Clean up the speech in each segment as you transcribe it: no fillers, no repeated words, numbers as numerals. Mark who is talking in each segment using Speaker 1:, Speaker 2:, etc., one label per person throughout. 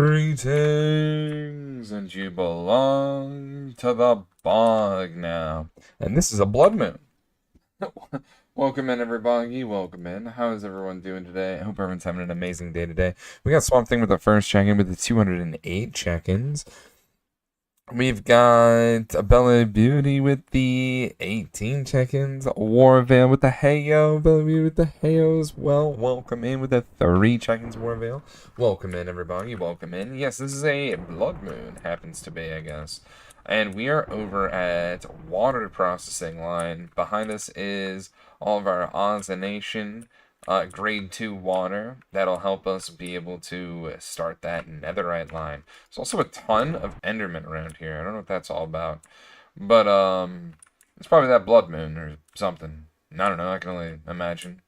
Speaker 1: Greetings, and you belong to the bog now. And this is a blood moon. Welcome in, everybody. Welcome in. How is everyone doing today? I hope everyone's having an amazing day today. We got Swamp Thing with the first check-in with the 208 check-ins. We've got a Bella Beauty with the 18 check-ins. Warvale with the Heyo. Bella Beauty with the Heyo as well. Welcome in with the 3 check-ins, Warvale. Welcome in, everybody. Welcome in. Yes, this is a blood moon. Happens to be, I guess. And we are over at water processing line. Behind us is all of our ozonation. Grade 2 water. That'll help us be able to start that netherite line. There's also a ton of endermen around here. I don't know what that's all about. But, it's probably that blood moon or something. I don't know, I can only imagine.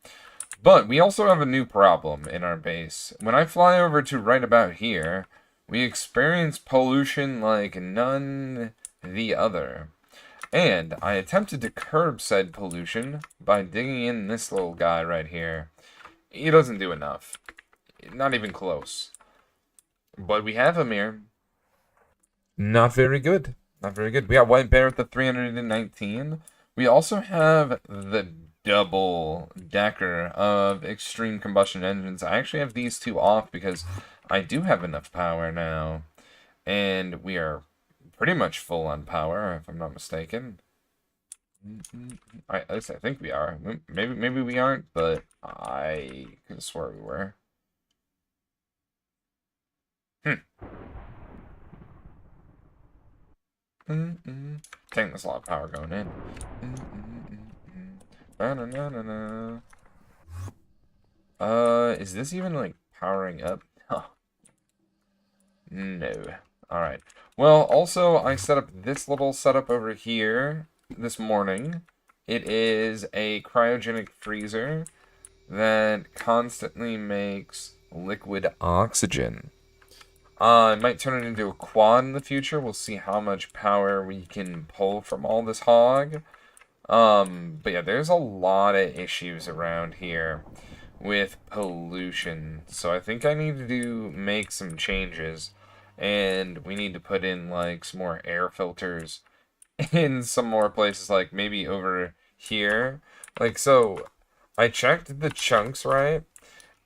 Speaker 1: But we also have a new problem in our base. When I fly over to right about here, we experience pollution like none the other. And I attempted to curb said pollution by digging in this little guy right here. He doesn't do enough. Not even close. But we have him here. Not very good. Not very good. We got White Bear with the 319. We also have the double decker of extreme combustion engines. I actually have these two off because I do have enough power now. And we are pretty much full on power, if I'm not mistaken. At least I think we are. Maybe we aren't, but I could have swore we were. Dang, there's a lot of power going in. Is this even, like, powering up? Huh. No. Alright. Well, also, I set up this little setup over here this morning. It is a cryogenic freezer that constantly makes liquid oxygen. I might turn it into a quad in the future. We'll see how much power we can pull from all this hog. But yeah, there's a lot of issues around here with pollution. So I think I need to make some changes. And we need to put in, like, some more air filters in some more places, like maybe over here. Like, so I checked the chunks, right?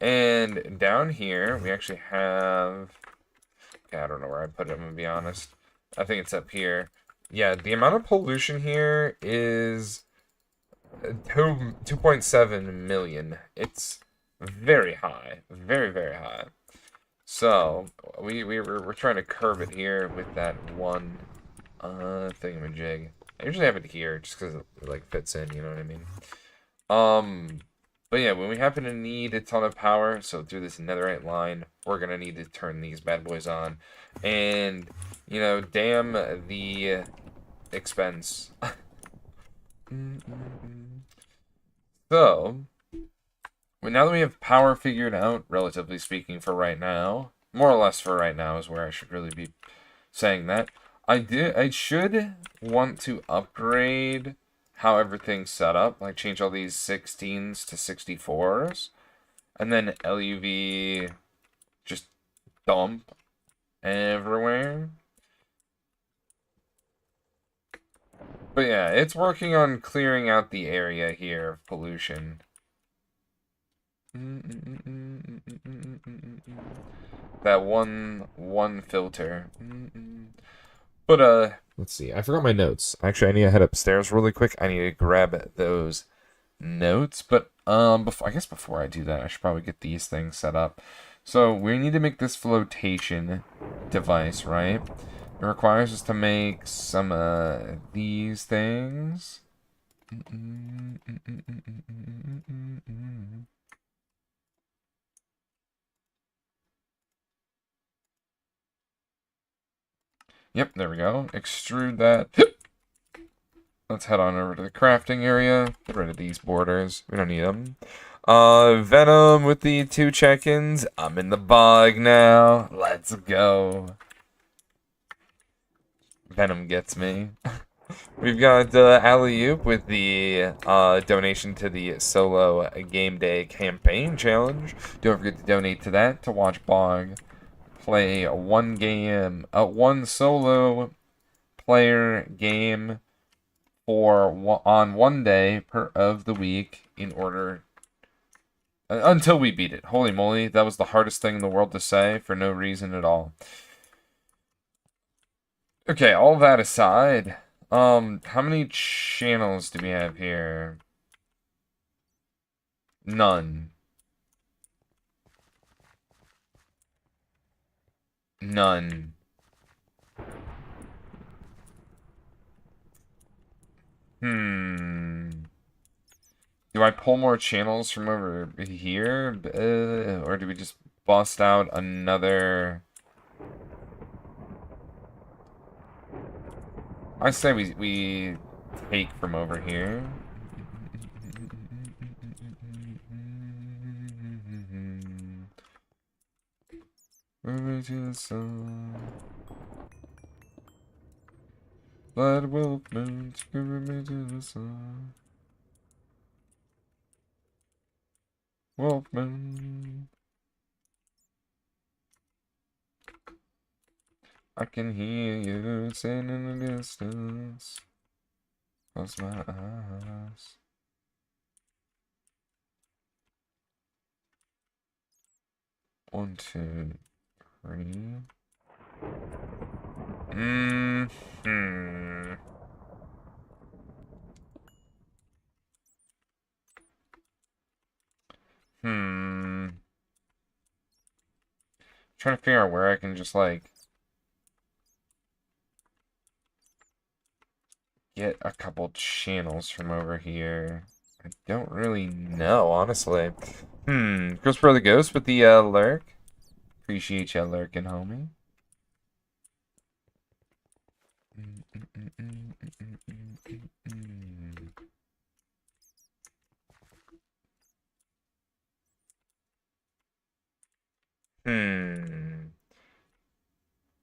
Speaker 1: And down here, we actually have... Okay, I don't know where I put it, I'm gonna be honest. I think it's up here. Yeah, the amount of pollution here is 2.7 million. It's very high. Very, very high. So, we're trying to curb it here with that one thingamajig. I usually have it here just because it, like, fits in, you know what I mean? But yeah, when we happen to need a ton of power, so through this netherite line, we're going to need to turn these bad boys on. And, you know, damn the expense. So... Well, now that we have power figured out, relatively speaking, for right now, more or less for right now is where I should really be saying that. I should want to upgrade how everything's set up, like change all these 16s to 64s, and then LUV just dump everywhere. But yeah, it's working on clearing out the area here of pollution. That one filter. But let's see. I forgot my notes. Actually, I need to head upstairs really quick. I need to grab those notes. But I guess before I do that, I should probably get these things set up. So we need to make this flotation device, right? It requires us to make some these things. Yep, there we go. Extrude that. Let's head on over to the crafting area. Get rid of these borders. We don't need them. Venom with the 2 check-ins. I'm in the bog now. Let's go. Venom gets me. We've got Alley-Oop with the donation to the Solo Game Day Campaign Challenge. Don't forget to donate to that to watch Bog play one solo player game on one day of the week in order until we beat it. Holy moly, that was the hardest thing in the world to say for no reason at all. Okay, all that aside, how many channels do we have here? None. None. Do I pull more channels from over here? Or do we just bust out another... I say we take from over here. Over to the sun. Blood wolf moon, to the sun. Wolfman. I can hear you saying in the distance. Close my eyes. One, two, three. Trying to figure out where I can just like get a couple channels from over here. I don't really know, honestly. Goes for the ghost with the lurk. Appreciate you lurking, homie.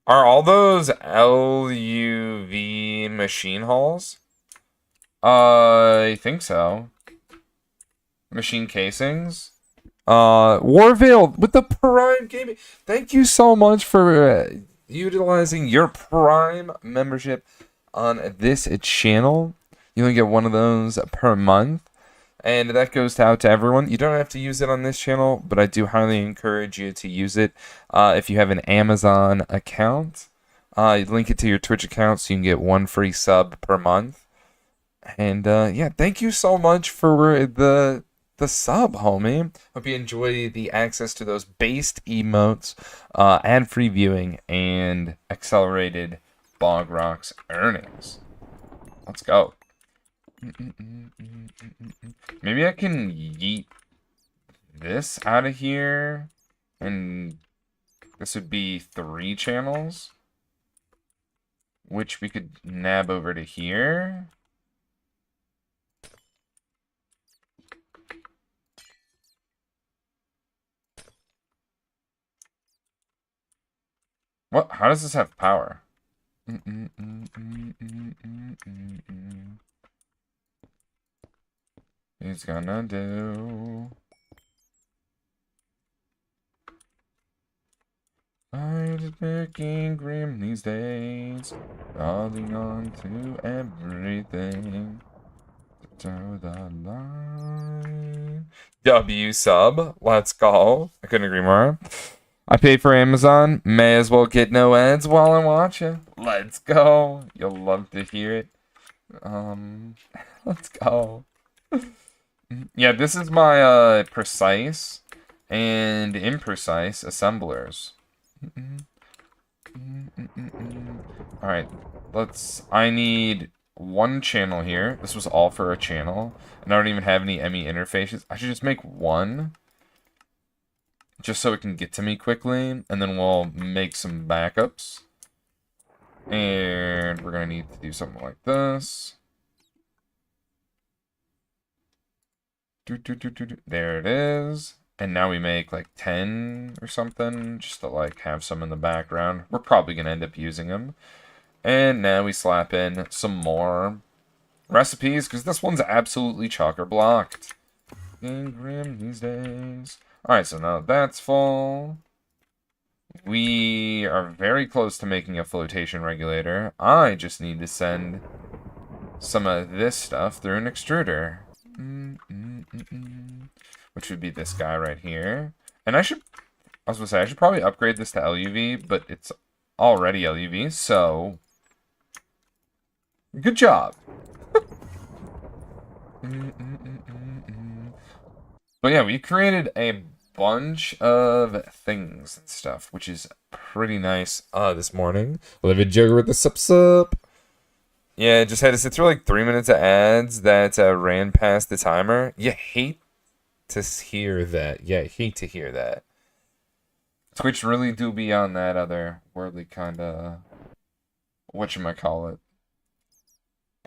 Speaker 1: Are all those LUV machine halls? I think so. Machine casings. Warvale with the Prime Gaming. Thank you so much for utilizing your Prime membership on this channel. You only get one of those per month. And that goes out to everyone. You don't have to use it on this channel, but I do highly encourage you to use it if you have an Amazon account. Link it to your Twitch account so you can get one free sub per month. And yeah, thank you so much for the sub, homie. Hope you enjoy the access to those based emotes, ad-free viewing, and accelerated Bog Rocks earnings. Let's go. Maybe I can yeet this out of here, and this would be 3 channels, which we could nab over to here. What? How does this have power? He's gonna do. I'm just picking grim these days, holding on to everything. To the line. W sub, let's go. I couldn't agree more. I pay for Amazon, may as well get no ads while I'm watching. Let's go. You'll love to hear it. Let's go. Yeah, this is my precise and imprecise assemblers. Alright, I need 1 channel here. This was all for a channel. And I don't even have any ME interfaces. I should just make 1. Just so it can get to me quickly. And then we'll make some backups. And we're going to need to do something like this. There it is. And now we make like 10 or something, just to like have some in the background. We're probably going to end up using them. And now we slap in some more recipes, because this one's absolutely chocker-blocked. Getting grim these days. Alright, so now that's full. We are very close to making a flotation regulator. I just need to send some of this stuff through an extruder. Which would be this guy right here. And I was gonna say, I should probably upgrade this to LUV, but it's already LUV, so good job. But yeah, we created a bunch of things and stuff, which is pretty nice this morning. Olivia Jugger with the sup. Yeah, just had to sit through like 3 minutes of ads that ran past the timer. You hate to hear that. Yeah, hate to hear that. Twitch really do be on that other worldly kind of, whatchamacallit,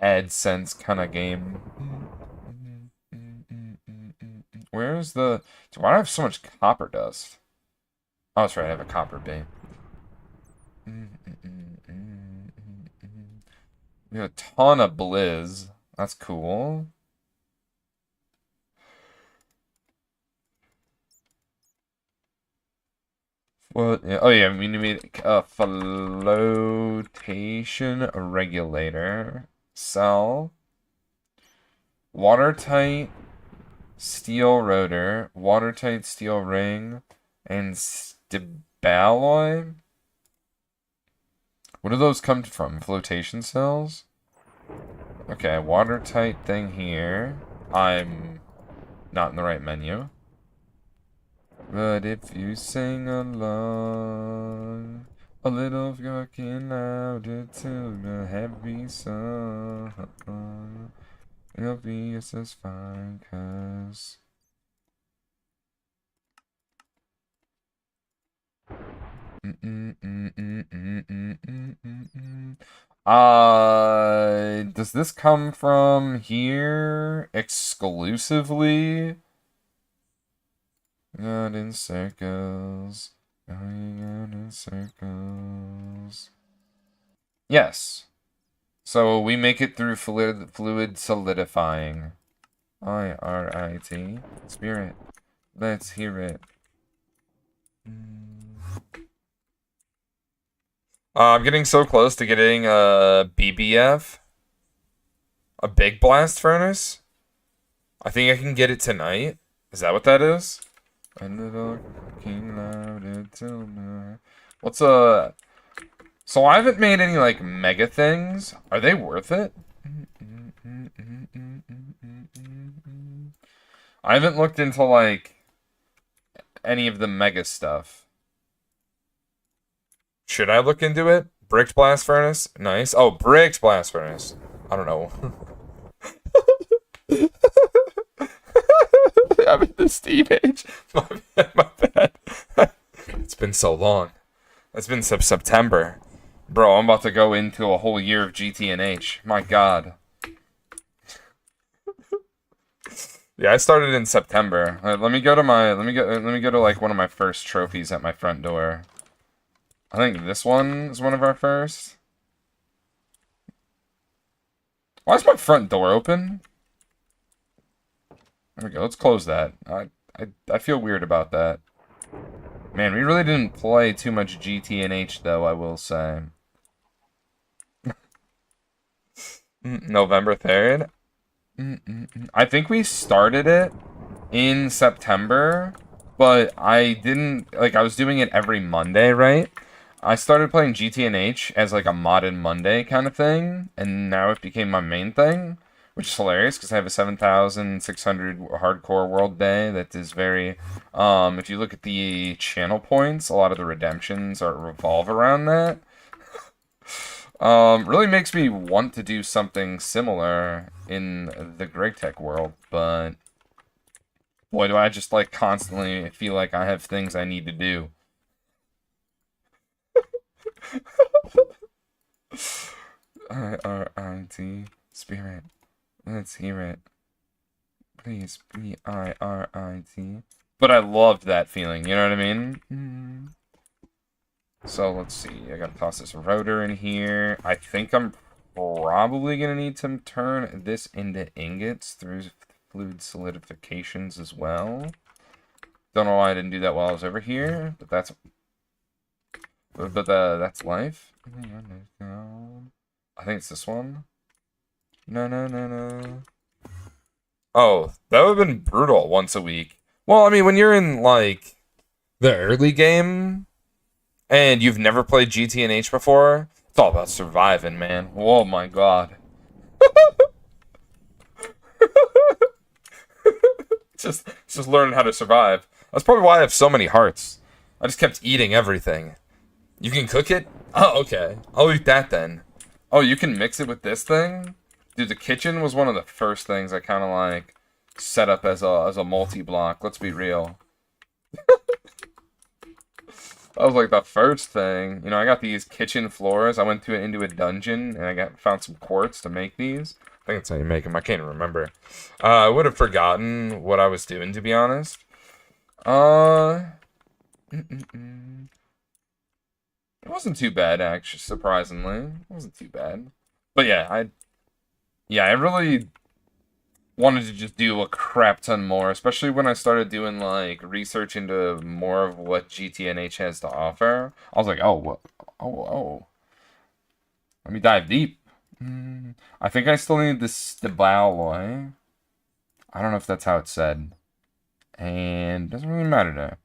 Speaker 1: AdSense kind of game. Where's the... Why do I have so much copper dust? Oh, that's right, I have a copper bait. We have a ton of blizz. That's cool. Well, yeah. Oh yeah, we need a flotation regulator. Cell. Watertight steel rotor. Watertight steel ring. And stiballoy. What do those come from? Flotation cells? Okay, watertight thing here. I'm not in the right menu. But if you sing along, a little fucking louder to the happy song, it'll be just as fine, 'cause... Does this come from here exclusively? Going in circles, going in circles. Yes. So we make it through fluid solidifying. I-R-I-T. Spirit. Let's hear it. I'm getting so close to getting a BBF. A big blast furnace. I think I can get it tonight. Is that what that is? A little fucking louder till the... What's a... So I haven't made any, like, mega things. Are they worth it? I haven't looked into, like, any of the mega stuff. Should I look into it? Bricked blast furnace? Nice. Oh, bricked blast furnace. I don't know. I'm in the Steve age. My bad. It's been so long. It's been September. Bro, I'm about to go into a whole year of GTNH. My god. Yeah, I started in September. Let me go to like one of my first trophies at my front door. I think this one is one of our first. Why is my front door open? There we go. Let's close that. I feel weird about that. Man, we really didn't play too much GTNH, though, I will say. November 3rd? I think we started it in September, but I didn't... Like, I was doing it every Monday, right? I started playing GTNH as, like, a modded Monday kind of thing, and now it became my main thing. Which is hilarious, because I have a 7,600 hardcore world day that is very... if you look at the channel points, a lot of the redemptions revolve around that. Really makes me want to do something similar in the GregTech world, but... Boy, do I just, like, constantly feel like I have things I need to do. I-R-I-T, spirit. Let's hear it. Please, B-I-R-I-T. But I loved that feeling, you know what I mean? So, let's see. I gotta toss this rotor in here. I think I'm probably gonna need to turn this into ingots through fluid solidifications as well. Don't know why I didn't do that while I was over here, but that's... But that's life. I think it's this one. No, no, no, no. Oh, that would have been brutal once a week. Well, I mean, when you're in, like, the early game and you've never played GTNH before, it's all about surviving, man. Oh my god. It's just learning how to survive. That's probably why I have so many hearts. I just kept eating everything. You can cook it? Oh, okay. I'll eat that then. Oh, you can mix it with this thing? Dude, the kitchen was one of the first things I kind of like set up as a multi-block. Let's be real. That was like the first thing. You know, I got these kitchen floors. I went into a dungeon and I found some quartz to make these. I think that's how you make them. I can't remember. I would have forgotten what I was doing, to be honest. Uh, it wasn't too bad, actually. Surprisingly, it wasn't too bad. But yeah, I really wanted to just do a crap ton more, especially when I started doing like research into more of what GTNH has to offer. I was like, oh, what? Oh. Let me dive deep. I think I still need this alloy. I don't know if that's how it's said. And it doesn't really matter though.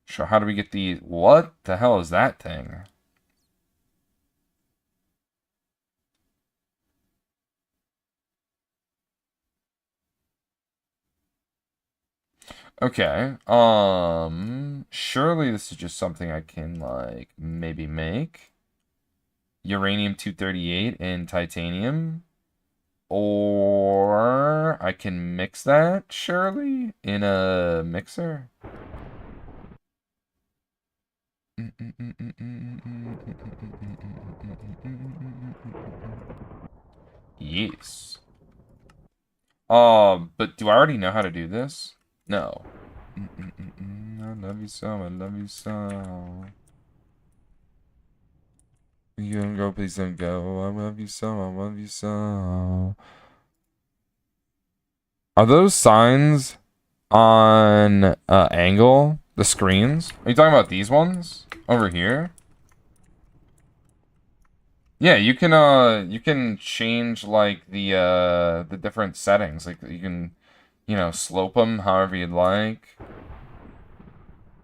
Speaker 1: Sure, how do we get the... What the hell is that thing? Okay. Surely this is just something I can, like, maybe make. Uranium-238 and titanium. Or I can mix that, surely, in a mixer. Yes. But do I already know how to do this? No. I love you so, I love you so. You don't go, please don't go. I love you so, I love you so. Are those signs on angle? The screens? Are you talking about these ones? Over here? Yeah, you can change like the different settings. Like you can, slope them however you'd like.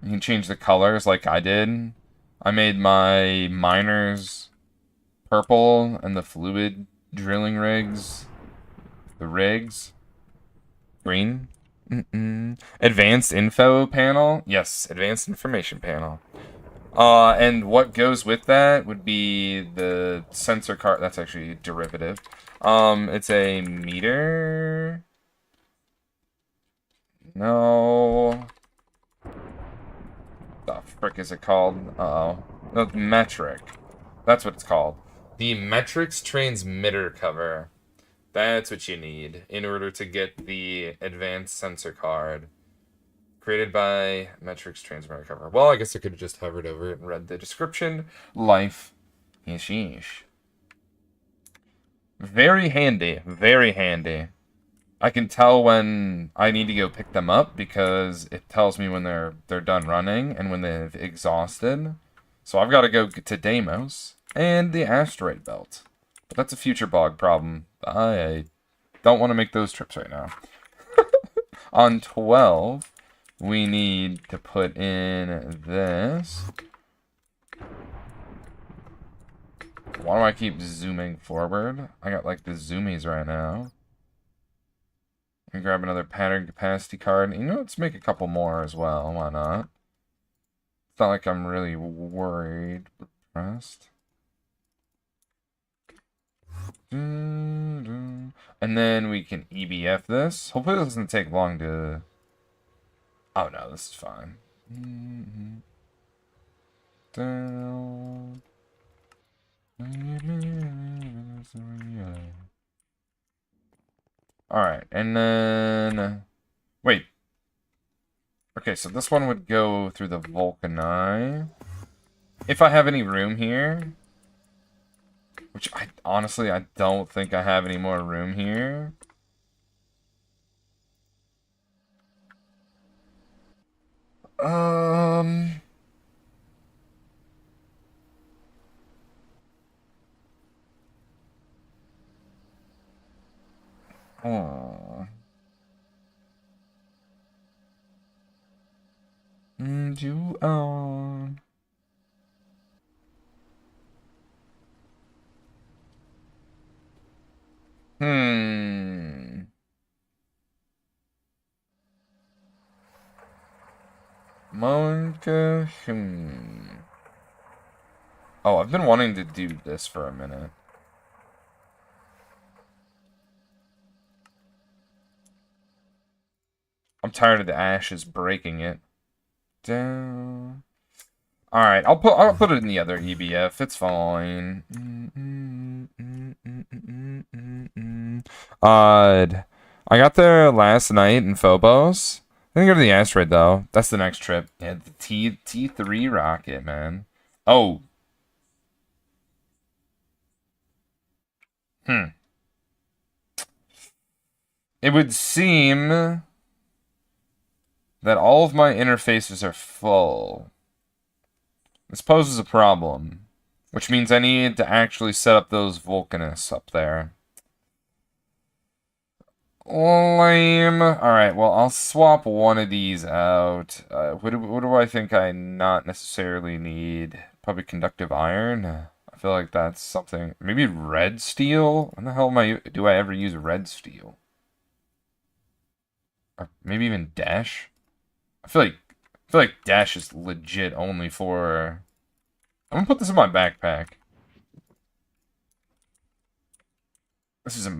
Speaker 1: You can change the colors like I did. I made my miners purple and the fluid drilling rigs, the rigs, green. Advanced info panel. Yes, advanced information panel. And what goes with that would be the sensor card. That's actually derivative. It's a meter. No. The frick is it called? Uh-oh. No, metric. That's what it's called. The metrics transmitter cover. That's what you need in order to get the advanced sensor card. Created by Metrics Transmitter Cover. Well, I guess I could have just hovered over it and read the description. Life. Yeesh. Very handy. Very handy. I can tell when I need to go pick them up because it tells me when they're done running and when they've exhausted. So I've got to go to Deimos and the asteroid belt. But that's a future bog problem. I don't want to make those trips right now. On 12, we need to put in this. Why do I keep zooming forward? I got like the zoomies right now. And grab another pattern capacity card. You know, let's make a couple more as well. Why not? It's not like I'm really worried. Pressed. And then we can EBF this. Hopefully it doesn't take long to... Oh no, this is fine. Down. Alright, and then... Wait. Okay, so this one would go through the Vulcan Eye. If I have any room here... Which, honestly, I don't think I have any more room here. Um... Oh. You own. Hmm. Monka. Oh, I've been wanting to do this for a minute. I'm tired of the ashes breaking it. Down. All right, I'll put it in the other EBF. It's fine. I got there last night in Phobos. I didn't go to the asteroid though. That's the next trip. Yeah, the T3 rocket, man. Oh, hmm. It would seem that all of my interfaces are full. This poses a problem, which means I need to actually set up those Vulcanists up there. Lame. Alright, well, I'll swap one of these out. What do I think I not necessarily need? Probably conductive iron. I feel like that's something. Maybe red steel? When the hell do I ever use red steel? Or maybe even dash? I feel like dash is legit only for. I'm gonna put this in my backpack. This is a.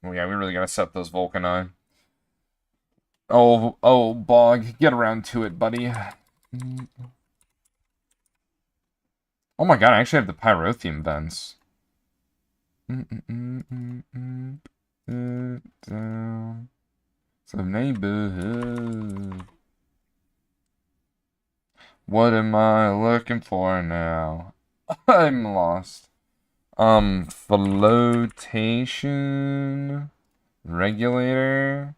Speaker 1: Oh yeah, we really gotta set up those Vulcani. Oh, Bog, get around to it, buddy. Oh my god, I actually have the Pyrotheum vents. So neighborhood. What am I looking for now? I'm lost. Flotation regulator.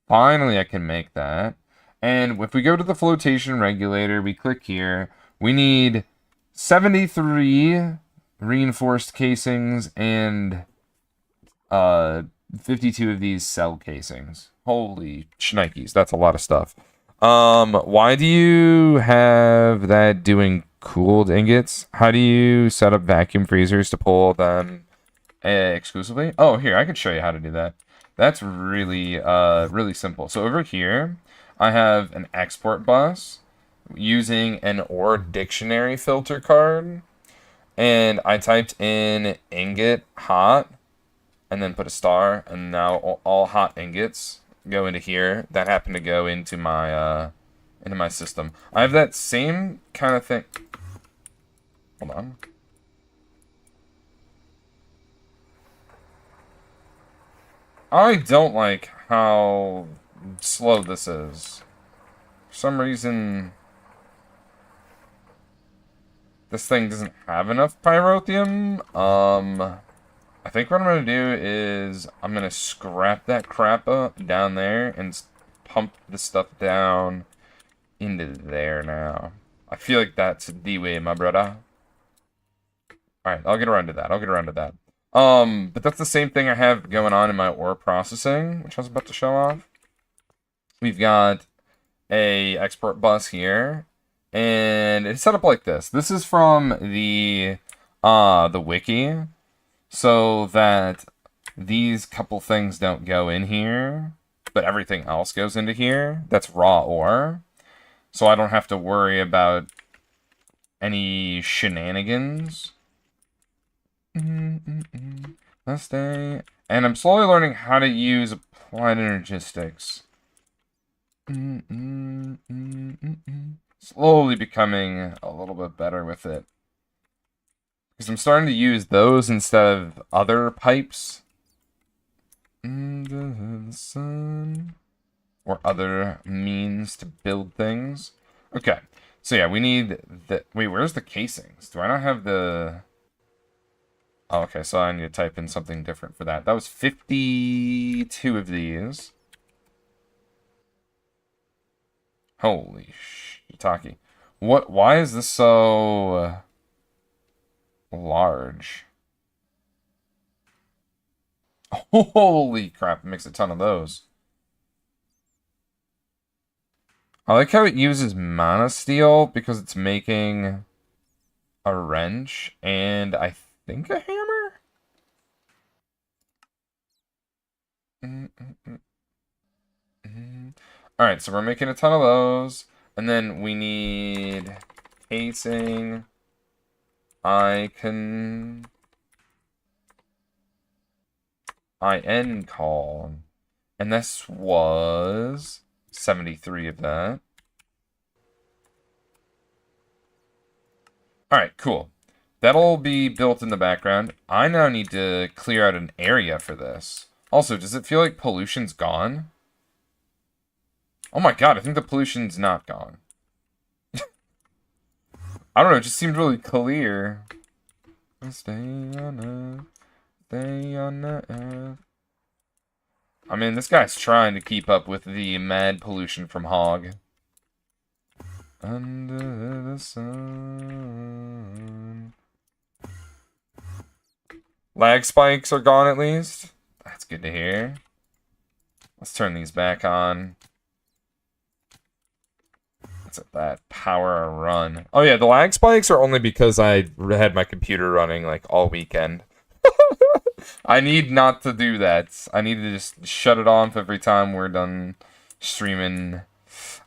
Speaker 1: Finally, I can make that. And if we go to the flotation regulator, we click here. We need 73 reinforced casings and 52 of these cell casings. Holy shnikes, that's a lot of stuff. Why do you have that doing cooled ingots? How do you set up vacuum freezers to pull them exclusively? Oh, here, I could show you how to do that. That's really, really simple. So over here, I have an export bus using an OR dictionary filter card, and I typed in ingot hot, and then put a star, and now all hot ingots go into here. That happened to go into my system. I have that same kind of thing. Hold on. I don't like how slow this is. For some reason, this thing doesn't have enough pyrotheum. I think what I'm going to do is I'm going to scrap that crap up down there and pump the stuff down into there now. I feel like that's the way, my brother. Alright, I'll get around to that. But that's the same thing I have going on in my ore processing, which I was about to show off. We've got a export bus here, and it's set up like this. This is from the wiki, so that these couple things don't go in here, but everything else goes into here. That's raw ore, so I don't have to worry about any shenanigans. Last day. And I'm slowly learning how to use applied energistics. Slowly becoming a little bit better with it. Because I'm starting to use those instead of other pipes. The sun. Or other means to build things. Okay. So yeah, we need the... Wait, where's the casings? Do I not have the... Oh, okay, so I need to type in something different for that. That was 52 of these. Holy shiitake. What? Why is this so large? Holy crap, it makes a ton of those. I like how it uses mana steel because it's making a wrench and I think a hammer? Alright, so we're making a ton of those. And then we need casing. IN call. And this was 73 of that. Alright, cool. That'll be built in the background. I now need to clear out an area for this. Also, does it feel like pollution's gone? Oh my god, I think the pollution's not gone. I don't know, it just seemed really clear. Stay on Earth. I mean, this guy's trying to keep up with the mad pollution from Hog. Under the sun. Lag spikes are gone at least. That's good to hear. Let's turn these back on. Let's let that power run. Oh yeah, the lag spikes are only because I had my computer running like all weekend. I need not to do that. I need to just shut it off every time we're done streaming.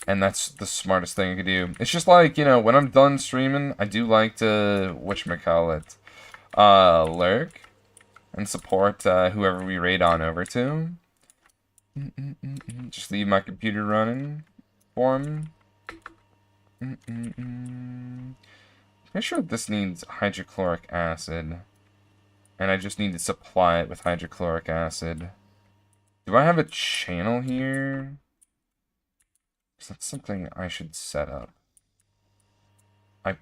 Speaker 1: And that's the smartest thing I could do. It's just like, you know, when I'm done streaming, I do like to, whatchamacallit, lurk and support whoever we raid on over to. Just leave my computer running for him. Pretty sure this needs hydrochloric acid. And I just need to supply it with hydrochloric acid. Do I have a channel here? Because that's something I should set up. I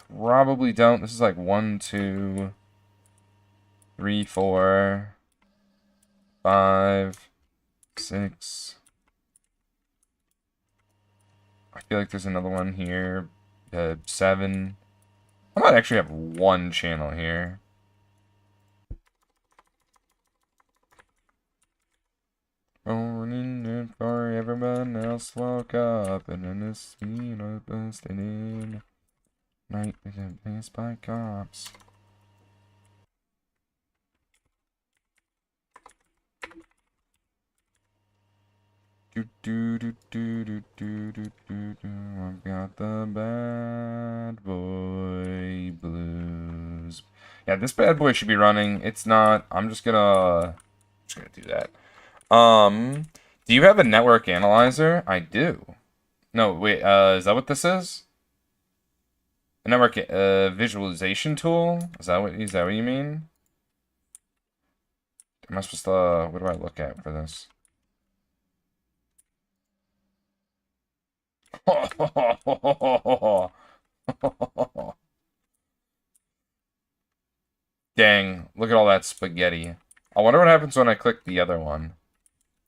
Speaker 1: probably don't. This is like 1, 2, 3, 4, 5, 6. I feel like there's another one here. 7. I might actually have one channel here. Morning and for everyone else woke up and then the scene of busted in. Night became placed by cops. I've got the bad boy blues. Yeah, this bad boy should be running. It's not. I'm just gonna do that. Do you have a network analyzer? I do. No, wait, is that what this is? A network visualization tool? Is that what you mean? Am I supposed to, what do I look at for this? Dang, look at all that spaghetti. I wonder what happens when I click the other one.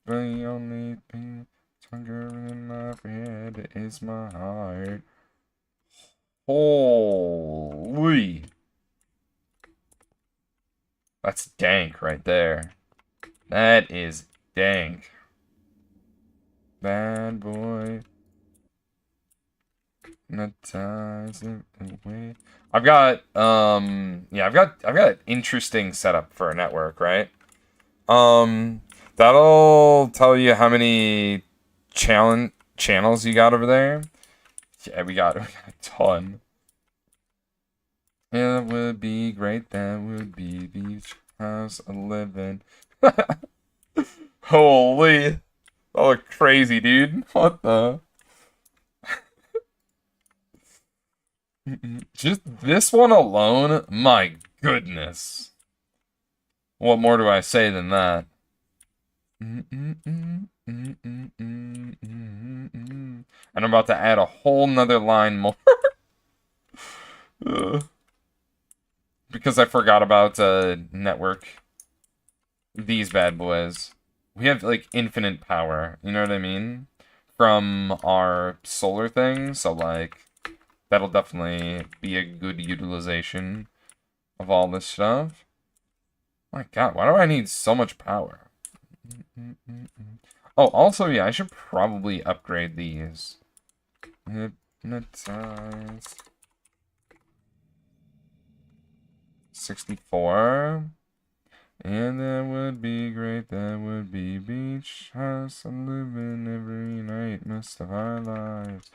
Speaker 1: The only thing stronger in my head is my heart. Holy. That's dank right there. That is dank. Bad boy. Hypnotize it away. I've got yeah, I've got an interesting setup for a network, right? That'll tell you how many channels you got over there. Yeah, we got a ton. It would be great. That would be Beach House 11. Holy. Oh, crazy, dude. What the? Just this one alone? My goodness. What more do I say than that? And I'm about to add a whole nother line more. Because I forgot about network. These bad boys. We have like infinite power. You know what I mean? from our solar thing, so, like, that'll definitely be a good utilization of all this stuff. My god, why do I need so much power? Oh, also, yeah, I should probably upgrade these. Hypnotize. 64. And that would be great, that would be beach house and living every night, most of our lives.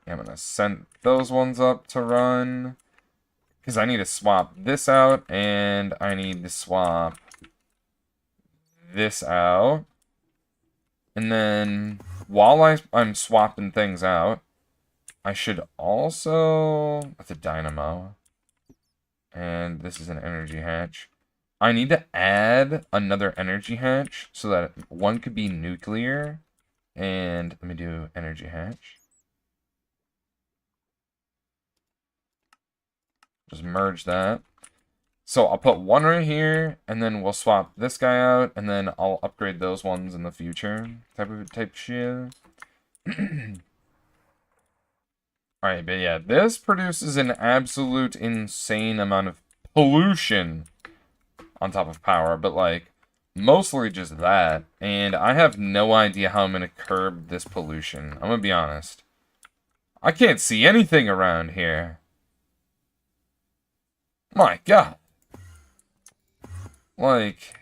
Speaker 1: Yeah, I'm gonna send those ones up to run. Because I need to swap this out, and I need to swap this out. And then, while I'm swapping things out, I should also... That's a dynamo. And this is an energy hatch. I need to add another energy hatch so that one could be nuclear. And let me do energy hatch. Just merge that. So I'll put one right here, and then we'll swap this guy out, and then I'll upgrade those ones in the future. Type shit. Alright, but yeah, this produces an absolute insane amount of pollution on top of power, but like, mostly just that. And I have no idea how I'm going to curb this pollution. I'm going to be honest. I can't see anything around here. My god. Like,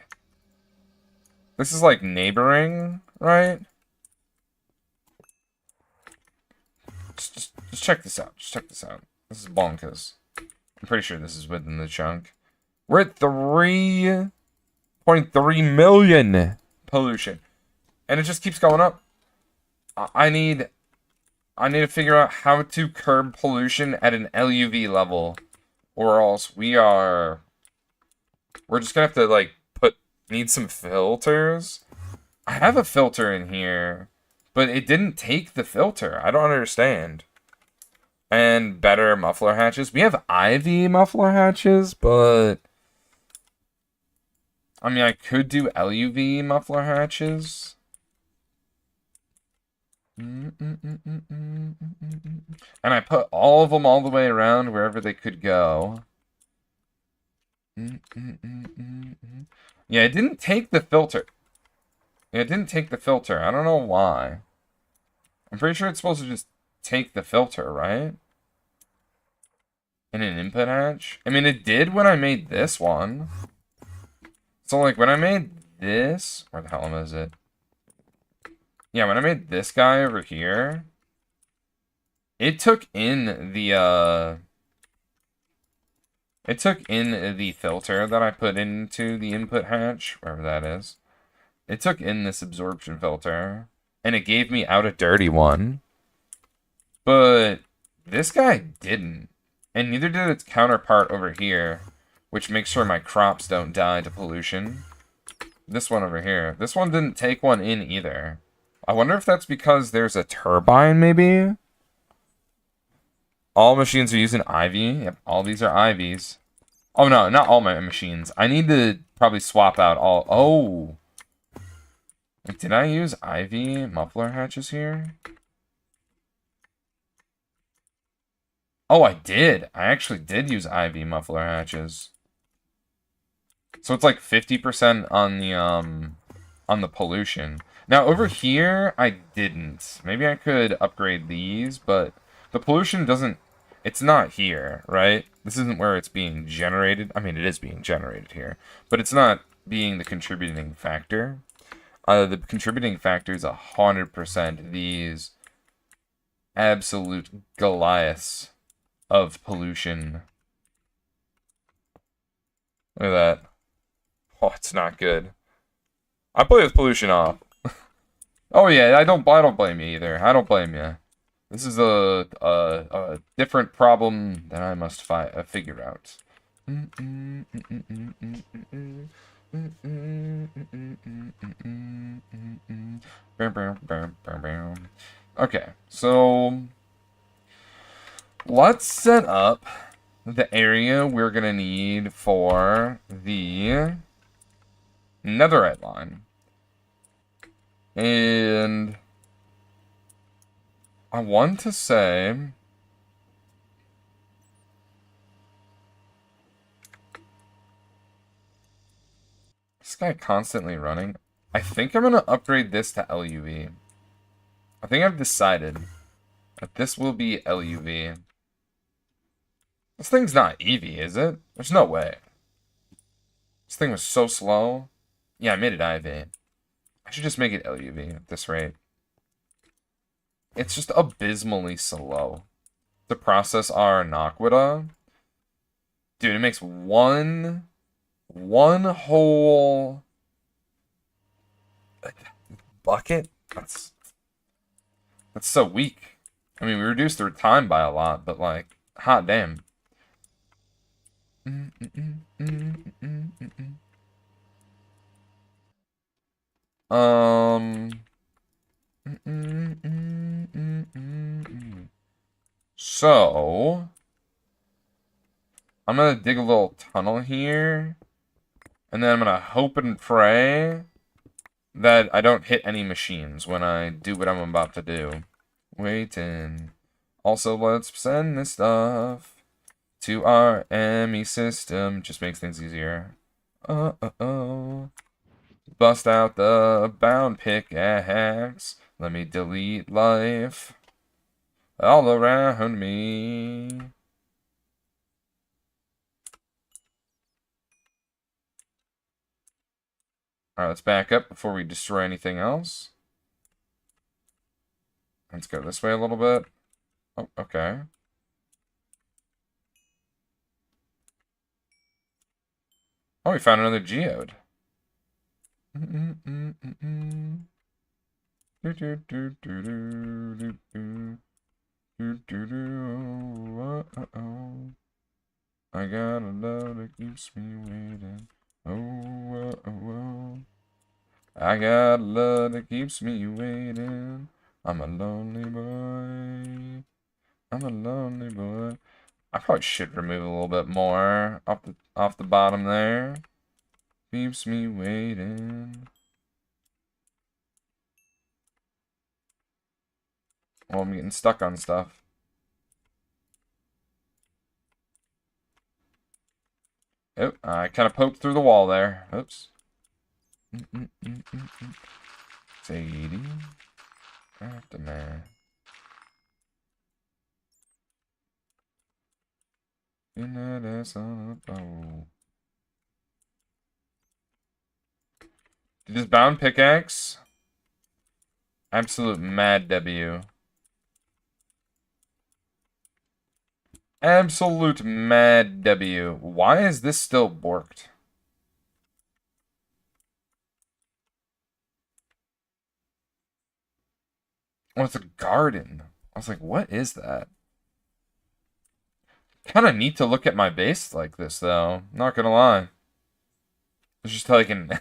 Speaker 1: this is like neighboring, right? Just check this out. Just check this out. This is bonkers. I'm pretty sure this is within the chunk. We're at 3.3 million pollution. And it just keeps going up. I need to figure out how to curb pollution at an LUV level. Or else we're just gonna have to, like, need some filters. I have a filter in here, but it didn't take the filter. I don't understand. And better muffler hatches. We have IV muffler hatches, but... I mean, I could do LUV muffler hatches. And I put all of them all the way around wherever they could go. Yeah, it didn't take the filter. It didn't take the filter. I don't know why. I'm pretty sure it's supposed to just take the filter, right? In an input hatch? I mean, it did when I made this one. So, like, when I made this... Where the hell is it? Yeah, when I made this guy over here... It took in the, It took in the filter that I put into the input hatch, wherever that is. It took in this absorption filter, and it gave me out a dirty one. But this guy didn't. And neither did its counterpart over here, which makes sure my crops don't die to pollution. This one over here. This one didn't take one in either. I wonder if that's because there's a turbine, maybe? All machines are using IV. Yep, all these are IVs. Oh, no, not all my machines. I need to probably swap out all... Oh! Did I use IV muffler hatches here? Oh, I did. I actually did use IV muffler hatches. So it's like 50% on the pollution. Now, over here, I didn't. Maybe I could upgrade these, but the pollution doesn't... It's not here, right? This isn't where it's being generated. I mean, it is being generated here, but it's not being the contributing factor. The contributing factor is 100% these absolute Goliaths of pollution. Look at that. Oh, it's not good. I play with pollution off. Oh yeah, I don't blame you either. I don't blame you. This is a different problem that I must figure out. Okay, so let's set up the area we're gonna need for the netherite line. And I want to say... This guy constantly running. I think I'm going to upgrade this to LUV. I think I've decided that this will be LUV. This thing's not EV, is it? There's no way. This thing was so slow. Yeah, I made it IV. I should just make it LUV at this rate. It's just abysmally slow. To process our Naquita. Dude, it makes one whole bucket? That's so weak. I mean, we reduced their time by a lot, but like, hot damn. So, I'm gonna dig a little tunnel here, and then I'm gonna hope and pray that I don't hit any machines when I do what I'm about to do. Waiting. Also, let's send this stuff to our ME system. Just makes things easier. Bust out the bound pickaxe. Let me delete life all around me. Alright, let's back up before we destroy anything else. Let's go this way a little bit. Oh, okay. Oh, we found another geode. I got a love that keeps me waiting. Oh. I got a love that keeps me waiting. I'm a lonely boy. I'm a lonely boy. I probably should remove a little bit more off the bottom there. Keeps me waiting. Well, I'm getting stuck on stuff. Oh, I kind of poked through the wall there. Oops. Sadie. Aftermath. In that ass on a bowl. Did this bound pickaxe? Absolute mad W. Absolute mad W. Why is this still borked? Oh, it's a garden. I was like, what is that? Kind of neat to look at my base like this, though. Not gonna lie. It's just like an...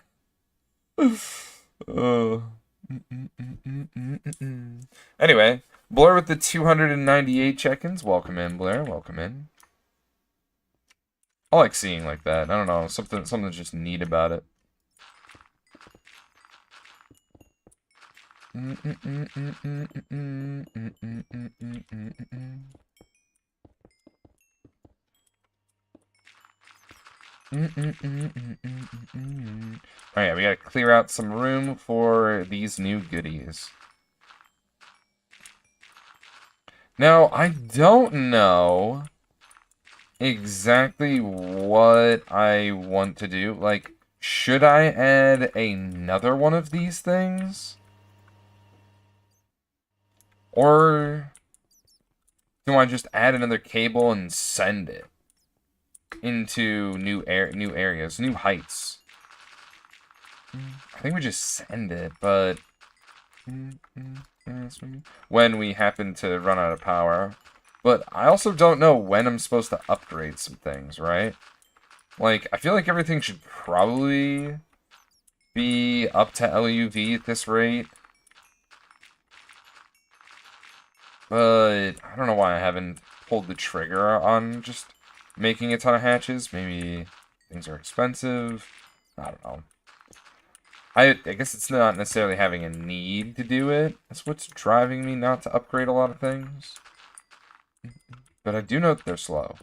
Speaker 1: Anyway, Blair with the 298 check-ins. Welcome in, Blair. Welcome in. I like seeing like that. I don't know. Something just neat about it. Alright, we gotta clear out some room for these new goodies. Now, I don't know exactly what I want to do. Like, should I add another one of these things? Or do I just add another cable and send it into new areas, new heights? I think we just send it, but when we happen to run out of power. But I also don't know when I'm supposed to upgrade some things, right? Like, I feel like everything should probably be up to LUV at this rate. But I don't know why I haven't pulled the trigger on just making a ton of hatches. Maybe things are expensive. I don't know. I guess it's not necessarily having a need to do it. That's what's driving me not to upgrade a lot of things. But I do know that they're slow.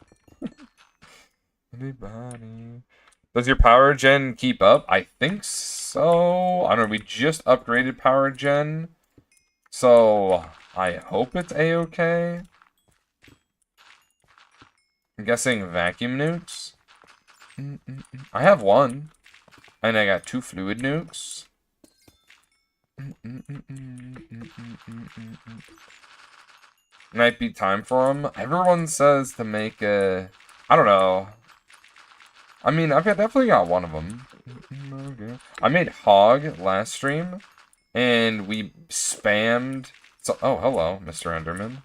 Speaker 1: Anybody? Does your power gen keep up? I think so. I don't know. We just upgraded power gen. So I hope it's a-okay. I'm guessing vacuum nukes. I have one. And I got 2 fluid nukes. Might be time for them. Everyone says to make a... I don't know. I mean, I've definitely got one of them. I made Hog last stream. And we spammed... So, oh, hello, Mr. Enderman.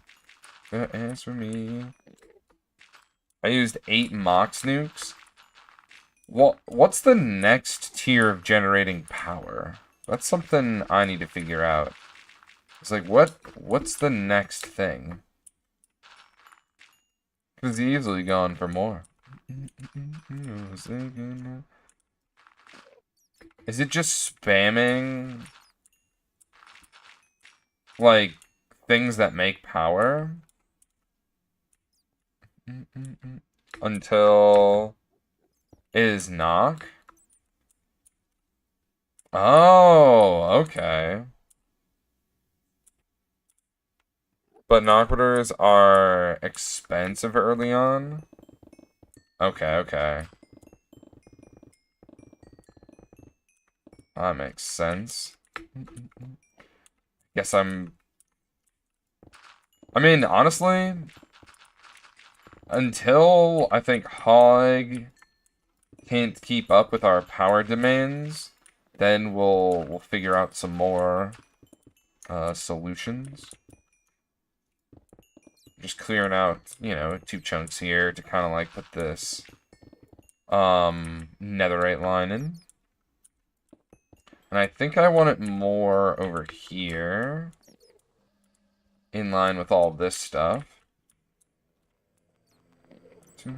Speaker 1: Answer me. I used 8 Mox nukes. What's the next tier of generating power? That's something I need to figure out. It's like, what's the next thing? Because he's easily gone for more. Is it just spamming, like, things that make power? Until it is knock? Oh, okay. But knockwatters are expensive early on? Okay, okay. That makes sense. Guess I mean, honestly, until I think Hog can't keep up with our power demands, then we'll figure out some more solutions. Just clearing out, you know, 2 chunks here to kind of like put this netherite line in. And I think I want it more over here, in line with all this stuff. To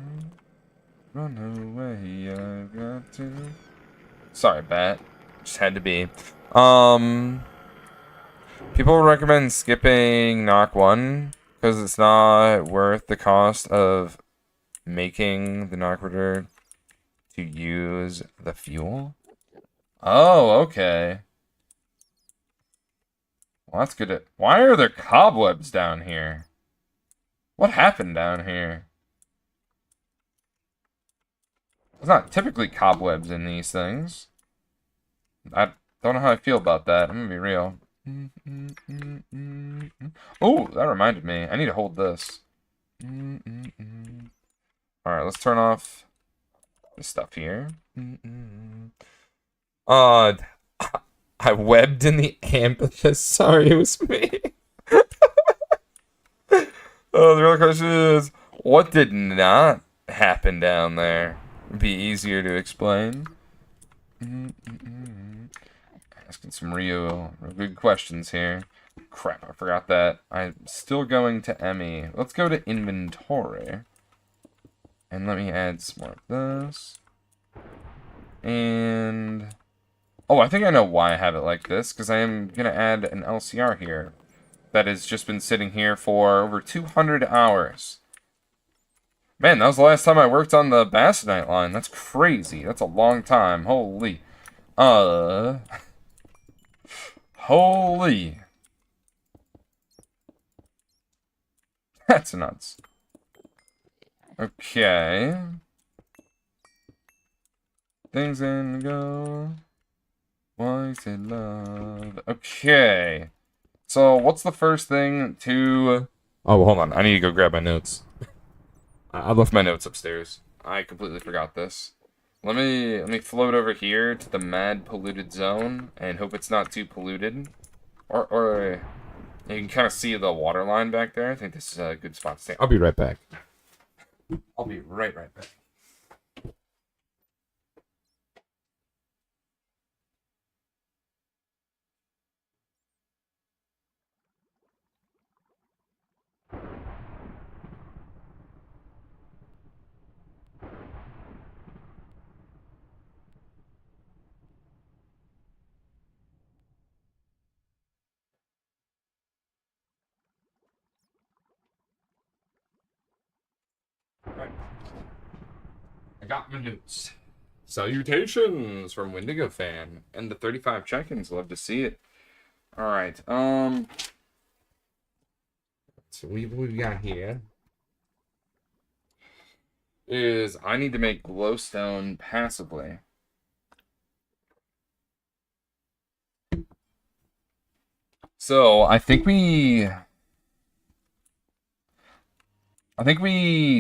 Speaker 1: run away, I've got to. Sorry, Bat. Just had to be. People recommend skipping knock 1 because it's not worth the cost of making the knockwatter to use the fuel. Oh, okay. Well, that's good. Why are there cobwebs down here? What happened down here? There's not typically cobwebs in these things. I don't know how I feel about that. I'm gonna be real. Oh, that reminded me. I need to hold this. Alright, let's turn off this stuff here. I webbed in the amethyst. Sorry, it was me. Oh, the real question is, what did not happen down there? It'd be easier to explain. Asking some real good questions here. Crap, I forgot that. I'm still going to Emmy. Let's go to inventory. And let me add some more of this. And... oh, I think I know why I have it like this. Because I am going to add an LCR here. That has just been sitting here for over 200 hours. Man, that was the last time I worked on the Bassanite line. That's crazy. That's a long time. Holy. Holy. That's nuts. Okay. Things in go. Why is it love? Okay. So, what's the first thing to... oh, well, hold on. I need to go grab my notes. I left my notes upstairs. I completely forgot this. Let me float over here to the mad polluted zone and hope it's not too polluted. Or you can kind of see the water line back there. I think this is a good spot to stay. I'll be right back. I'll be right back. got my notes. Salutations from Wendigo fan. And the 35 check-ins. Love to see it. Alright, so we've got here is I need to make glowstone passively. So I think we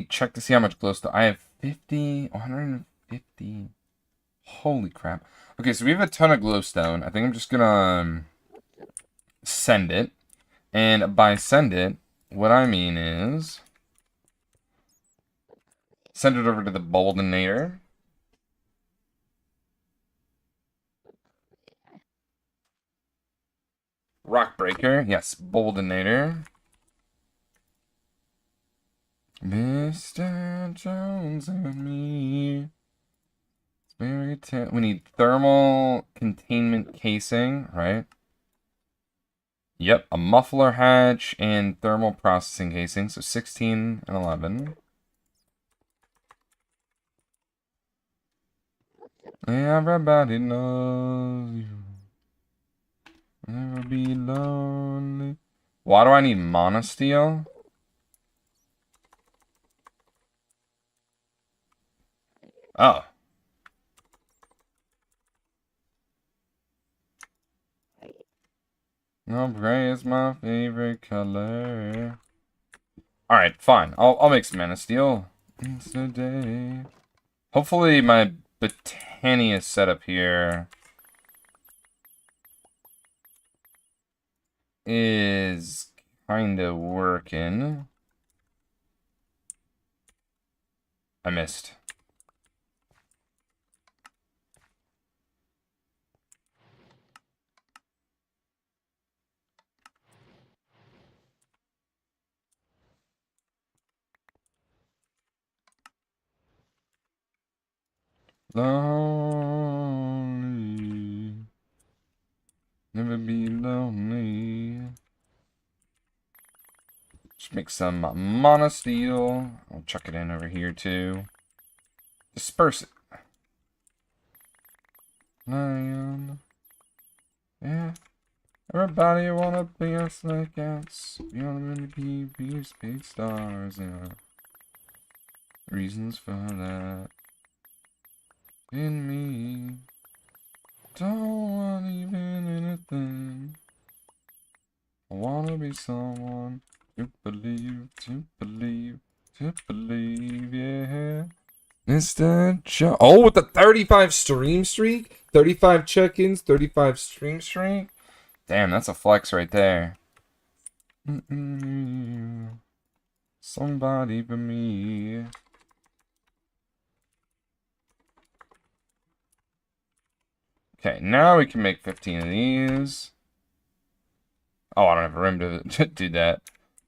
Speaker 1: check to see how much glowstone. I have 50, 150. Holy crap. Okay, so we have a ton of glowstone. I think I'm just gonna send it. And by send it, what I mean is send it over to the Boldenator. Rockbreaker, yes, Boldenator. Mr. Jones and me. We need thermal containment casing, right? Yep, a muffler hatch and thermal processing casing, so 16 and 11. Everybody knows you. Never be lonely. Why do I need monosteel? Oh. No, gray is my favorite color. Alright, fine. I'll make some monosteel. It's the day. Hopefully my Botania setup here is kind of working. I missed. Lonely. Never be lonely. Just make some monosteel. I'll chuck it in over here too. Disperse it. Lion. Yeah. Everybody wanna be us like cats. You wanna be big stars. Yeah. Reasons for that. In me. Don't want even anything. I wanna be someone to believe, yeah. Mr. Joe. Oh, with the 35 stream streak? 35 check-ins, 35 stream streak? Damn, that's a flex right there. Somebody but me. Okay, now we can make 15 of these. Oh, I don't have room to do that.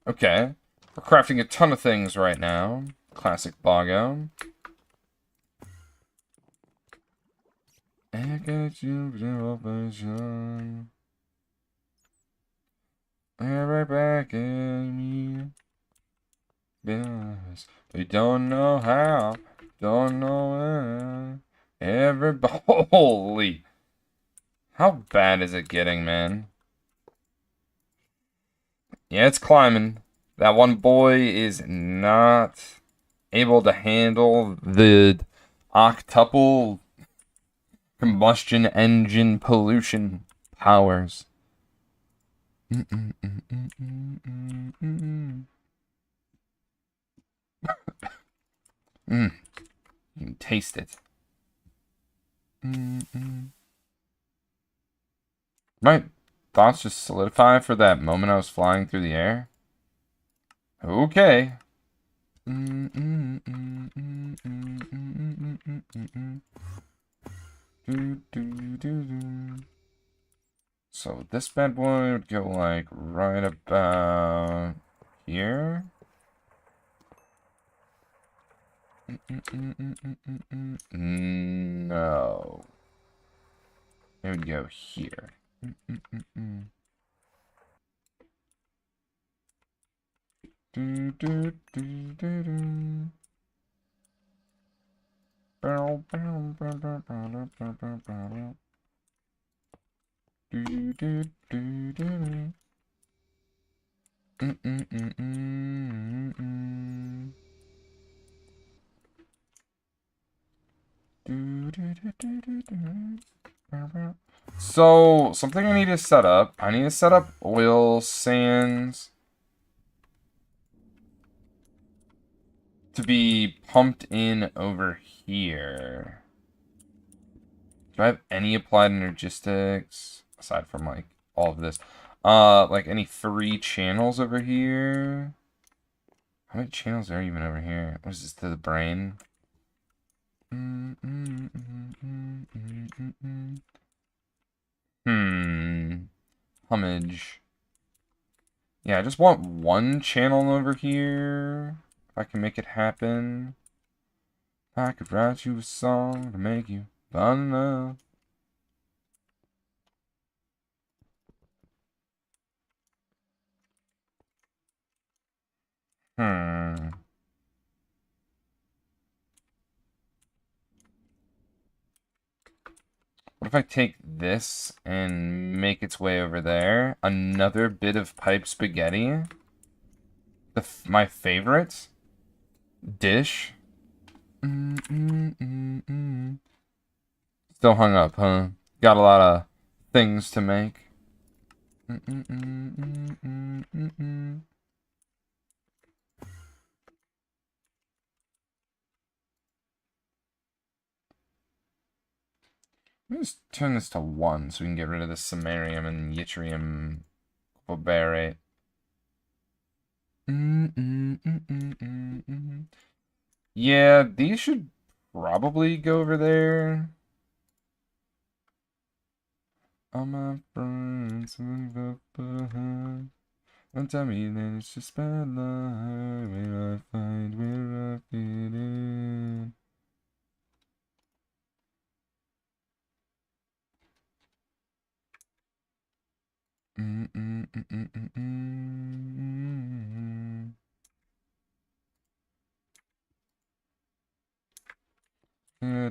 Speaker 1: Okay. We're crafting a ton of things right now. Classic Boggo. I got you version. Right back at me. Because they don't know how, don't know when. Everybody. Holy. How bad is it getting, man? Yeah, it's climbing. That one boy is not able to handle the octuple combustion engine pollution powers. You can taste it. My thoughts just solidify for that moment I was flying through the air. Okay. So this bad boy would go like right about here. No. It would go here. So, something I need to set up. I need to set up oil sands to be pumped in over here. Do I have any applied energistics aside from like all of this? Like any free channels over here? How many channels are even over here? What is this to the brain? Homage. Yeah, I just want one channel over here. If I can make it happen. I could write you a song to make you fall in love. What if I take this and make its way over there? Another bit of pipe spaghetti. My favorite dish. Still hung up, huh? Got a lot of things to make. Let me just turn this to 1 so we can get rid of the samarium and yttrium barate. Yeah, these should probably go over there. All my friends will behind. Don't tell me that it's just bad luck. Where I find where I fit in.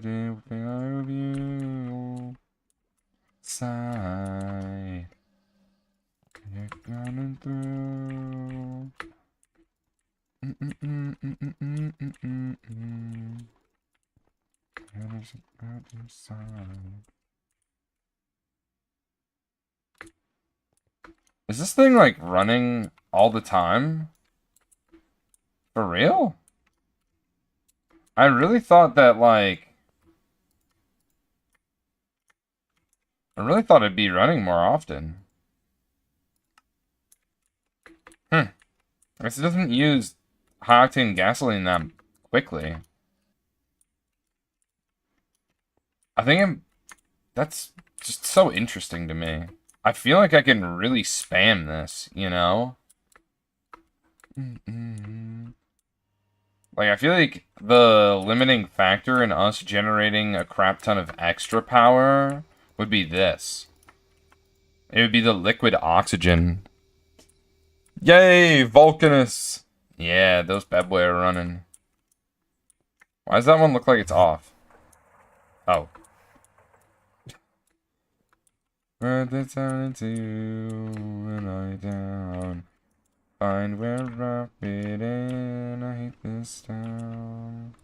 Speaker 1: Of you. Sigh. You're coming through. There's a other side. Is this thing like running all the time? For real? I really thought that like I really thought it'd be running more often. I guess it doesn't use high-octane gasoline that quickly. I think that's just so interesting to me. I feel like I can really spam this, you know? Like, I feel like the limiting factor in us generating a crap ton of extra power would be this. It would be the liquid oxygen. Yay, Vulcanus! Yeah, those bad boy are running. Why does that one look like it's off? Oh. Where the time to and I down. Find where I fit in. I hate this town.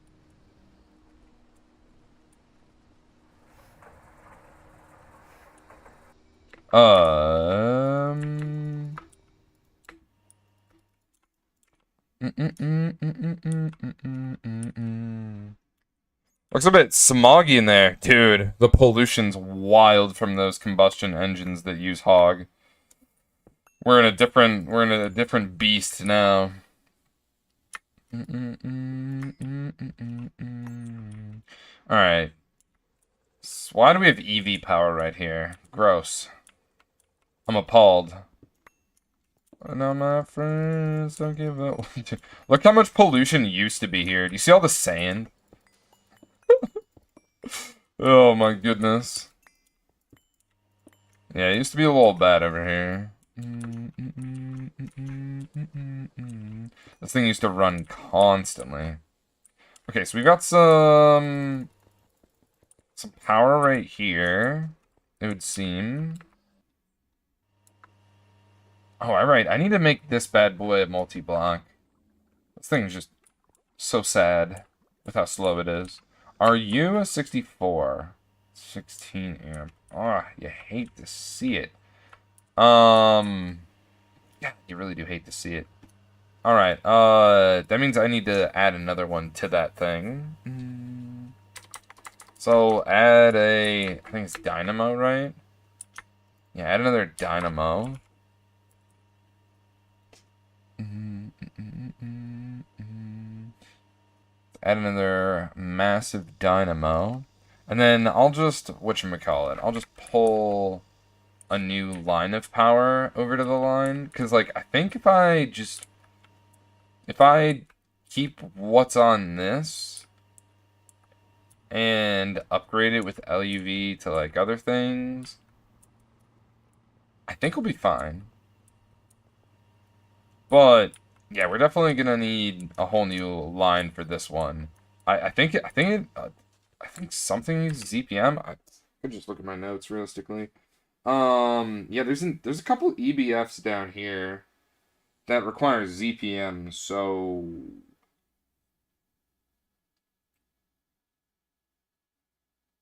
Speaker 1: Looks a bit smoggy in there, dude. The pollution's wild from those combustion engines that use hog. We're in a different beast now. Alright. So why do we have EV power right here? Gross. I'm appalled. Now my friends don't give up. Look how much pollution used to be here. Do you see all the sand? Oh my goodness. Yeah, it used to be a little bad over here. This thing used to run constantly. Okay, so we got some some power right here, it would seem. Oh, alright. I need to make this bad boy a multi-block. This thing is just so sad with how slow it is. Are you a 64? 16 amp. Oh, you hate to see it. Yeah, you really do hate to see it. Alright, that means I need to add another one to that thing. So, add I think it's dynamo, right? Yeah, add another dynamo. Add another massive dynamo. And then I'll just, whatchamacallit, I'll just pull a new line of power over to the line. Because, like, I think if I keep what's on this and upgrade it with LUV to, like, other things, I think we'll be fine. But yeah, we're definitely gonna need a whole new line for this one. I think something uses ZPM. I could just look at my notes realistically. Yeah, there's a couple EBFs down here that require ZPM, so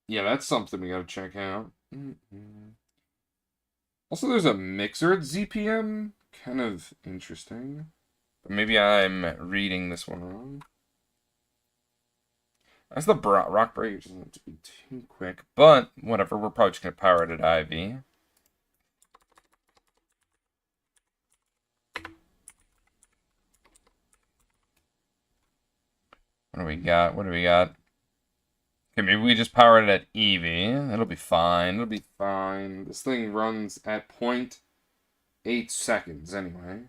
Speaker 1: yeah, that's something we gotta check out. Also, there's a mixer at ZPM. Kind of interesting. But maybe I'm reading this one wrong. As the rock breaker doesn't have to be too quick, but whatever, we're probably just going to power it at IV. What do we got? What do we got? Okay, maybe we just power it at EV. It'll be fine. It'll be fine. This thing runs at 0.8 seconds anyway.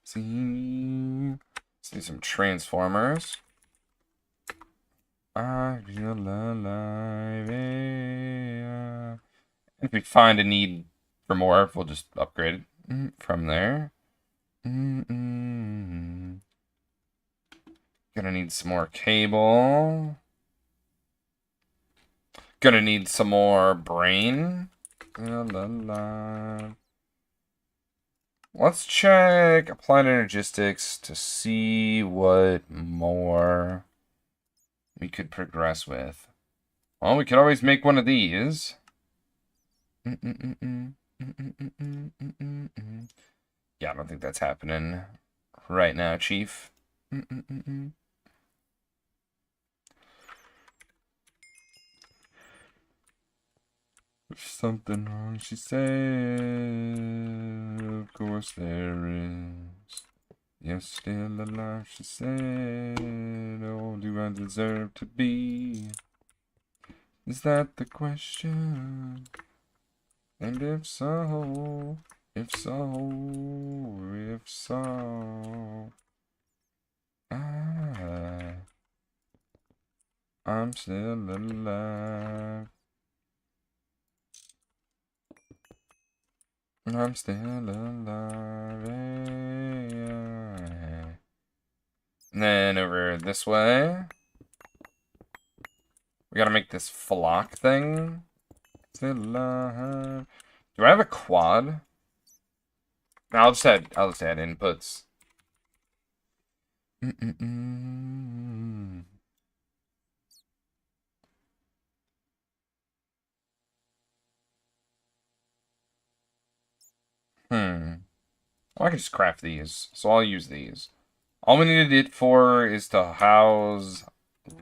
Speaker 1: See some transformers. I feel alive. If we find a need for more, we'll just upgrade it from there. Gonna need some more cable. Gonna need some more brain. Let's check applied energistics to see what more we could progress with. Well, we could always make one of these. Yeah, I don't think that's happening right now, Chief. There's something wrong, she said. Of course there is. You're still alive, she said. Oh, do I deserve to be? Is that the question? And if so, I'm still alive. I'm still alive. And then over this way, we gotta make this flock thing. Still alive. Do I have a quad? I'll just add inputs. Well, I can just craft these, so I'll use these. All we needed it for is to house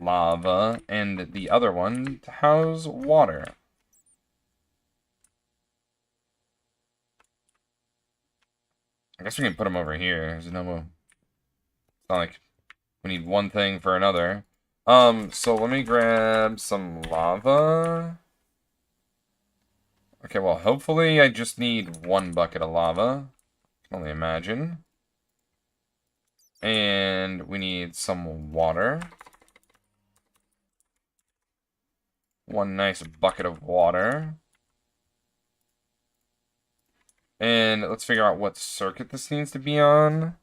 Speaker 1: lava, and the other one to house water. I guess we can put them over here. There's no... It's not like we need one thing for another. So let me grab some lava. Okay, well, hopefully I just need one bucket of lava. I can only imagine. And we need some water. One nice bucket of water. And let's figure out what circuit this needs to be on.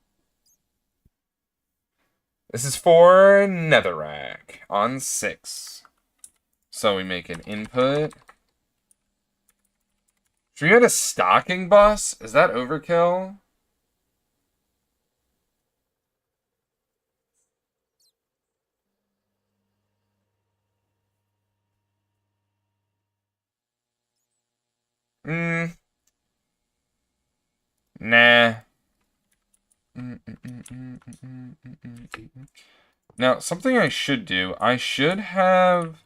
Speaker 1: This is for netherrack on 6. So we make an input. Should we get a stocking bus? Is that overkill? Nah. Now, something I should do, I should have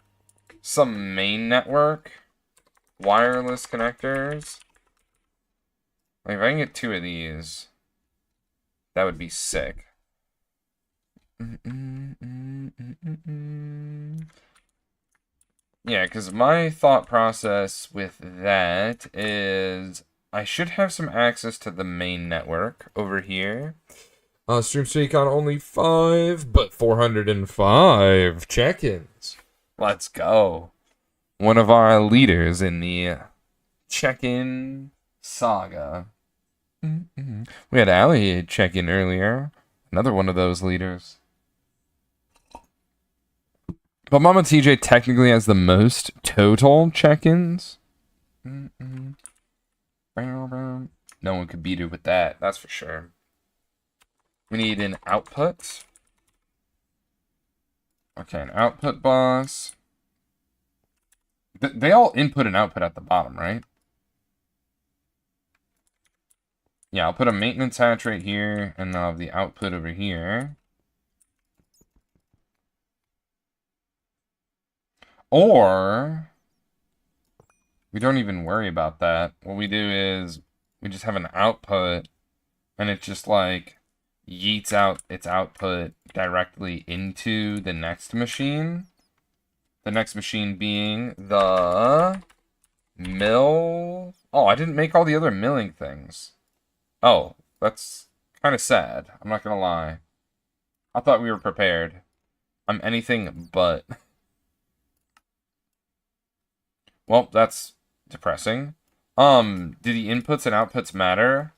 Speaker 1: some main network wireless connectors. Like, if I can get 2 of these, that would be sick. Yeah, because my thought process with that is I should have some access to the main network over here. Stream streak on only 5, but 405 check-ins. Let's go. One of our leaders in the check-in saga. We had Allie check in earlier. Another one of those leaders. But Mama TJ technically has the most total check-ins. No one could beat her with that, that's for sure. We need an output. Okay, an output boss. They all input and output at the bottom, right? Yeah, I'll put a maintenance hatch right here, and I'll have the output over here. Or we don't even worry about that. What we do is we just have an output, and it just like yeets out its output directly into the next machine. The next machine being the mill. Oh, I didn't make all the other milling things. Oh, that's kind of sad. I'm not gonna lie. I thought we were prepared. I'm anything but. Well, that's depressing. Do the inputs and outputs matter?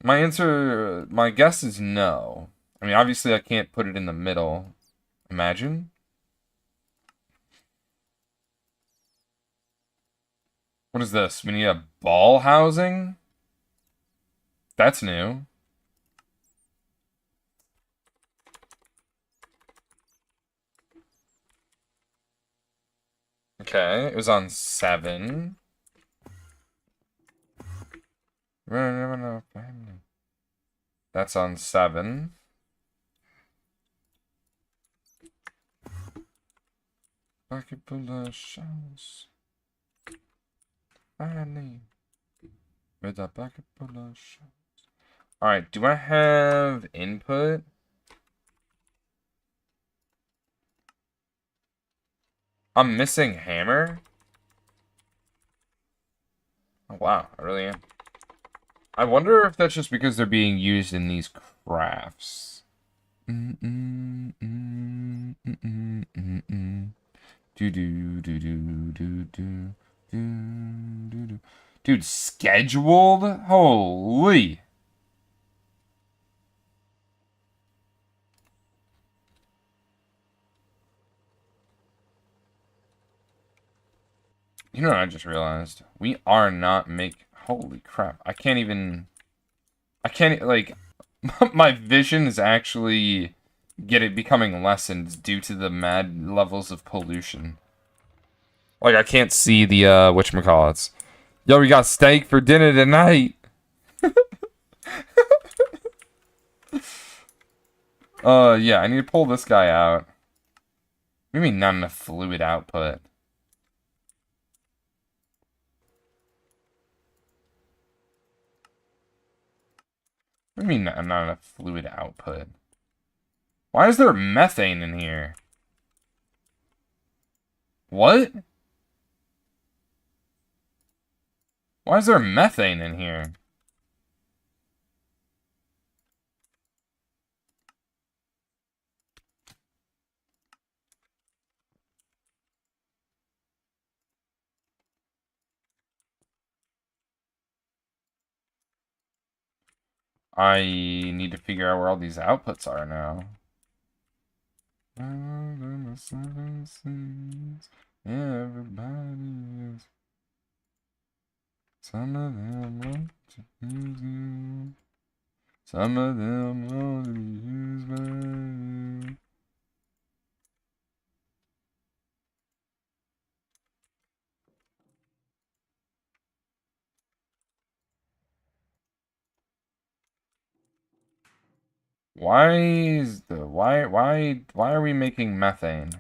Speaker 1: My guess is no. I mean, obviously I can't put it in the middle. Imagine. What is this? We need a ball housing? That's new. Okay, it was on 7. That's on 7. Bucket full of shells. With a bucket full of shells. Alright, do I have input? I'm missing hammer? Oh, wow, I really am. I wonder if that's just because they're being used in these crafts. Dude, scheduled? Holy. You know what I just realized? We are not holy crap. I can't, like, my vision is actually becoming lessened due to the mad levels of pollution. Like, I can't see the, whatchamacallits. Yo, we got steak for dinner tonight. Yeah, I need to pull this guy out. What do you mean not enough fluid output? What do you mean not enough fluid output? Why is there methane in here? What? Why is there methane in here? I need to figure out where all these outputs are now. Everybody is. Some of them want to use you. Some of them want to be used by you. Why are we making methane?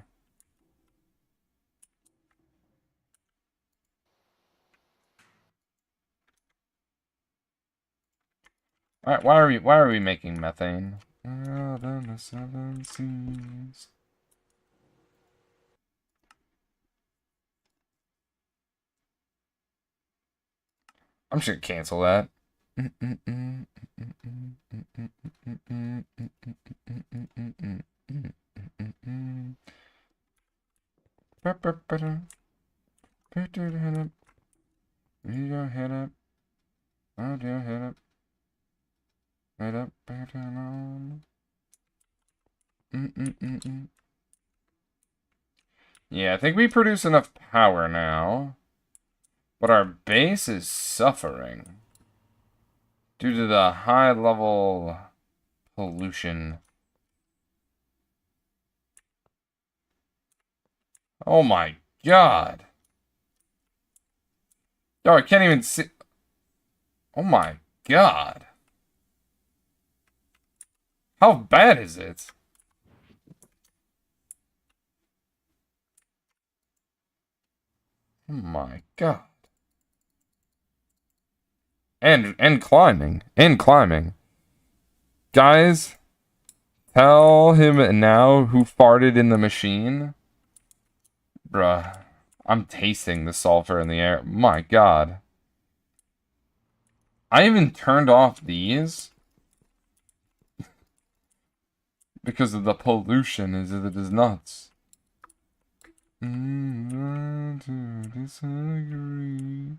Speaker 1: Why are we making methane? Out on the seven seas. I'm just gonna cancel that. Yeah, I think we produce enough power now, but our base is suffering due to the high level pollution. Oh my god. Yo, I can't even see. Oh my god. How bad is it? Oh my god. And climbing. And climbing. Guys, tell him now who farted in the machine. Bruh. I'm tasting the sulfur in the air. My god. I even turned off these because of the pollution. It is nuts. To disagree.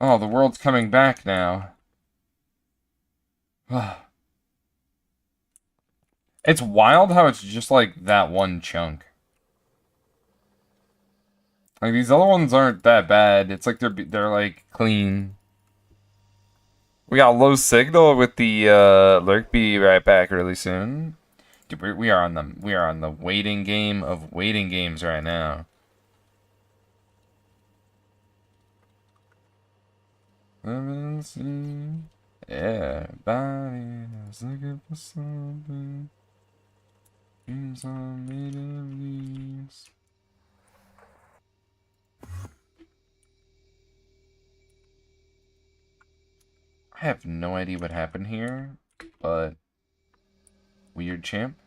Speaker 1: Oh, the world's coming back now. It's wild how it's just like that one chunk. Like these other ones aren't that bad. It's like they're like clean. We got low signal with the lurk. Be right back really soon. Dude, we are on the waiting game of waiting games right now. Everybody's looking for something. Dreams are made of these. I have no idea what happened here, but weird champ.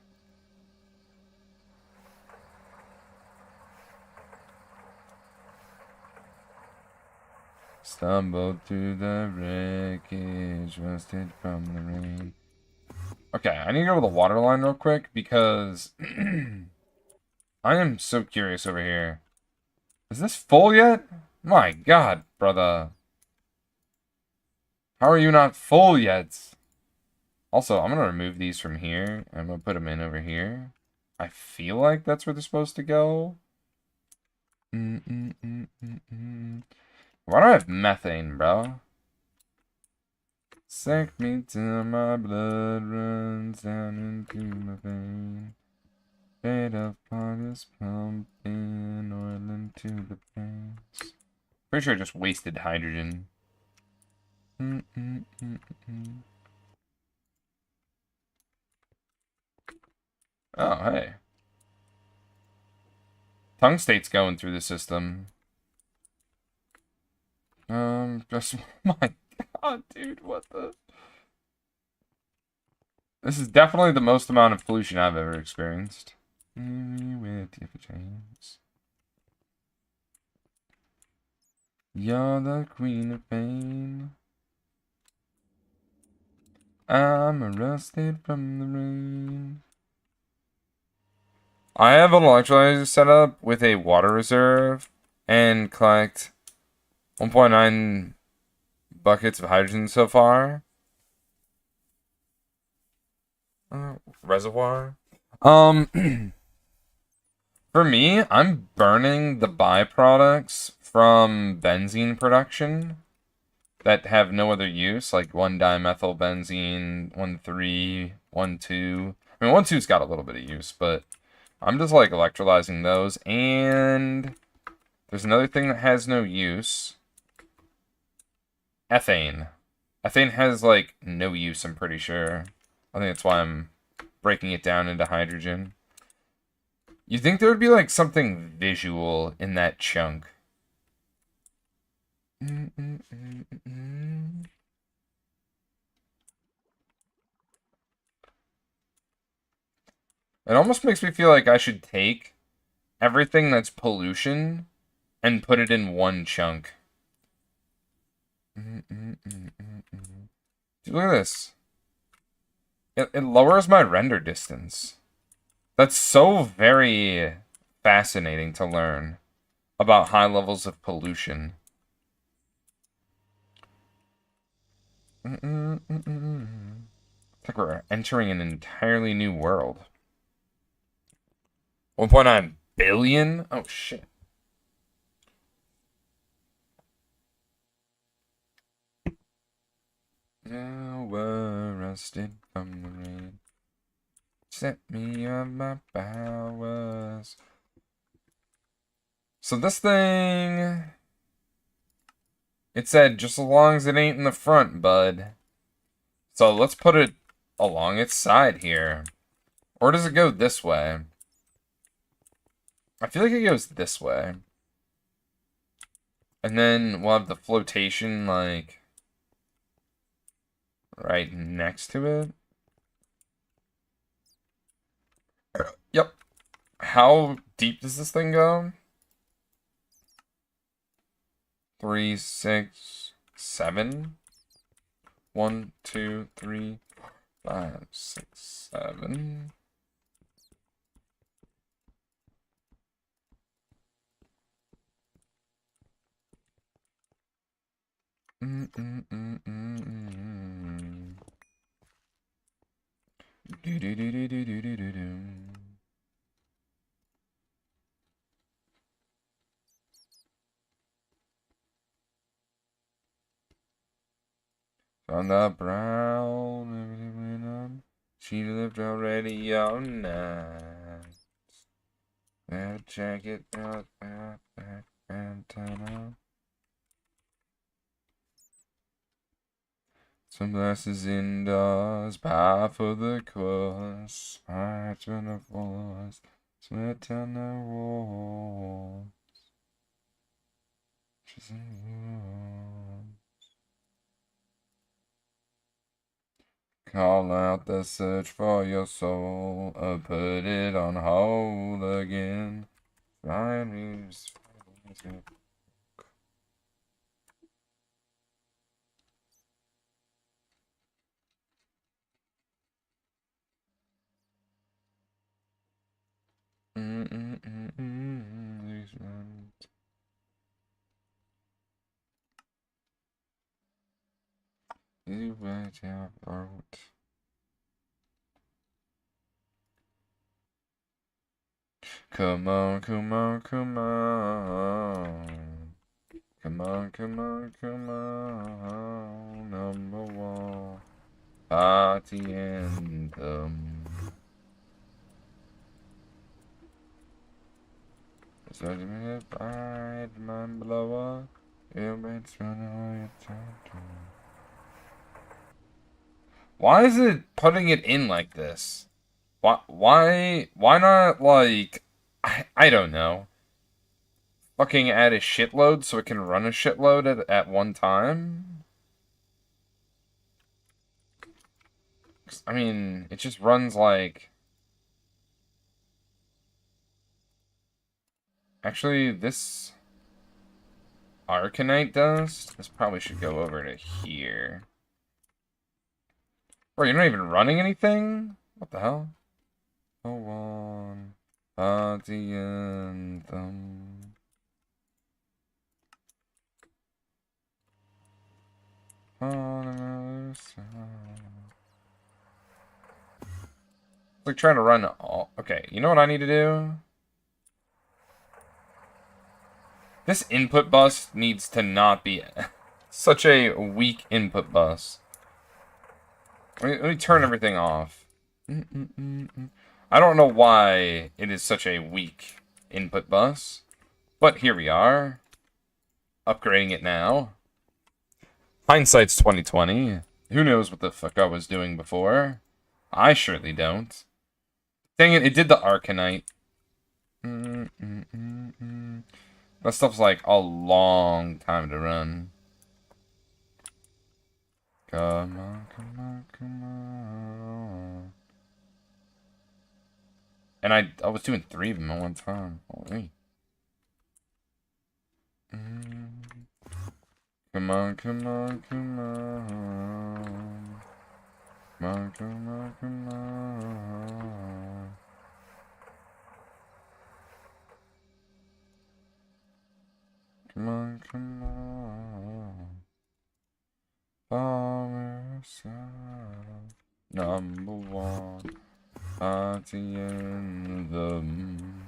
Speaker 1: Stumbled through the wreckage, rusted from the rain. Okay, I need to go to the water line real quick because I am so curious over here. Is this full yet? My god, brother. How are you not full yet? Also, I'm going to remove these from here. I'm going to put them in over here. I feel like that's where they're supposed to go. Why do I have methane, bro? Suck me till my blood runs down into my vein. Fade of parties pumping oil into the veins. Pretty sure I just wasted hydrogen. Oh, hey. Tungstate's going through the system. Just, my god, dude, what the? This is definitely the most amount of pollution I've ever experienced. With James. You're the queen of pain. I'm arrested from the rain. I have an electrolyzer set up with a water reserve and collect 1.9 buckets of hydrogen so far. Reservoir. For me, I'm burning the byproducts from benzene production that have no other use, like 1-dimethylbenzene, 1,3, 1,2. I mean, 1,2's got a little bit of use, but I'm just like electrolyzing those. And there's another thing that has no use. Ethane. Ethane has like no use, I'm pretty sure. I think that's why I'm breaking it down into hydrogen. You think there would be like something visual in that chunk? It almost makes me feel like I should take everything that's pollution and put it in one chunk. Dude, look at this. It lowers my render distance. That's so very fascinating to learn about high levels of pollution. It's like we're entering an entirely new world. 1.9 billion? Oh, shit. Now we're rested from the rain. Set me on my powers. So this thing... It said, just as long as it ain't in the front, bud. So let's put it along its side here. Or does it go this way? I feel like it goes this way. And then we'll have the flotation, like, right next to it. Yep. How deep does this thing go? 3, 6, 7. 1, 2, 3, 5, 6, 7. Do do do do do do do do do. On the brown, she lived already all night. Now check it out, back, and turn on. Some glasses indoors, power for the course, heart on the force, sweat on the walls. She's in warm. Call out the search for your soul, or put it on hold again. Find me. You bet your throat. Come on, come on, come on. Come on, come on, come on. Number one. Party anthem. It's a minute by mind blower. Everybody's running away. Why is it putting it in like this? Why not, like, I don't know. Fucking add a shitload so it can run a shitload at one time? I mean, it just runs like... Actually, this Arcanite dust, this probably should go over to here. Bro, you're not even running anything? What the hell? Oh, one party anthem. Like trying to run all... Okay, you know what I need to do? This input bus needs to not be such a weak input bus. Let me turn everything off. I don't know why it is such a weak input bus, but here we are. Upgrading it now. Hindsight's 2020. Who knows what the fuck I was doing before? I surely don't. Dang it, it did the Arcanite. That stuff's like a long time to run. Come on, come on, come on. And I was doing 3 of them at one time. Holy. Come on, come on, come on. Come on, come on, come on. Come on, come on. Power yourself. Number 1. Party in them.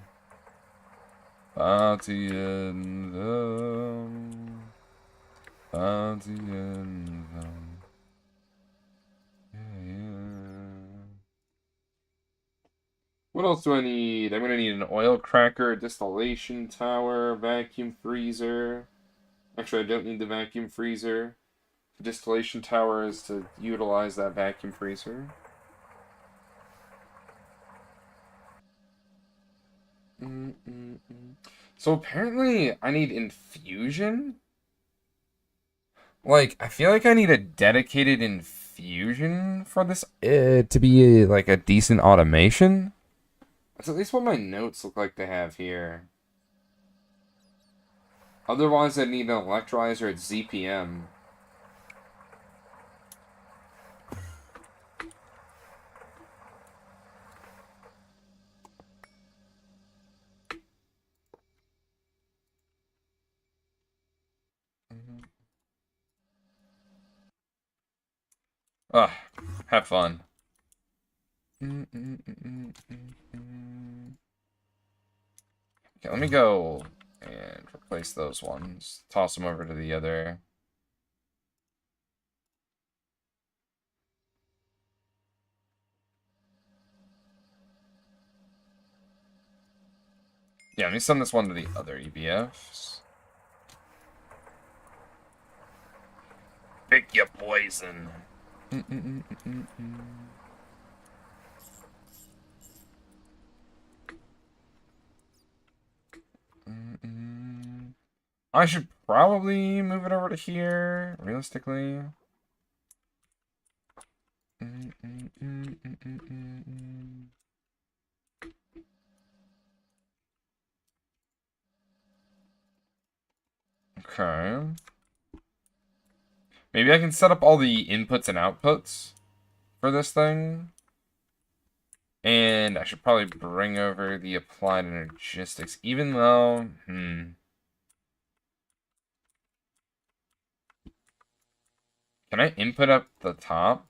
Speaker 1: Party in them. Party in them. Yeah. What else do I need? I'm gonna need an oil cracker, distillation tower, vacuum freezer. Actually, I don't need the vacuum freezer. The distillation tower is to utilize that vacuum freezer. So apparently I need infusion? Like, I feel like I need a dedicated infusion for this to be like a decent automation. That's at least what my notes look like they have here. Otherwise, I need an electrolyzer at ZPM. Ugh, have fun. Okay, let me go and replace those ones. Toss them over to the other. Yeah, let me send this one to the other EBFs. Pick your poison. I should probably move it over to here, realistically. Okay. Maybe I can set up all the inputs and outputs for this thing. And I should probably bring over the applied energistics, even though, Can I input up the top?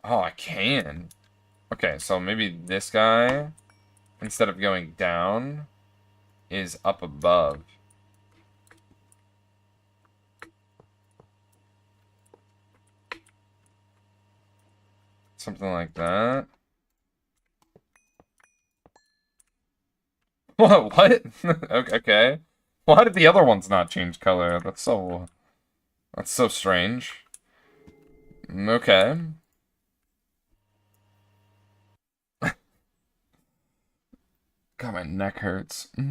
Speaker 1: Oh, I can. Okay, so maybe this guy, instead of going down, is up above. Something like that. What? Okay. Why did the other ones not change color? That's so strange. Okay. God, my neck hurts. I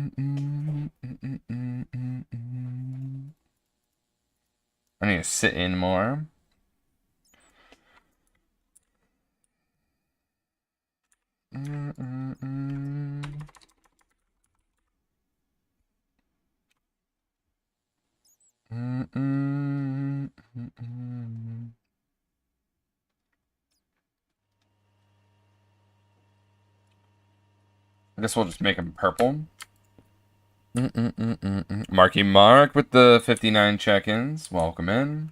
Speaker 1: need to sit in more. I guess we'll just make them purple. Marky Mark with the 59 check-ins. Welcome in.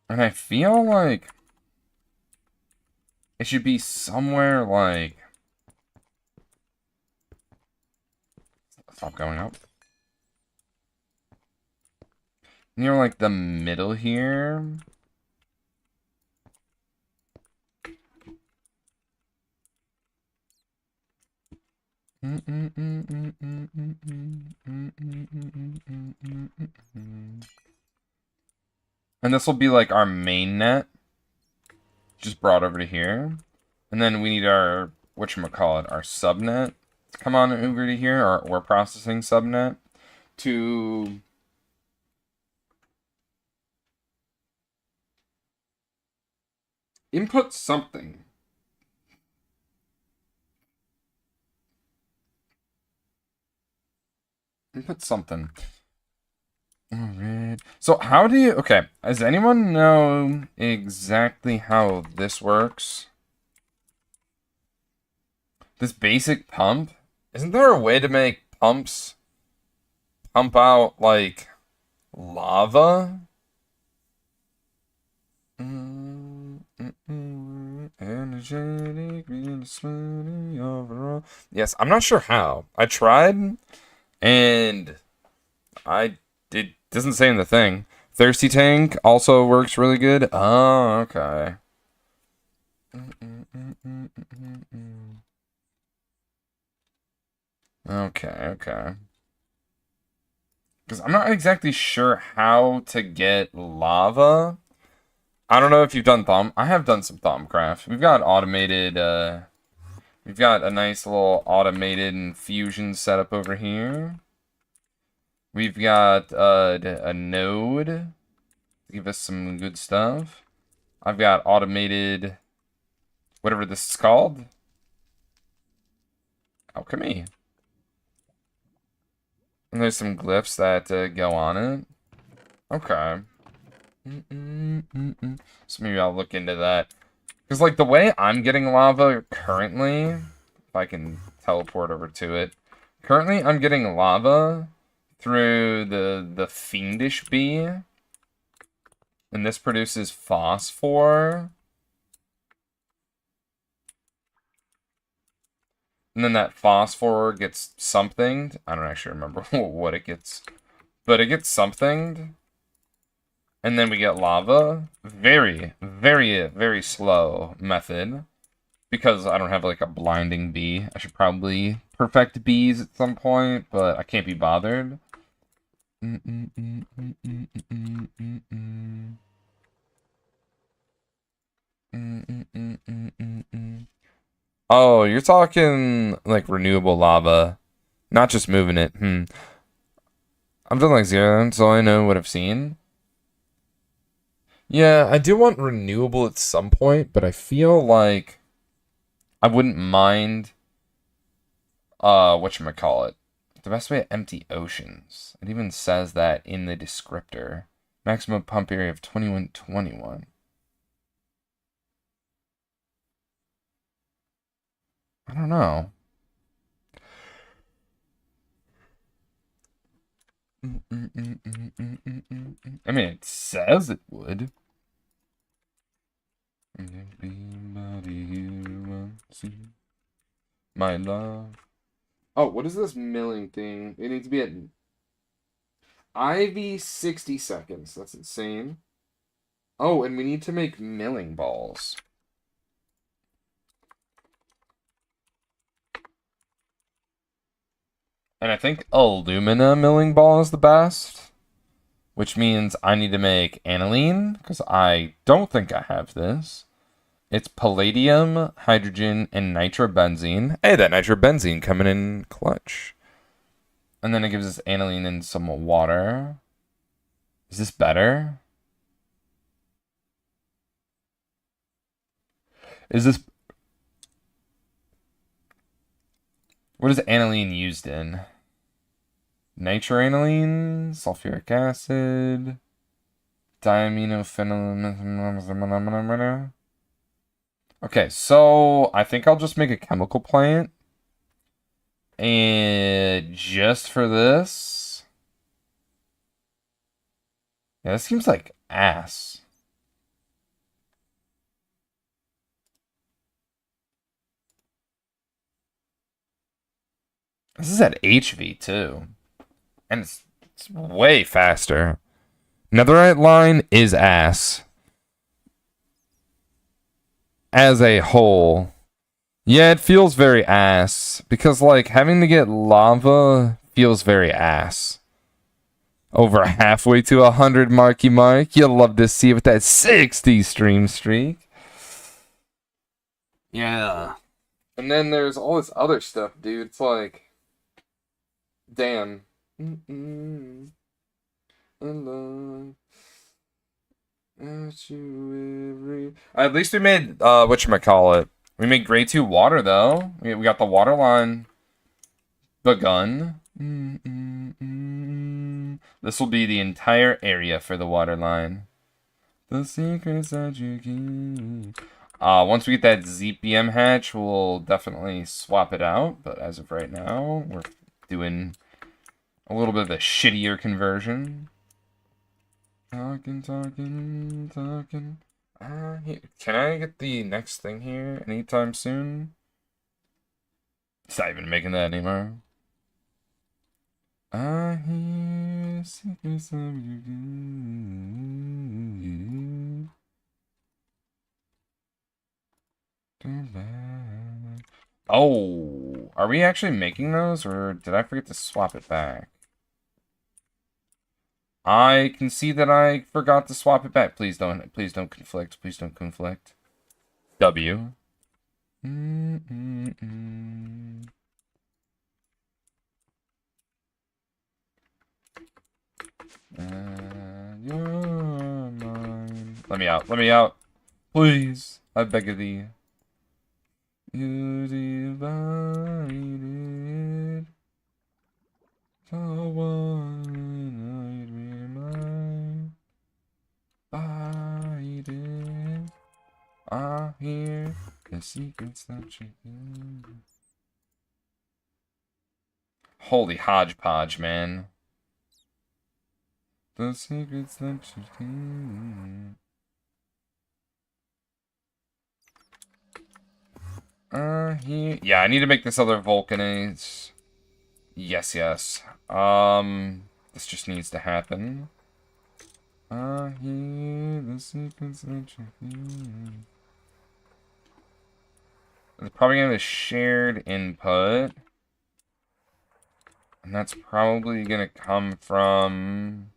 Speaker 1: And I feel like it should be somewhere like... Stop going up. Near like the middle here. And this will be like our main net. Just brought over to here. And then we need our, whatchamacallit, our subnet to come on over to here, our ore processing subnet, to input something. Input something. Alright. So how do you... Okay. Does anyone know exactly how this works? This basic pump? Isn't there a way to make pumps pump out, like, lava? Energetic, overall. Yes, I'm not sure how. I tried, and it doesn't say in the thing. Thirsty Tank also works really good. Oh, okay. Okay. Because I'm not exactly sure how to get lava. I don't know if you've done thumb. I have done some Thumbcraft. We've got automated, we've got a nice little automated infusion setup over here. We've got a node to give us some good stuff. I've got automated, whatever this is called. Alchemy. And there's some glyphs that go on it. Okay. So maybe I'll look into that. Because, like, the way I'm getting lava currently, if I can teleport over to it. Currently, I'm getting lava through the Fiendish Bee. And this produces phosphor. And then that phosphor gets somethinged. I don't actually remember what it gets. But it gets somethinged. And then we get lava. Very, very, very slow method. Because I don't have like a blinding bee. I should probably perfect bees at some point, but I can't be bothered. Oh, you're talking like renewable lava. Not just moving it. I've done like zero, so I know what I've seen. Yeah, I do want renewable at some point, but I feel like I wouldn't mind whatchamacallit. The best way to empty oceans. It even says that in the descriptor. Maximum pump area of 2121. I don't know. I mean, it says it would. My love. Oh, what is this milling thing? It needs to be at IV 60 seconds. That's insane. Oh, and we need to make milling balls. And I think alumina milling ball is the best. Which means I need to make aniline, because I don't think I have this. It's palladium, hydrogen, and nitrobenzene. Hey, that nitrobenzene coming in clutch. And then it gives us aniline and some water. Is this better? Is this... What is aniline used in? Nitroaniline, sulfuric acid, diaminophenol. Okay, so I think I'll just make a chemical plant And just for this? Yeah, this seems like ass. This is at HV too. And it's way faster. Netherite line is ass. As a whole. Yeah, it feels very ass. Because, like, having to get lava feels very ass. Over halfway to 100 marky mark. You'll love to see it with that 60 stream streak. Yeah. And then there's all this other stuff, dude. It's like, damn. At least we made whatchamacallit. We made grade 2 water though. We got the water line begun. This will be the entire area for the water line. The secrets that you keep. Once we get that ZPM hatch, we'll definitely swap it out. But as of right now, we're doing a little bit of a shittier conversion. Talking. Can I get the next thing here anytime soon? It's not even making that anymore. I hear secrets of you. Oh, are we actually making those, or did I forget to swap it back? I can see that I forgot to swap it back. Please don't conflict. Please don't conflict. W. You're mine. Let me out. Let me out. Please. I beg of thee. You divided the one night reminded. I hear the secrets that you do. Holy hodgepodge, man. The secrets that you do. Yeah, I need to make this other vulcanate. Yes. This just needs to happen. I hear the secrets that you do. They're probably gonna have a shared input. And that's probably gonna come from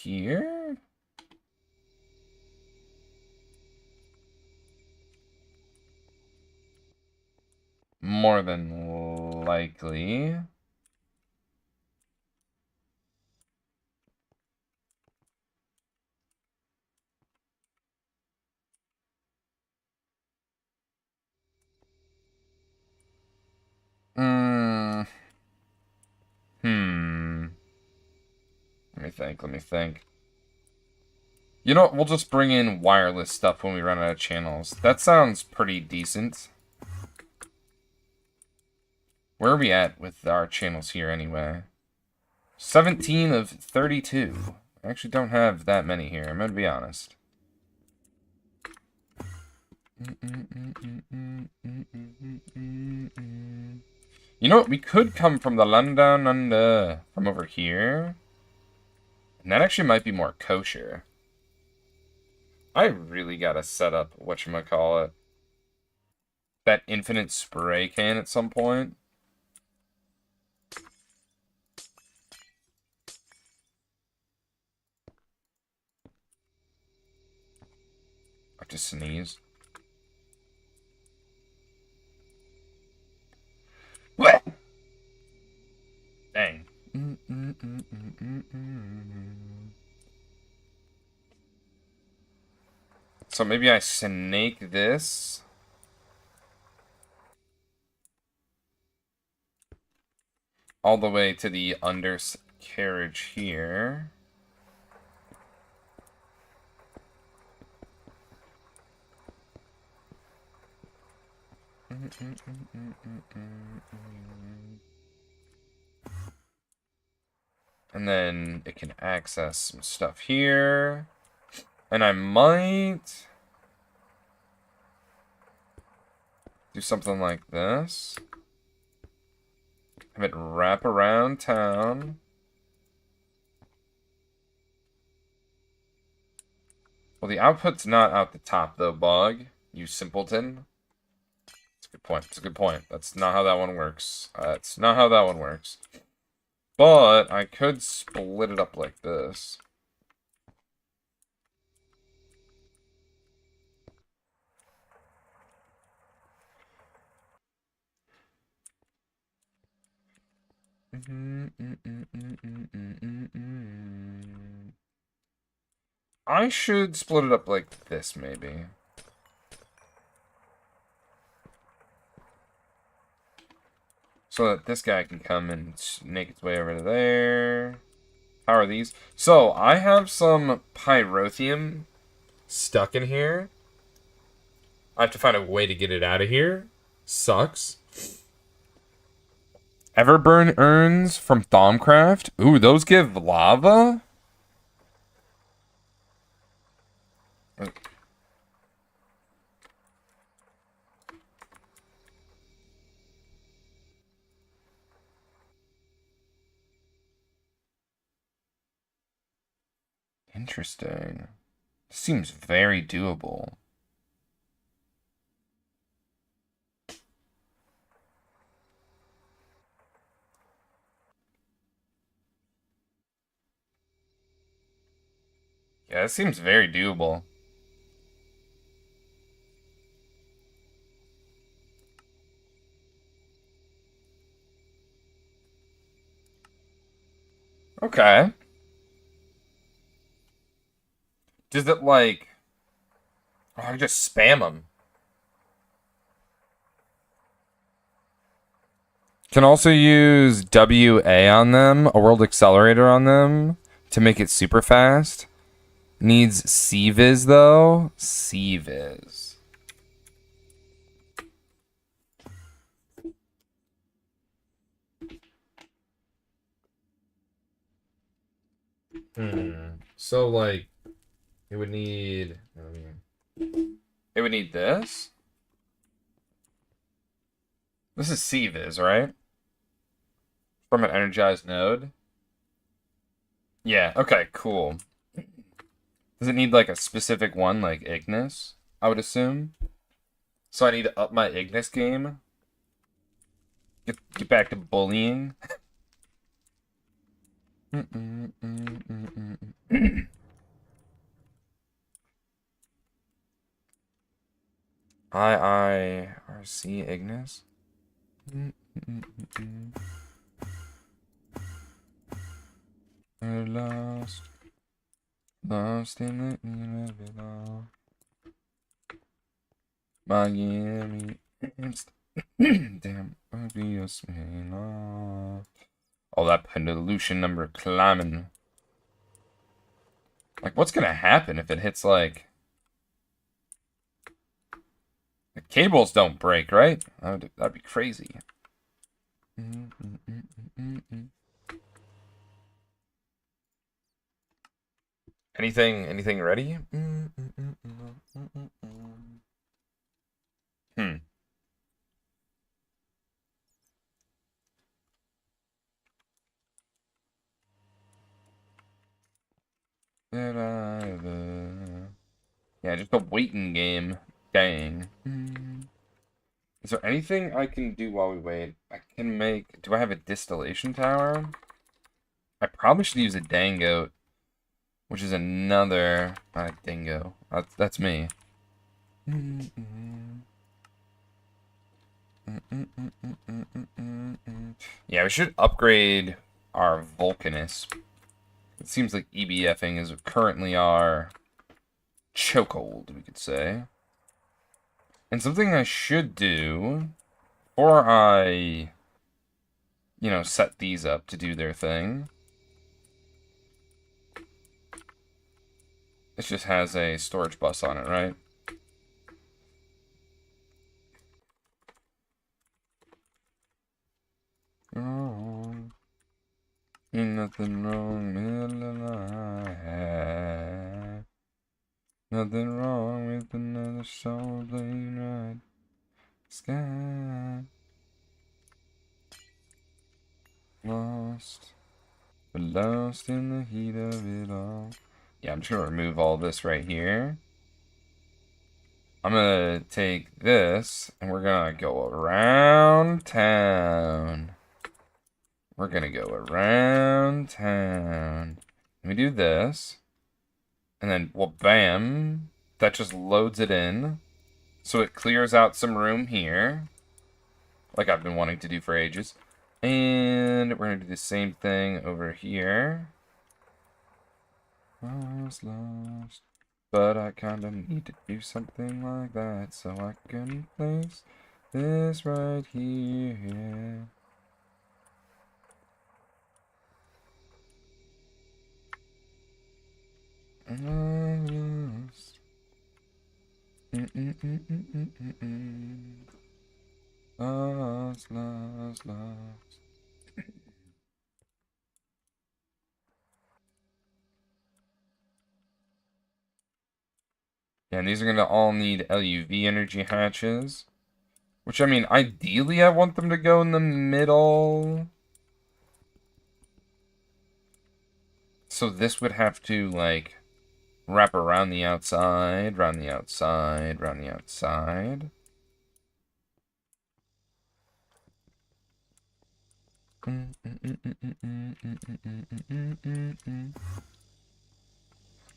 Speaker 1: here? More than likely. Let me think. You know what? We'll just bring in wireless stuff when we run out of channels. That sounds pretty decent. Where are we at with our channels here anyway? 17 of 32. I actually don't have that many here, I'm gonna be honest. You know what? We could come from the London under from over here. And that actually might be more kosher. I really gotta set up whatchamacallit. That infinite spray can at some point. I have to sneeze. What? Dang. So maybe I snake this. All the way to the undercarriage here. And then it can access some stuff here. And I might do something like this. Have it wrap around town. Well, the output's not out the top, though, Bug. You simpleton. That's a good point. That's a good point. That's not how that one works. That's not how that one works. But I could split it up like this. I should split it up like this, maybe. So that this guy can come and make its way over to there. How are these? So, I have some pyrotheum stuck in here. I have to find a way to get it out of here. Sucks. Everburn urns from Thaumcraft. Ooh, those give lava? Interesting. Seems very doable. Yeah, it seems very doable. Okay. Does it, like... Oh, I just spam them. Can also use WA on them, a world accelerator on them, to make it super fast. Needs CViz, though. CViz. So, like, it would need... It would need this? This is CViz, right? From an energized node? Yeah, okay, cool. Does it need, like, a specific one, like Ignis, I would assume? So I need to up my Ignis game? Get back to bullying? IIRC Ignis? Lost in the inevitable. Miami. Damn, obvious man. Oh, that Pendilution number climbing. Like, what's gonna happen if it hits, like... The cables don't break, right? That'd be crazy. Anything ready? Yeah, just a waiting game. Dang. Is there anything I can do while we wait? I can make... Do I have a distillation tower? I probably should use a dangote, which is another... Not a dingo. That's me. Yeah, we should upgrade our Vulcanus. It seems like EBFing is currently our chokehold, we could say. And something I should do before I, you know, set these up to do their thing. This just has a storage bus on it, right? Nothing wrong with the light. Nothing wrong with another soul playing right sky. Lost, but lost in the heat of it all. Yeah, I'm just gonna remove all this right here. I'm gonna take this and we're gonna go around town. We're gonna go around town. Let me do this. And then, well, bam. That just loads it in. So it clears out some room here. Like I've been wanting to do for ages. And we're gonna do the same thing over here. I was lost. But I kinda need to do something like that. So I can place this right here. Lost. Lost, lost, lost. Yeah, and these are going to all need LUV energy hatches. Which, I mean, ideally I want them to go in the middle. So this would have to, like, wrap around the outside, round the outside, round the outside.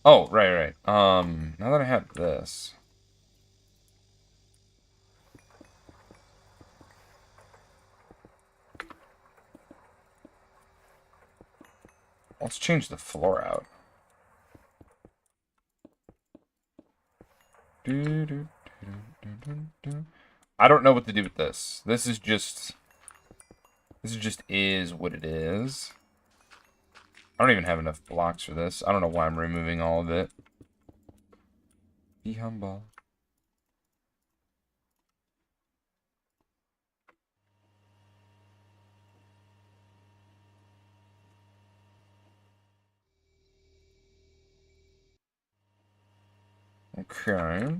Speaker 1: Oh, right. Now that I have this. Let's change the floor out. I don't know what to do with this. This is just is what it is. I don't even have enough blocks for this. I don't know why I'm removing all of it. Be humble. Okay.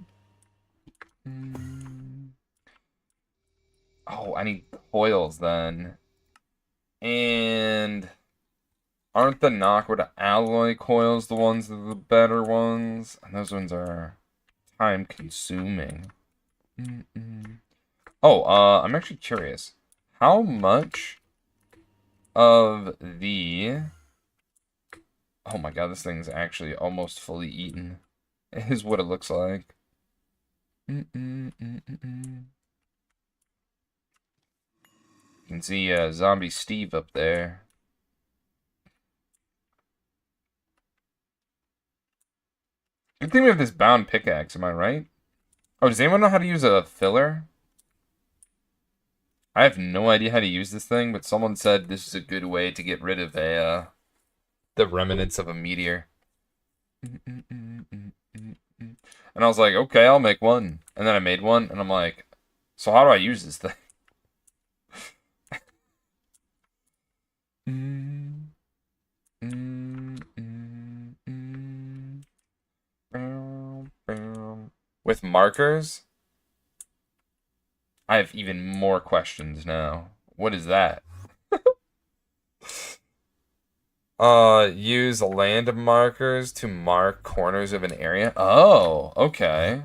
Speaker 1: Oh, I need coils then. And aren't the Knockwood alloy coils the ones that are the better ones? And those ones are time consuming. Oh, I'm actually curious. How much of the... Oh my god, this thing's actually almost fully eaten. Is what it looks like. You can see Zombie Steve up there. Good thing we have this bound pickaxe, am I right? Oh, does anyone know how to use a filler? I have no idea how to use this thing, but someone said this is a good way to get rid of the remnants of a meteor. And I was like, okay, I'll make one. And then I made one, and I'm like, so how do I use this thing? With markers? I have even more questions now. What is that? Use land markers to mark corners of an area. Oh, okay.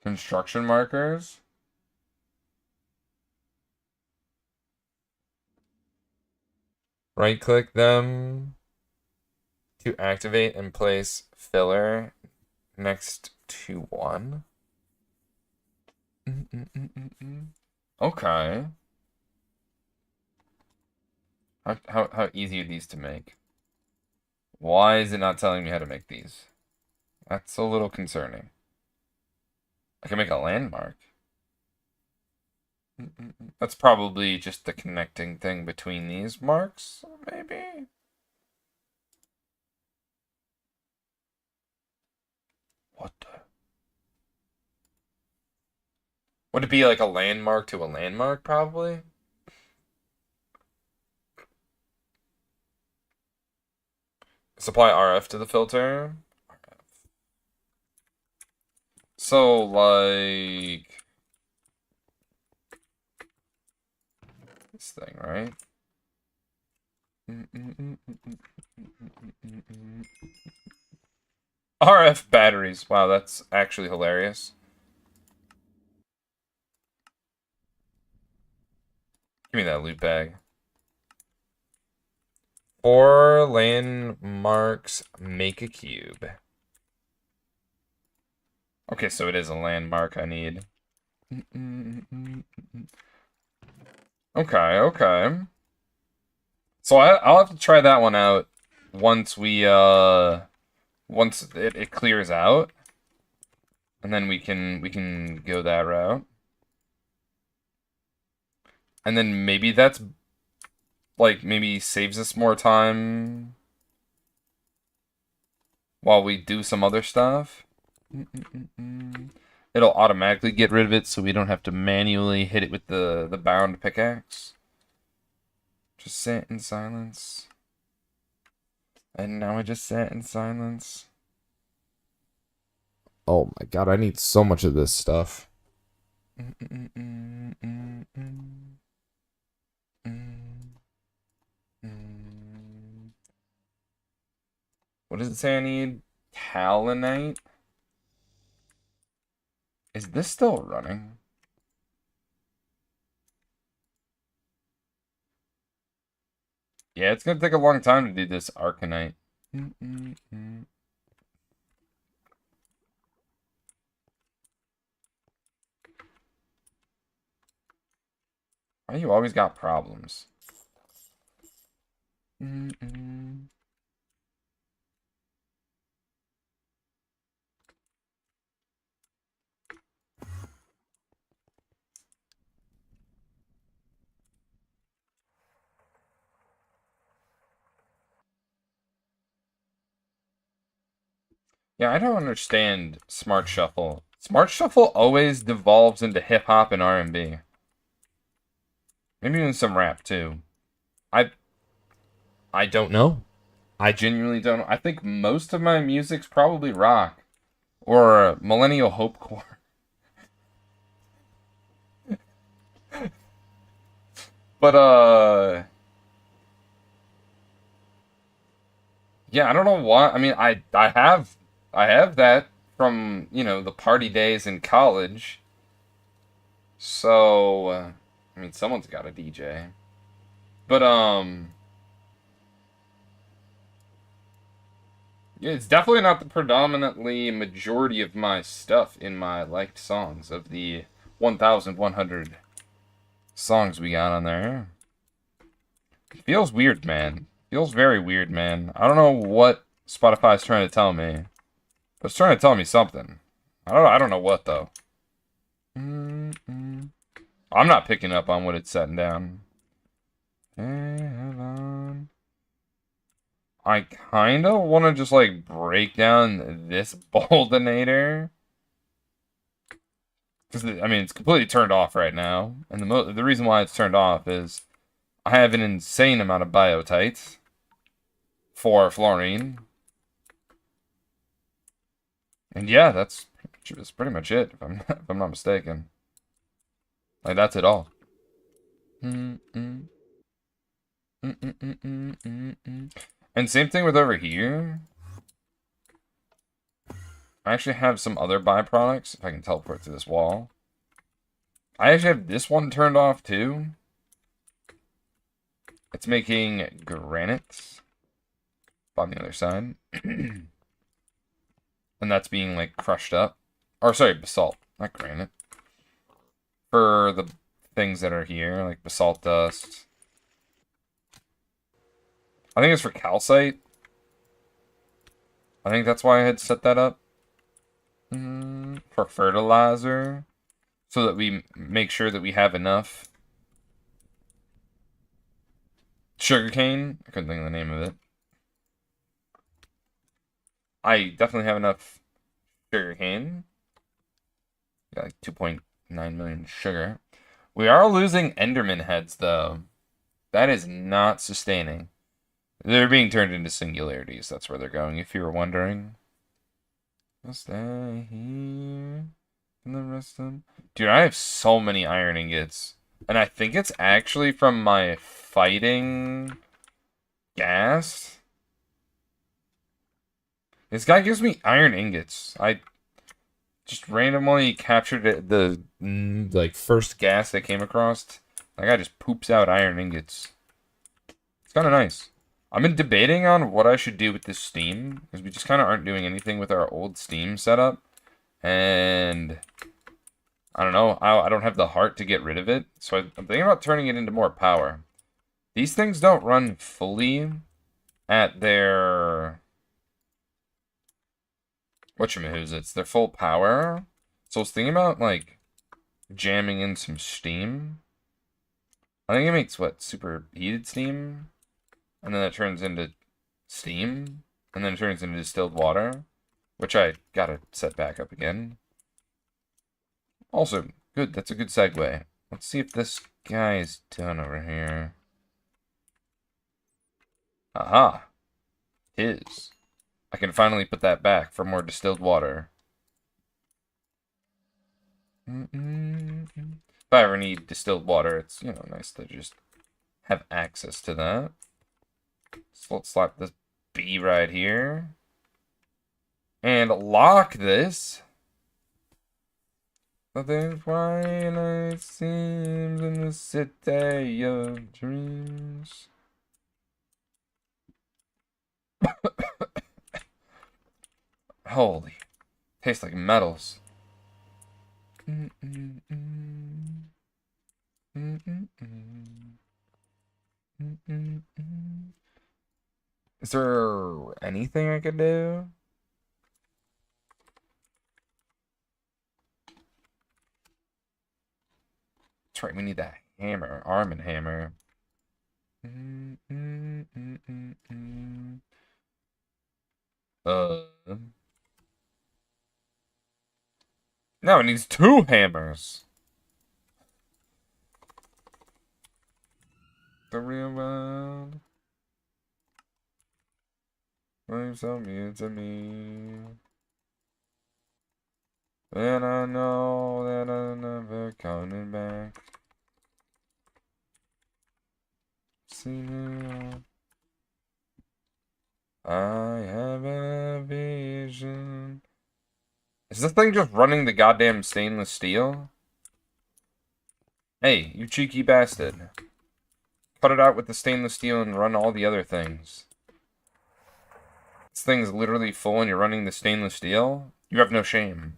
Speaker 1: Construction markers? Right-click them to activate and place filler next to one. Okay. How easy are these to make? Why is it not telling me how to make these? That's a little concerning. I can make a landmark. That's probably just the connecting thing between these marks, maybe? What the? Would it be like a landmark to a landmark, probably? Supply RF to the filter. So, like... this thing, right? RF batteries. Wow, that's actually hilarious. Give me that loot bag. 4 landmarks make a cube. Okay, so it is a landmark I need. Okay, okay. So I'll have to try that one out once once it clears out. And then we can go that route. And then maybe that's like maybe saves us more time while we do some other stuff. It'll automatically get rid of it so we don't have to manually hit it with the bound pickaxe. Just sat in silence. And now I just sat in silence. Oh my god, I need so much of this stuff. What does it say I need? Talonite? Is this still running? Yeah, it's gonna take a long time to do this Arcanite. Why you always got problems? Yeah, I don't understand Smart Shuffle. Smart Shuffle always devolves into hip hop and R&B. Maybe even some rap too. I don't know. I genuinely don't know. I think most of my music's probably rock or millennial hopecore. But yeah, I don't know why. I mean, I have that from, you know, the party days in college. So, I mean, someone's got a DJ. But yeah, it's definitely not the predominantly majority of my stuff in my liked songs of the 1,100 songs we got on there. It feels weird, man. Feels very weird, man. I don't know what Spotify's trying to tell me. But it's trying to tell me something. I don't know what though. I'm not picking up on what it's setting down. I kind of want to just like break down this Boldinator. Because, I mean, it's completely turned off right now. And the reason why it's turned off is I have an insane amount of biotites for fluorine. And yeah, that's pretty much it, if I'm not mistaken. Like, that's it all. And same thing with over here. I actually have some other byproducts, if I can teleport to this wall. I actually have this one turned off, too. It's making granite on the other side. And that's being, like, crushed up. Or, sorry, basalt, not granite. For the things that are here, like basalt dust. I think it's for calcite. I think that's why I had set that up. For fertilizer. So that we make sure that we have enough. Sugarcane. I couldn't think of the name of it. I definitely have enough sugarcane. Got like 2.8 9 million sugar. We are losing Enderman heads, though. That is not sustaining. They're being turned into singularities. That's where they're going, if you were wondering. I'll stay here. And the rest of them. Dude, I have so many iron ingots. And I think it's actually from my fighting gas. This guy gives me iron ingots. I just randomly captured it, the like first gas I came across. That guy just poops out iron ingots. It's kind of nice. I've been debating on what I should do with this Steam, because we just kind of aren't doing anything with our old Steam setup. And I don't know, I don't have the heart to get rid of it. So I'm thinking about turning it into more power. These things don't run fully at their whatchamahoots, their full power. So I was thinking about, like, jamming in some steam. I think it makes, what, super heated steam? And then it turns into steam. And then it turns into distilled water. Which I gotta set back up again. Also, good, that's a good segue. Let's see if this guy is done over here. Aha! It is. I can finally put that back for more distilled water. If I ever need distilled water, it's, you know, nice to just have access to that. So let's slap this bee right here. And lock this. But the twilight seems in the city of dreams. Holy. Tastes like metals. Is there anything I could do? That's right, we need that hammer, arm and hammer. No, it needs 2 hammers. The real world. I'm so new to me. And I know that I'm never coming back. See now. I have a vision. Is this thing just running the goddamn stainless steel? Hey, you cheeky bastard. Cut it out with the stainless steel and run all the other things. This thing's literally full and you're running the stainless steel? You have no shame.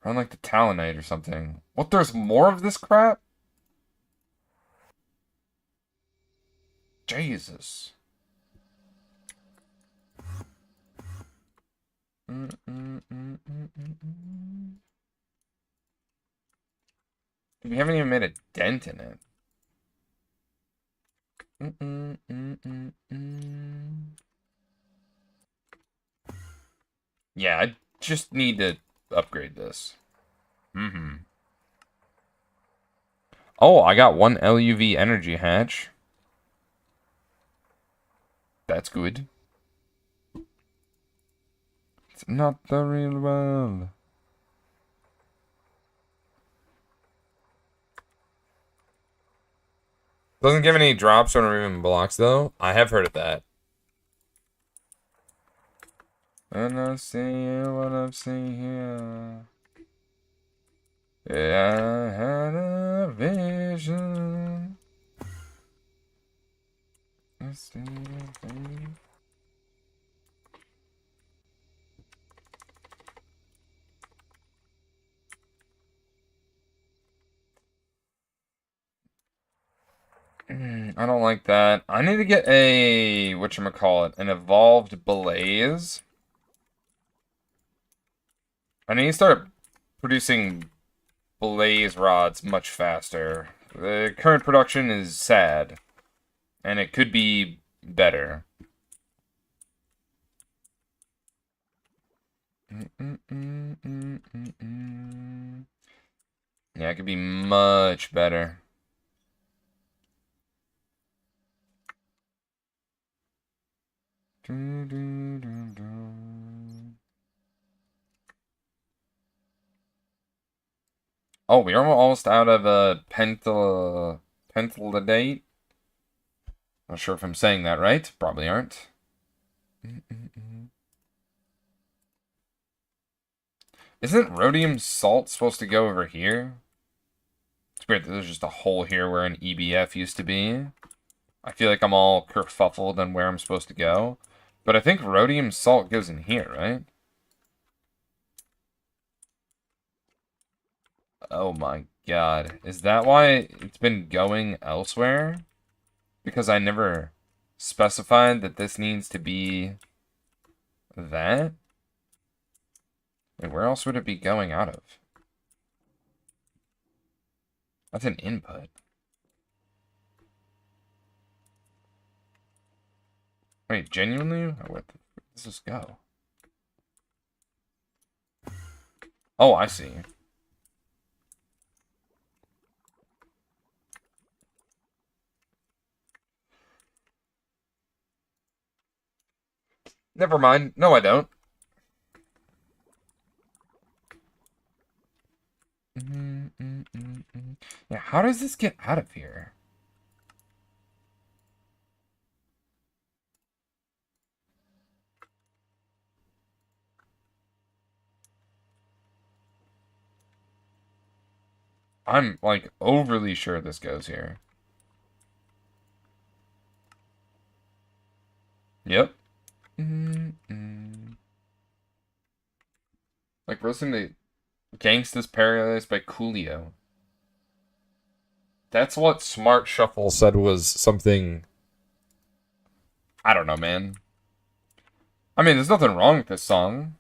Speaker 1: Run like the Talonite or something. What, there's more of this crap? Jesus. We haven't even made a dent in it. Yeah, I just need to upgrade this. Oh, I got 1 LUV energy hatch. That's good. It's not the real world. Doesn't give any drops or even blocks, though. I have heard of that. And I see what I'm seeing here. Yeah, I had a vision. I see a thing. I don't like that. I need to get a, whatchamacallit, an evolved blaze. I need to start producing blaze rods much faster. The current production is sad. And it could be better. That could be much better. Oh, we're almost out of pentaldate. Not sure if I'm saying that right. Probably aren't. Isn't rhodium salt supposed to go over here? It's weird that there's just a hole here where an EBF used to be. I feel like I'm all kerfuffled on where I'm supposed to go. But I think rhodium salt goes in here, right? Oh my god. Is that why it's been going elsewhere? Because I never specified that this needs to be that? Wait, where else would it be going out of? That's an input. Wait, genuinely? Where does this go? Oh, I see. Never mind. No, I don't. Yeah, how does this get out of here? I'm, like, overly sure this goes here. Yep. Like, listening to Gangsta's Paradise by Coolio. That's what Smart Shuffle said was something... I don't know, man. I mean, there's nothing wrong with this song.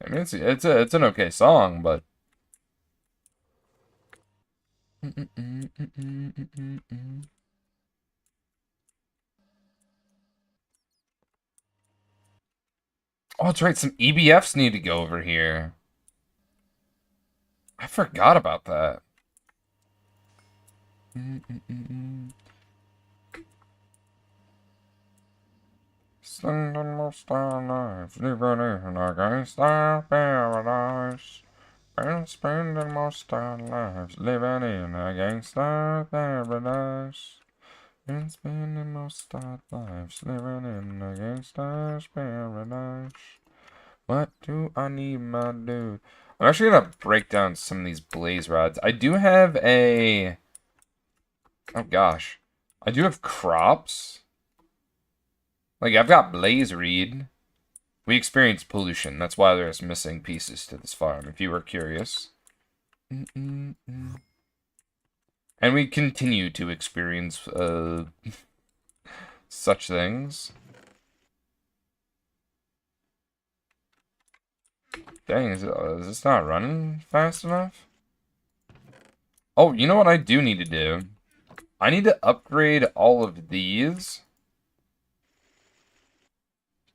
Speaker 1: I mean, it's an okay song, but... Oh, that's right. Some EBFs need to go over here. I forgot about that. Spending most our lives living in a gangsta paradise. Been spending most our lives living in a gangsta paradise. Been spending most our lives living in a gangsta's paradise. What do I need, my dude? I'm actually gonna break down some of these blaze rods. I do have a... Oh gosh. I do have crops. Like, I've got blaze reed. We experienced pollution. That's why there's missing pieces to this farm, if you were curious. And we continue to experience such things. Dang, is this not running fast enough? Oh, you know what I do need to do? I need to upgrade all of these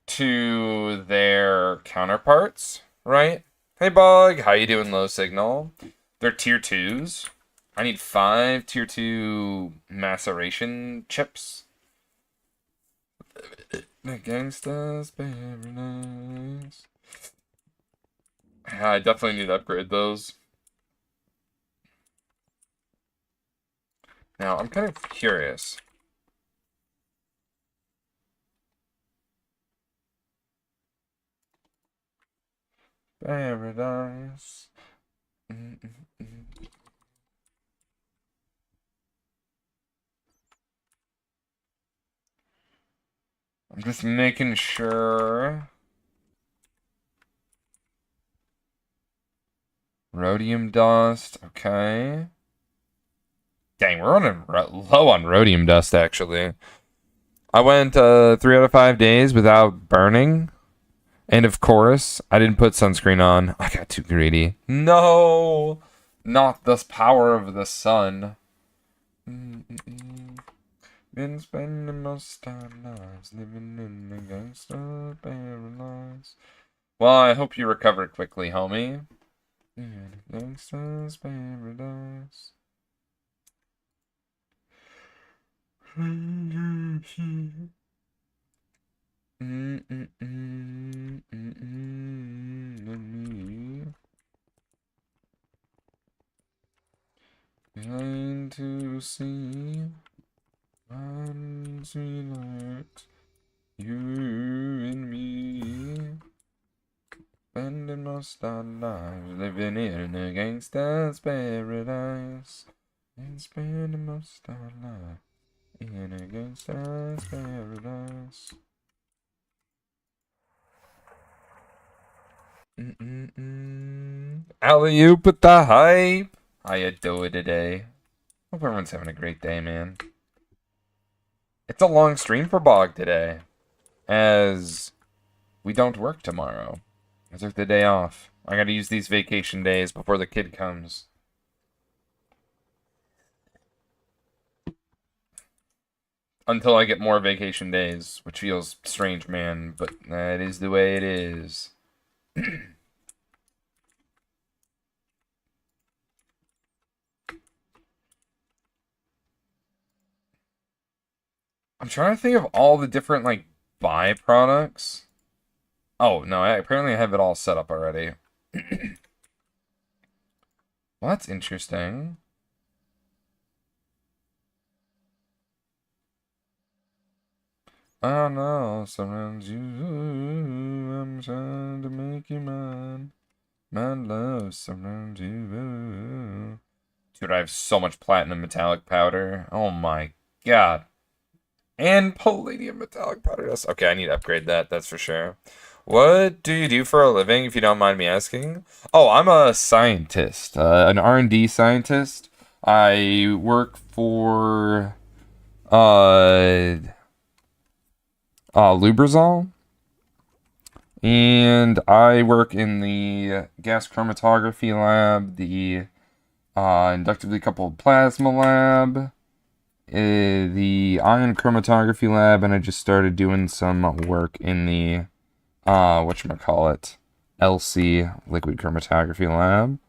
Speaker 1: to their counterparts, right? Hey, Bug, how you doing, low signal? They're tier 2s. I need 5 tier 2 maceration chips. The gangsta's paradise. I definitely need to upgrade those. Now, I'm kind of curious. Paradise. I'm just making sure. Rhodium dust, okay. Dang, we're running low on rhodium dust, actually. I went 3 out of 5 days without burning. And of course, I didn't put sunscreen on. I got too greedy. No! Not the power of the sun. Been spending most our lives living in the gangster paradise. Well, I hope you recover quickly, homie. In a gangster's paradise. Behind to see one sweetheart, you and me, spending most our lives living in a gangster's paradise, and spending most our lives in a gangster's paradise. Alley-oop with the hype. How you doing today? Hope everyone's having a great day, man. It's a long stream for Bog today, as we don't work tomorrow. I took the day off. I gotta use these vacation days before the kid comes. Until I get more vacation days, which feels strange, man, but that is the way it is. I'm trying to think of all the different, like, byproducts. Oh, no, apparently I have it all set up already. Well, that's interesting. I know, surrounds you. I'm trying to make you mine. My love surrounds you. Dude, I have so much platinum metallic powder. Oh my god. And palladium metallic powder. Okay, I need to upgrade that, that's for sure. What do you do for a living, if you don't mind me asking? Oh, I'm a scientist, an R&D scientist. I work for Lubrizol, and I work in the gas chromatography lab, the inductively coupled plasma lab, the ion chromatography lab, and I just started doing some work in the whatchamacallit, LC, liquid chromatography lab.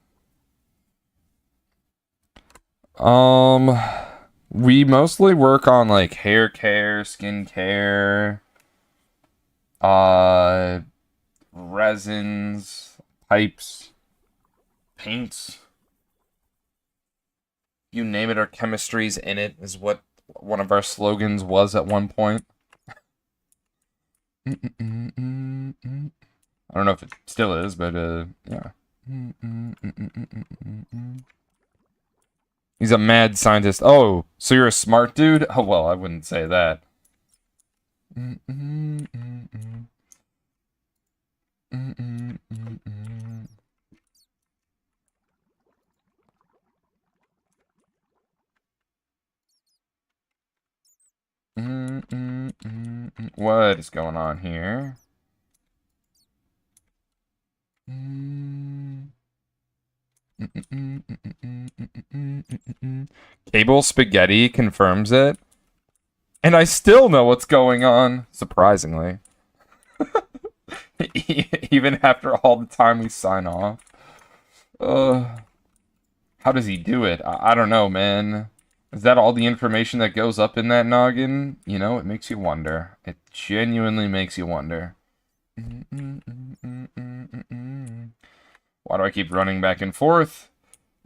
Speaker 1: We mostly work on like hair care, skin care, resins, pipes, paints. You name it, our chemistry's in it, is what one of our slogans was at one point. I don't know if it still is, but yeah. He's a mad scientist. Oh, so you're a smart dude? Oh, well, I wouldn't say that. What is going on here? Cable Spaghetti confirms it. And I still know what's going on, surprisingly. Even after all the time we sign off. How does he do it? I don't know, man. Is that all the information that goes up in that noggin? You know, it makes you wonder. It genuinely makes you wonder. Why do I keep running back and forth?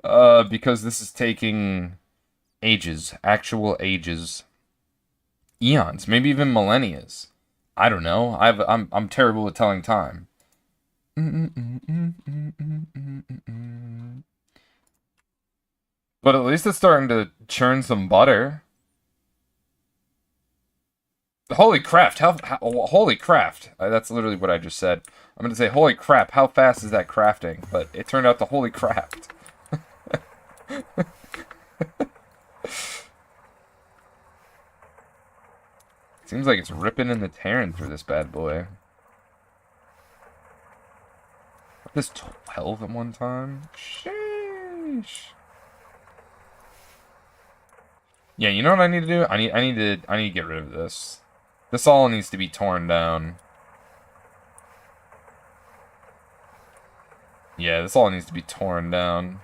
Speaker 1: Because this is taking ages. Actual ages. Eons. Maybe even millennias. I don't know. I'm terrible at telling time. But at least it's starting to churn some butter. Holy crap! Holy crap! That's literally what I just said. I'm gonna say, holy crap! How fast is that crafting? But it turned out to holy crap. Seems like it's ripping and the tearing through this bad boy. This 12 at one time. Sheesh. Yeah, you know what I need to do? I need to get rid of this. This all needs to be torn down. Yeah, this all needs to be torn down.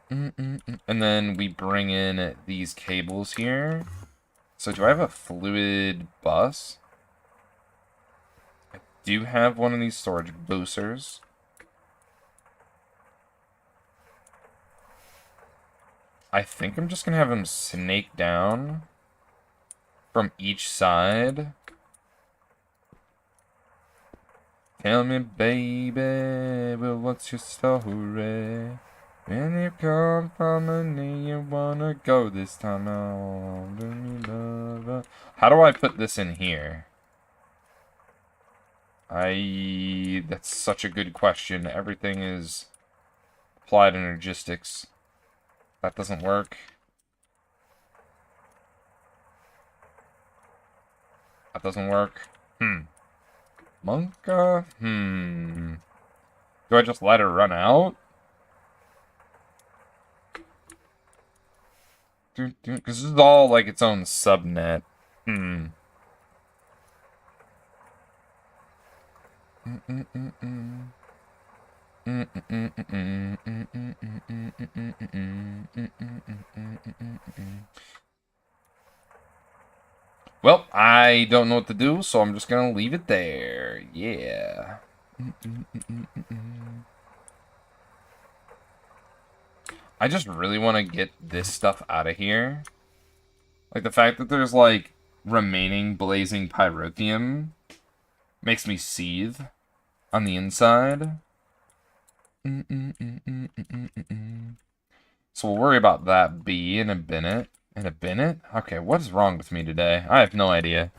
Speaker 1: And then we bring in these cables here. So do I have a fluid bus? I do have one of these storage boosters. I think I'm just going to have them snake down from each side. Tell me, baby, well, what's your story? When you come from and you wanna go this time out. How do I put this in here? That's such a good question. Everything is applied energistics. That doesn't work. That doesn't work. Monka? Do I just let her run out? Because this is all like its own subnet. Well, I don't know what to do, so I'm just gonna leave it there. Yeah. I just really want to get this stuff out of here. Like, the fact that there's, like, remaining blazing pyrotheum makes me seethe on the inside. So we'll worry about that B in a minute. In a minute? Okay, what is wrong with me today? I have no idea.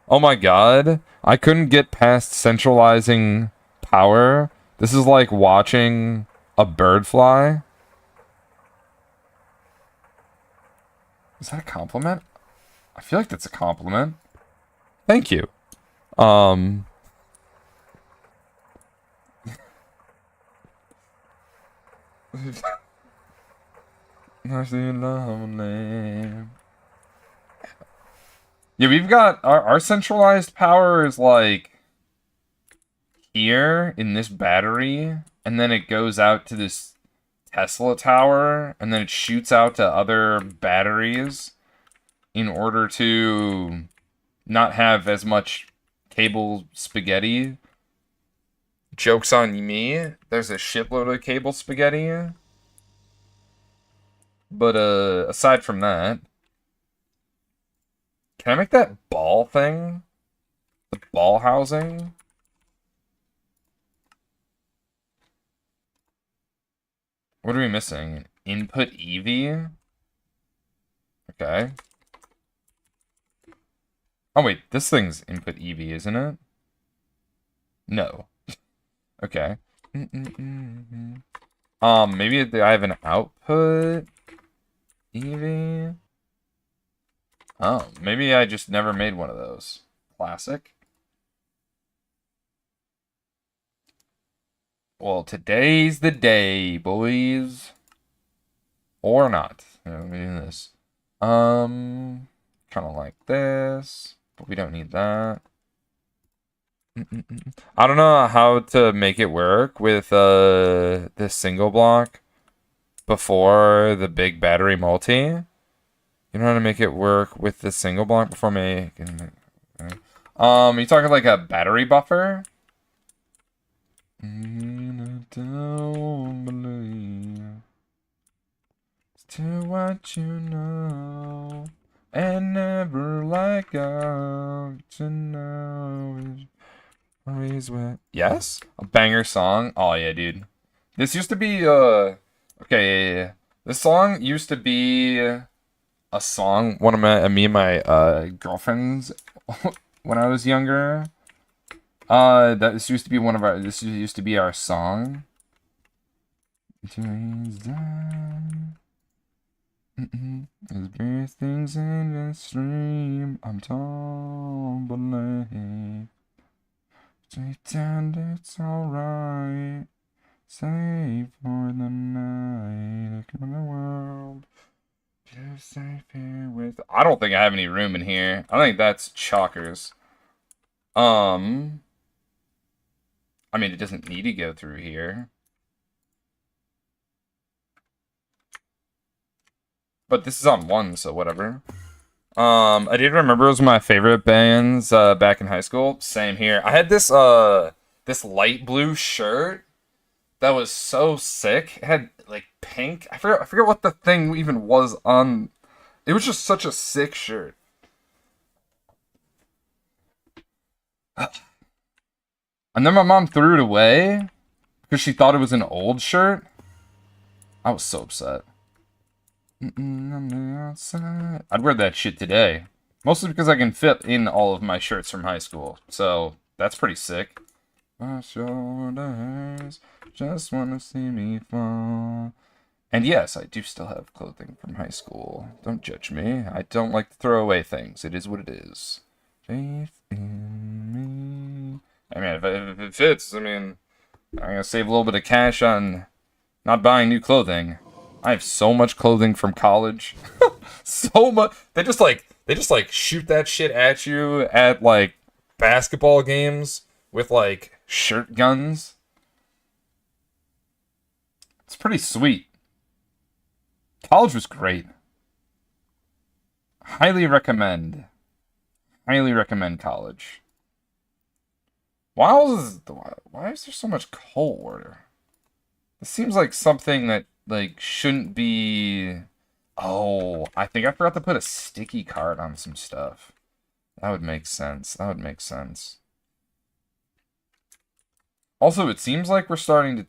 Speaker 1: Oh my god. I couldn't get past centralizing power. This is like watching a bird fly. Is that a compliment? I feel like that's a compliment. Thank you. Yeah, we've got our centralized power is like here in this battery, and then it goes out to this Tesla tower, and then it shoots out to other batteries in order to not have as much cable spaghetti. Joke's on me. There's a shitload of cable spaghetti. But aside from that, can I make that ball thing? The ball housing? What are we missing? Input EV? Okay. Oh wait, this thing's input EV, isn't it? No. Okay. Maybe I have an output EV? Oh, maybe I just never made one of those. Classic. Well, today's the day, boys. Or not. Let me do this. Kind of like this, but we don't need that. I don't know how to make it work with this single block before the big battery multi. You know how to make it work with the single block before making. You talking like a battery buffer? I don't believe to what you know, and never like out to know. Always wet. Yes, a banger song. Oh yeah, dude. This used to be okay. Yeah. This song used to be a song one of me and my girlfriends when I was younger. This used to be this used to be our song. As breeze things in the stream, I'm tumbling. Pretend it's alright. Safe for the night. Come the world. Just safe here with. I don't think I have any room in here. I think that's Chalkers. I mean, it doesn't need to go through here. But this is on 1, so whatever. I did remember it was my favorite bands back in high school. Same here. I had this light blue shirt that was so sick. It had like pink. I forget what the thing even was on. It was just such a sick shirt. And then my mom threw it away because she thought it was an old shirt. I was so upset. I'd wear that shit today. Mostly because I can fit in all of my shirts from high school. So, that's pretty sick. My shoulders just want to see me fall. And yes, I do still have clothing from high school. Don't judge me. I don't like to throw away things. It is what it is. Faith in me. I mean, if it fits, I mean, I'm going to save a little bit of cash on not buying new clothing. I have so much clothing from college. So much. They just like shoot that shit at you at like basketball games with like shirt guns. It's pretty sweet. College was great. Highly recommend. Highly recommend college. Why is there so much coal water? This seems like something that like shouldn't be. Oh, I think I forgot to put a sticky card on some stuff. That would make sense. That would make sense. Also, it seems like we're starting to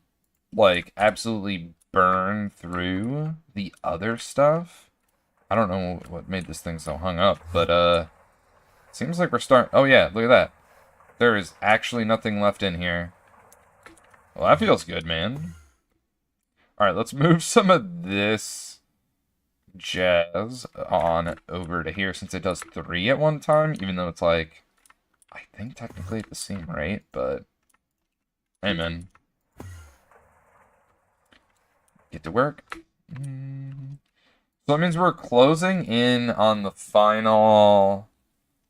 Speaker 1: like absolutely burn through the other stuff. I don't know what made this thing so hung up, but seems like we're starting. Oh yeah, look at that. There is actually nothing left in here. Well, that feels good, man. Alright, let's move some of this jazz on over to here since it does 3 at one time, even though it's like, I think technically at the same rate, but hey, man. Get to work. So that means we're closing in on the final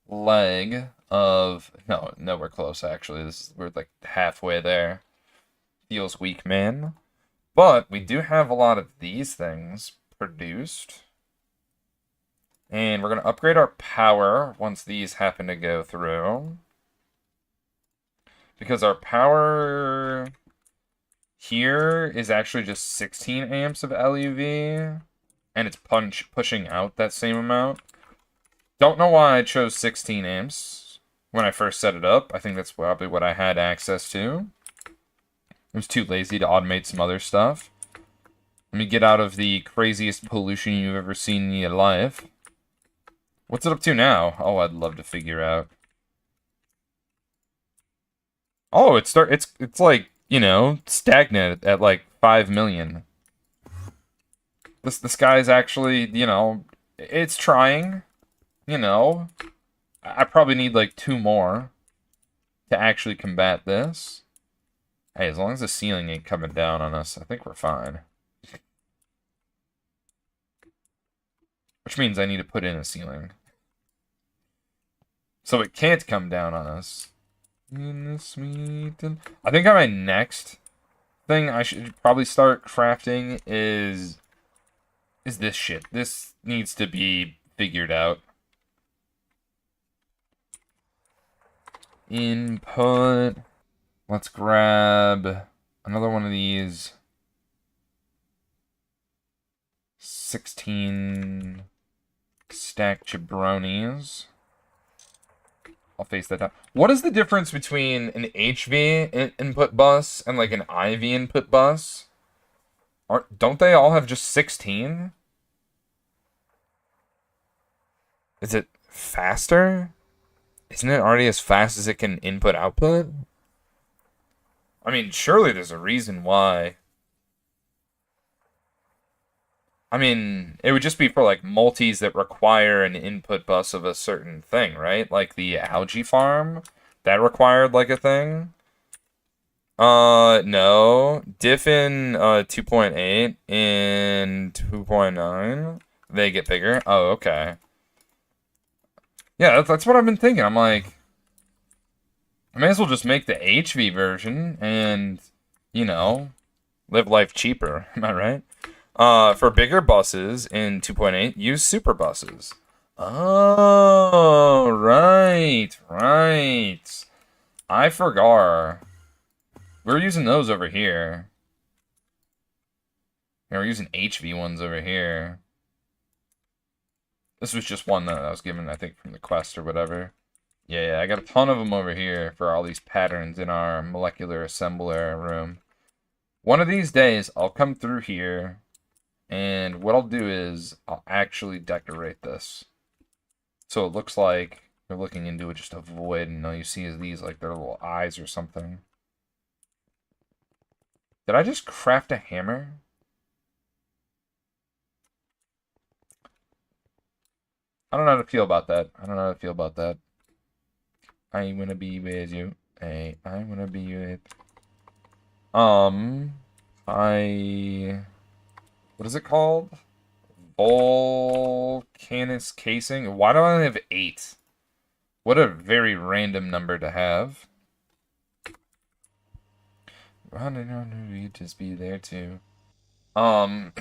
Speaker 1: leg of... No, we're close, actually. We're like halfway there. Feels weak, man. But we do have a lot of these things produced. And we're going to upgrade our power once these happen to go through. Because our power here is actually just 16 amps of LUV. And it's pushing out that same amount. Don't know why I chose 16 amps when I first set it up. I think that's probably what I had access to. I was too lazy to automate some other stuff. Let me get out of the craziest pollution you've ever seen in your life. What's it up to now? Oh, I'd love to figure out. Oh, it's like, you know, stagnant at like 5 million. This guy's actually, you know, it's trying. You know, I probably need like 2 more to actually combat this. Hey, as long as the ceiling ain't coming down on us, I think we're fine. Which means I need to put in a ceiling. So it can't come down on us. I think on my next thing I should probably start crafting is this shit. This needs to be figured out. Input. Let's grab another one of these 16 stack jabronis. I'll face that down. What is the difference between an HV input bus and like an IV input bus? Don't they all have just 16? Is it faster? Isn't it already as fast as it can input output? I mean, surely there's a reason why. I mean, it would just be for like multis that require an input bus of a certain thing, right? Like the algae farm, that required like a thing. No. Diff in 2.8 and 2.9, they get bigger. Oh, okay. Yeah, that's what I've been thinking. I'm like, I may as well just make the HV version and, you know, live life cheaper. Am I right? For bigger buses in 2.8, use super buses. Oh, right, right. I forgot. We're using those over here. Yeah, we're using HV ones over here. This was just one that I was given, I think, from the quest or whatever. Yeah, I got a ton of them over here for all these patterns in our molecular assembler room. One of these days, I'll come through here, and what I'll do is I'll actually decorate this. So it looks like you're looking into just a void, and all you see is these, like, their little eyes or something. Did I just craft a hammer? I don't know how to feel about that. I don't know how to feel about that. I wanna be with you. Hey, I wanna be with... What is it called? Volcanus casing? Why do I only have 8? What a very random number to have. Running on you just be there too. I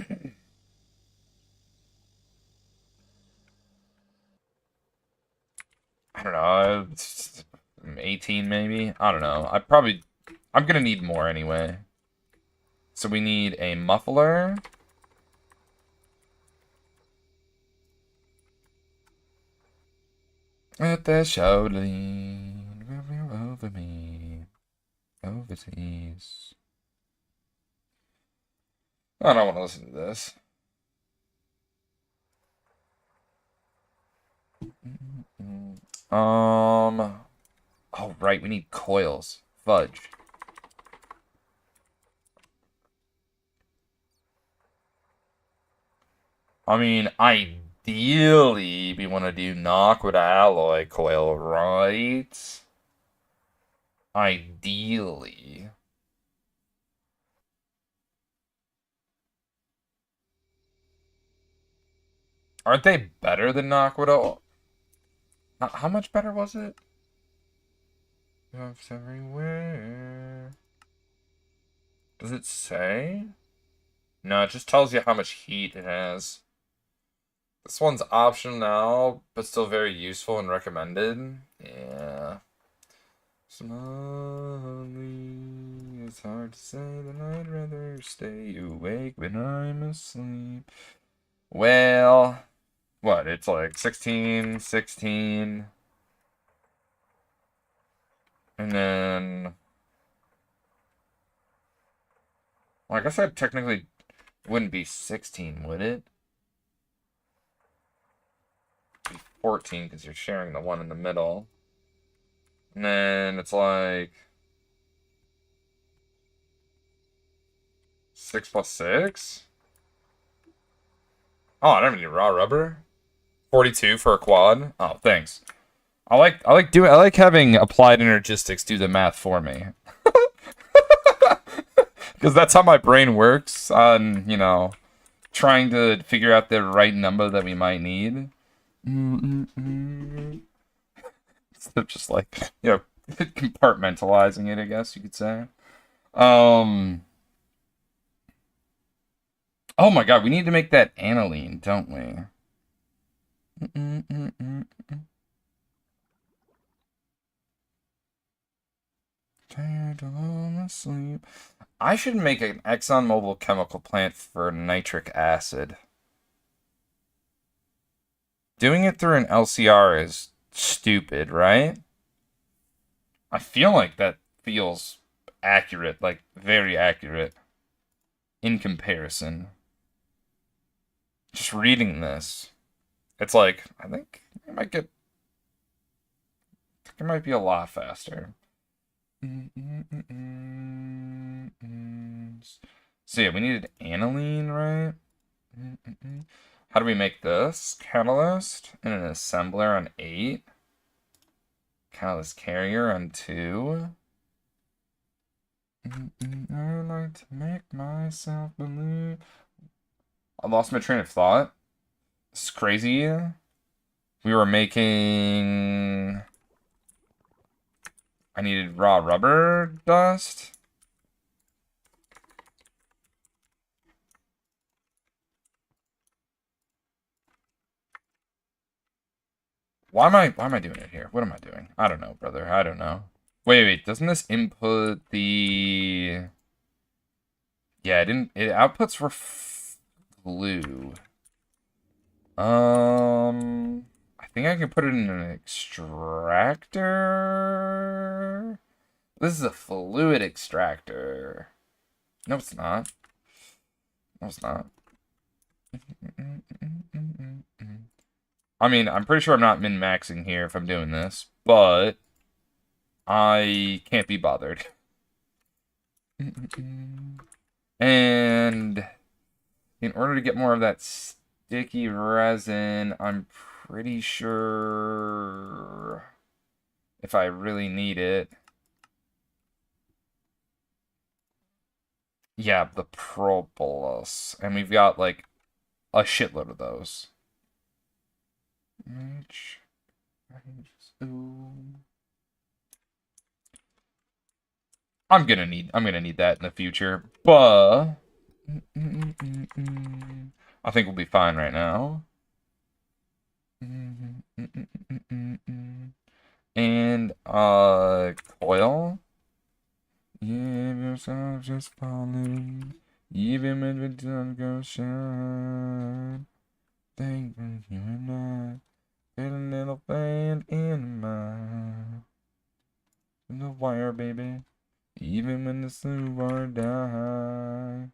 Speaker 1: don't know. 18 maybe? I don't know. I'm gonna need more anyway. So we need a muffler. At the shoulder over me. Overseas. I don't want to listen to this. Oh, right, we need coils. Fudge. I mean, ideally, we want to do knock with alloy coil, right? Ideally. Aren't they better than Knockwood? How much better was it? It's everywhere. Does it say? No, it just tells you how much heat it has. This one's optional now, but still very useful and recommended. Yeah. Slowly, it's hard to say that I'd rather stay awake when I'm asleep. Well, what? It's like 16, 16. And then... Well, I guess that technically wouldn't be 16, would it? It'd be 14 because you're sharing the one in the middle. And then it's like 6 plus 6? Oh, I don't even need raw rubber. 42 for a quad. Oh, thanks. I like having applied energistics do the math for me. Because that's how my brain works on, trying to figure out the right number that we might need. Instead of just like, compartmentalizing it, I guess you could say. Oh my god, we need to make that aniline, don't we? Tired alone asleep. I should make an ExxonMobil chemical plant for nitric acid. Doing it through an LCR is stupid, right? I feel like that feels accurate, like very accurate in comparison. Just reading this, it's like, I think it might be a lot faster. So yeah, we needed aniline, right? How do we make this? Catalyst and an assembler on 8. Catalyst carrier on 2. I like to make myself believe. I lost my train of thought. This is crazy. We were making... I needed raw rubber dust. Why am I doing it here? What am I doing? I don't know, brother. I don't know. Wait. Doesn't this input the... Yeah, it outputs for glue. I think I can put it in an extractor. This is a fluid extractor. No, it's not. No, it's not. I mean, I'm pretty sure I'm not min-maxing here if I'm doing this, but I can't be bothered. And in order to get more of that sticky resin, I'm pretty sure if I really need it. Yeah, the propolis. And we've got like a shitload of those. I'm gonna need that in the future, but I think we'll be fine right now. And coil. Yeah, yourself just falling, even when the sun goes shine. Thank you and I. Get a little band in my the wire, baby. Even when the silver die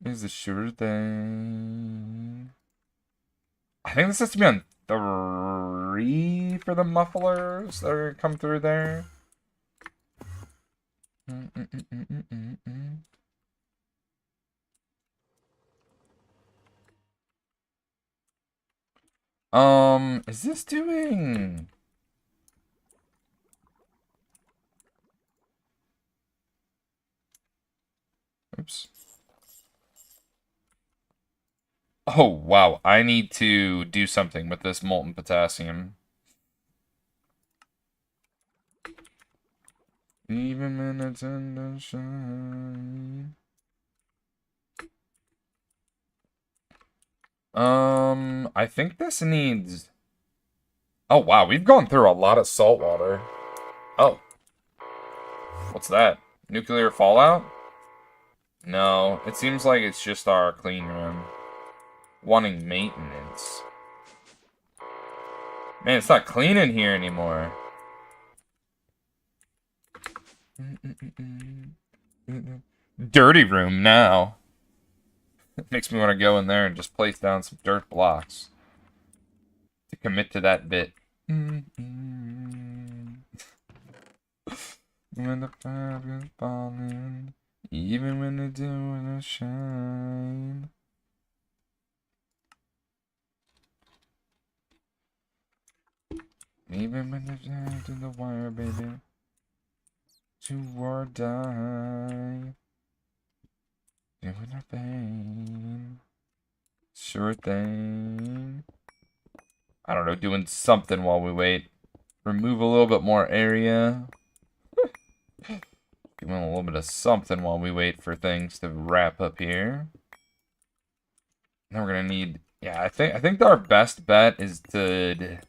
Speaker 1: is a sure thing. I think this has to be on 3 for the mufflers that are come through there. Is this doing... Oops. Oh, wow. I need to do something with this molten potassium. Even when it's in the shine. I think this needs... Oh, wow. We've gone through a lot of salt water. Oh. What's that? Nuclear fallout? No, it seems like it's just our clean room. Wanting maintenance. Man, it's not clean in here anymore. Dirty room now. It makes me want to go in there and just place down some dirt blocks. To commit to that bit. When the fire is falling, even when the dew is shine. Even when the down to the wire, baby. To or die. Doing a thing. Sure thing. I don't know, doing something while we wait. Remove a little bit more area. Doing a little bit of something while we wait for things to wrap up here. Now we're gonna need... Yeah, I think our best bet is to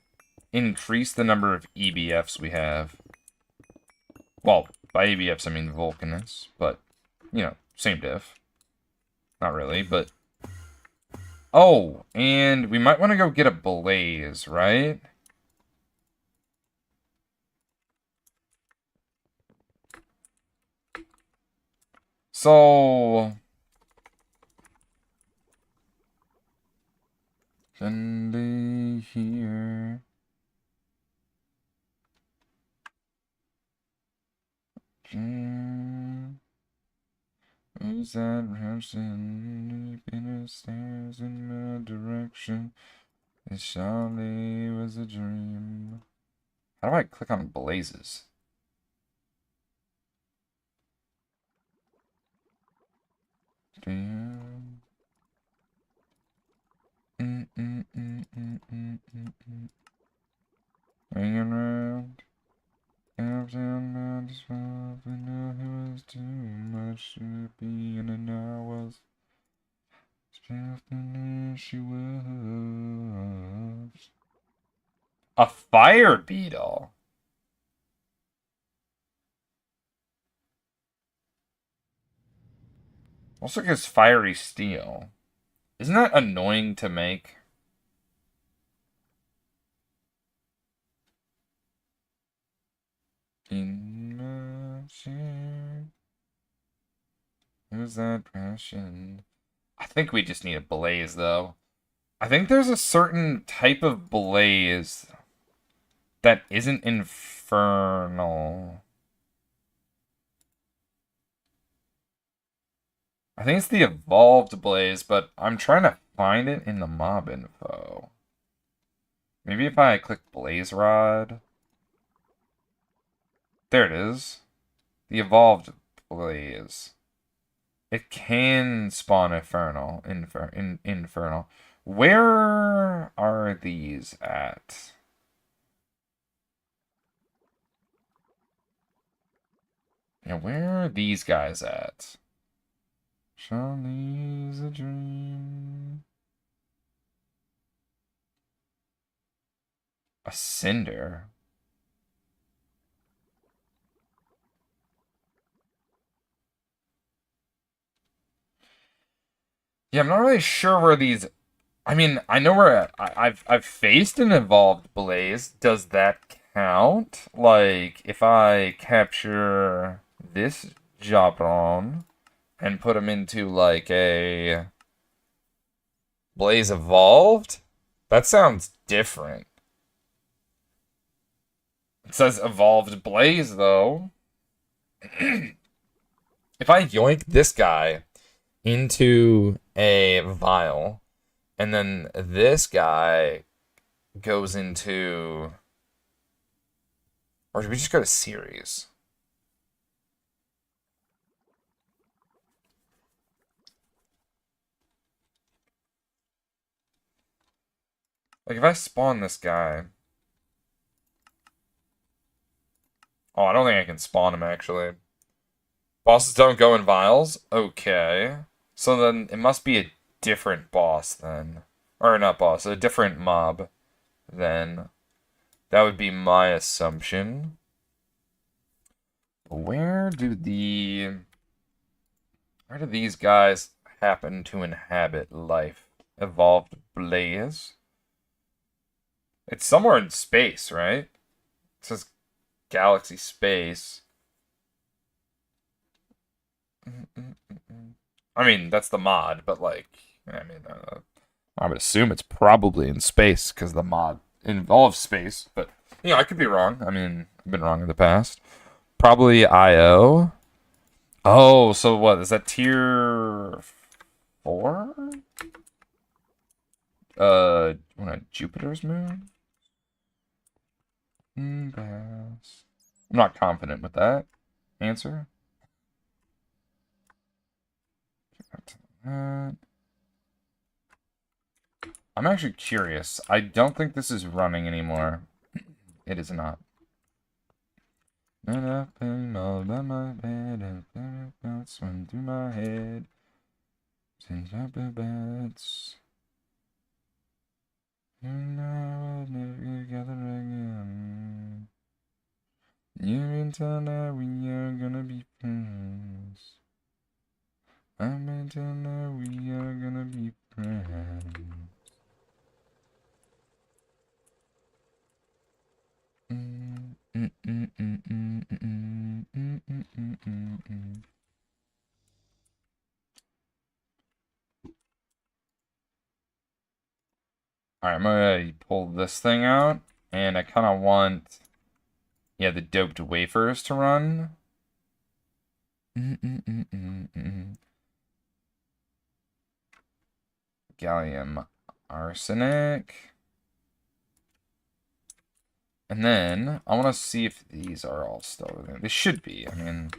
Speaker 1: increase the number of EBFs we have. Well, by EBFs I mean Vulcanists, but, you know, same diff. Not really, but... Oh, and we might want to go get a blaze, right? So... Sunday here. Who's that rushing in the stairs in my direction? It surely was a dream. How do I click on blazes? Damn. Swinging around. Uptown man just fell, but now it was too much to be, and I was something she was. A fire beetle. Also gives fiery steel. Isn't that annoying to make? Imagine. Who's that passion? I think we just need a blaze, though. I think there's a certain type of blaze that isn't infernal. I think it's the evolved blaze, but I'm trying to find it in the mob info. Maybe if I click blaze rod. There it is. The evolved blaze. It can spawn infernal. Where are these at? Yeah, where are these guys at? Charlie's a dream. A cinder. Yeah, I'm not really sure where these. I mean, I know where I've faced an evolved blaze. Does that count? Like, if I capture this Jabron and put him into like a blaze evolved, that sounds different. It says evolved blaze though. If I yoink this guy into a vial, and then this guy goes into... Or should we just go to series? Like, if I spawn this guy... Oh, I don't think I can spawn him, actually. Bosses don't go in vials? Okay. So then it must be a different boss, then. Or not boss, a different mob, then. That would be my assumption. Where do these guys happen to inhabit life? Evolved blaze? It's somewhere in space, right? It says galaxy space. I mean, that's the mod, but like, I mean, I would assume it's probably in space because the mod involves space. But you know, I could be wrong. I mean, I've been wrong in the past. Probably IO. Oh, so what is that, tier 4? What, Jupiter's moon? Pass. I'm not confident with that answer. I'm actually curious. I don't think this is running anymore. It is not. And I've been all by my bed and thoughts run through my head. Since I've been bats. And I will never get together again. You can tell now we are gonna be friends. I can tell now we are gonna be friends. Alright, I'm gonna pull this thing out, and I kind of want, yeah, the doped wafers to run. Gallium arsenic. And then, I want to see if these are all still there. They should be, I mean...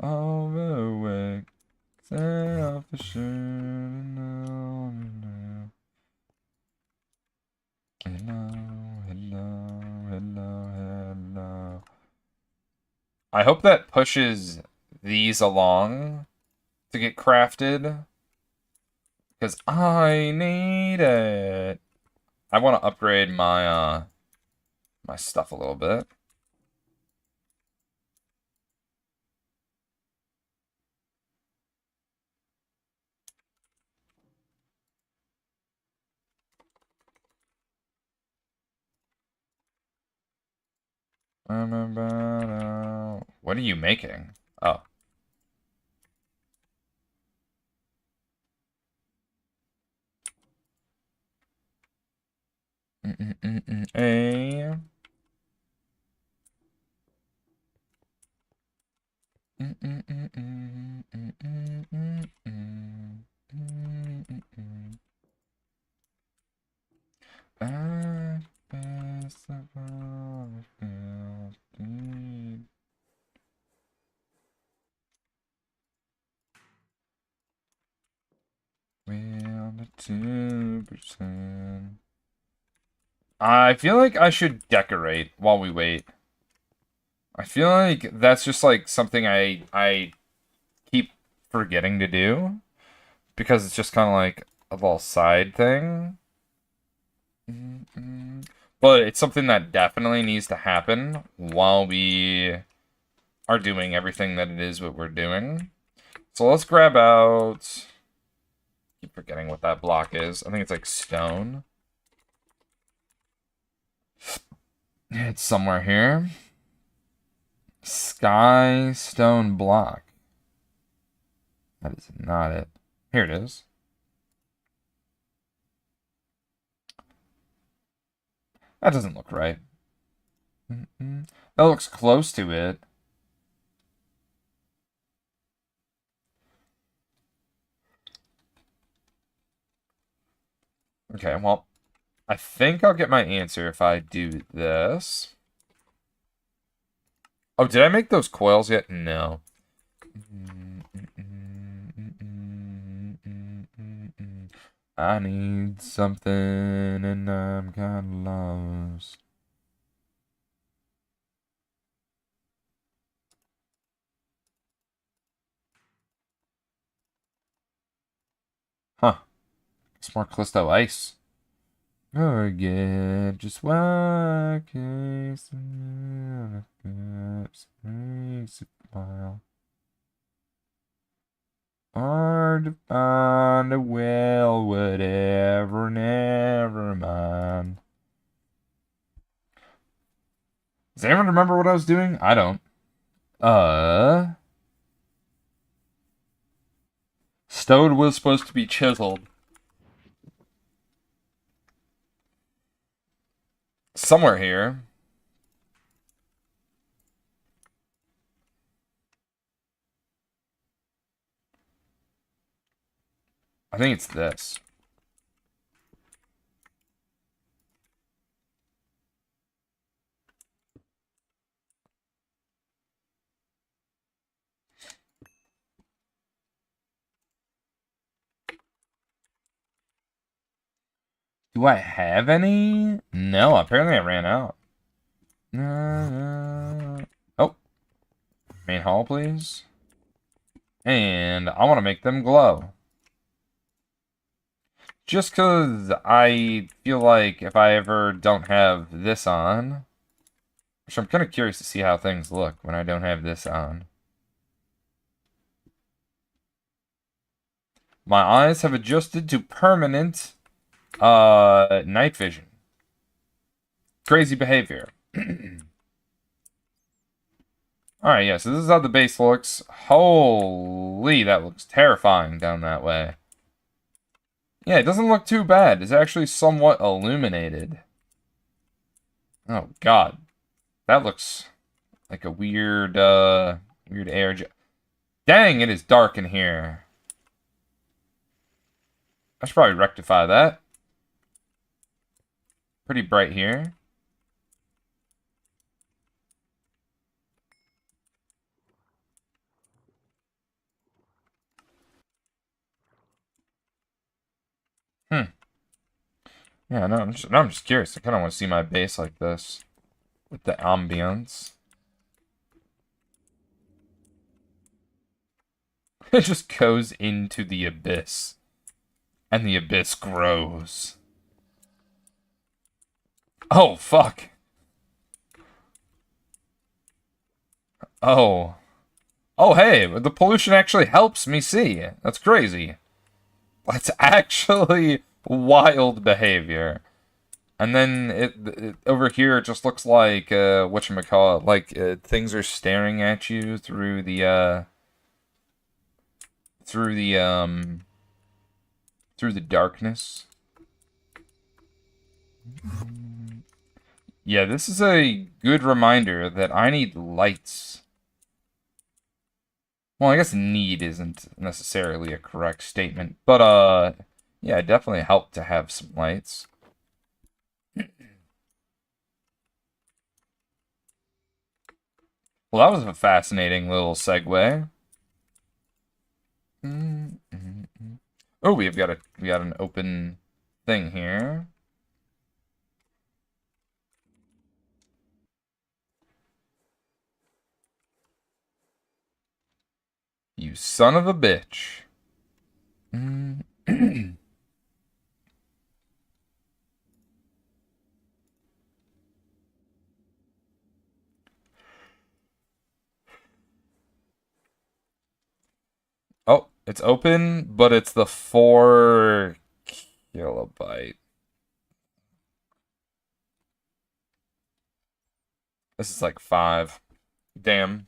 Speaker 1: All the way, set off the shit. Hello, hello, hello, hello. I hope that pushes these along to get crafted. Because I need it. I want to upgrade my my stuff a little bit. What are you making? Oh. A. Well, the 2%. I feel like I should decorate while we wait. I feel like that's just like something I keep forgetting to do because it's just kind of like a little side thing. But it's something that definitely needs to happen while we are doing everything that it is what we're doing. So let's grab out... keep forgetting what that block is. I think it's like stone. It's somewhere here. Sky stone block. That is not it. Here it is. That doesn't look right. That looks close to it. Okay, well, I think I'll get my answer if I do this. Oh, did I make those coils yet? No. I need something and I'm kind of lost. Huh. It's more Callisto ice. Forget just what case makes it while. Hard to find a well, whatever, never mind. Does anyone remember what I was doing? I don't. Stone was supposed to be chiseled. Somewhere here. I think it's this. Do I have any? No, apparently I ran out. Oh. Main hall, please. And I want to make them glow. Just because I feel like if I ever don't have this on, which I'm kind of curious to see how things look when I don't have this on. My eyes have adjusted to permanent night vision. Crazy behavior. Alright, yeah, so this is how the base looks. Holy, that looks terrifying down that way. Yeah, it doesn't look too bad. It's actually somewhat illuminated. Oh, God. That looks like a weird, weird air. Dang, it is dark in here. I should probably rectify that. Pretty bright here. Yeah, no, I'm just curious. I kind of want to see my base like this with the ambience. It just goes into the abyss, and the abyss grows. Oh, fuck. Oh. Oh, hey, the pollution actually helps me see. That's crazy. That's actually wild behavior. And then it over here it just looks like whatchamacallit, like things are staring at you through the through the darkness. Yeah, this is a good reminder that I need lights. Well, I guess need isn't necessarily a correct statement, but yeah, it definitely helped to have some lights. Well, that was a fascinating little segue. Oh, we got an open thing here. You son of a bitch. Oh, it's open, but it's the 4 kilobyte. This is like 5. Damn.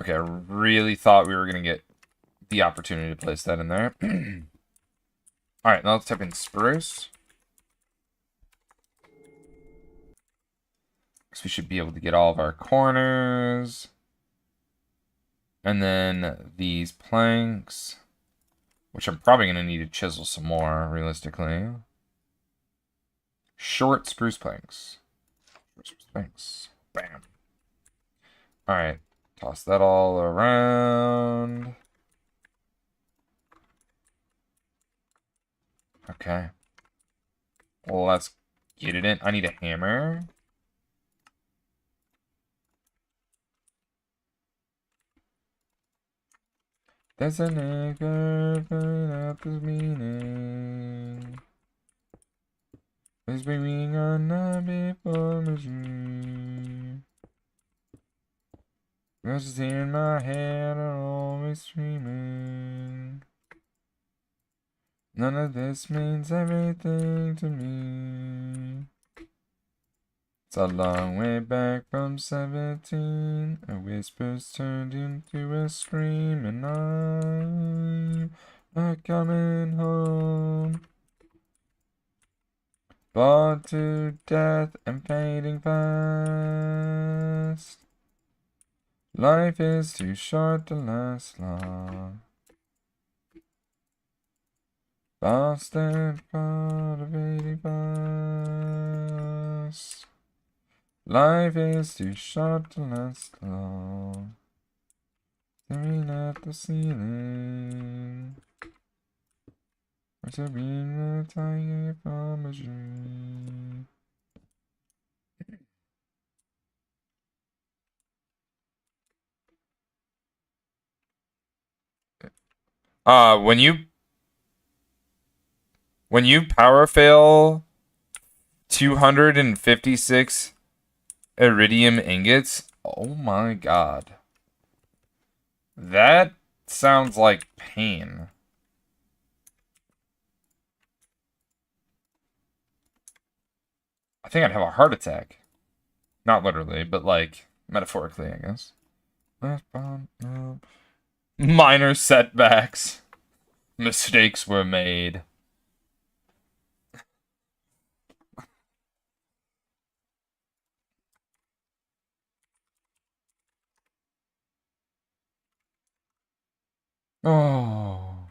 Speaker 1: Okay, I really thought we were gonna get the opportunity to place that in there. Alright, now let's type in spruce. So we should be able to get all of our corners. And then these planks, which I'm probably going to need to chisel some more, realistically. Short spruce planks. Short spruce planks. Bam. Alright, toss that all around. Okay. Well, let's get it in. I need a hammer. There's a nigger filling out this meaning. It's bringing on a before machine. Voices in my head are always screaming. None of this means everything to me. It's a long way back from 17. A whisper's turned into a scream, and I'm not coming home. Bored to death and fading fast. Life is too short to last long. Bastard part of 85. Life is too short to last long. Staring at the ceiling. What's a being a tiger from a dream? When you power fail 256 iridium ingots, oh my god. That sounds like pain. I think I'd have a heart attack. Not literally, but like metaphorically, I guess. Minor setbacks. Mistakes were made. Oh.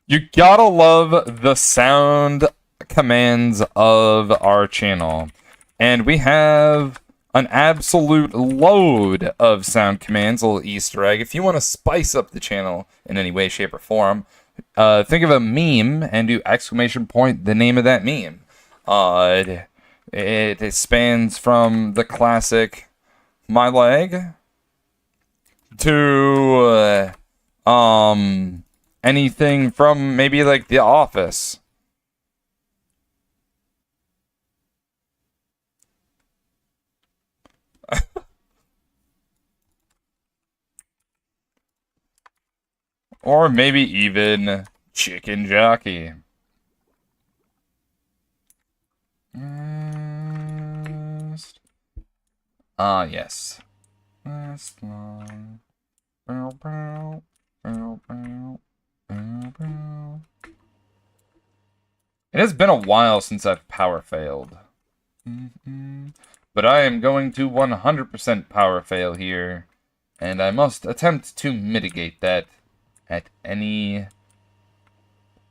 Speaker 1: You gotta love the sound commands of our channel. And we have an absolute load of sound commands, a little Easter egg. If you want to spice up the channel in any way, shape, or form, think of a meme and do exclamation point the name of that meme. It spans from the classic "my leg" to anything from maybe like The Office. Or maybe even Chicken Jockey. Yes. Last long. Bow, bow, bow, bow, bow, bow. It has been a while since I've power failed. But I am going to 100% power fail here, and I must attempt to mitigate that at any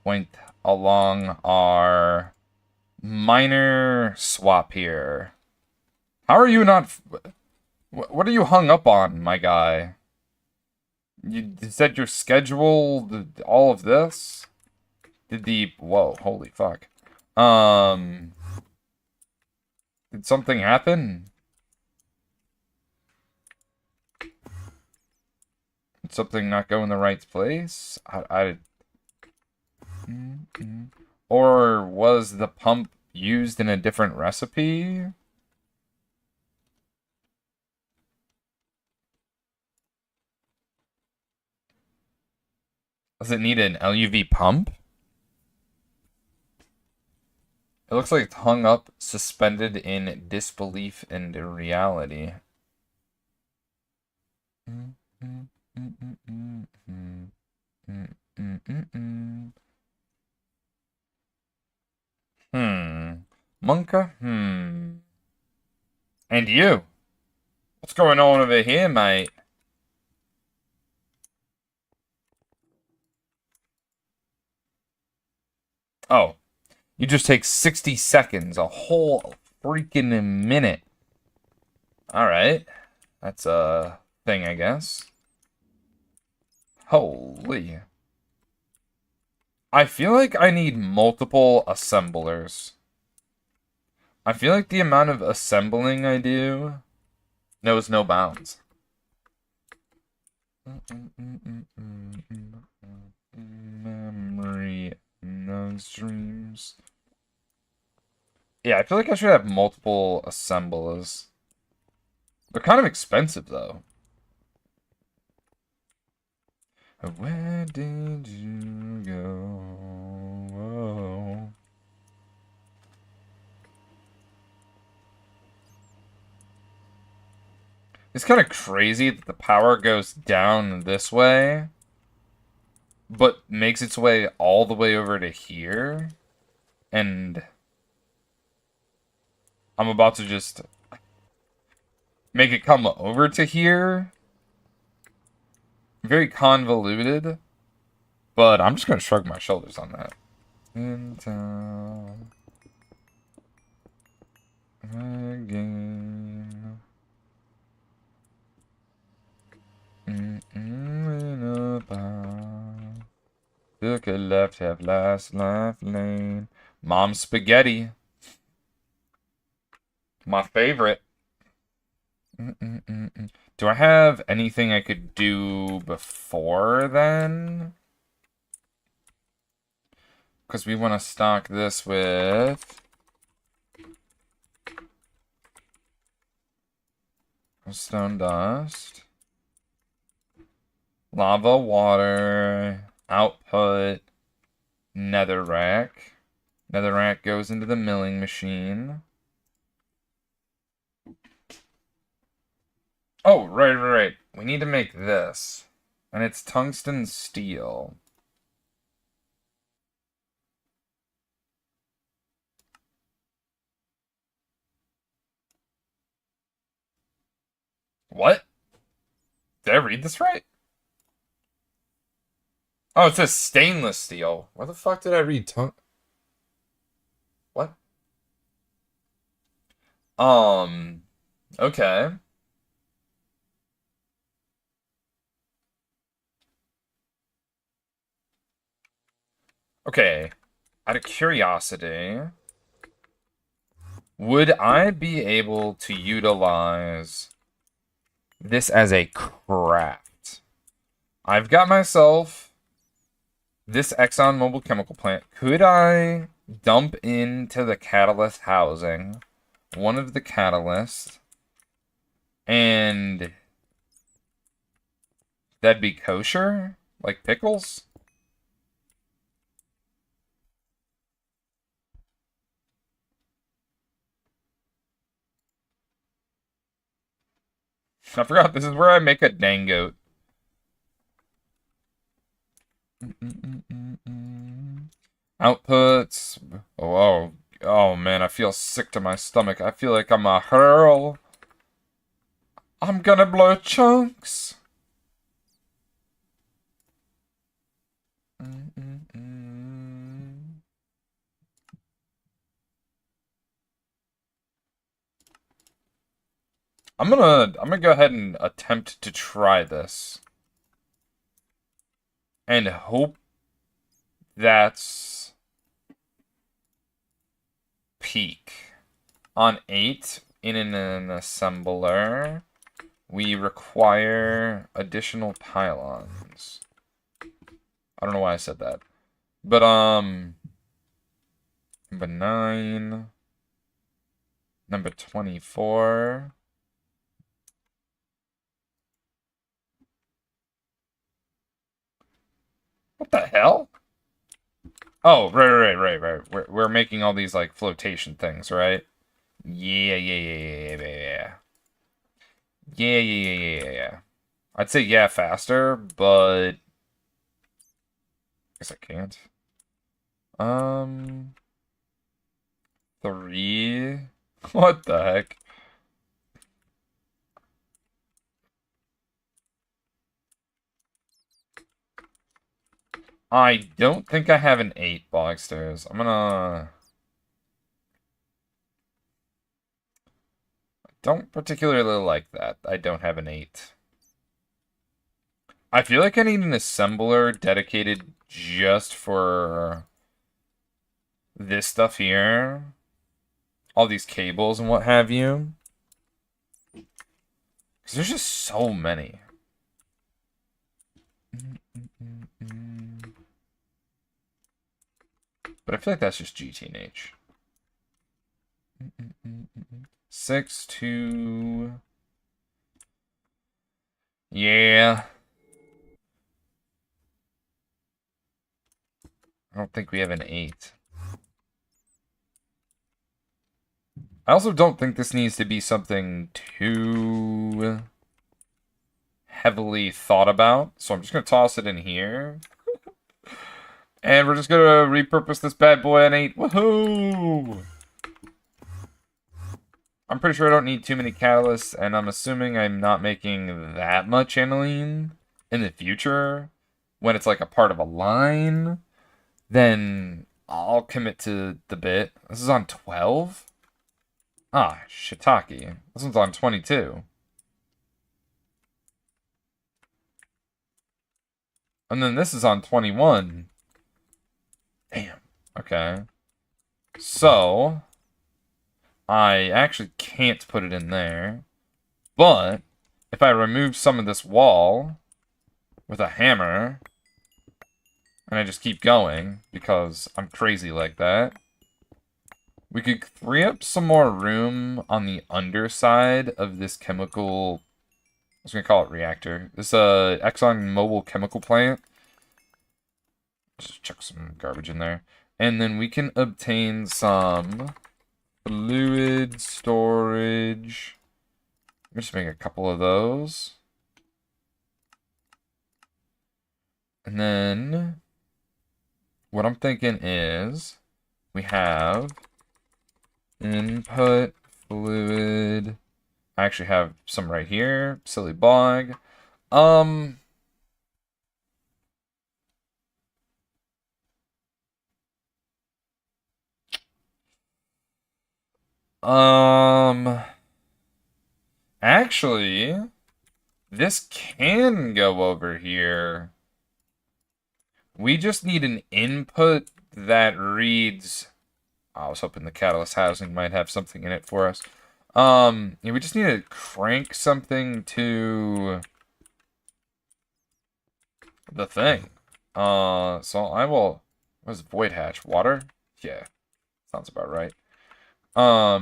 Speaker 1: point along our minor swap here. How are you not... What are you hung up on, my guy? You said you're scheduled all of this? Whoa, holy fuck. Did something happen? Did something not go in the right place? Or was the pump used in a different recipe? Does it need an LUV pump? It looks like it's hung up, suspended in disbelief and reality. Monka? And you? What's going on over here, mate? Oh. You just take 60 seconds, a whole freaking minute. Alright. That's a thing, I guess. Holy. I feel like I need multiple assemblers. I feel like the amount of assembling I do knows no bounds. Memory, no streams. Yeah, I feel like I should have multiple assemblers. They're kind of expensive, though. Where did you go? Whoa. It's kind of crazy that the power goes down this way, but makes its way all the way over to here. And I'm about to just make it come over to here. Very convoluted, but I'm just going to shrug my shoulders on that. In town again. In a bar. Took a left, have last life lane. Mom spaghetti. My favorite. Do I have anything I could do before then? Because we want to stock this with stone dust, lava, water, output, netherrack. Netherrack goes into the milling machine. Oh, right. We need to make this. And it's tungsten steel. What? Did I read this right? Oh, it says stainless steel. Why the fuck did I read What? Okay. Okay. Out of curiosity, would I be able to utilize this as a craft? I've got myself this Exxon Mobil chemical plant. Could I dump into the catalyst housing one of the catalysts, and that'd be kosher? Like pickles? I forgot this is where I make a dang goat. Outputs. Oh man, I feel sick to my stomach. I feel like I'm a hurl. I'm gonna blow chunks. I'm gonna go ahead and attempt to try this. And hope that's peak. On 8 in an assembler, we require additional pylons. I don't know why I said that. But number 9, number 24. What the hell? Oh, right. We're making all these like flotation things, right? Yeah. Yeah. I'd say yeah faster, but I guess I can't. 3. What the heck? I don't think I have an 8 Bogsters. Don't particularly like that. I don't have an 8. I feel like I need an assembler dedicated just for this stuff here. All these cables and what have you. Because there's just so many. But I feel like that's just GTNH. 6, 2... Yeah. I don't think we have an 8. I also don't think this needs to be something too heavily thought about. So I'm just going to toss it in here. And we're just going to repurpose this bad boy on 8. Woohoo! I'm pretty sure I don't need too many catalysts, and I'm assuming I'm not making that much aniline in the future. When it's like a part of a line, then I'll commit to the bit. This is on 12? Ah, shiitake. This one's on 22. And then this is on 21. Damn. Okay. So, I actually can't put it in there. But, if I remove some of this wall with a hammer, and I just keep going, because I'm crazy like that, we could free up some more room on the underside of this chemical... I was going to call it reactor. This Exxon Mobil chemical plant. Just chuck some garbage in there. And then we can obtain some fluid storage. Let me just make a couple of those. And then what I'm thinking is we have input fluid. I actually have some right here. Silly bog. Actually, this can go over here. We just need an input that reads... I was hoping the catalyst housing might have something in it for us. Yeah, we just need to crank something to the thing. So I will... What is void hatch? Water? Yeah, sounds about right. Yeah,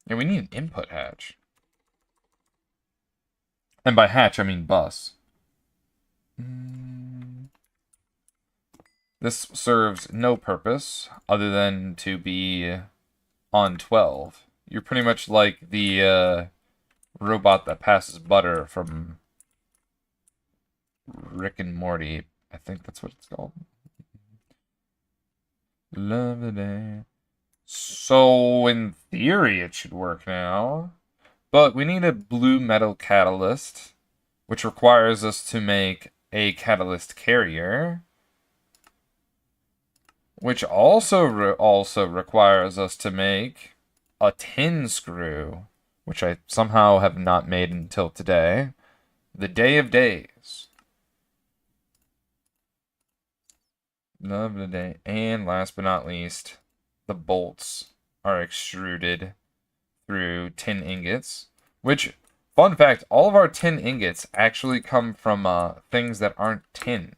Speaker 1: we need an input hatch. And by hatch, I mean bus. This serves no purpose other than to be on 12. You're pretty much like the robot that passes butter from Rick and Morty. I think that's what it's called. Love the day. So, in theory, it should work now. But we need a blue metal catalyst, which requires us to make a catalyst carrier, which also requires us to make a tin screw, which I somehow have not made until today. The day of days. Love the day. And last but not least, the bolts are extruded through tin ingots, which, fun fact, all of our tin ingots actually come from things that aren't tin.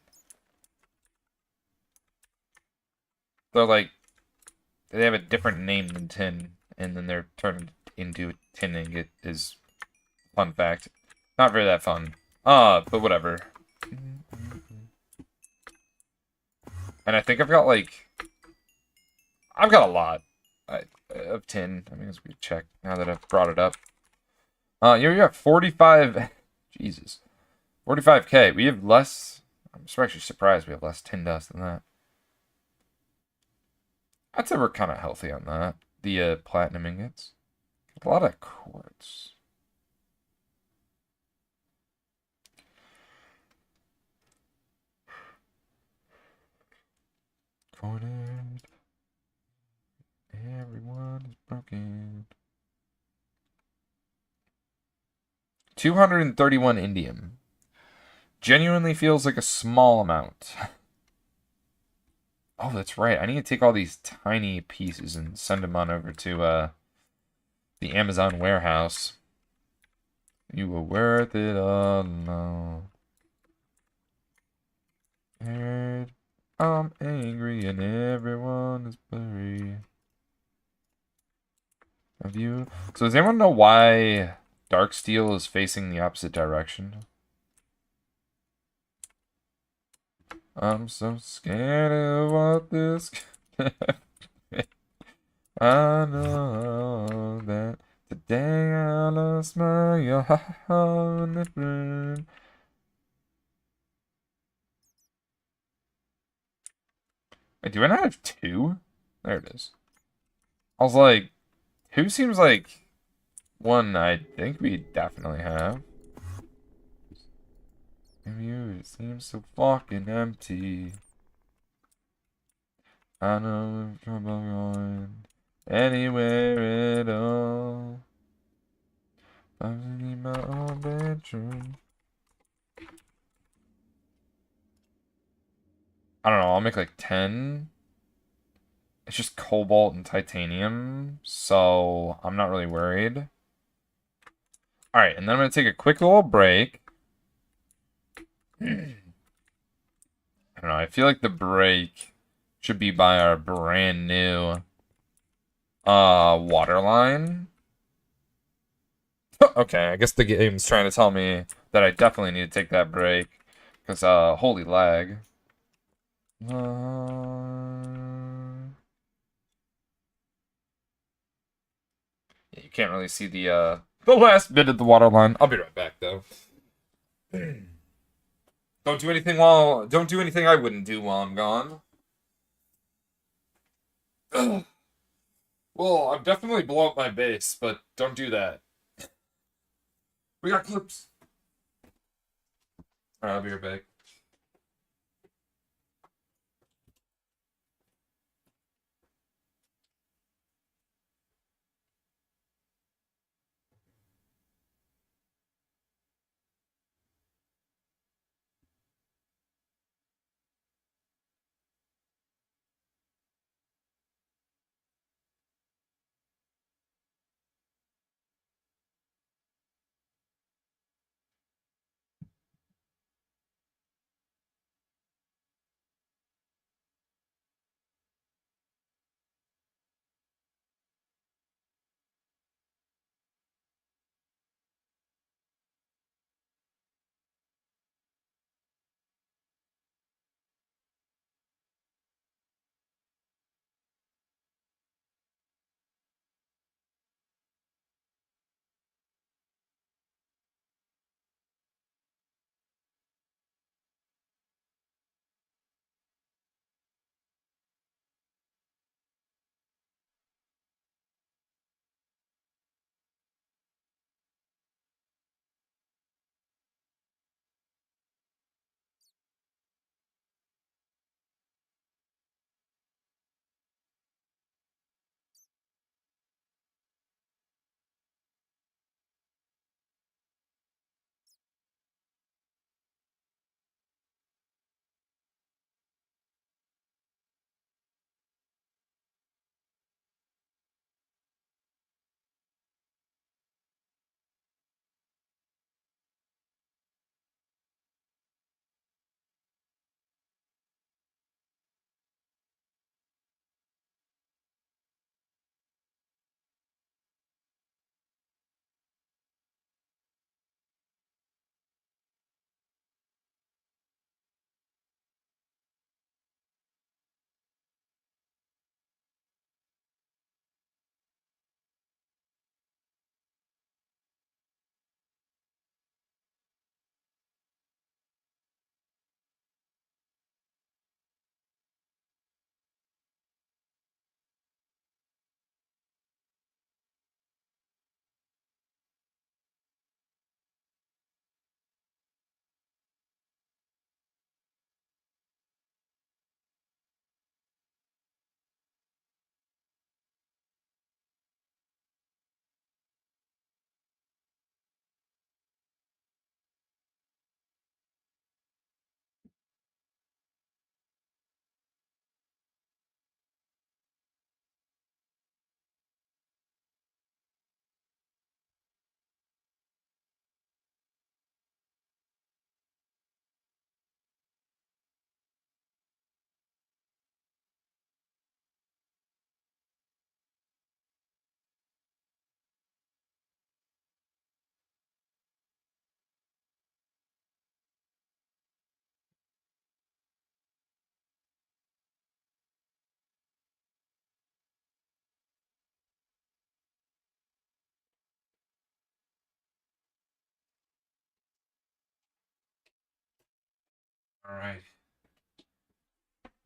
Speaker 1: They're like, they have a different name than tin, and then they're turned into a tin ingot is fun fact. Not very that fun. But whatever. And I think I've got a lot of tin. I mean, as we check now that I've brought it up. You got 45, Jesus, 45k. We have less, I'm actually surprised we have less tin dust than that. I'd say we're kind of healthy on that. The platinum ingots. A lot of quartz. Cornered. Everyone is broken. 231 indium. Genuinely feels like a small amount. Oh, that's right. I need to take all these tiny pieces and send them on over to the Amazon warehouse. You were worth it all alone. Heard I'm angry and everyone is blurry. Have you? So does anyone know why Dark Steel is facing the opposite direction? I'm so scared of what this I know that today I lost my heart. Wait, do I not have two? There it is. I was like, who seems like one I think we definitely have. You seems so fucking empty. I know if trouble going anywhere at all. I'm in my own bedroom. I don't know, I'll make like 10. It's just cobalt and titanium, so I'm not really worried. Alright, and then I'm going to take a quick little break. I don't know, I feel like the break should be by our brand new water line. Okay, I guess the game's trying to tell me that I definitely need to take that break. Because, holy lag. Yeah, you can't really see the last bit of the water line. I'll be right back, though. Don't do anything I wouldn't do while I'm gone. Well, I've definitely blown up my base, but don't do that. We got clips. Alright, I'll be right back. Alright.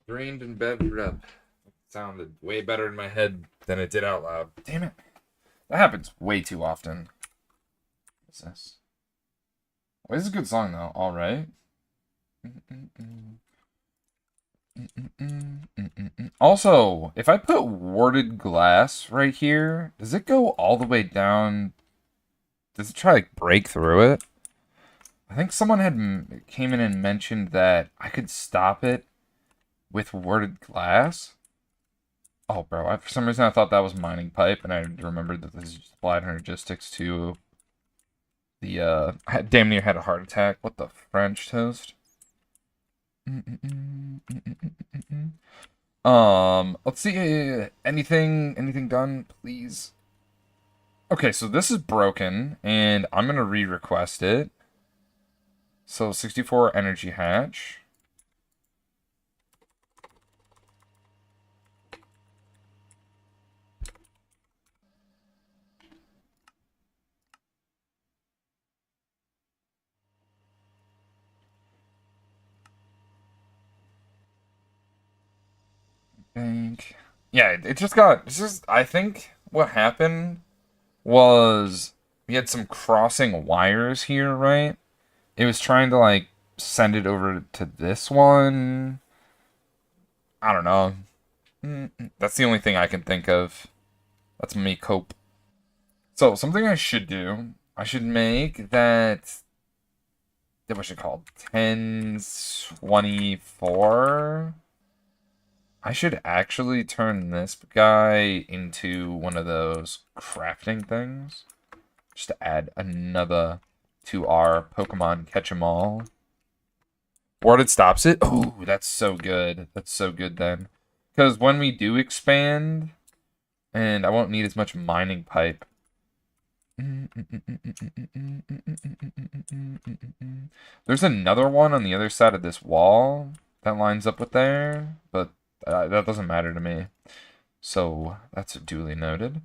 Speaker 1: Drained and bedded up. It sounded way better in my head than it did out loud. Damn it. That happens way too often. What's this? Well, this is a good song, though. Alright. Also, if I put warded glass right here, does it go all the way down? Does it try to like, break through it? I think someone had came in and mentioned that I could stop it with warded glass. Oh, bro, for some reason I thought that was mining pipe, and I remembered that this is applied energistics to the, I damn near had a heart attack. What the French toast? Let's see, anything done, please? Okay, so this is broken, and I'm gonna re-request it. So, 64 energy hatch. Bank. Yeah, I think what happened was we had some crossing wires here, right? It was trying to, like, send it over to this one. I don't know. That's the only thing I can think of. That's me cope. So, something I should do, I should make that, what's it called? 1024? I should actually turn this guy into one of those crafting things. Just to add another to our Pokemon Catch-em-all. Warded stops it? Oh, that's so good. That's so good then. Because when we do expand, and I won't need as much mining pipe. There's another one on the other side of this wall that lines up with there, but that doesn't matter to me. So that's duly noted.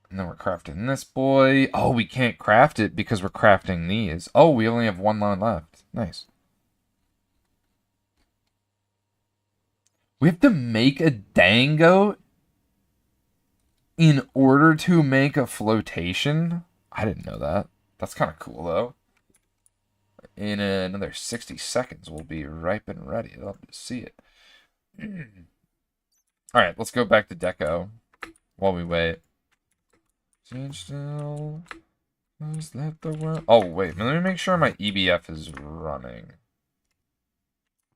Speaker 1: And then we're crafting this boy. Oh, we can't craft it because we're crafting these. Oh, we only have one line left. Nice. We have to make a dango in order to make a flotation? I didn't know that. That's kind of cool, though. In another 60 seconds, we'll be ripe and ready. I'd love to see it. Alright, let's go back to Deco while we wait. Stand still. Just let the world... Oh, wait. Let me make sure my EBF is running.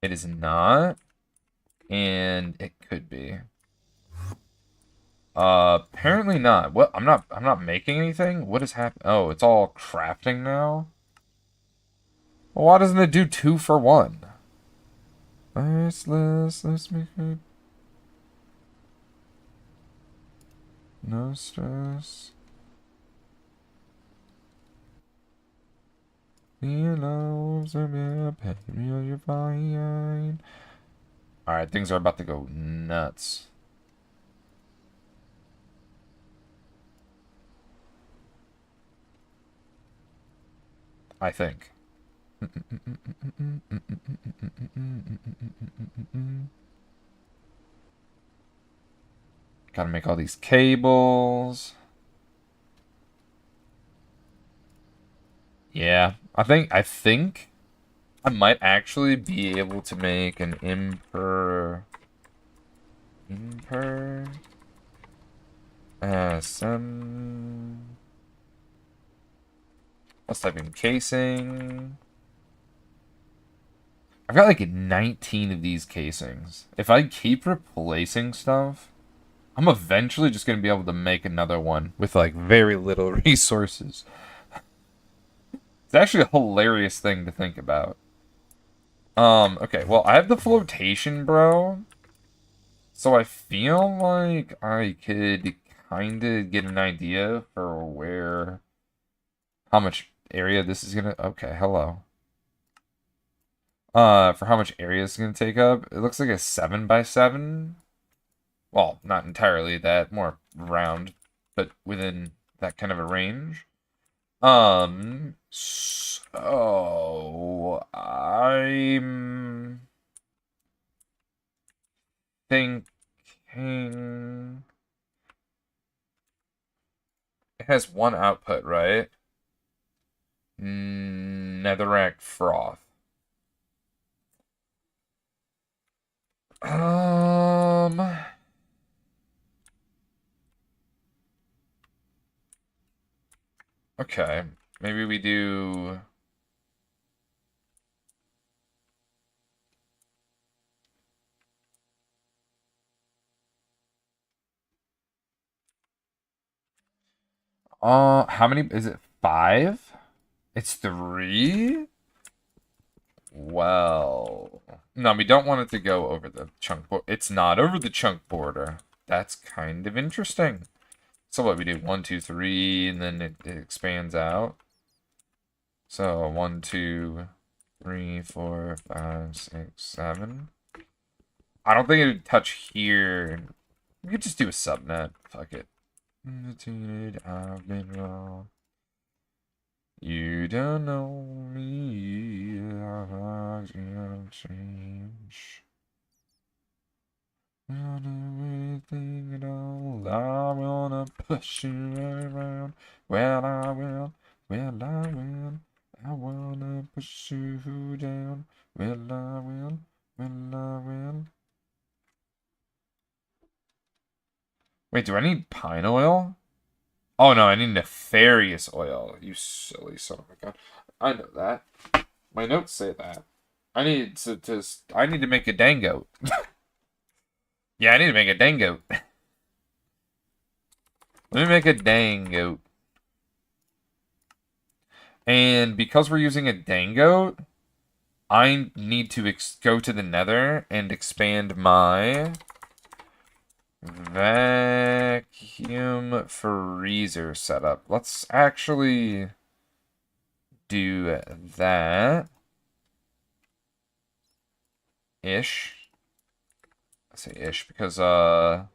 Speaker 1: It is not. And it could be. Apparently not. What? I'm not making anything? What is happening? Oh, it's all crafting now? Well, why doesn't it do 2 for 1? Let's make it. No stress. You're fine. Alright, things are about to go nuts. I think. Gotta make all these cables. Yeah, I think I might actually be able to make an some. Let's type in casing. I've got like 19 of these casings. If I keep replacing stuff, I'm eventually just going to be able to make another one with like very little resources. It's actually a hilarious thing to think about. Okay, well, I have the flotation, bro. So I feel like I could kind of get an idea for how much area this is gonna... Okay, hello. For how much area it's gonna take up. It looks like a 7x7. Well, not entirely that, more round, but within that kind of a range. So I'm thinking it has one output, right? Netherrack froth. Um, okay. Maybe we do. How many is it? 5? It's 3? Well, no, we don't want it to go over the chunk border. It's not over the chunk border. That's kind of interesting. So what we do? 1, 2, 3, and then it expands out. So 1, 2, 3, 4, 5, 6, 7. I don't think it would touch here. We could just do a subnet. Fuck it. I've been wrong. You don't know me. I've change. Everything at all. I wanna push you around. Well, I will. Well, I will. I wanna push you down. Well, I will. Well, I will. Wait, do I need pine oil? Oh no, I need nefarious oil. You silly son of a gun. I know that. My notes say that. I need to make a dango. Yeah, I need to make a dango. Let me make a dango. And because we're using a dango, I need to go to the nether and expand my vacuum freezer setup. Let's actually do that. Ish. I say ish because does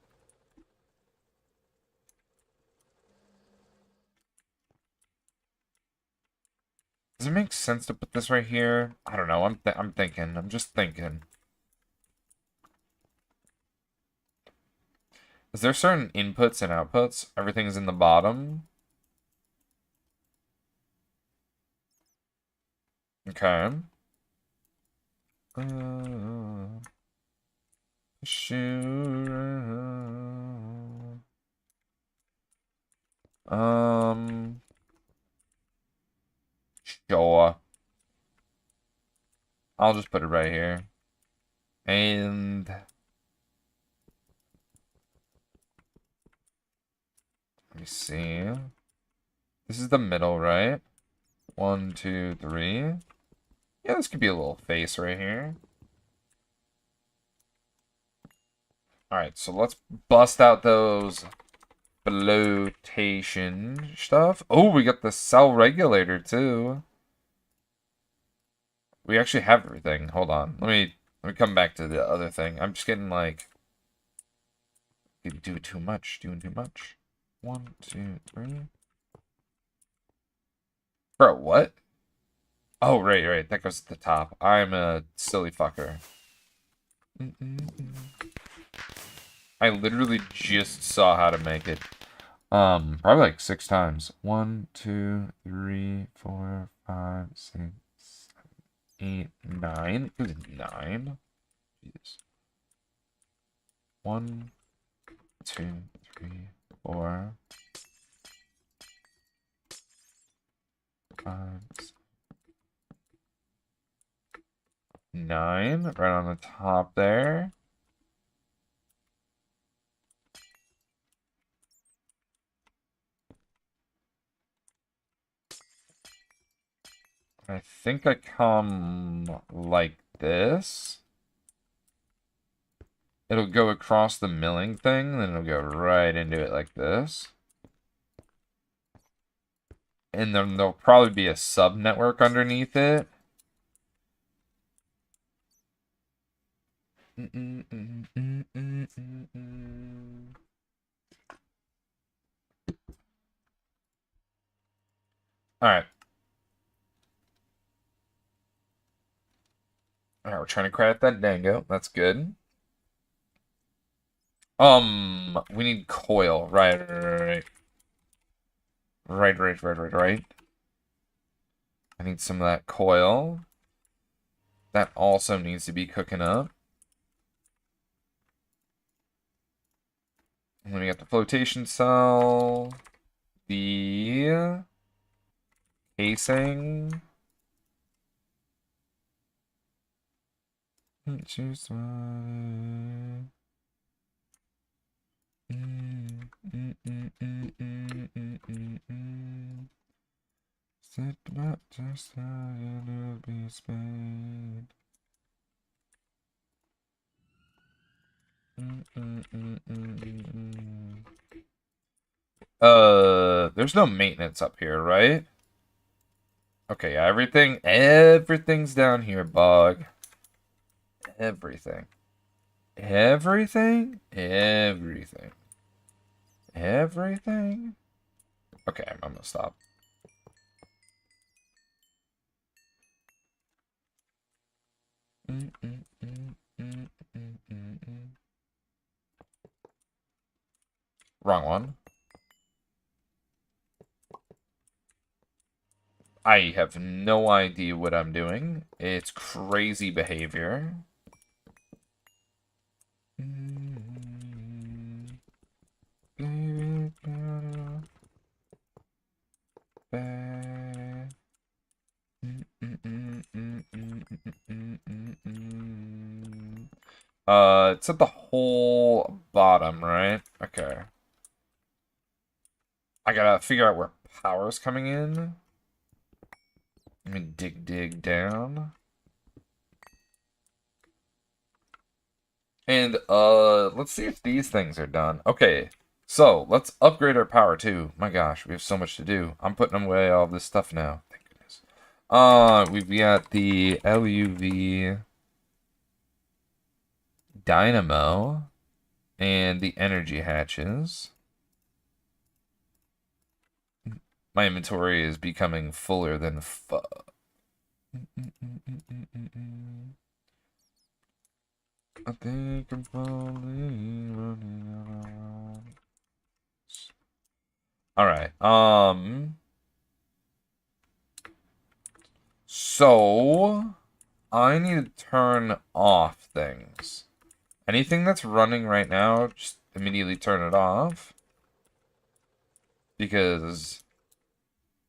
Speaker 1: it make sense to put this right here? I don't know. I'm thinking. I'm just thinking. Is there certain inputs and outputs? Everything's in the bottom. Okay. Sure. Sure. I'll just put it right here. And let me see. This is the middle, right? 1, 2, 3. Yeah, this could be a little face right here. Alright, so let's bust out those flotation stuff. Oh, we got the cell regulator too. We actually have everything. Hold on. Let me come back to the other thing. I'm just getting like doing too much. Doing too much. 1, 2, 3. Bro, what? Oh, right. That goes to the top. I'm a silly fucker. I literally just saw how to make it. Probably like 6 times. 1, 2, 3, 4, 5, 6, 8, 9. It was 9. Jesus. 1, 2, 3, 4, 5, 6, 9. Right on the top there. I think I come like this. It'll go across the milling thing, then it'll go right into it like this. And then there'll probably be a sub-network underneath it. Alright. Alright, we're trying to craft that dango. That's good. We need coil. Right. Right. I need some of that coil. That also needs to be cooking up. And then we got the flotation cell. The casing. Choose one. Set about just how it'll be spent. There's no maintenance up here, right? Okay, everything's down here, bug. Everything. Everything? Everything. Everything? Okay, I'm gonna stop. Wrong one. I have no idea what I'm doing. It's crazy behavior. It's at the whole bottom, right? Okay. I gotta figure out where power's coming in. Let me dig down. And, let's see if these things are done. Okay, so, let's upgrade our power, too. My gosh, we have so much to do. I'm putting away all this stuff now. Thank goodness. We've got the LUV dynamo and the energy hatches. My inventory is becoming fuller than fuck. I think I'm probably running around. Alright, so I need to turn off things. Anything that's running right now, just immediately turn it off. Because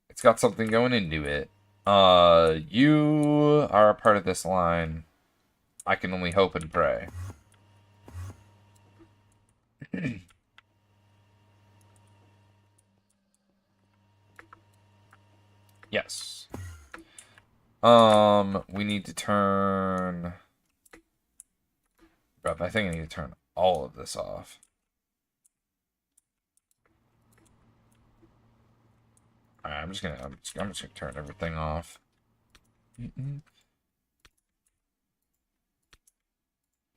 Speaker 1: it's got something going into it. You are a part of this line. I can only hope and pray. Yes. We need to turn... Bruh, I think I need to turn all of this off. Alright, I'm just gonna turn everything off.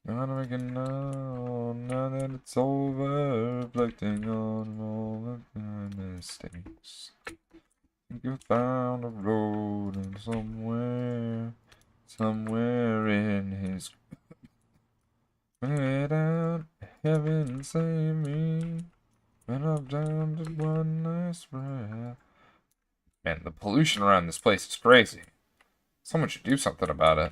Speaker 1: Now that we can know, now that it's over, reflecting on all of my mistakes. You found a road and somewhere in his... Way down, heaven save me, when I'm down to one last breath. Man, the pollution around this place is crazy. Someone should do something about it.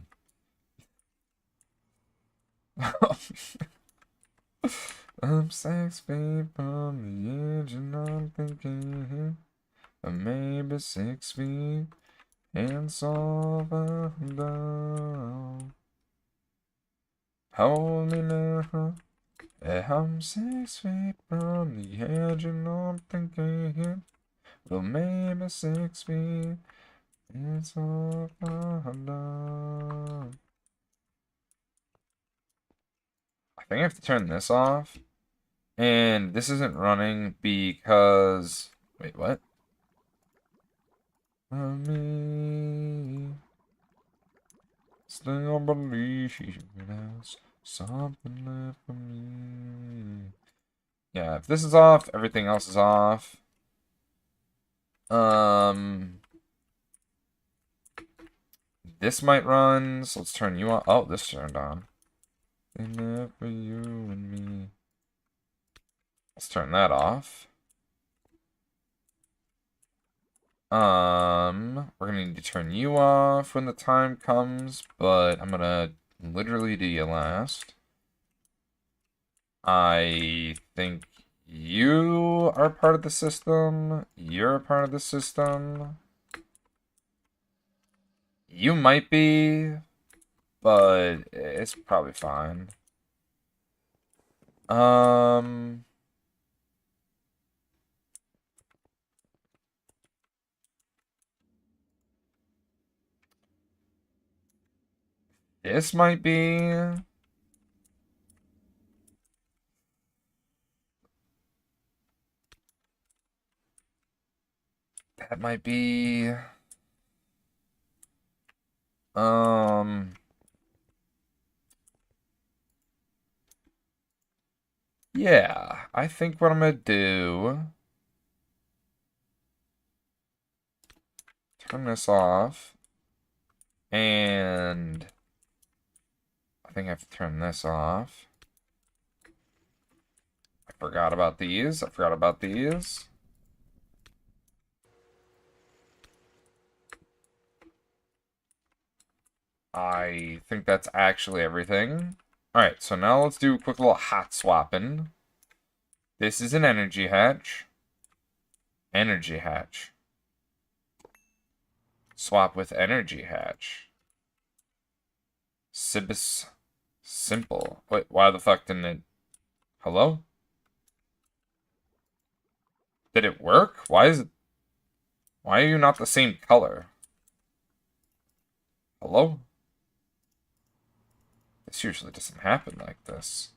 Speaker 1: I'm 6 feet from the edge and I'm thinking maybe 6 feet and so far down. Hold me now. I'm 6 feet from the edge and I'm thinking well maybe 6 feet and so far down. I think I have to turn this off. And this isn't running because... Wait, what? Me. Still believe there's something left for me. Yeah, if this is off, everything else is off. This might run, so let's turn you on. Oh, this turned on. Enough for you and me. Let's turn that off. We're gonna need to turn you off when the time comes, but I'm gonna literally do you last. I think you are part of the system. You're a part of the system. You might be, but it's probably fine. This might be. That might be. Yeah, I think what I'm gonna do. Turn this off. And I think I have to turn this off. I forgot about these. I forgot about these. I think that's actually everything. Alright, so now let's do a quick little hot swapping. This is an energy hatch. Energy hatch. Swap with energy hatch. Sibis simple. Wait, why the fuck didn't it... Hello? Did it work? Why is it... Why are you not the same color? Hello? This usually doesn't happen like this.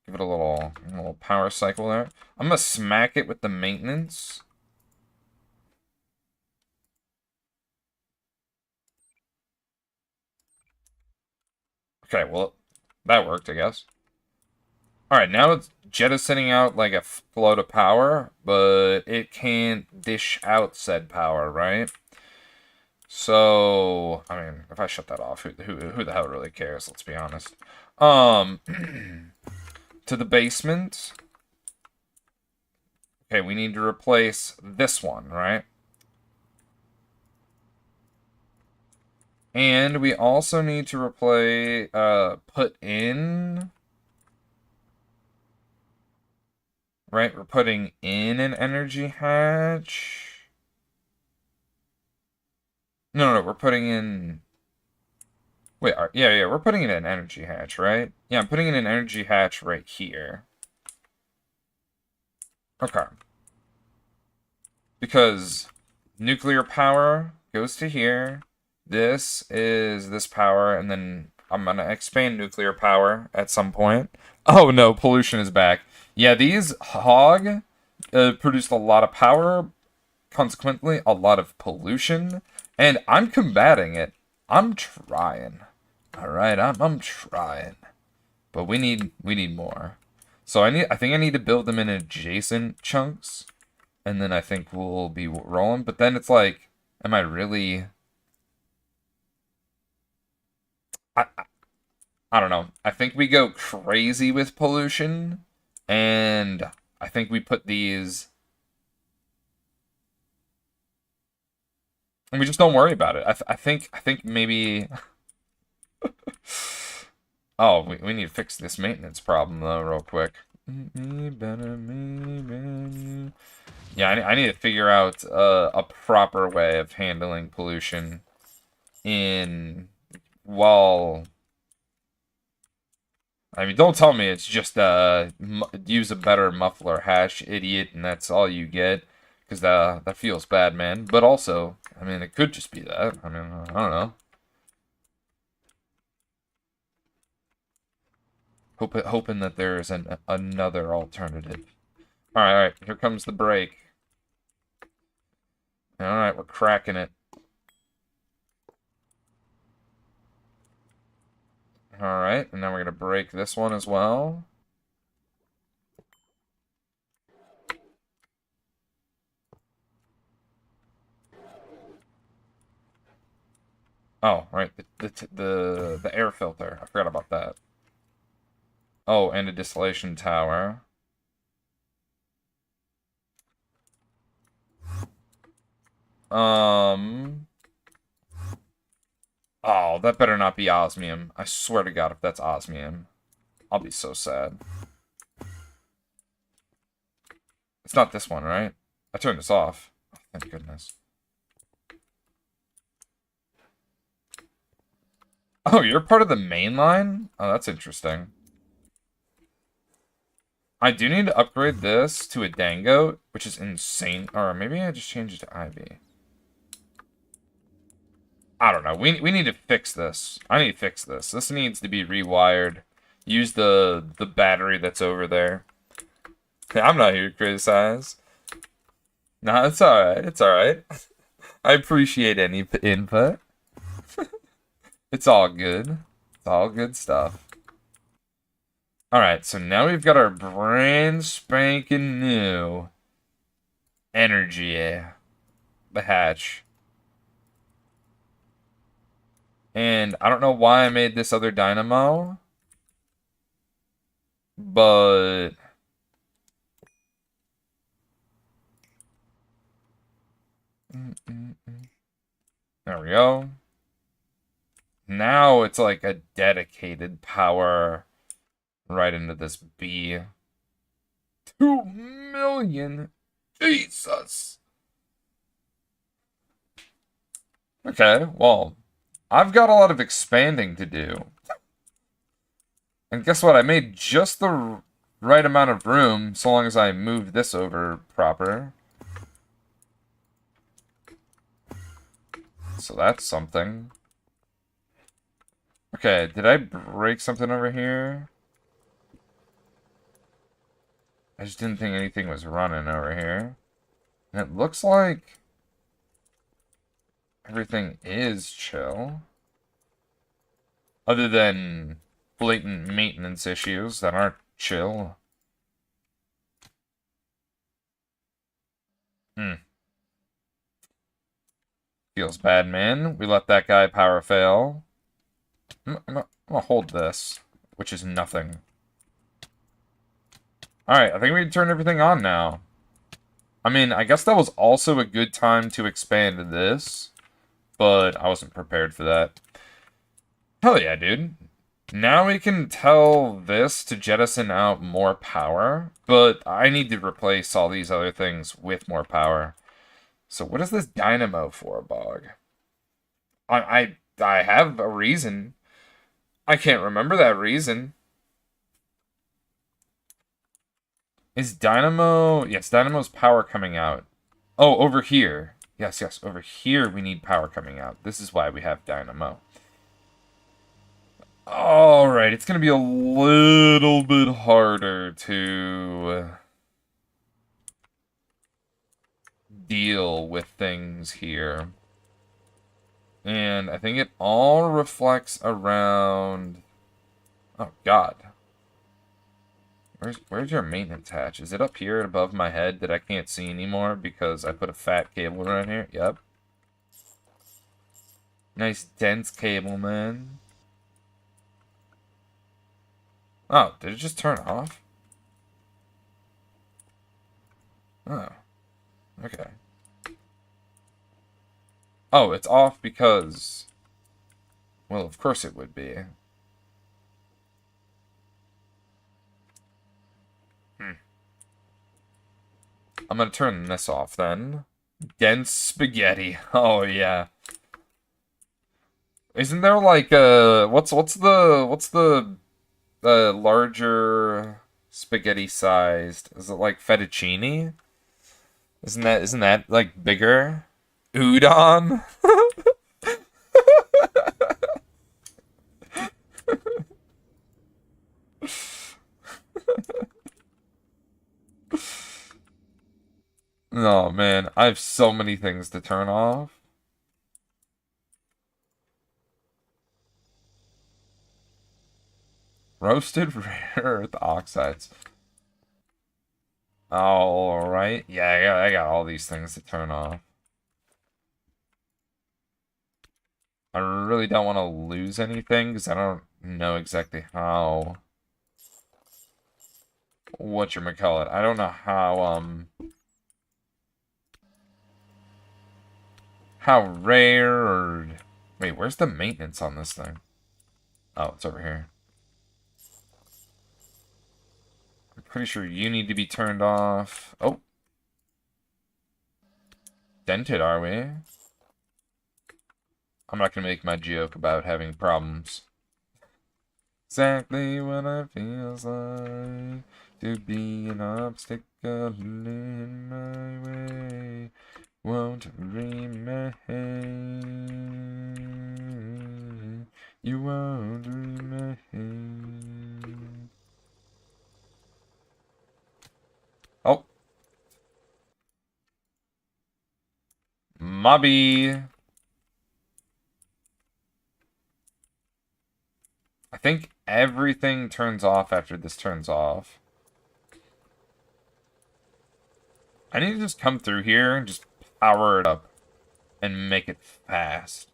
Speaker 1: Give it a little power cycle there. I'm gonna smack it with the maintenance. Okay, well, that worked, I guess. Alright, now it's jettisoning out like a float of power, but it can't dish out said power, right? So, I mean, if I shut that off, who the hell really cares, let's be honest. To the basement. Okay, we need to replace this one, right? And we also need to replace, put in... Right, we're putting in an energy hatch. No, we're putting in... Wait, yeah, we're putting in an energy hatch, right? Yeah, I'm putting in an energy hatch right here. Okay. Because nuclear power goes to here. This is this power, and then I'm gonna expand nuclear power at some point. Oh no, pollution is back. Yeah, these hog produced a lot of power, consequently a lot of pollution, and I'm combating it. I'm trying. All right, I'm trying, but we need more. So I think I need to build them in adjacent chunks, and then I think we'll be rolling. But then it's like, am I really? I I don't know. I think we go crazy with pollution, and I think we put these, and we just don't worry about it. I think maybe. Oh, we need to fix this maintenance problem, though, real quick. Yeah, I need to figure out a proper way of handling pollution in... Well... I mean, don't tell me it's just use a better muffler hash, idiot, and that's all you get. Because that feels bad, man. But also, I mean, it could just be that. I mean, I don't know. Hoping that there is another alternative. Alright, here comes the break. Alright, we're cracking it. Alright, and now we're going to break this one as well. Oh, right, the air filter. I forgot about that. Oh, and a distillation tower. Oh, that better not be osmium. I swear to God, if that's osmium, I'll be so sad. It's not this one, right? I turned this off. Oh, thank goodness. Oh, you're part of the main line? Oh, that's interesting. I do need to upgrade this to a Dango, which is insane. Or maybe I just change it to Ivy. I don't know. We need to fix this. I need to fix this. This needs to be rewired. Use the battery that's over there. I'm not here to criticize. No, it's alright. It's alright. I appreciate any input. It's all good. It's all good stuff. Alright, so now we've got our brand spanking new energy. The hatch. And I don't know why I made this other dynamo. But there we go. Now it's like a dedicated power right into this B. 2 million. Jesus. Okay, well, I've got a lot of expanding to do. And guess what? I made just the right amount of room so long as I move this over proper. So that's something. Okay, did I break something over here? I just didn't think anything was running over here. And it looks like everything is chill. Other than blatant maintenance issues that aren't chill. Feels bad, man. We let that guy power fail. I'm gonna hold this, which is nothing. Alright, I think we can turn everything on now. I mean, I guess that was also a good time to expand this, but I wasn't prepared for that. Hell yeah, dude. Now we can tell this to jettison out more power, but I need to replace all these other things with more power. So what is this dynamo for, Bog? I have a reason. I can't remember that reason. Is dynamo... Yes, dynamo's power coming out. Oh, over here. Yes, over here we need power coming out. This is why we have dynamo. Alright, it's going to be a little bit harder to deal with things here. And I think it all reflects around... Oh, God. Where's your maintenance hatch? Is it up here above my head that I can't see anymore because I put a fat cable around here? Yep. Nice dense cable, man. Oh, did it just turn off? Oh. Okay. Oh, it's off because... Well, of course it would be. I'm gonna turn this off then. Dense spaghetti. Oh yeah. Isn't there like what's the larger spaghetti sized? Is it like fettuccine? Isn't that like bigger? Udon? Oh man, I have so many things to turn off. Roasted rare earth oxides. Alright. Yeah, I got all these things to turn off. I really don't want to lose anything because I don't know exactly how, whatchamacallit, I don't know how rare or, wait, where's the maintenance on this thing? Oh, it's over here. I'm pretty sure you need to be turned off. Oh. Dented, are we? I'm not gonna make my joke about having problems. Exactly what it feels like to be an obstacle in my way. Won't remain. You won't remain. Oh. Mobby. I think everything turns off after this turns off. I need to just come through here and just power it up and make it fast.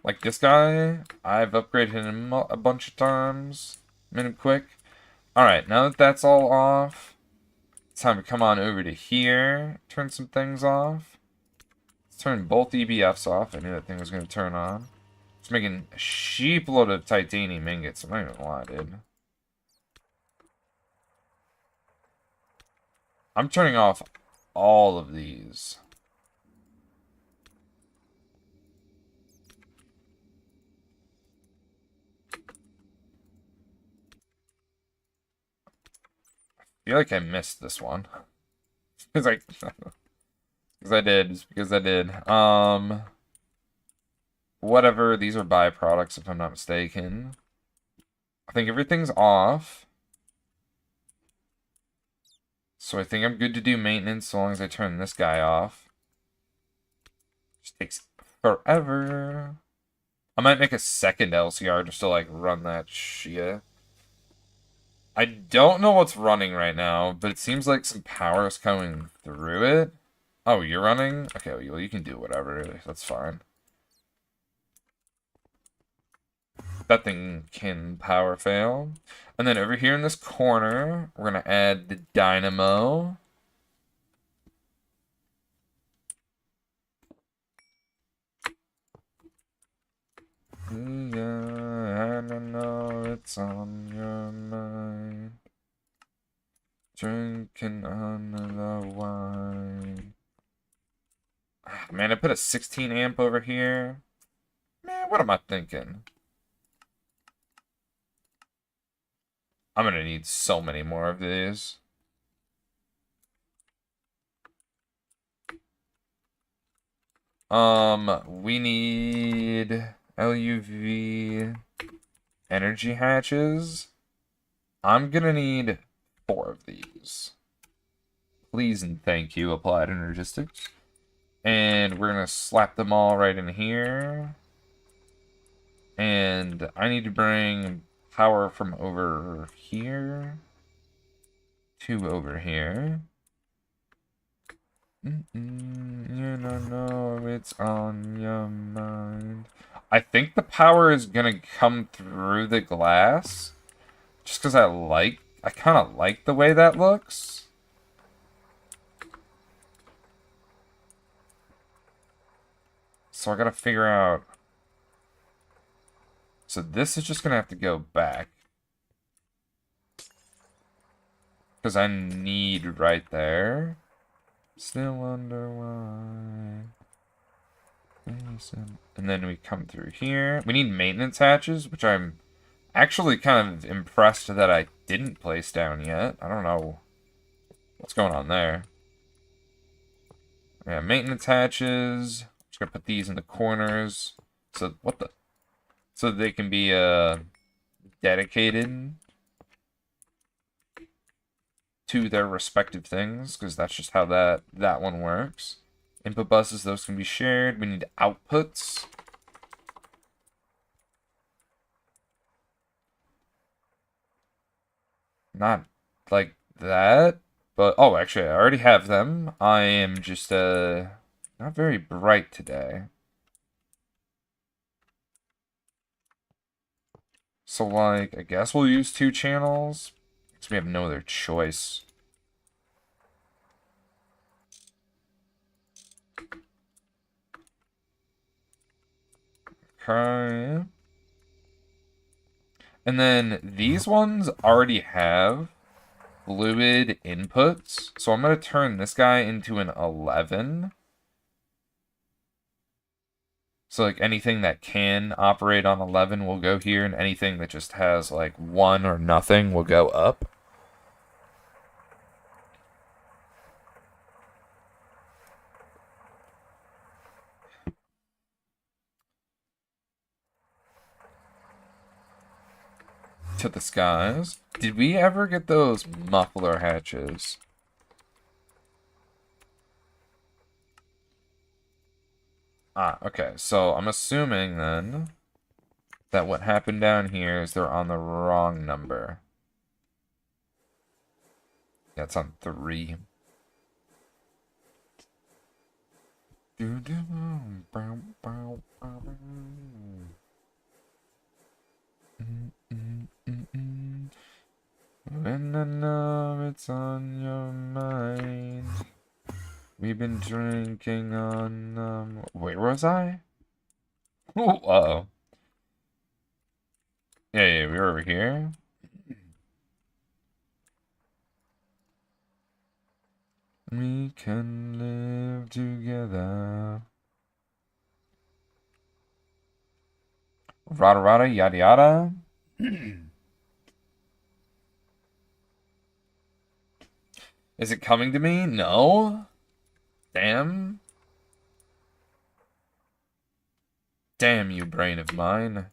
Speaker 1: Like this guy, I've upgraded him a bunch of times. Made him quick. Alright, now that that's all off, it's time to come on over to here. Turn some things off. Let's turn both EBFs off. I knew that thing was going to turn on. It's making a sheep load of titanium ingots. I'm not even gonna lie, dude. I'm turning off all of these. I feel like I missed this one. Because I... because I did. Just because I did. Whatever. These are byproducts, if I'm not mistaken. I think everything's off. So I think I'm good to do maintenance so long as I turn this guy off. Just takes forever. I might make a second LCR just to, like, run that shit. I don't know what's running right now, but it seems like some power is coming through it. Oh, you're running? Okay, well, you can do whatever. That's fine. That thing can power fail. And then over here in this corner, we're going to add the dynamo. Yeah, I don't know it's on your mind. Drinking another wine. Man, I put a 16 amp over here. Man, what am I thinking? I'm gonna need so many more of these. We need LUV energy hatches. I'm gonna need 4 of these. Please and thank you, Applied Energistics. And we're gonna slap them all right in here. And I need to bring power from over here to over here. You don't know it's on your mind. I think the power is gonna come through the glass. Just because I kind of like the way that looks. So I gotta figure out. So this is just gonna have to go back. Because I need right there. Still wonder why. And then we come through here. We need maintenance hatches, which I'm actually kind of impressed that I didn't place down yet. I don't know what's going on there. Yeah, maintenance hatches. Just gonna put these in the corners. So what the? So they can be dedicated to their respective things, because that's just how that one works. Input buses, those can be shared. We need outputs. Not like that, but oh, actually, I already have them. I am just not very bright today. So, like, I guess we'll use 2 channels. Because we have no other choice. Okay. And then these ones already have fluid inputs. So I'm going to turn this guy into an 11. So, like, anything that can operate on 11 will go here, and anything that just has, like, 1 or nothing will go up. To the skies. Did we ever get those muffler hatches? Ah, okay. So I'm assuming then that what happened down here is they're on the wrong number. Yeah, it's on 3. When I know it's on your mind. We've been drinking on, where was I? Oh, uh-oh. Yeah, we were over here. We can live together. Rada rada, yada yada. Is it coming to me? No. Damn. Damn you, brain of mine.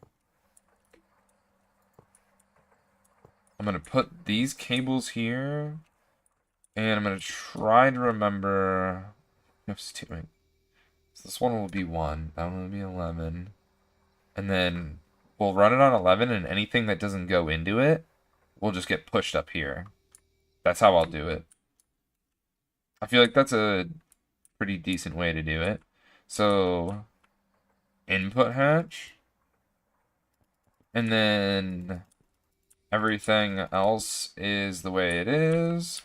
Speaker 1: I'm gonna put these cables here. And I'm gonna try to remember. So this one will be 1. That one will be 11. And then we'll run it on 11, and anything that doesn't go into it will just get pushed up here. That's how I'll do it. I feel like that's a pretty decent way to do it. So, input hatch. And then everything else is the way it is.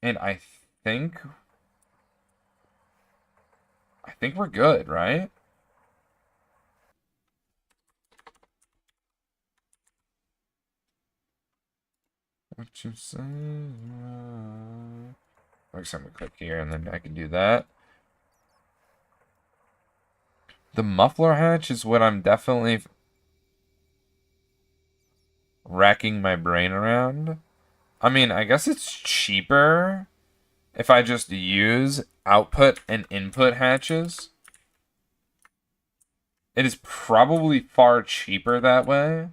Speaker 1: And I think we're good, right? What you say? I'm gonna click here, and then I can do that. The muffler hatch is what I'm definitely racking my brain around. I mean, I guess it's cheaper if I just use output and input hatches. It is probably far cheaper that way.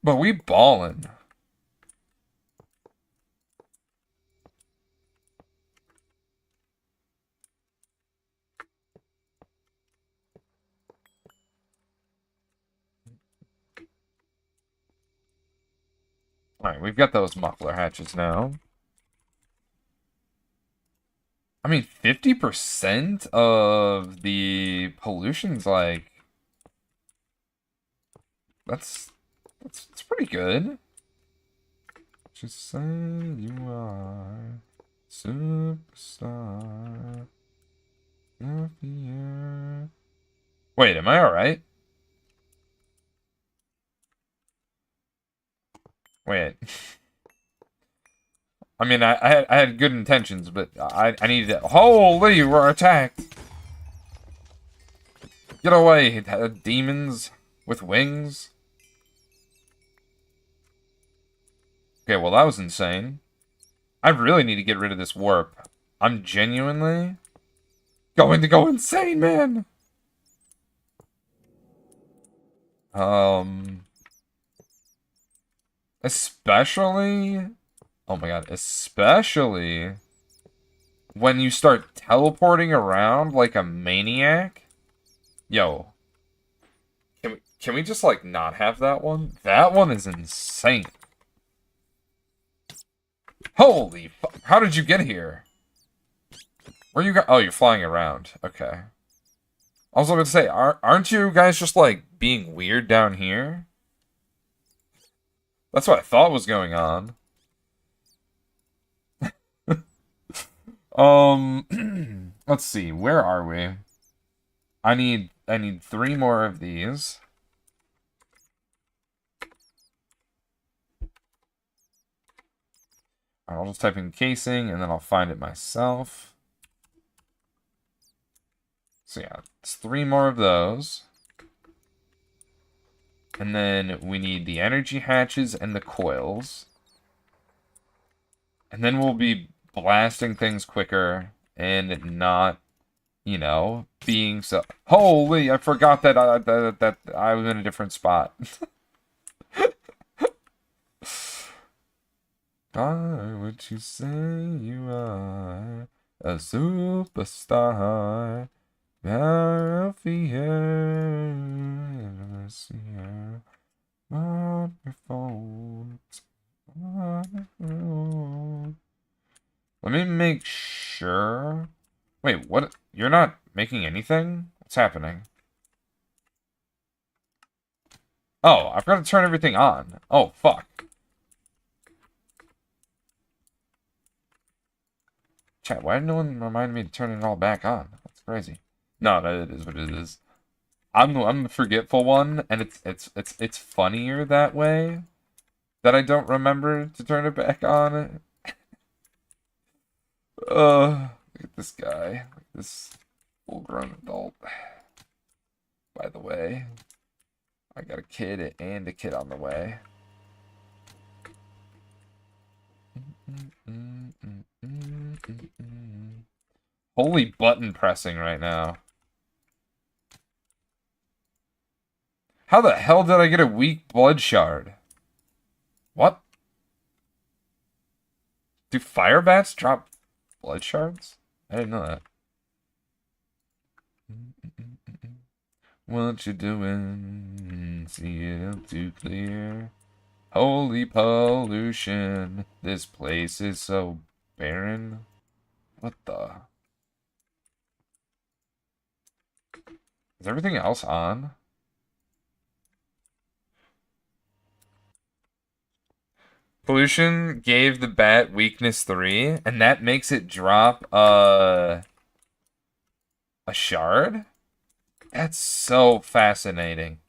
Speaker 1: But we ballin'. Alright, we've got those muffler hatches now. I mean, 50% of the pollution's like... That's pretty good. Just say you are superstar. Wait, am I alright? Wait. I mean, I had good intentions, but I needed to... Holy, we're attacked! Get away, demons with wings. Okay, well, that was insane. I really need to get rid of this warp. I'm genuinely going to go insane, man! Especially... Oh my god, especially when you start teleporting around like a maniac. Yo. Can we just, like, not have that one? That one is insane. Holy fuck. How did you get here? Where you go? Oh, you're flying around. Okay. I was going to say, aren't you guys just like being weird down here? That's what I thought was going on. Let's see, where are we? I need 3 more of these. I'll just type in casing and then I'll find it myself. So yeah, it's 3 more of those. And then we need the energy hatches and the coils. And then we'll be blasting things quicker and not, you know, being so... Holy, I forgot that that I was in a different spot. Are what you say you are, a superstar. Let me make sure. Wait, what? You're not making anything? What's happening? Oh, I've got to turn everything on. Oh, fuck. Chat, why did no one remind me to turn it all back on? That's crazy. No, it is what it is. I'm the forgetful one, and it's funnier that way that I don't remember to turn it back on. Look at this guy, this full-grown adult. By the way, I got a kid and a kid on the way. Holy button pressing right now. How the hell did I get a weak blood shard? What? Do fire bats drop blood shards? I didn't know that. What you doing? See it too clear. Holy pollution. This place is so barren. What the? Is everything else on? Pollution gave the bat weakness 3, and that makes it drop a shard? That's so fascinating.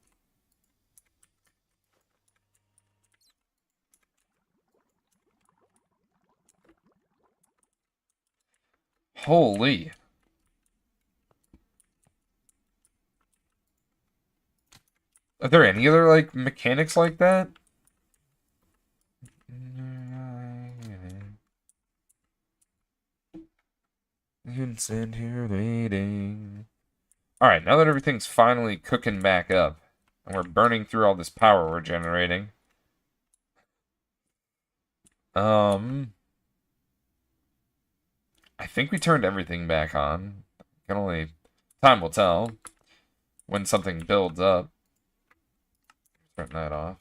Speaker 1: Holy. Are there any other, like, mechanics like that? You can stand here waiting. Alright, now that everything's finally cooking back up, and we're burning through all this power we're generating, I think we turned everything back on. Can only... Time will tell when something builds up. Turn that off.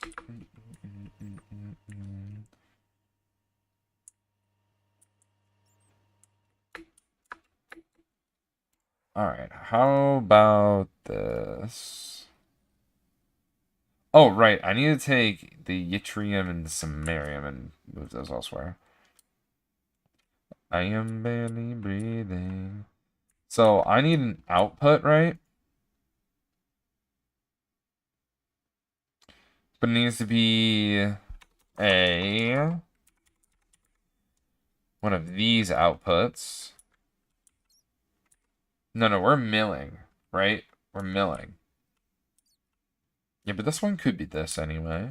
Speaker 1: Alright, how about this? Oh, right, I need to take the yttrium and the samarium and move those elsewhere. I am barely breathing. So, I need an output, right? But it needs to be one of these outputs. No, we're milling, right? We're milling. Yeah, but this one could be this anyway.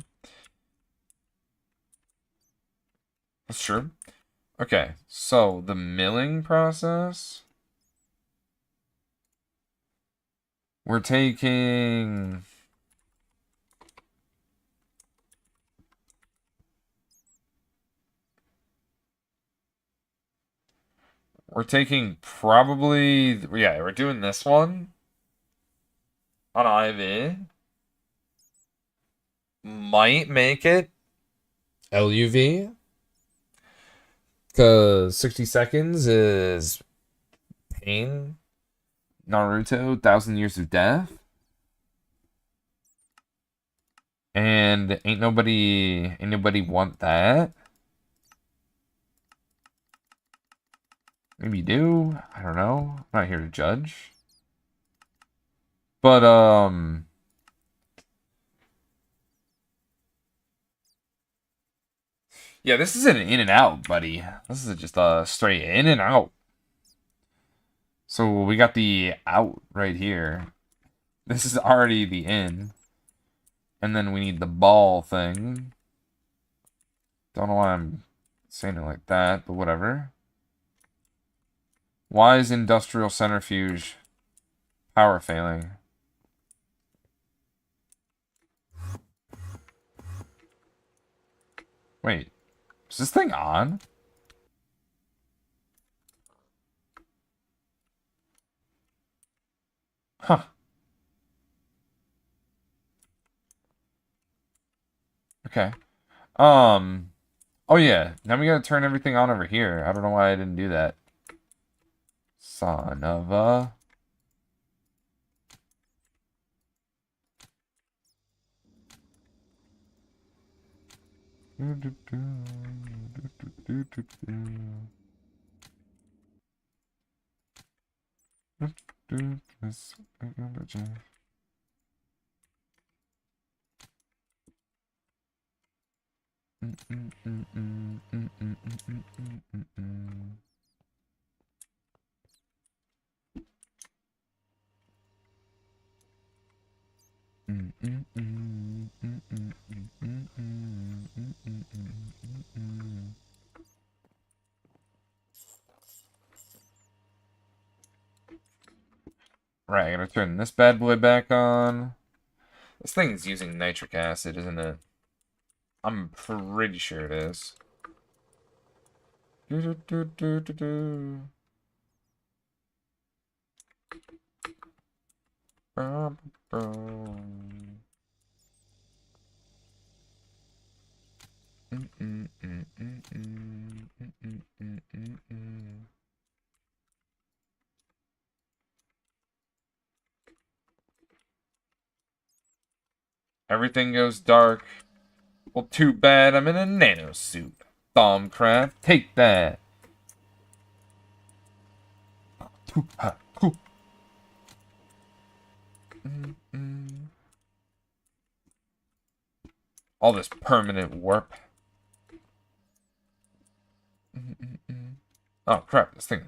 Speaker 1: That's true. Okay, so the milling process. We're taking... We're taking probably... Yeah, we're doing this one. On IV. Might make it LUV. Because 60 seconds is pain. Naruto, 1,000 Years of Death. And ain't nobody want that. Maybe you do. I don't know. I'm not here to judge. But yeah, this is an in and out, buddy. This is just a straight in and out. So we got the out right here. This is already the in. And then we need the ball thing. Don't know why I'm saying it like that, but whatever. Why is industrial centrifuge power failing? Wait, is this thing on? Huh. Okay. Oh yeah, now we gotta turn everything on over here. I don't know why I didn't do that. Son of a... Right, I gotta turn this bad boy back on. This thing's using nitric acid, isn't it? I'm pretty sure it is. Everything goes dark. Well, too bad I'm in a nano suit. Bombcraft, take that. All this permanent warp. Oh crap, this thing's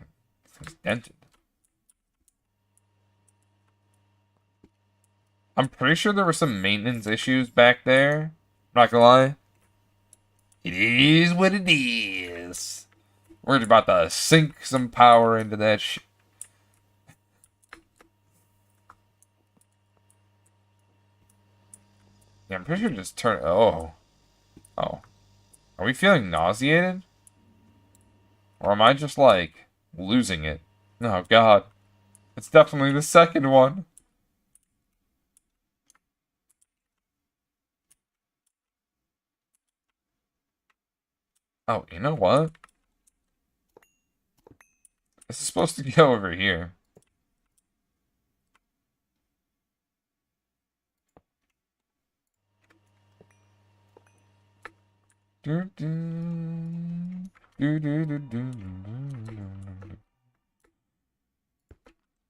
Speaker 1: dented. I'm pretty sure there were some maintenance issues back there. I'm not gonna lie. It is what it is. We're about to sink some power into that shit. Yeah, I'm pretty sure just turn... Oh. Oh. Are we feeling nauseated? Or am I just, like, losing it? Oh, God. It's definitely the second one. Oh, you know what? This is supposed to go over here.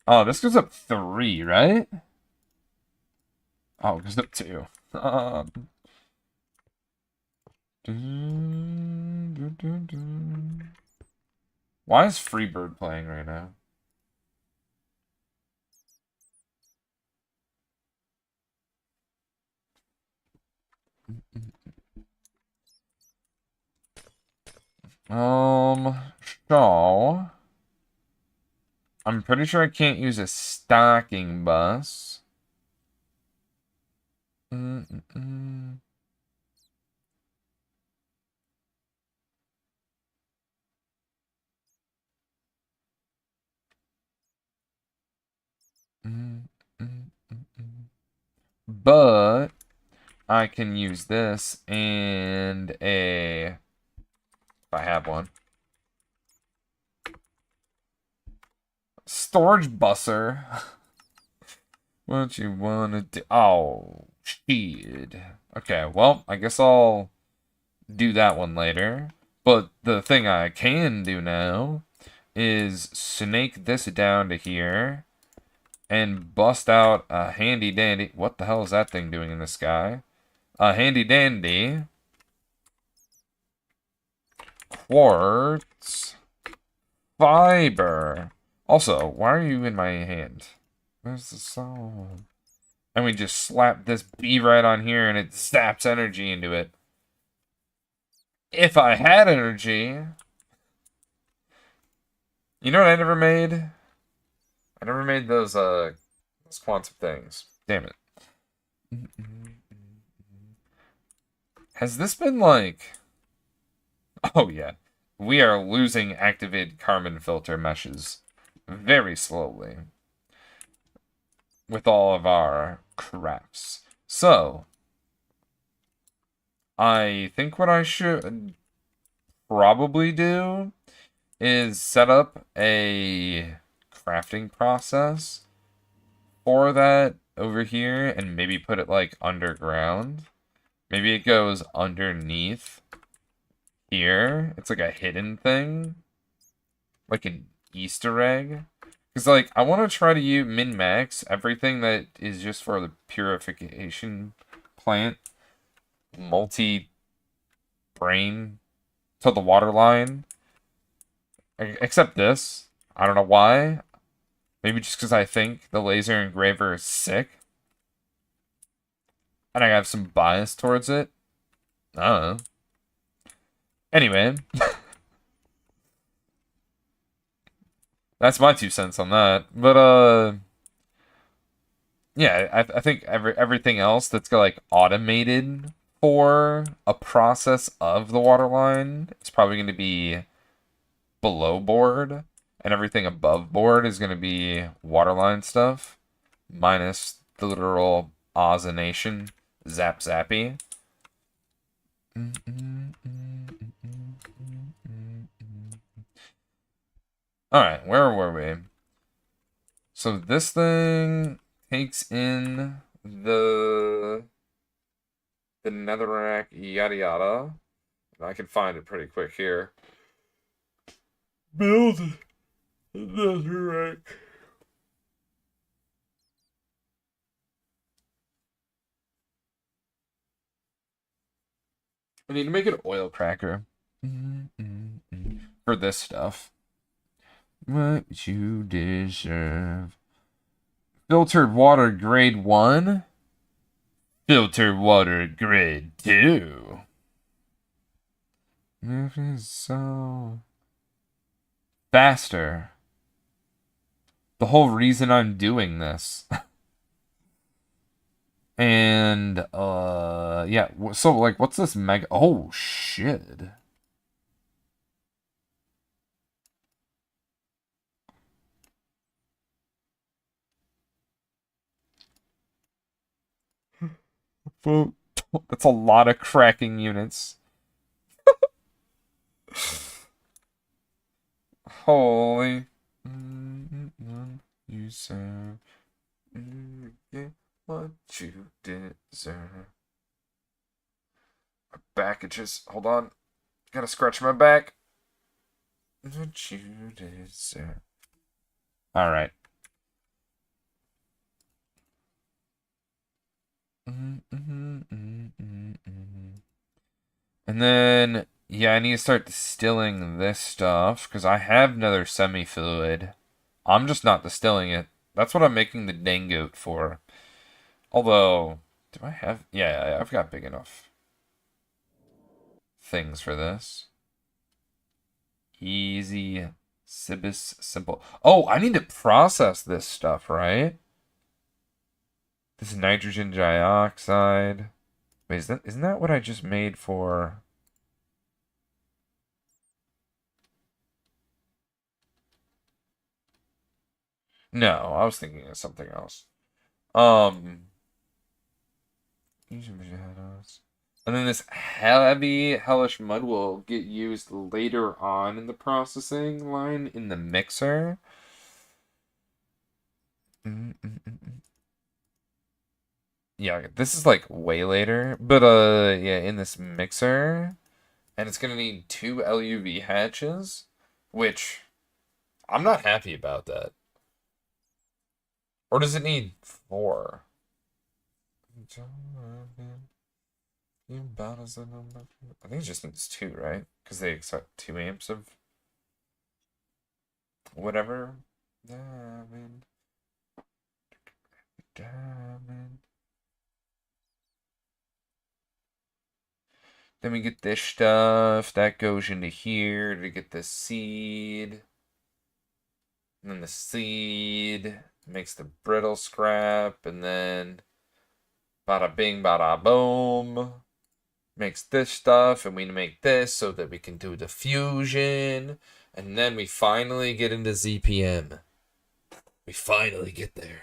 Speaker 1: Oh, this goes up 3, right? Oh, it goes up 2. Why is Freebird playing right now? So I'm pretty sure I can't use a stocking bus. But I can use this and if I have one. Storage busser. What you wanna do? Oh, shit. Okay, well, I guess I'll do that one later. But the thing I can do now is snake this down to here and bust out a handy dandy. What the hell is that thing doing in the sky? A handy dandy quartz fiber. Also, why are you in my hand? Where's the song? And we just slap this bee right on here and it zaps energy into it. If I had energy. You know what I never made? I never made those quantum things. Damn it. Has this been like... Oh yeah. We are losing activated carbon filter meshes very slowly with all of our crafts. So, I think what I should probably do is set up a crafting process for that over here and maybe put it like underground. Maybe it goes underneath here. It's like a hidden thing. Like an Easter egg. Because, like, I want to try to min-max everything that is just for the purification plant. Multi-brain to the water line. Except this. I don't know why. Maybe just because I think the laser engraver is sick. And I have some bias towards it. I don't know. Anyway. That's my 2 cents on that. But, yeah, I think everything else that's like automated for a process of the water line is probably going to be below board, and everything above board is going to be waterline stuff, minus the literal ozonation, zap zappy. Alright, where were we? So this thing takes in the netherrack, yada yada. I can find it pretty quick here. Build the netherrack. I need to make an oil cracker for this stuff. What you deserve. Filtered water grade 1. Filtered water grade 2. If it's so faster. The whole reason I'm doing this. And, yeah. So, like, what's this mega... Oh, shit. That's a lot of cracking units. Holy. You serve. Get what you deserve. My back itches. Hold on. Gotta scratch my back. What you deserve. Alright. And then, yeah, I need to start distilling this stuff, because I have another semi-fluid. I'm just not distilling it. That's what I'm making the dangote for. Although, do I have... Yeah, I've got big enough things for this. Easy, Sibis, simple. Oh, I need to process this stuff, right? This is nitrogen dioxide. Wait, isn't that what I just made for... No, I was thinking of something else. And then this heavy, hellish mud will get used later on in the processing line in the mixer. Yeah, this is like way later, but yeah, in this mixer, and it's gonna need 2 LUV hatches, which I'm not happy about that. Or does it need 4? I think it just needs 2, right? Because they accept 2 amps of whatever. Diamond, diamond. Then we get this stuff that goes into here to get the seed. And then the seed makes the brittle scrap, and then bada bing, bada boom. Makes this stuff, and we make this so that we can do the fusion. And then we finally get into ZPM. We finally get there.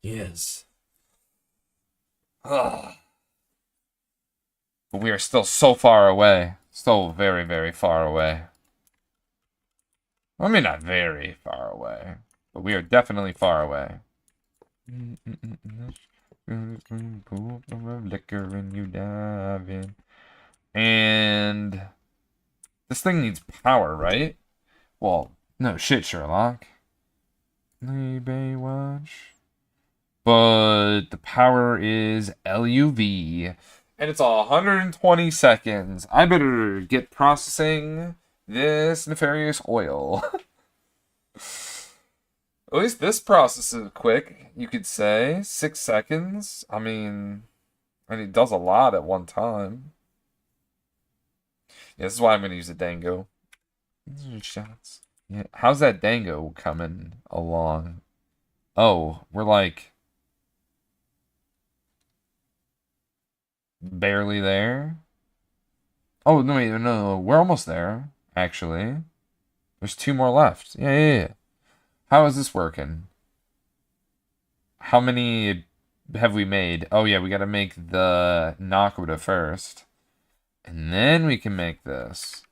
Speaker 1: Yes. Ah. But we are still so far away. Still very, very far away. I mean, not very far away, but we are definitely far away. Liquor and you dive in. And this thing needs power, right? Well, no shit, Sherlock. Baywatch. But the power is LUV. And it's 120 seconds. I better get processing this nefarious oil. At least this process is quick, you could say. 6 seconds. I mean, and it does a lot at one time. Yeah, this is why I'm going to use a Dango. Shots. Yeah. How's that Dango coming along? Oh, we're like barely there. Oh, no, wait, no, we're almost there, actually. There's 2 more left. Yeah. How is this working? How many have we made? Oh, yeah, we got to make the Nakoda first. And then we can make this.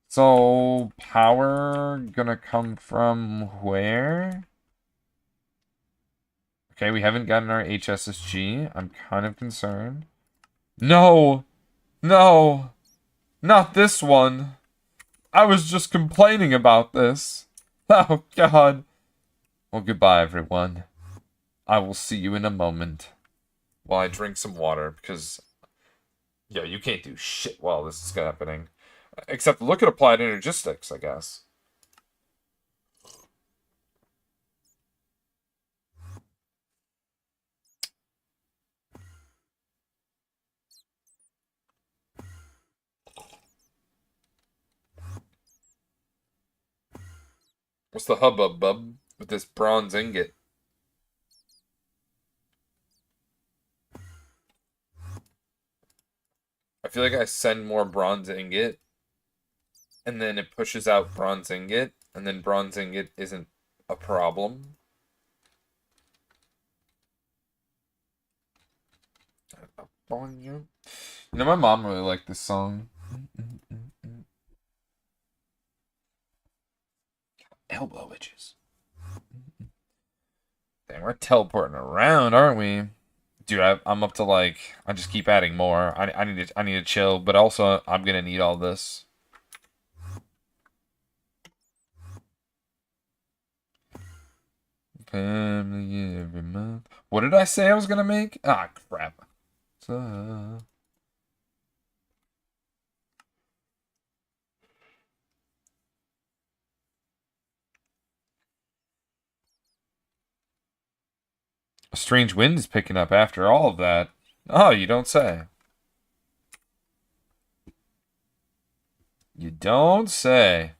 Speaker 1: So, power gonna come from where? Okay, we haven't gotten our HSSG. I'm kind of concerned. No! No! Not this one! I was just complaining about this. Oh, God. Well, goodbye, everyone. I will see you in a moment. While I drink some water, because... yeah, you can't do shit while this is happening. Except look at applied energistics, I guess. What's the hubbub, bub, with this bronze ingot? I feel like I send more bronze ingot, and then it pushes out bronze ingot, and then bronze ingot isn't a problem. You know, my mom really liked this song. Elbow witches. Dang, we're teleporting around, aren't we? Dude, I'm up to like I just keep adding more. I need to chill, but also I'm gonna need all this. Family every month. What did I say I was gonna make? Ah, crap. So... a strange wind is picking up after all of that. Oh, you don't say. You don't say.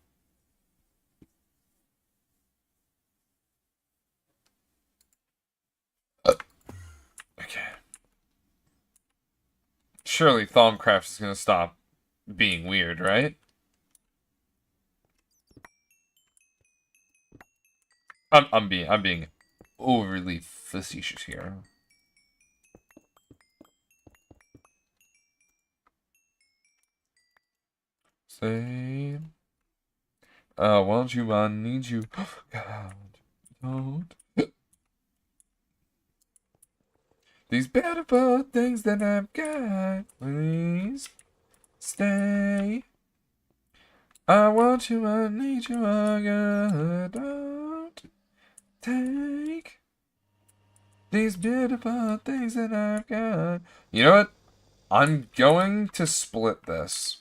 Speaker 1: Okay. Surely Thaumcraft is gonna stop being weird, right? I'm being overly facetious here. Say Want you, I need you. God, don't. These beautiful things that I've got, please stay. I want you, I need you, I got. Don't take these beautiful things that I've got. You know what? I'm going to split this.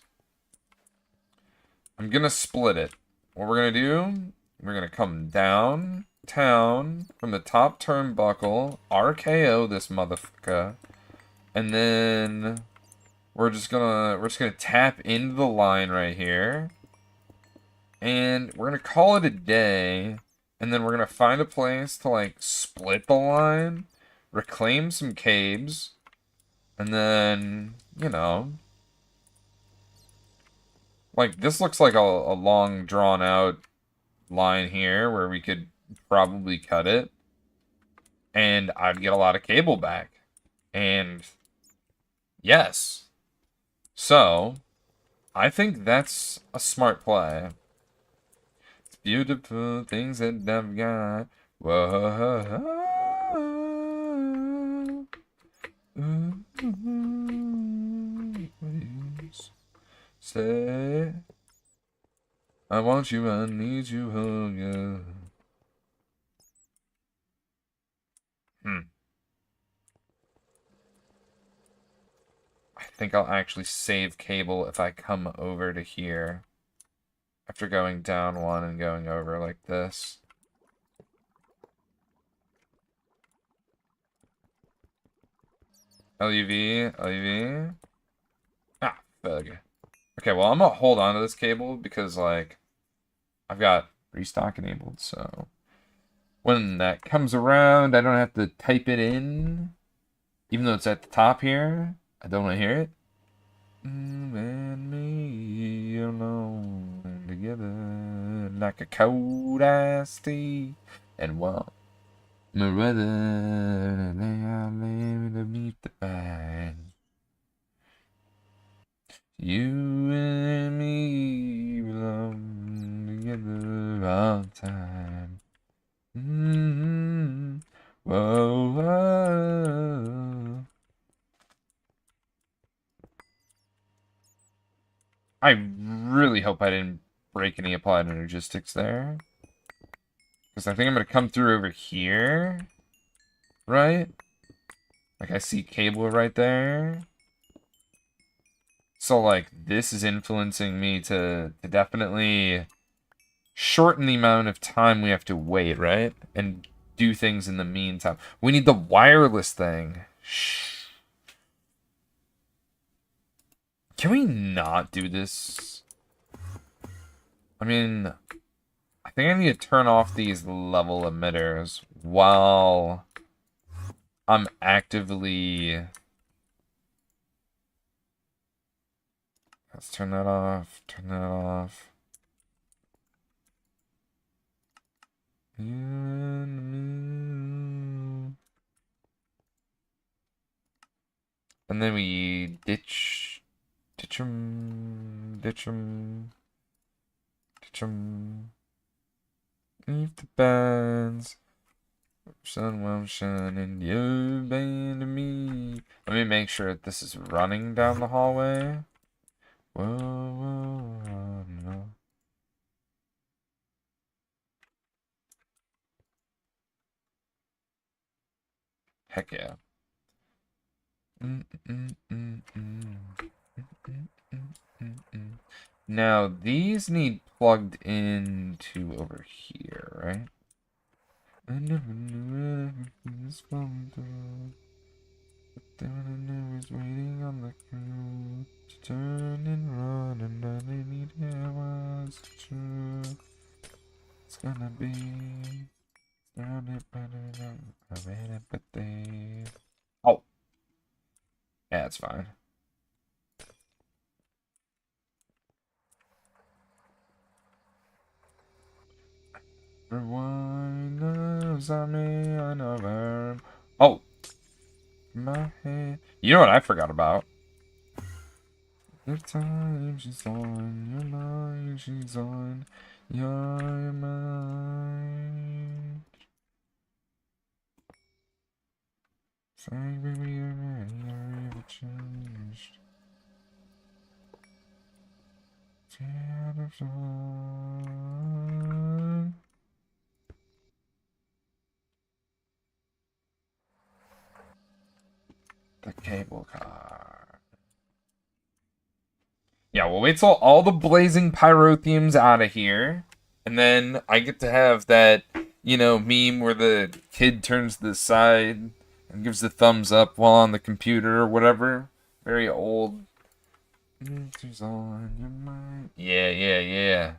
Speaker 1: I'm gonna split it. What we're gonna do, we're gonna come downtown from the top turnbuckle, RKO this motherfucker, and then we're just gonna tap into the line right here, and we're gonna call it a day, and then we're gonna find a place to like split the line, reclaim some caves, and then like this looks like a long drawn out line here where we could probably cut it and I'd get a lot of cable back. And yes. So, I think that's a smart play. It's beautiful things that I've got. Whoa. Say, I want you, I need you, oh yeah. I think I'll actually save cable if I come over to here. After going down one and going over like this. LUV, LUV. Ah, bug. Okay, well, I'm gonna hold on to this cable because, like, I've got restock enabled, so when that comes around, I don't have to type it in. Even though it's at the top here, I don't want to hear it. And me alone together like a cold iced tea and one. My brother, they are living to meet the fine. You and me belong together all the time. Whoa, whoa. I really hope I didn't break any applied energistics there. Because I think I'm going to come through over here. Right? Like, I see cable right there. So, like, this is influencing me to definitely shorten the amount of time we have to wait, right? And do things in the meantime. We need the wireless thing. Shh. Can we not do this? I mean, I think I need to turn off these level emitters while I'm actively... Let's turn that off, turn that off. You and me. And then we ditch them. Leave the bands. Sun will shine and you abandon me. Let me make sure that this is running down the hallway. Whoa, whoa, no. Heck yeah. Now, these need plugged into over here, right? I never knew everything was falling through. But then I was waiting on the crew to turn and run, and all they needed was the truth. It's gonna be surrounded by the empathy. Oh. Yeah, it's fine. Everyone knows I'm another. Oh, my head. You know what I forgot about? Your time she's on, your mind she's on. You're mine. Say, baby, you're mine. You're ever changed. Out of time. The cable car. Yeah, we'll wait till all the blazing pyrothemes out of here. And then I get to have that, meme where the kid turns to the side and gives the thumbs up while on the computer or whatever. Very old. She's on your mind. Yeah, yeah, yeah.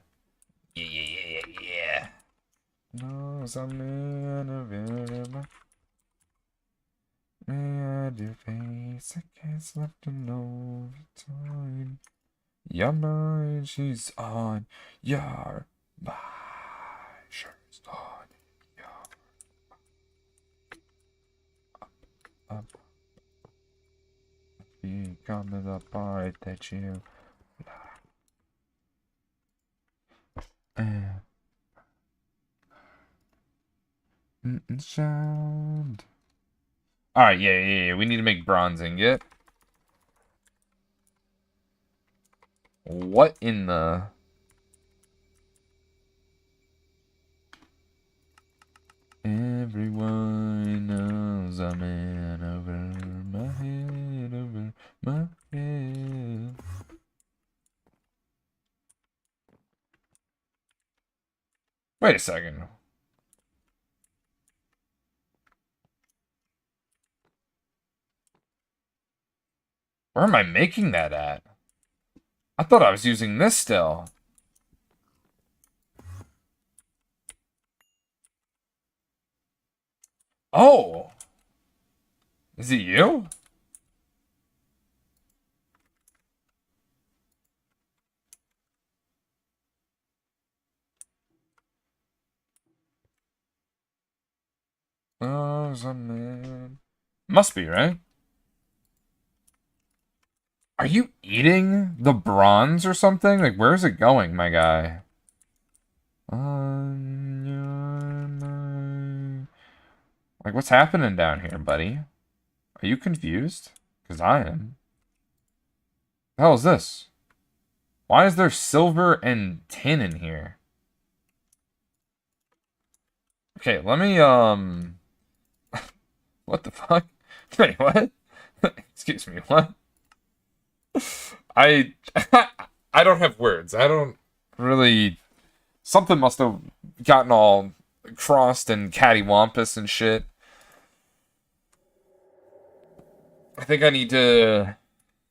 Speaker 1: Yeah, yeah, yeah, yeah, yeah. No, something of it. May I do face? I can't left to know the time. Your mind, she's on your mind. She's on your up. Become the part that you and sound. Alright, yeah. We need to make bronze ingot. What in the... Everyone knows I'm in over my head, over my head. Wait a second. Where am I making that at? I thought I was using this still. Oh! Is it you? Oh, man. Must be, right? Are you eating the bronze or something? Like, where's it going, my guy? On your mind. Like, what's happening down here, buddy? Are you confused? Because I am. The hell is this? Why is there silver and tin in here? Okay, let me, what the fuck? Wait, what? Excuse me, what? I I don't have words. I don't really... Something must have gotten all crossed and cattywampus and shit. I think I need to,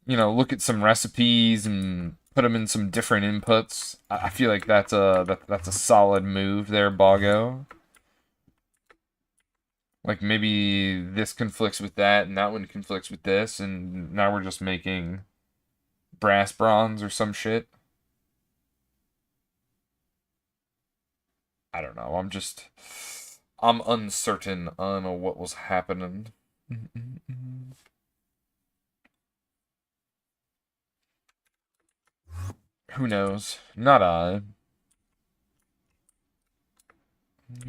Speaker 1: look at some recipes and put them in some different inputs. I feel like that's a solid move there, Boggo. Like, maybe this conflicts with that, and that one conflicts with this, and now we're just making brass bronze or some shit. I don't know. I'm uncertain on what was happening. Who knows? Not I.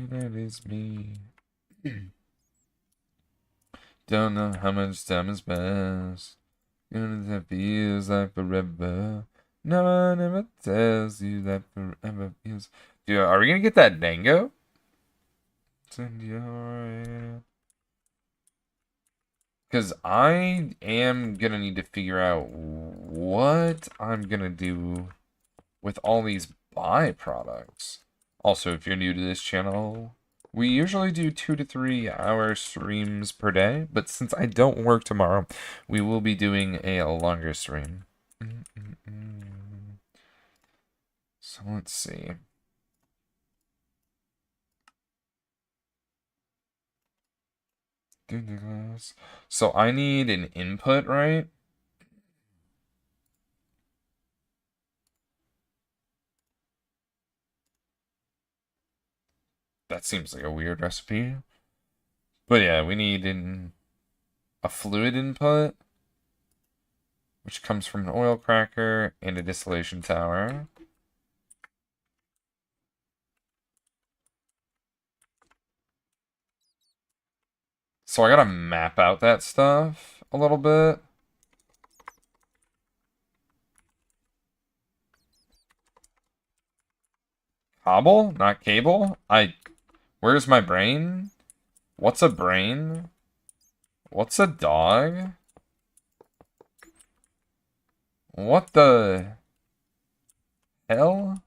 Speaker 1: That is me. Don't know how much time has passed. It feels like forever. No one ever tells you that forever feels. Dude, are we gonna get that Dango? Because I am gonna need to figure out what I'm gonna do with all these byproducts. Also, if you're new to this channel, we usually do 2 to 3 hour streams per day, but since I don't work tomorrow, we will be doing a longer stream. So let's see. So I need an input, right? That seems like a weird recipe. But yeah, we need a fluid input, which comes from an oil cracker and a distillation tower. So I gotta map out that stuff a little bit. Cobble? Not cable? Where's my brain? What's a brain? What's a dog? What the hell?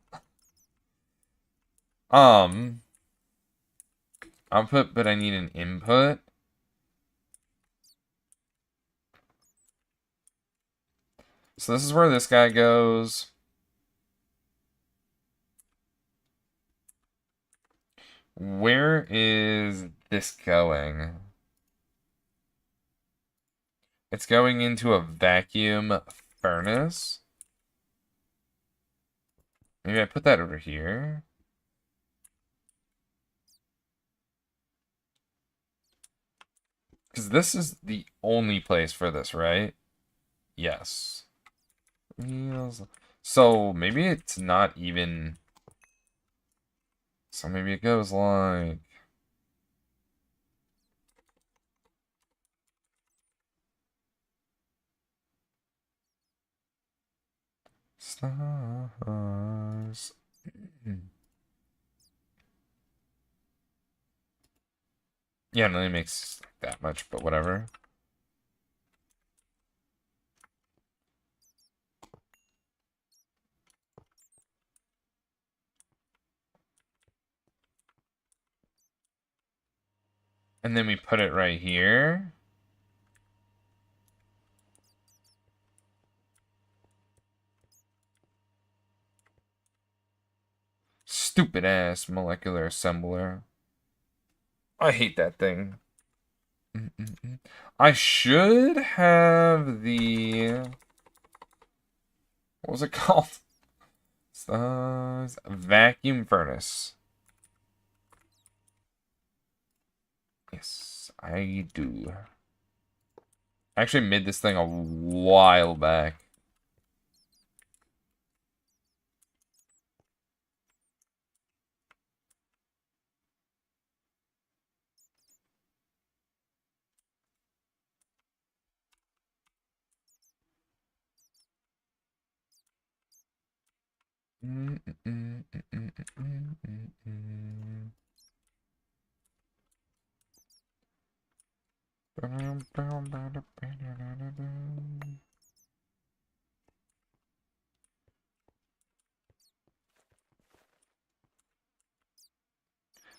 Speaker 1: Output, but I need an input. So this is where this guy goes. Where is this going? It's going into a vacuum furnace. Maybe I put that over here. Because this is the only place for this, right? Yes. So maybe it's not even... So maybe it goes like... Stars. Yeah, no, it makes that much, but whatever. And then we put it right here. Stupid ass molecular assembler. I hate that thing. I should have the... What was it called? Vacuum furnace. Yes, I do. I actually made this thing a while back.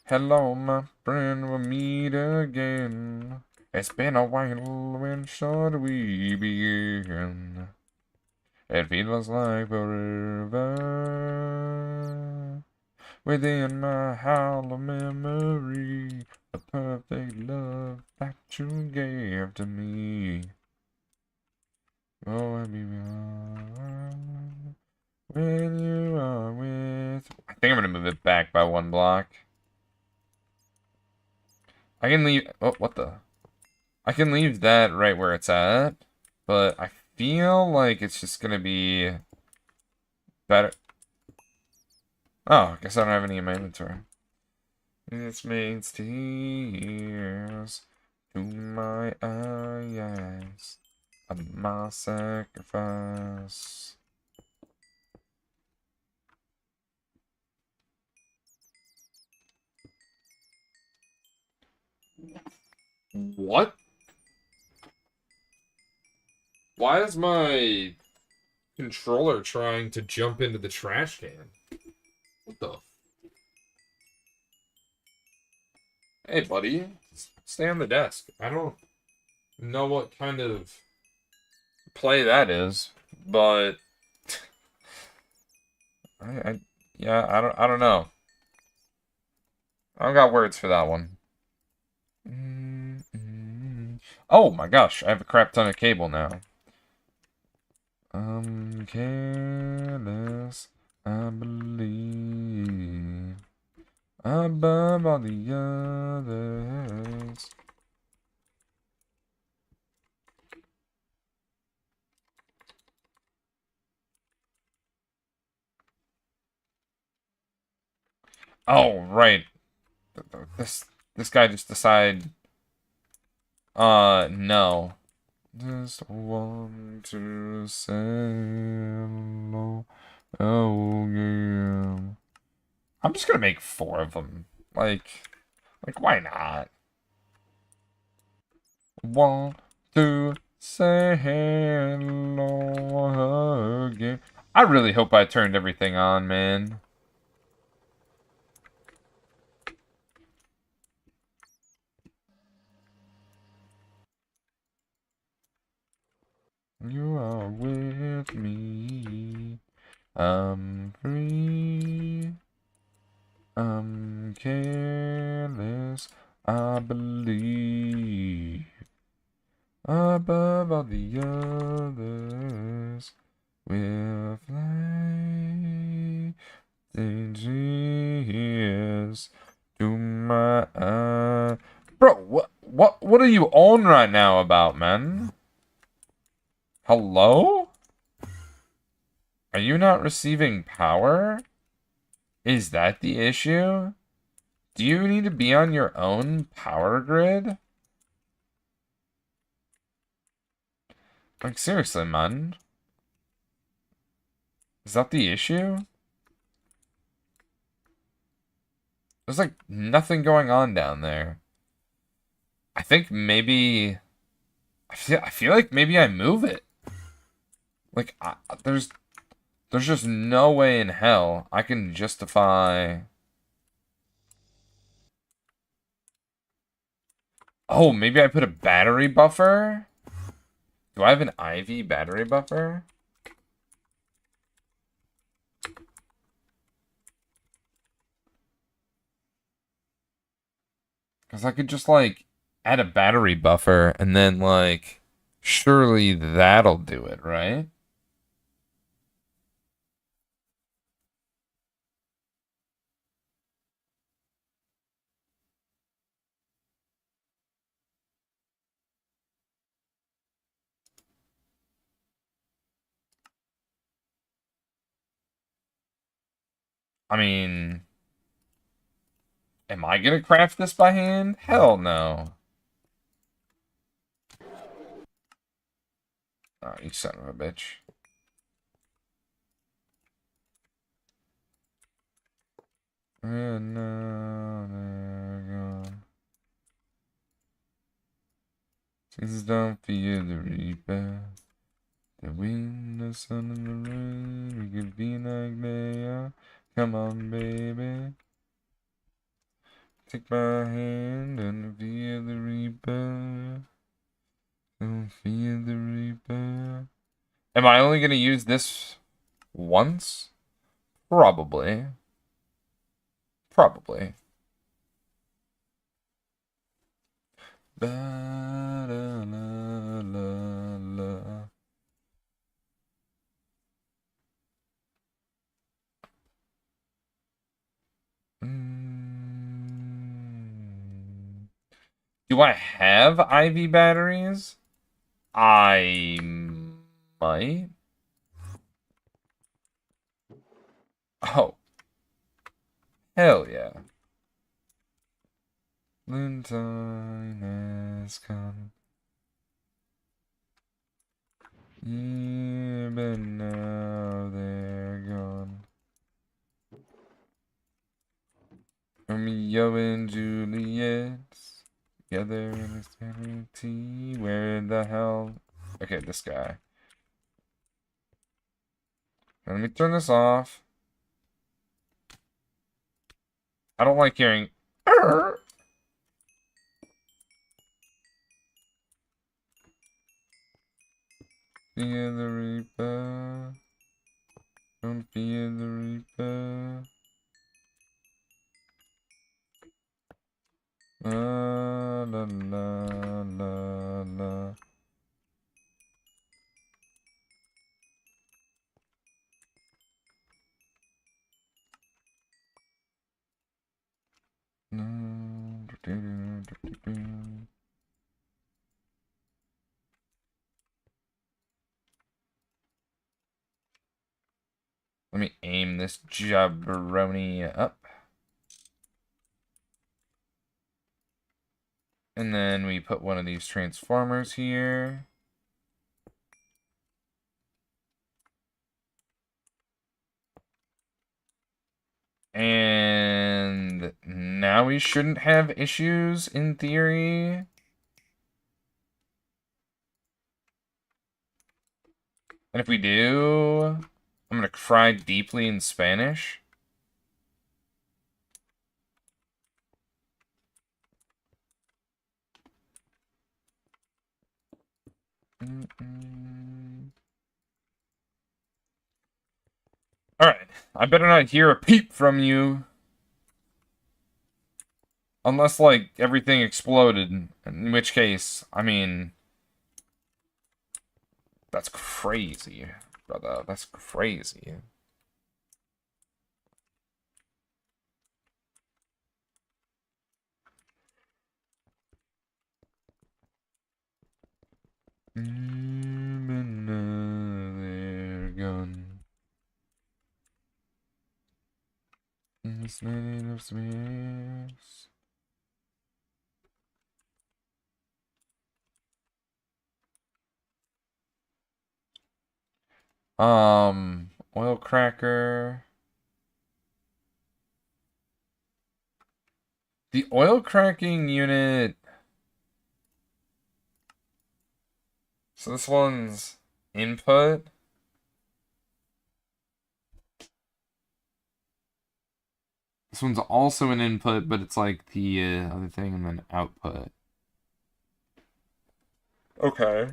Speaker 1: Hello, my friend, we'll meet again. It's been a while, when should we begin? It feels like forever. Within my hollow memory, the perfect love that you gave to me. Oh, I'll be wrong when you are with... I think I'm gonna move it back by one block. I can leave... Oh, what the... I can leave that right where it's at, but I feel like it's just gonna be better. Oh, I guess I don't have any in my inventory. This makes tears to my eyes of my sacrifice. What? Why is my controller trying to jump into the trash can? What the? Hey, buddy. Stay on the desk. I don't know what kind of play that is, but yeah, I don't know. I don't got words for that one. Oh my gosh, I have a crap ton of cable now. I'm careless, I believe, above all the others. Oh, right. This guy just decided No. Just want to say hello. Oh, yeah. I'm just gonna make 4 of them. Like, why not? Want to say hello again. I really hope I turned everything on, man. You are with me. I'm free. I'm careless. I believe above all the others. We'll fly dangerous to my eye. Bro, what are you on right now about, man? Hello? Are you not receiving power? Is that the issue? Do you need to be on your own power grid? Like, seriously, man. Is that the issue? There's, like, nothing going on down there. I think maybe... I feel like maybe I move it. Like, there's just no way in hell I can justify... Oh, maybe I put a battery buffer? Do I have an IV battery buffer? Because I could just, like, add a battery buffer and then, like, surely that'll do it, right? I mean, am I gonna craft this by hand? Hell no. Oh, you son of a bitch. And now they're gone. Jesus don't fear the reaper. The wind, the sun, and the rain. We could be like they are. Come on, baby. Take my hand and fear the reaper. Don't fear the reaper. Am I only gonna use this once? Probably. Probably. Ba da la la la. Do I have IV batteries? I might. Oh, hell yeah. Noontime has come. Yeah, but now they're gone. Romeo and Juliet together in eternity. Where the hell? Okay, this guy. Let me turn this off. I don't like hearing. Arr! Fear the Reaper. Don't fear the Reaper. La la la la la. Let me aim this jabroni up. And then we put one of these transformers here. And now we shouldn't have issues in theory. And if we do, I'm going to cry deeply in Spanish. Alright, I better not hear a peep from you. Unless, like, everything exploded. In which case, I mean... That's crazy, brother. That's crazy. Another gun. It's made of space. Oil cracker. The oil cracking unit. So this one's input. This one's also an input, but it's like the other thing and then output. Okay.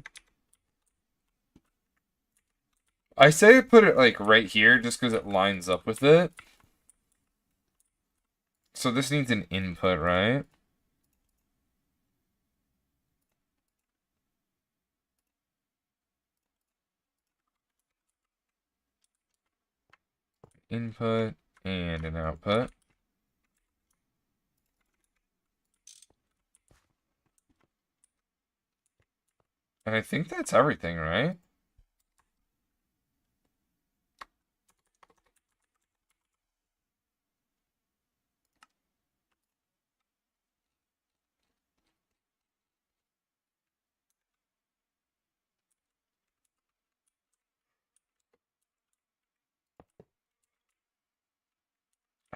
Speaker 1: I say put it like right here just because it lines up with it. So this needs an input, right? Input and an output. And I think that's everything, right?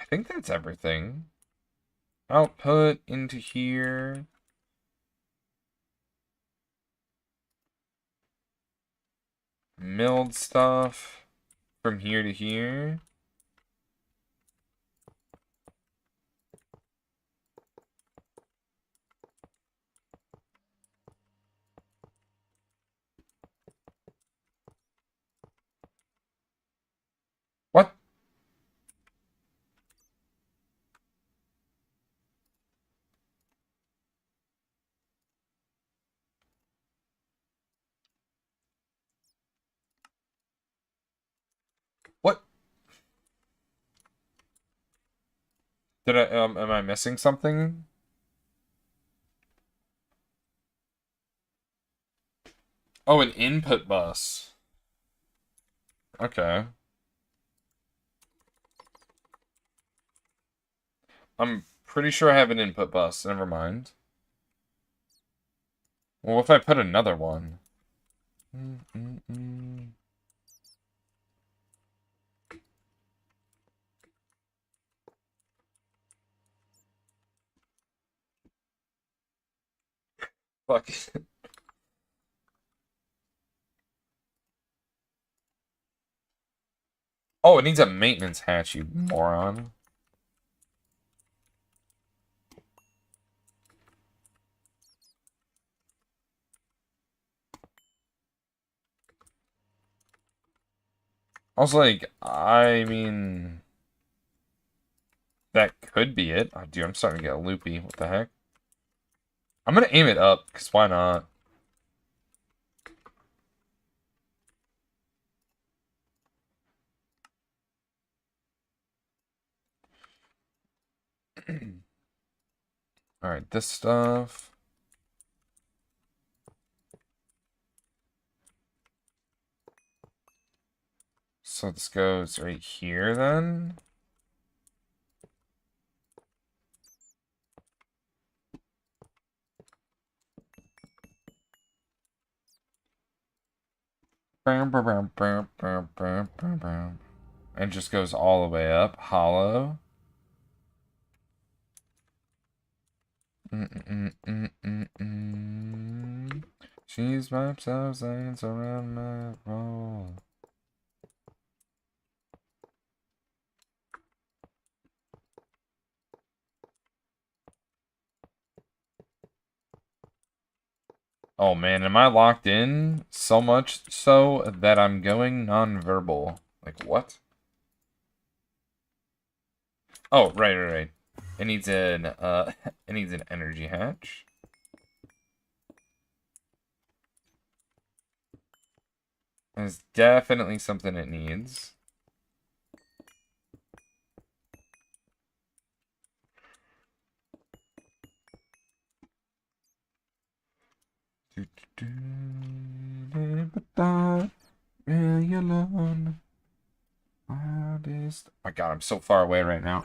Speaker 1: I think that's everything. Output into here. Milled stuff from here to here. What? What? Did I, am I missing something? Oh, an input bus. Okay. I'm pretty sure I have an input bus. Never mind. Well, what if I put another one? Fuck. Oh, it needs a maintenance hatch, you moron. I was like, I mean... That could be it. Oh, dude, I'm starting to get loopy. What the heck? I'm gonna aim it up, because why not? Alright, this stuff. So this goes right here, then. And just goes all the way up. Hollow. She's wipes out signs around my roll. Oh man, am I locked in so much so that I'm going non-verbal? Like what? Oh, right. It needs an it needs an energy hatch. There's definitely something it needs. Really alone. Wildest. My God, I'm so far away right now.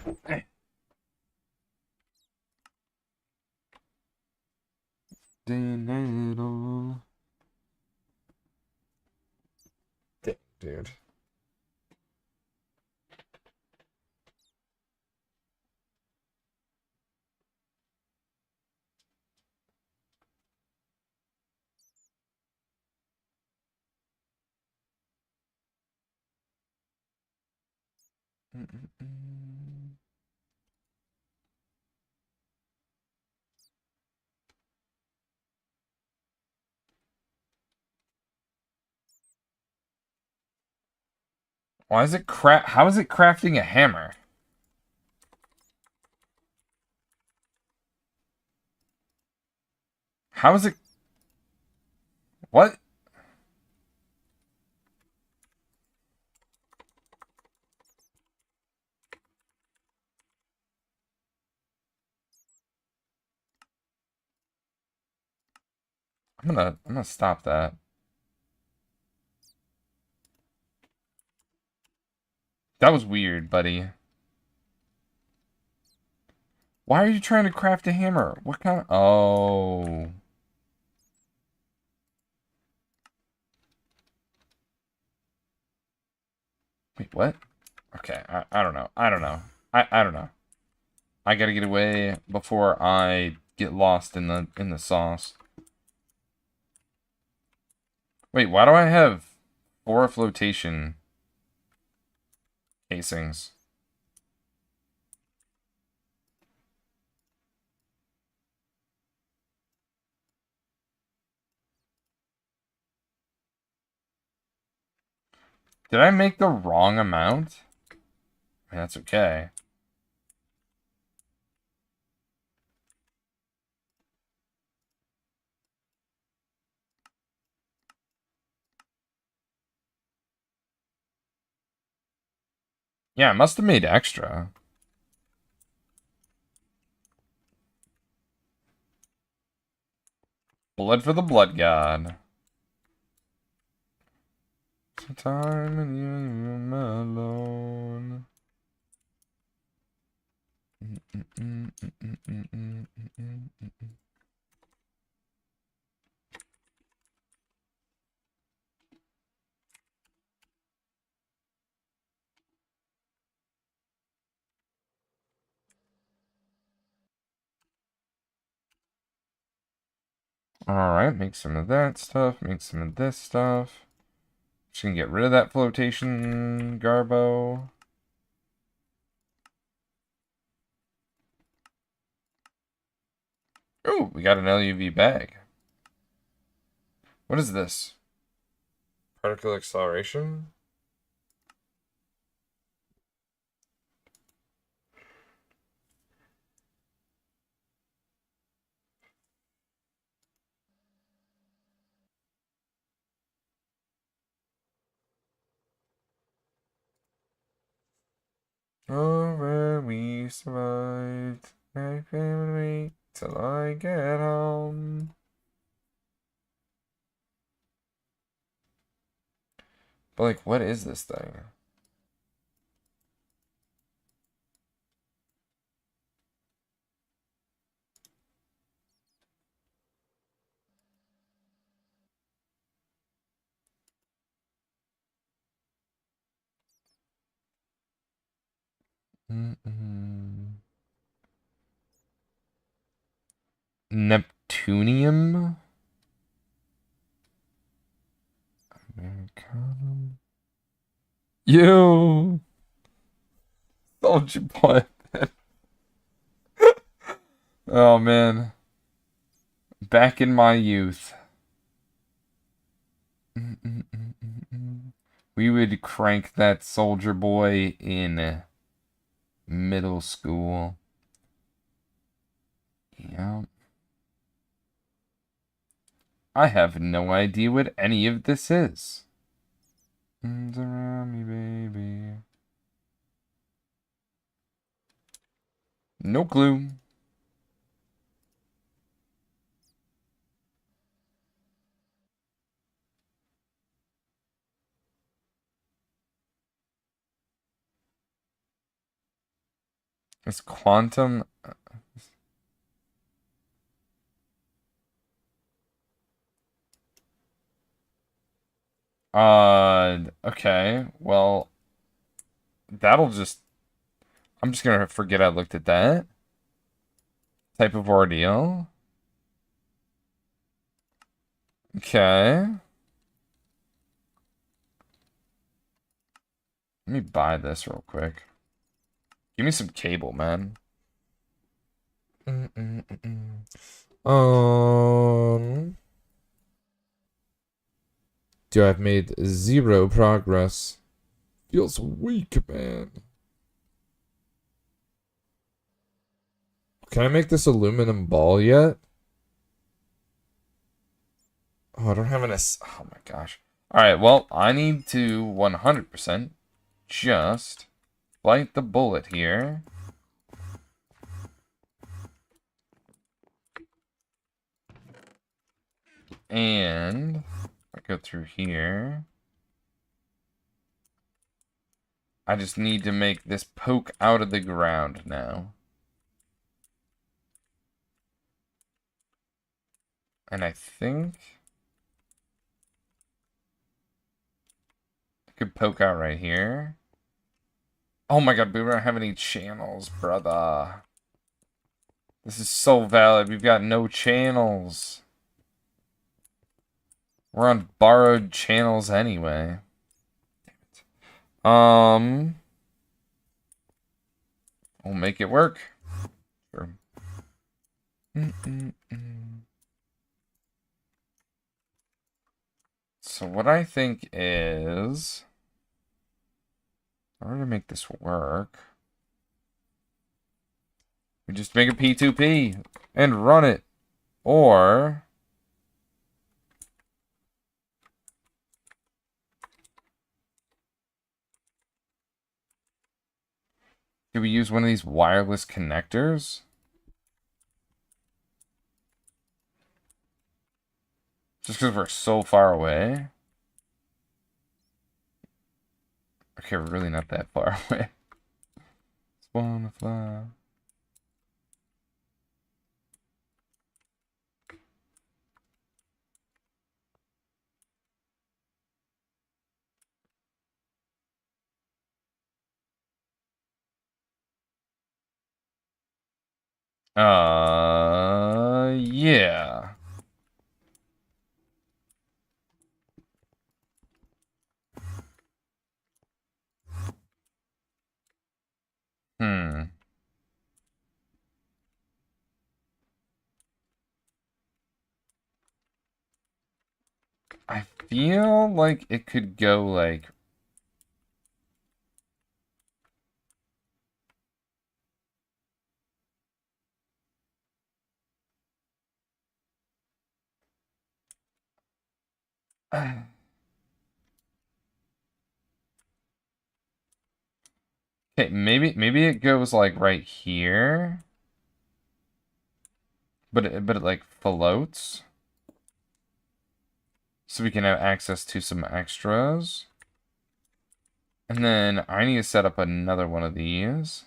Speaker 1: Dude. Why is it how is it crafting a hammer? How is it what? I'm gonna stop that. That was weird, buddy. Why are you trying to craft a hammer? What kind of... Oh. Wait, what? Okay, I don't know. I don't know. I don't know. I gotta get away before I get lost in the sauce. Wait, why do I have 4 flotation casings? Did I make the wrong amount? I mean, that's okay. Yeah, I must have made extra. Blood for the blood god. Sometime and you're alone. Alright, make some of that stuff, make some of this stuff. Just gonna get rid of that flotation garbo. Oh, we got an LUV bag. What is this? Particle acceleration? Oh, where we survived. My family till I get home. But like, what is this thing? Neptunium. Americanum. You. Soldier boy. Oh man. Back in my youth. We would crank that Soldier Boy in middle school. Yeah. I have no idea what any of this is. Around me, baby. No clue. It's quantum. Okay. Well, that'll just. I'm just gonna forget I looked at that type of ordeal. Okay. Let me buy this real quick. Give me some cable, man. Dude, I've made 0 progress. Feels weak, man. Can I make this aluminum ball yet? Oh, I don't have oh my gosh. Alright, well, I need to 100% just bite the bullet here. And I go through here. I just need to make this poke out of the ground now. And I think I could poke out right here. Oh my god, we don't have any channels, brother. This is so valid. We've got no channels. We're on borrowed channels anyway. We'll make it work. Sure. So what I think is, in order to make this work, we just make a P2P and run it. Or do we use one of these wireless connectors? Just because we're so far away? Okay, we're really not that far away. Just wanna fly. Yeah. I feel like it could go like... Okay, maybe it goes like right here. But it like floats. So we can have access to some extras. And then I need to set up another one of these.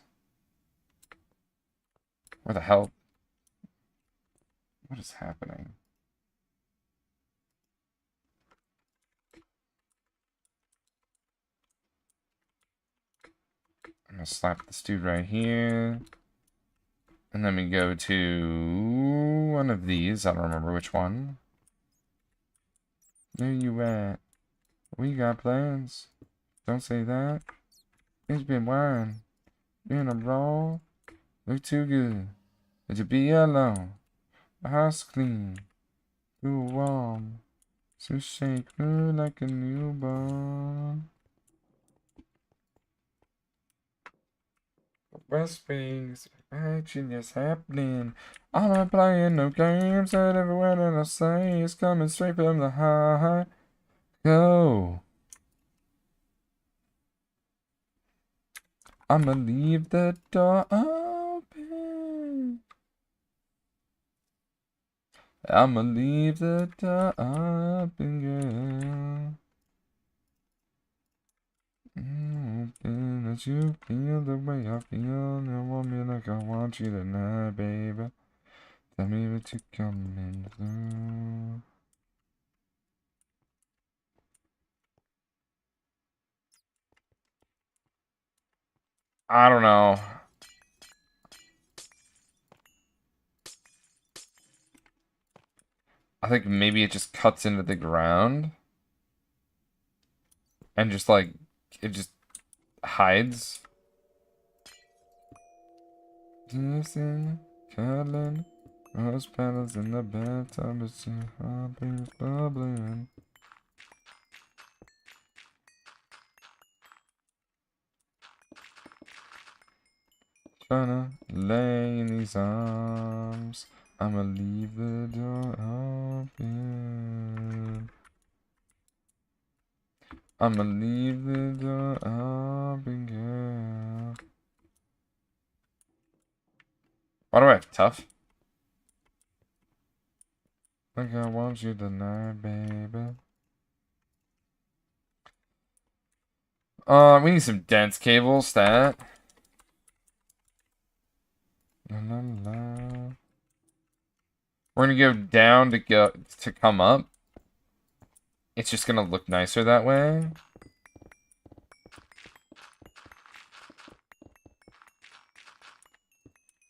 Speaker 1: Where the hell? What is happening? I'm gonna slap this dude right here. And then we go to one of these. I don't remember which one. Where you at? We got plans. Don't say that. It's been wine. You're in a roll. Look too good. Would you be alone? The house clean. Too warm. So shake her like a newborn. West Wings, action is happening. I'm not playing no games, and every word that I say is coming straight from the heart. Go. I'ma leave the door open. I'ma leave the door open, girl. Open, that you feel the way I feel. You want me like I want you tonight, baby. Tell me what you coming through. I don't know. I think maybe it just cuts into the ground. And just like, it just hides. Kissing, cuddling, rose petals in the bathtub, but your heart is bubbling. Tryna lay in these arms. I'ma leave the door open. I'ma leave the door open, girl. Why do I have tough? Like I want you tonight, baby. We need some dense cable stat. La, la, la. We're gonna go down to come up. It's just gonna look nicer that way.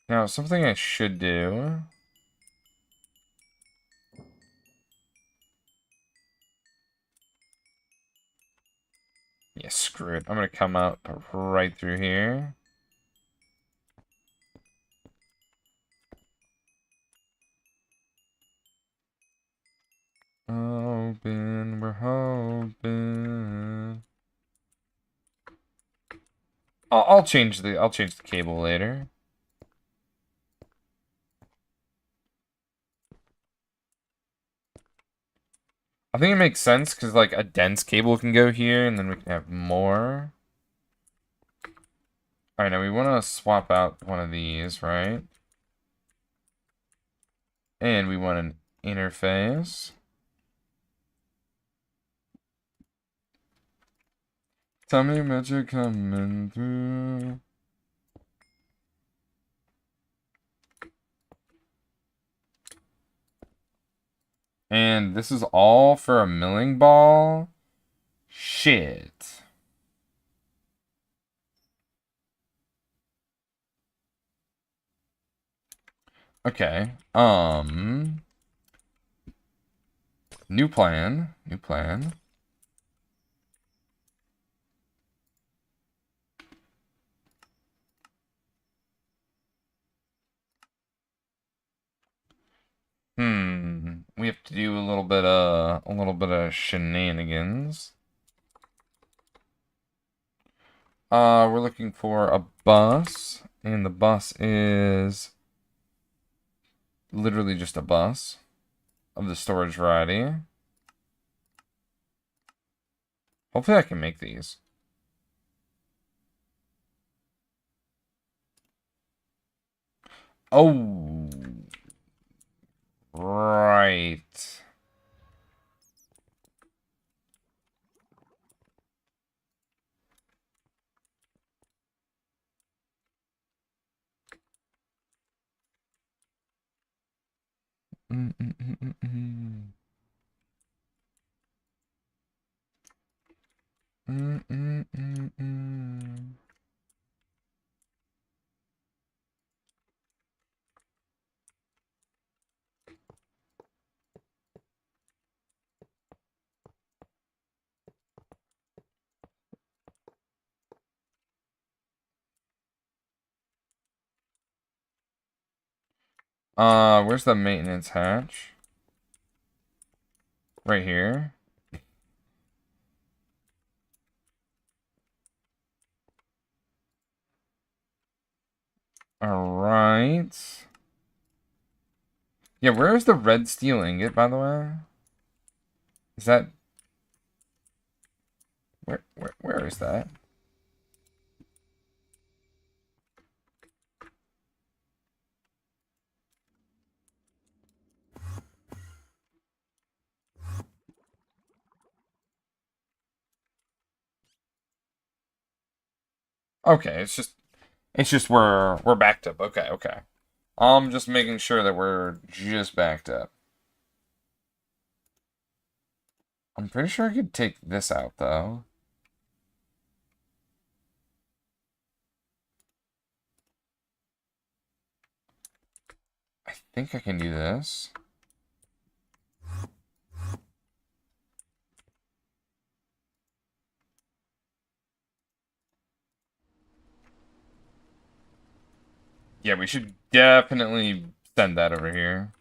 Speaker 1: Now, something I should do. Yeah, screw it. I'm gonna come up right through here. Open, we're hoping. I'll change the cable later. I think it makes sense because like a dense cable can go here and then we can have more. Alright, now we want to swap out one of these, right? And we want an interface. Tell me what you're coming through. And this is all for a milling ball? Shit. Okay. New plan. New plan. We have to do a little bit of shenanigans. We're looking for a bus, and the bus is literally just a bus of the storage variety. Hopefully I can make these. Oh, right. Mm, mm, mm, mm, mm. Mm, mm, mm, mm. Where's the maintenance hatch? Right here. Alright. Yeah, where is the red steel ingot, by the way? Is that... Where is that? Okay, it's just we're backed up. Okay, okay. I'm just making sure that we're just backed up. I'm pretty sure I could take this out though. I think I can do this. Yeah, we should definitely send that over here.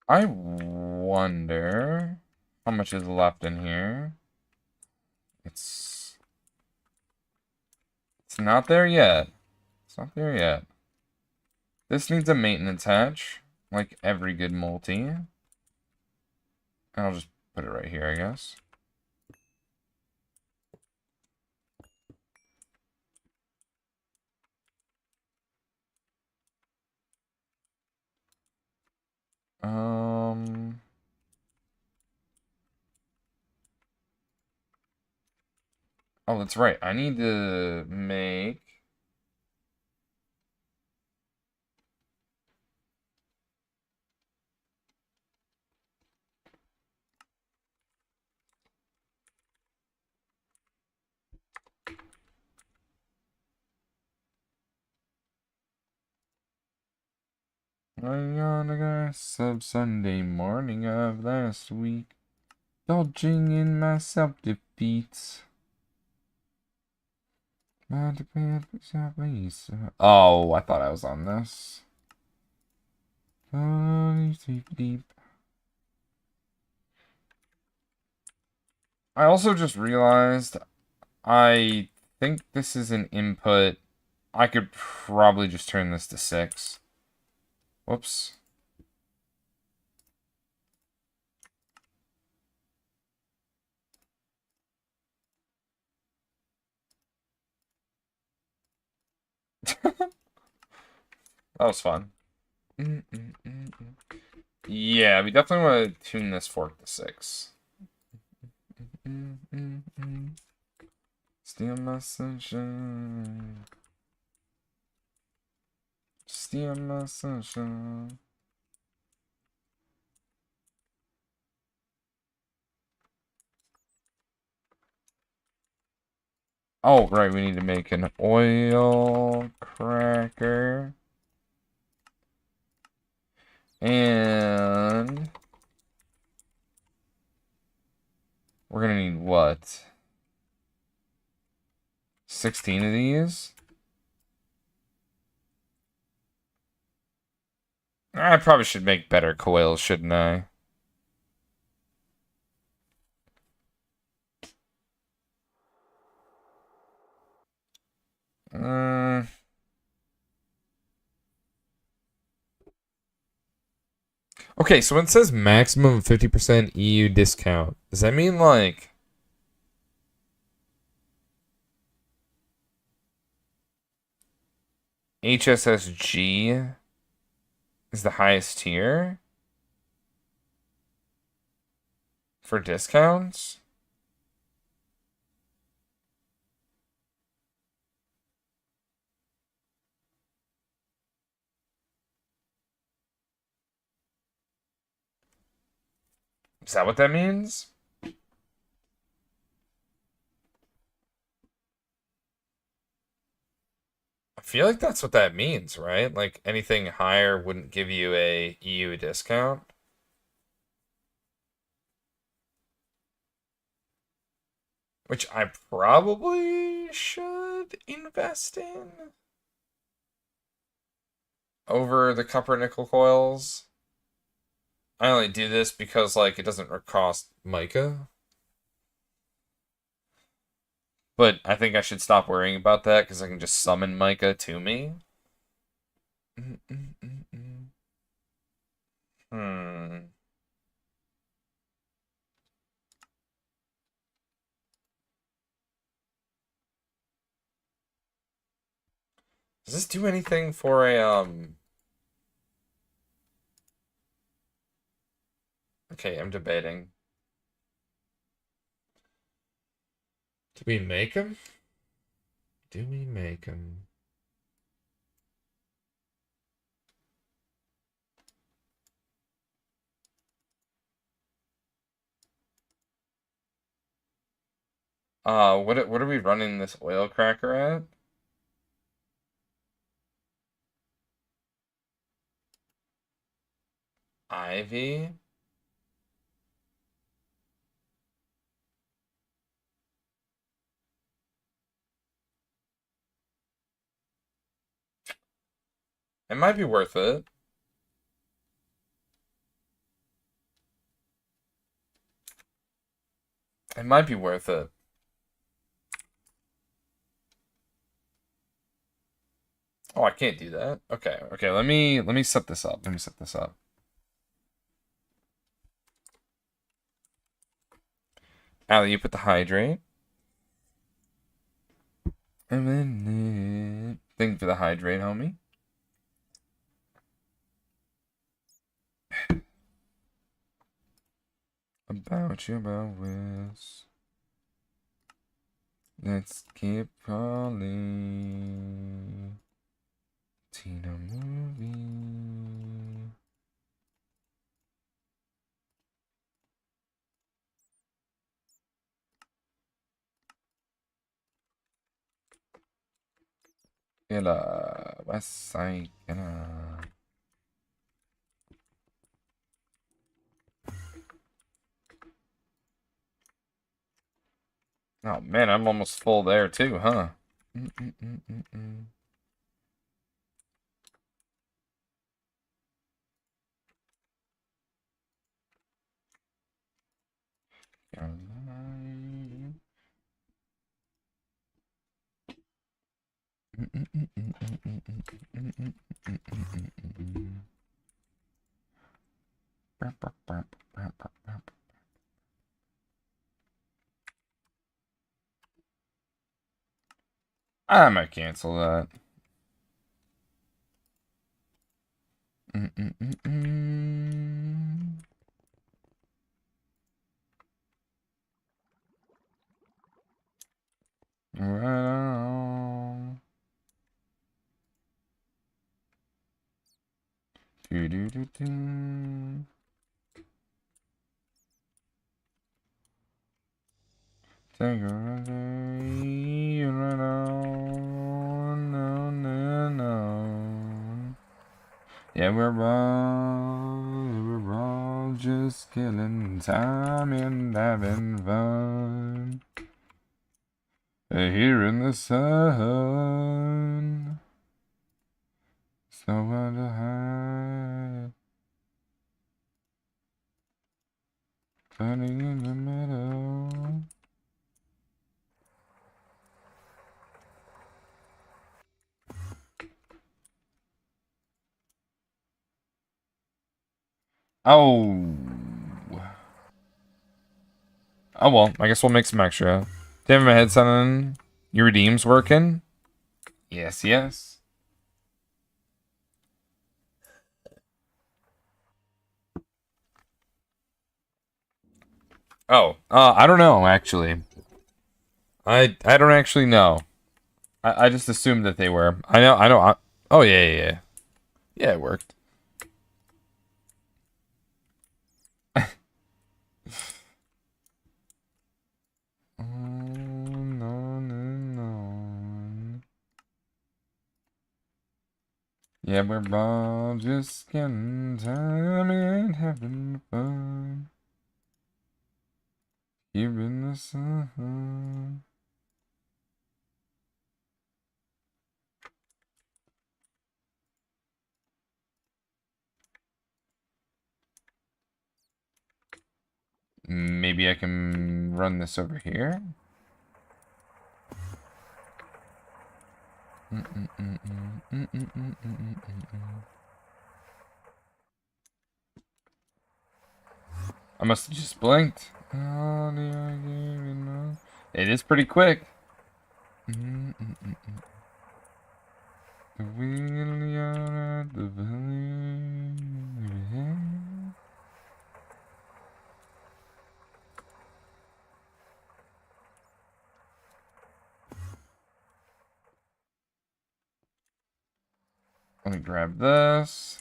Speaker 1: I wonder how much is left in here. It's not there yet. It's not there yet. This needs a maintenance hatch, like every good multi. And I'll just put it right here, I guess. Oh, that's right. I need to make... On a gossip Sunday morning of last week, indulging in my self-defeats. Oh, I thought I was on this. Deep. I also just realized I think this is an input. I could probably just turn this to 6. Whoops. That was fun. Yeah, we definitely want to tune this fork to 6. Steal my sunshine. Steal my sunshine. Oh, right, we need to make an oil cracker. And we're gonna need what? 16 of these? I probably should make better coils, shouldn't I? Okay, so when it says maximum 50% EU discount, does that mean like HSSG is the highest tier for discounts? Is that what that means? feel like that's what that means, right? Like anything higher wouldn't give you a EU discount. Which I probably should invest in over the copper nickel coils. I only do this because like it doesn't cost mica. But I think I should stop worrying about that because I can just summon mica to me. Hmm. Does this do anything for a? Okay, I'm debating. Do we make him? Do we make him? What are we running this oil cracker at? Ivy? It might be worth it. It might be worth it. Oh, I can't do that. Okay, okay, let me set this up. Let me set this up. Allie, you put the hydrate. And then thing for the hydrate, homie. About this. Let's keep calling. Tina movie. Yalla, West Side, yalla. Oh man, I'm almost full there too, huh? I might cancel that. Right on. Do do do do. Take a day, right on, no, no, no. Yeah, we're all just killing time and having fun. Here in the sun, it's no one to hide. Burning in the middle. Oh. Oh well, I guess we'll make some extra. Damn, my headset on. Your redeem's working? Yes, yes. Oh, I don't know actually. I don't actually know. I just assumed that they were. I know. Oh yeah. Yeah, it worked. On and on. Yeah, we're all just getting time and having fun. Here in the sun. Maybe I can run this over here. I must have just blinked. It is pretty quick. Let me grab this.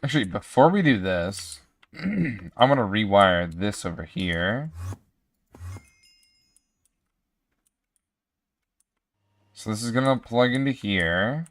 Speaker 1: Actually, before we do this, I'm going to rewire this over here. So this is going to plug into here.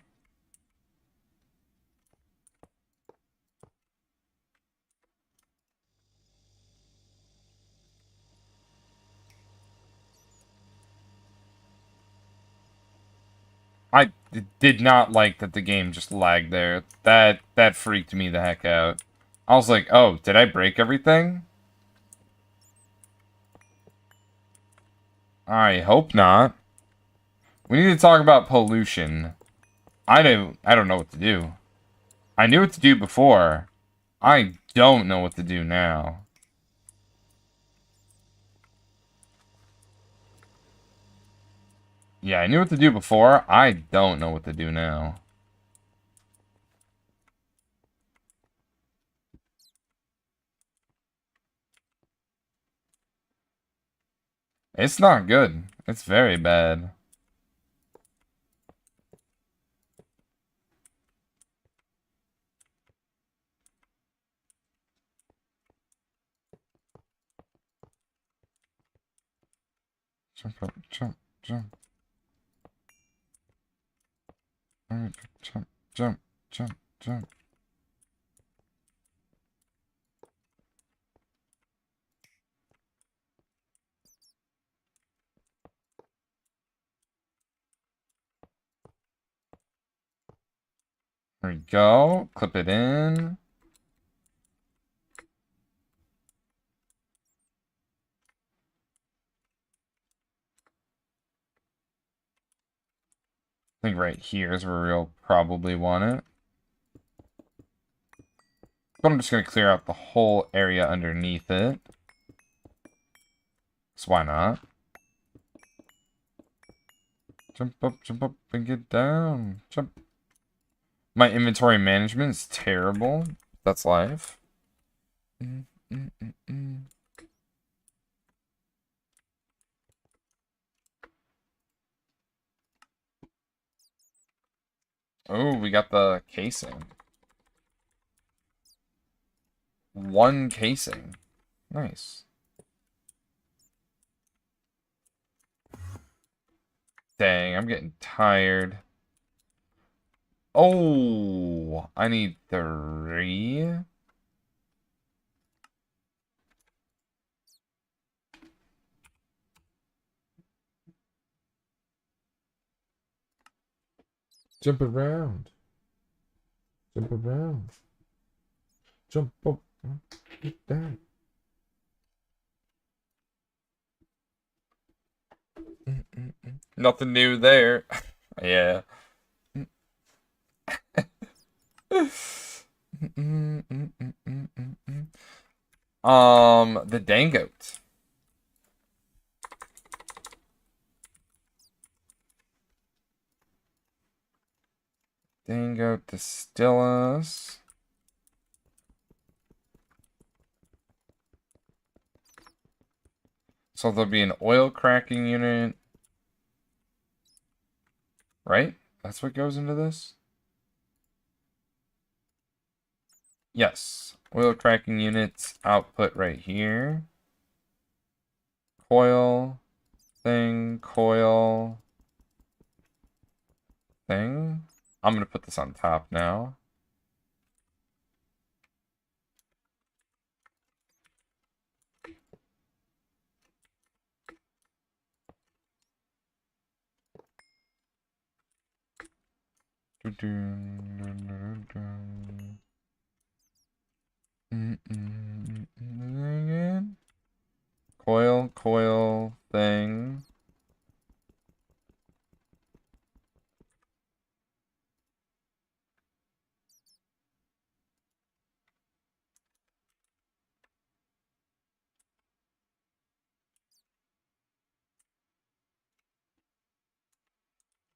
Speaker 1: I did not like that the game just lagged there. That freaked me the heck out. I was like, oh, did I break everything? I hope not. We need to talk about pollution. I don't know what to do. I knew what to do before. I don't know what to do now. Yeah, I knew what to do before. I don't know what to do now. It's not good. It's very bad. Jump up, jump, jump. Alright, jump, jump, jump, jump. There we go. Clip it in. I think right here is where we'll probably want it. But I'm just going to clear out the whole area underneath it. So why not? Jump up, and get down. Jump. My inventory management is terrible. That's life. Oh, we got the casing. One casing. Nice. Dang, I'm getting tired. Oh, I need 3. Jump around. Jump around. Jump up. Get down. Nothing new there. Yeah. The Dangote. Dangote Distillers. So there'll be an oil cracking unit. Right? That's what goes into this? Yes. Oil cracking units output right here. Coil. thing, coil, thing. I'm gonna put this on top now. Coil, coil, thing.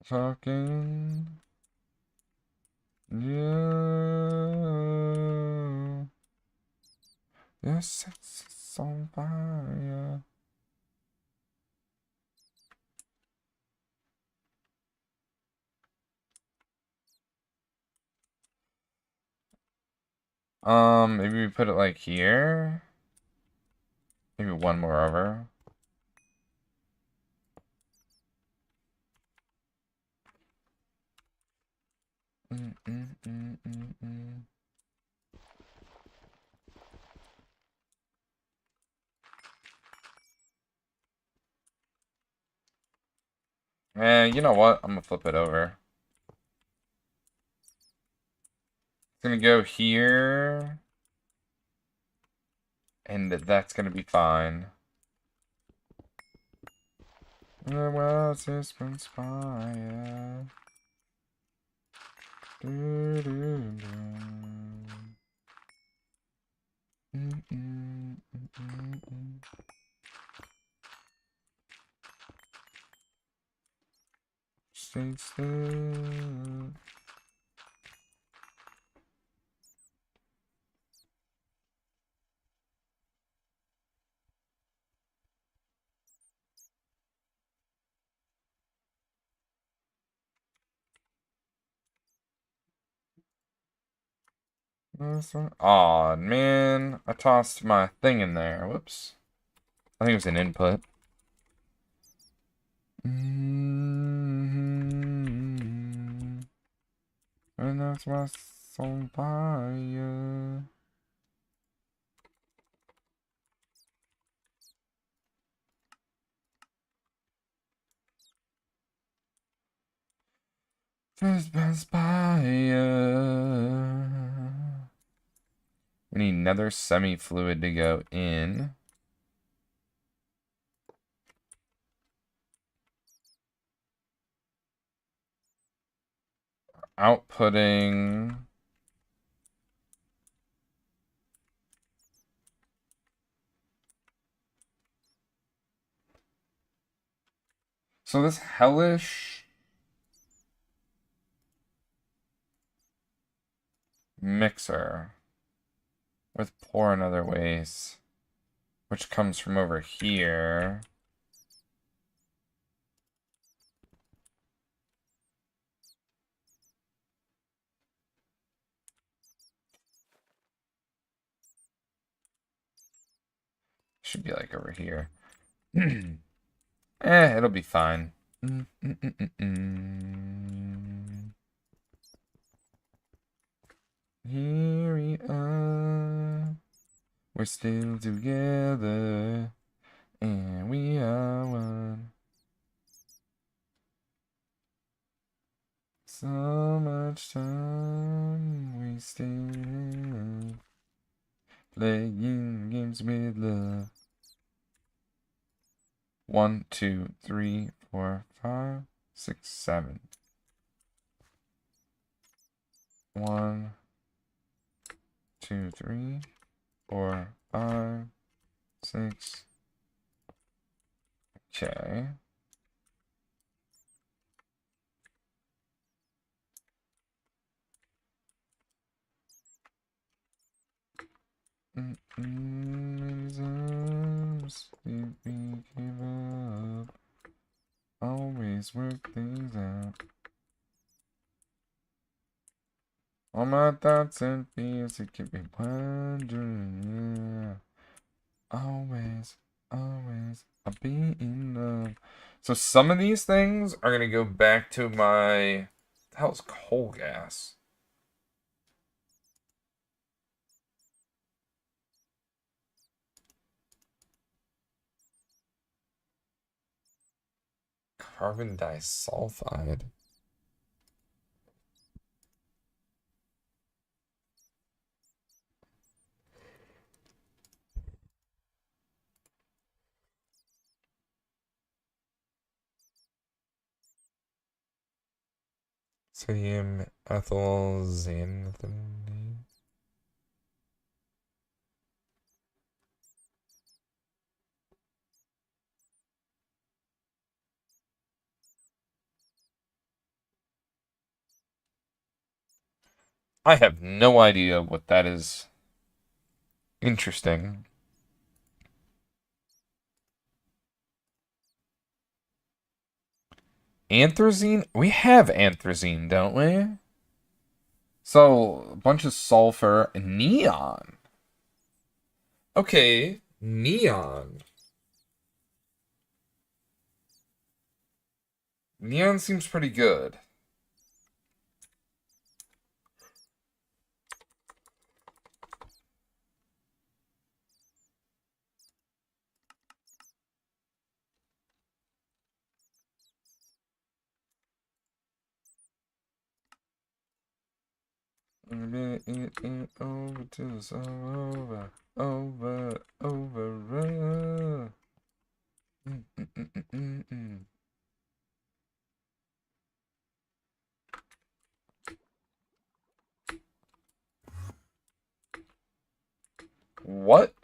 Speaker 1: Talking. Yeah. Yes, it's on fire. Maybe we put it like here. Maybe one more over. You know what? I'm gonna flip it over. It's gonna go here. And that's gonna be fine. The world's just inspired. Stay still. Aw, man. I tossed my thing in there. Whoops. I think it was an input. And that's my on fire. Just pass by. We need another semi-fluid to go in. Outputting. So this hellish mixer with pour in other ways, which comes from over here. Should be like over here. It'll be fine. Here we are. We're still together. And we are one. So much time wasted playing games with love. 1, 2, 3, 4, 5, 6, 7. 1, 2, 3, 4, 5, 6. Okay. If we give up, always work things out. All my thoughts and fears, it keep me wondering, yeah. Always, always I'll be in love. So some of these things are gonna go back to my. The hell's coal gas? Carbon disulfide. Sodium ethyl xanthine. I have no idea what that is. Interesting. Anthracene? We have anthracene, don't we? So, a bunch of sulfur. Neon. Okay, neon. Neon seems pretty good. It over till it's all over. Over. Mm. What?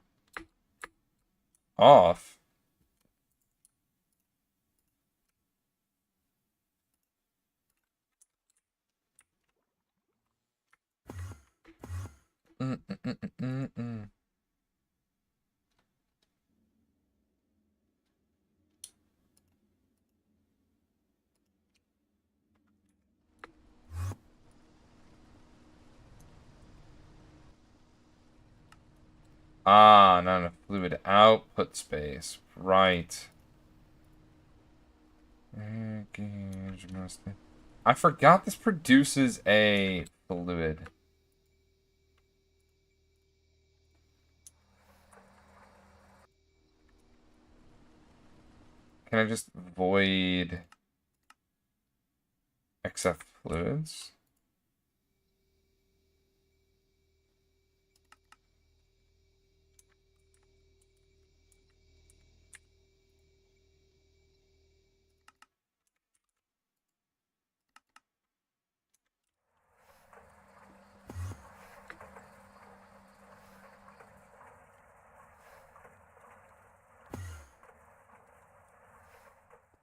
Speaker 1: Off? Mm. Ah, not enough fluid output space. Right. I forgot this produces a fluid. Can I just void XF fluids?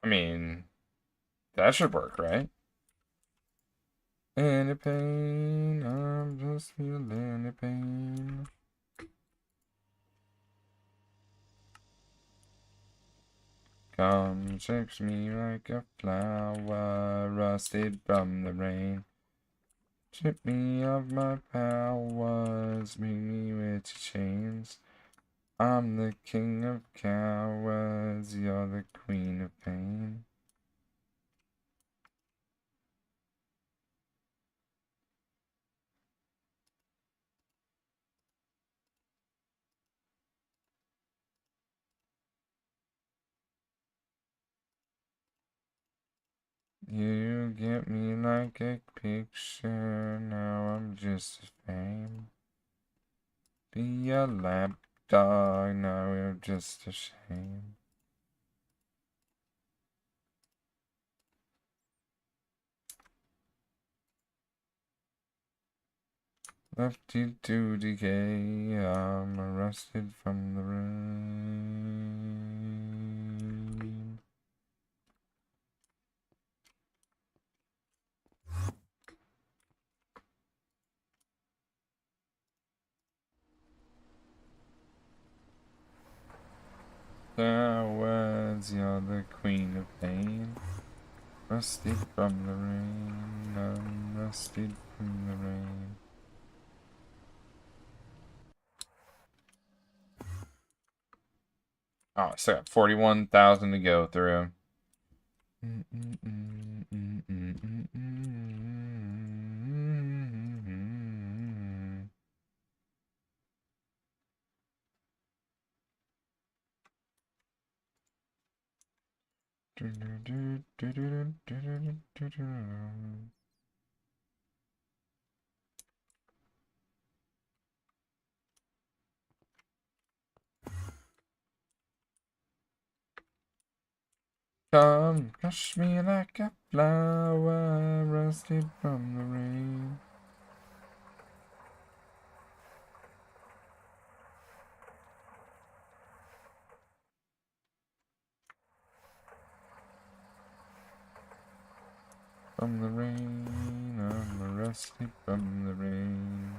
Speaker 1: I mean, that should work, right? Any pain, I'm just feeling any pain. Come shakes me like a flower, rusted from the rain. Strip me of my powers, bring me with your chains. I'm the king of cowards, you're the queen of pain. You get me like a picture, now I'm just a fame. Be a lapdog, now we're just a shame. Left you to decay, I'm arrested from the rain. Cowards, you're the queen of pain. Rusted from the rain, I'm rusted from the rain. Oh, so I got 41,000 to go through. Come, crush me like a flower, rusted from the rain. From the rain, I'm rusted from the rain.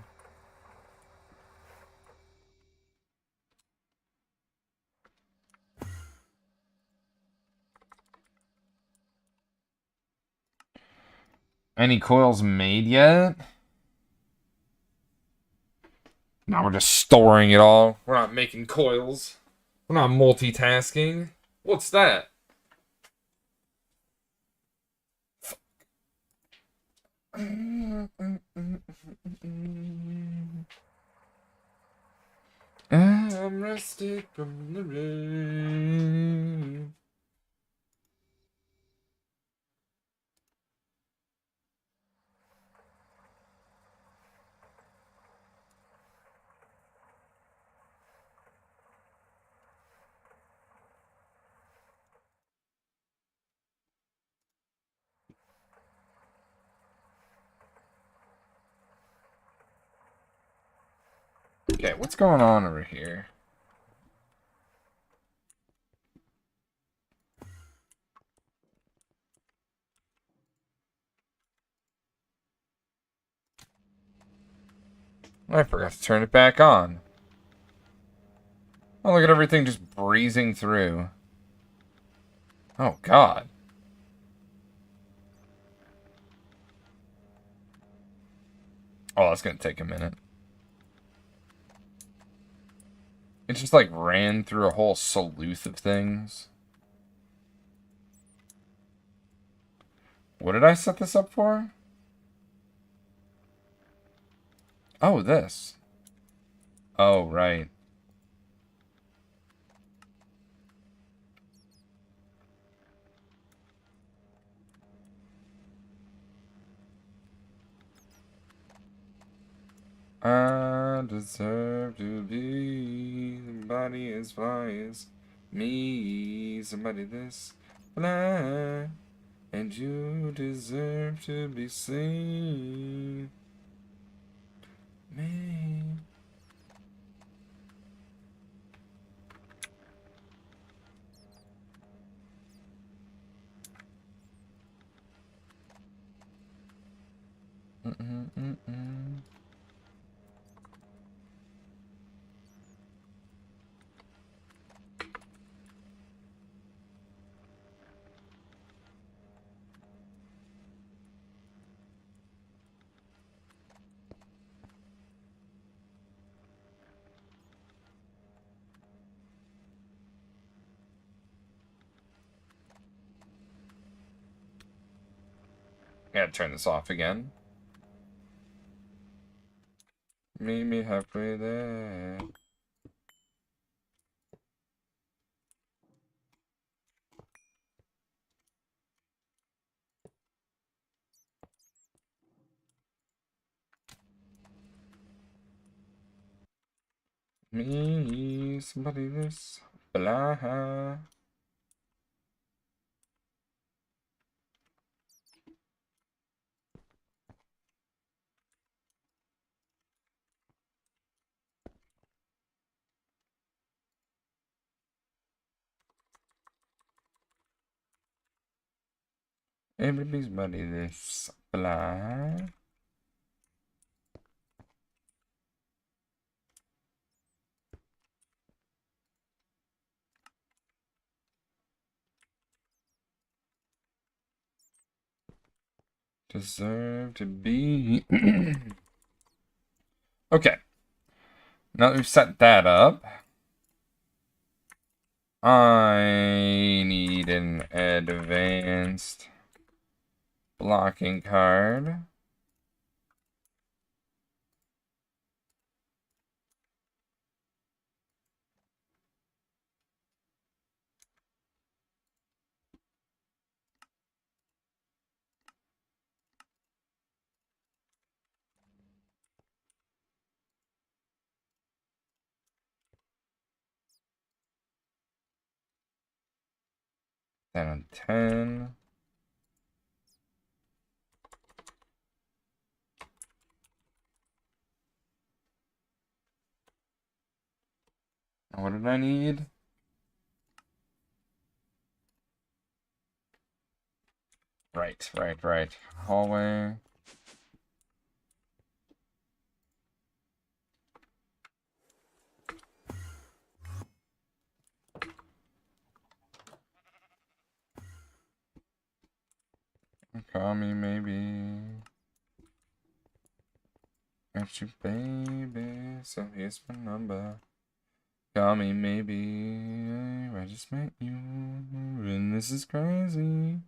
Speaker 1: Any coils made yet? No, we're just storing it all. We're not making coils. We're not multitasking. What's that? I'm rested from the rain. Okay, what's going on over here? I forgot to turn it back on. Oh, look at everything just breezing through. Oh, God. Oh, that's gonna take a minute. It just, like, ran through a whole sleuth of things. What did I set this up for? Oh, this. Oh, right. I deserve to be somebody as fly as me, somebody this fly, and you deserve to be seen. Me. Gotta turn this off again. Meet me halfway there. Me, somebody this blah. Everybody's buddy this blah. Deserve to be. Okay. Now that we've set that up, I need an advanced blocking card. Then a 10. What did I need? Right. Hallway. Call me maybe. Got you, baby. So here's my number. Call me maybe. I just met you. And this is crazy.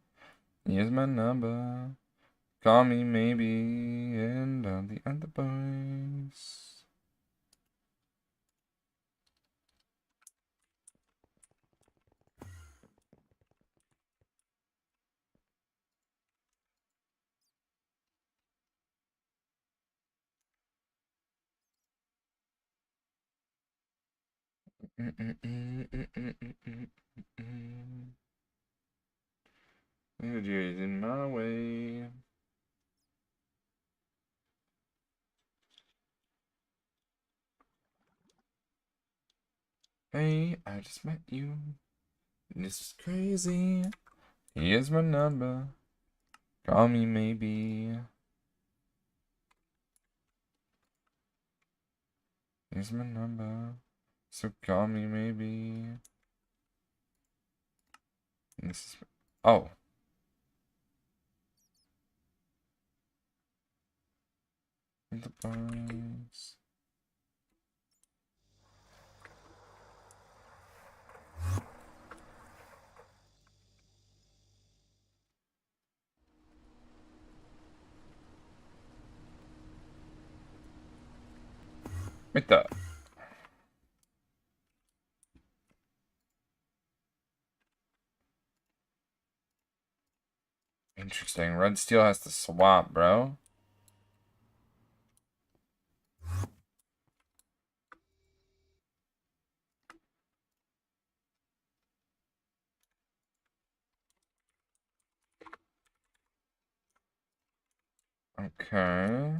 Speaker 1: Here's my number. Call me maybe. And all the other boys. Energy is in my way. Hey, I just met you. This is crazy. Here's my number. Call me maybe. Here's my number. So call me maybe. This is. Oh. The boys. Wait the. Interesting. Red Steel has to swap, bro. Okay.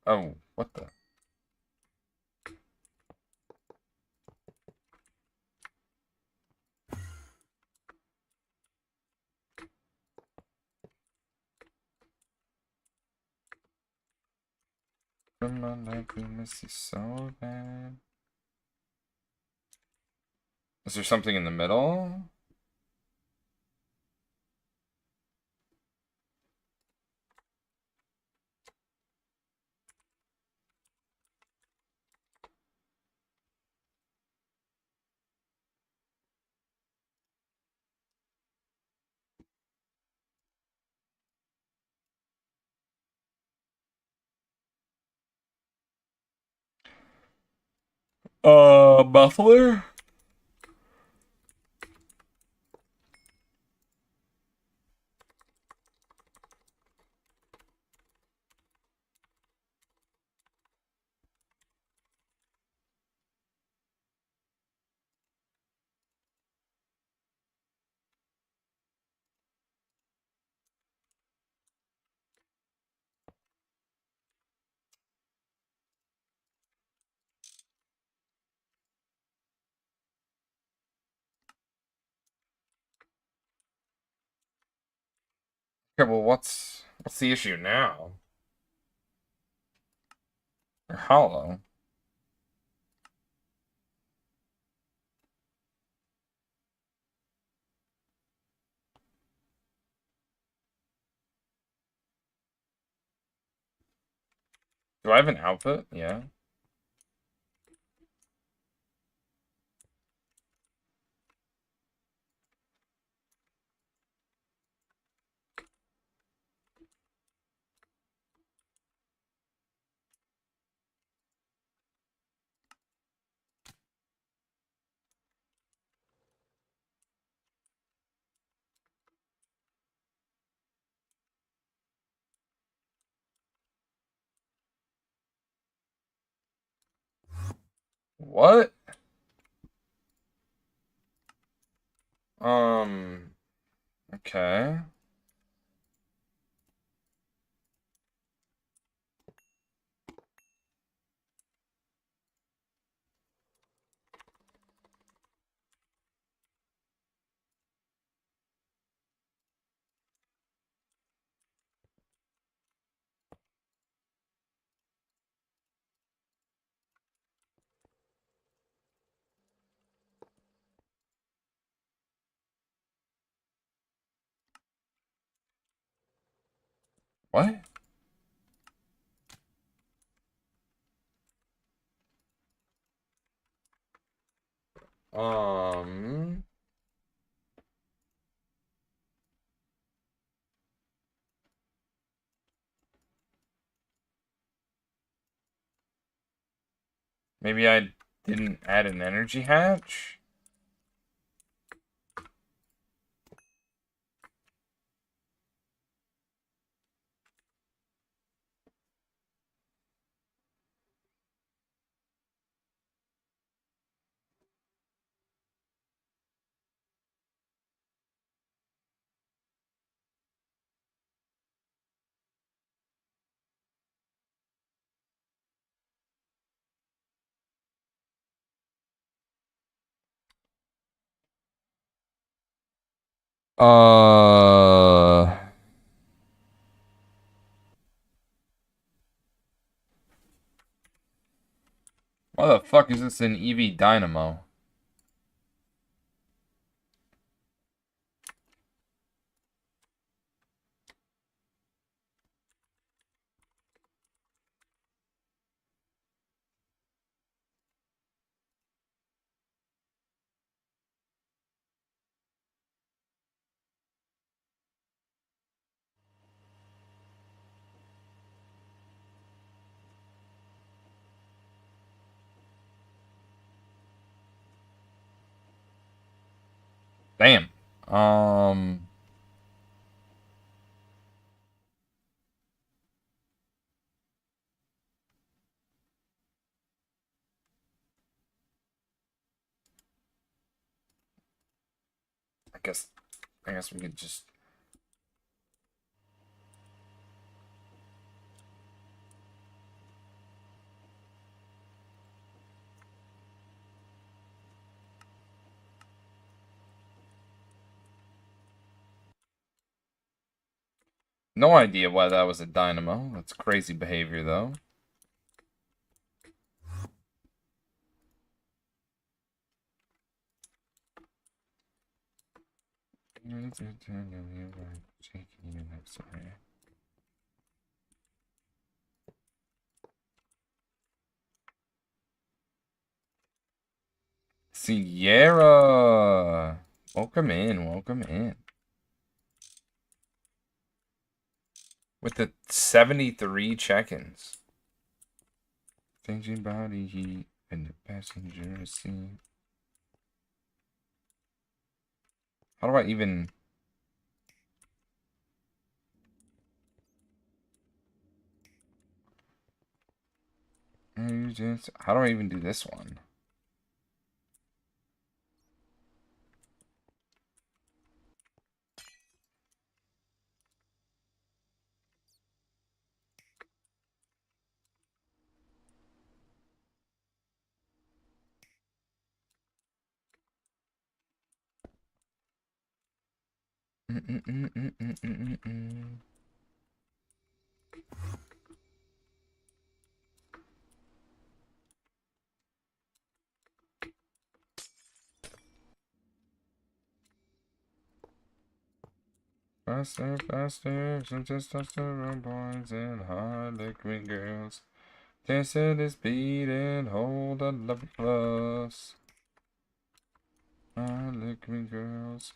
Speaker 1: Oh, what the? From my life, we miss you so bad. Is there something in the middle? Buffalo? Okay, well, what's the issue now? They're hollow. Do I have an outfit? Yeah. What? Okay. What? Um, Maybe I didn't add an energy hatch? Uh, why the fuck is this an EV dynamo? Damn. Um, I guess, I guess we could just. No idea why that was a dynamo. That's crazy behavior, though. Sierra! Welcome in, welcome in. With the 73 check-ins. Changing body heat in the passenger seat. How do I even... How do I even do this one? Faster, faster, some testosterone boys and hard liquid girls. Tested the speed and hold a level plus. Hard liquid girls.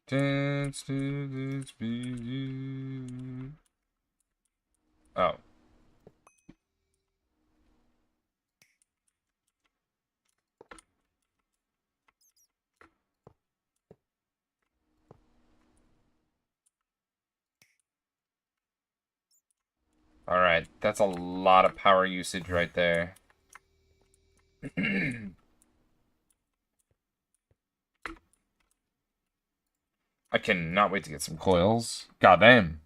Speaker 1: Dance to this beat. Oh. Alright, that's a lot of power usage right there. I cannot wait to get some coils. God damn.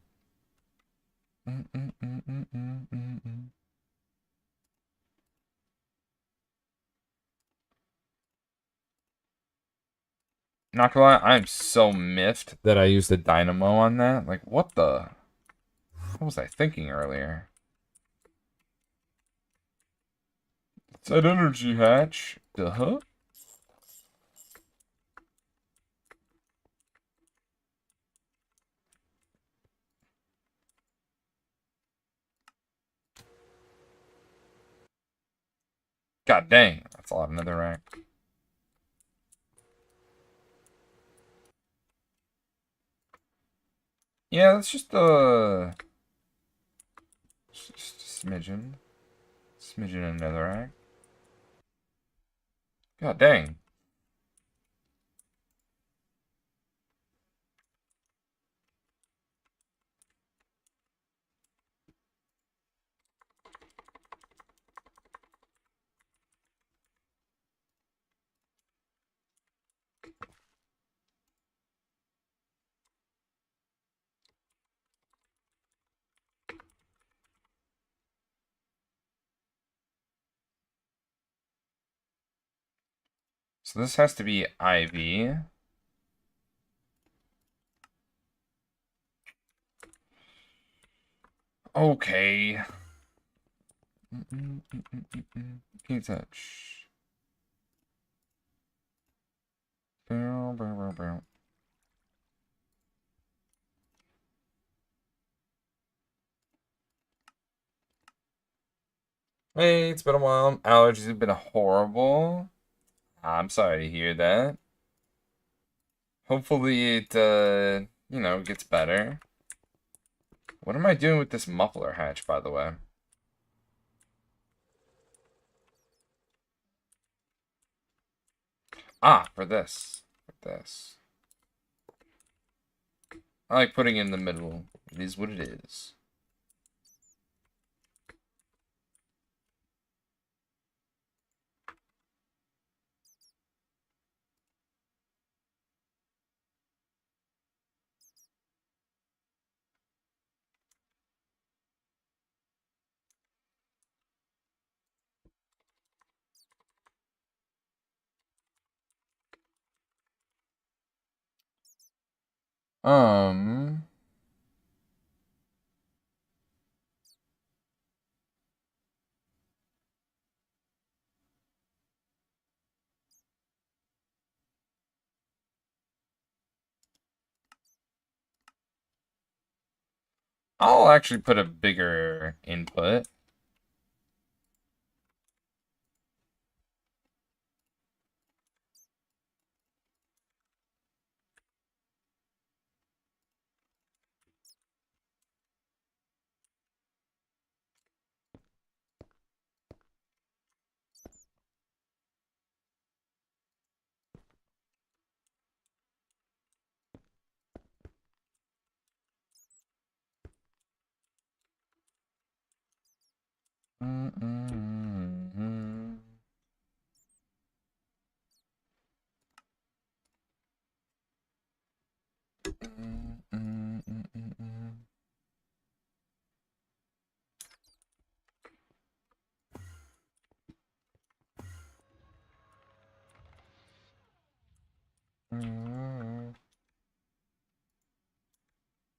Speaker 1: Not gonna lie, I'm so miffed that I used a dynamo on that. Like, what the? What was I thinking earlier? It's that energy hatch. Duh. God dang, that's a lot of netherrack. Yeah, that's just a smidgen. Smidgen of netherrack. God dang. So this has to be ivy. Okay. Can't touch. Bow, bow, bow, bow. Hey, it's been a while. Allergies have been horrible. I'm sorry to hear that. Hopefully it, gets better. What am I doing with this muffler hatch, by the way? Ah, for this. For this. I like putting it in the middle. It is what it is. Um... I'll actually put a bigger input.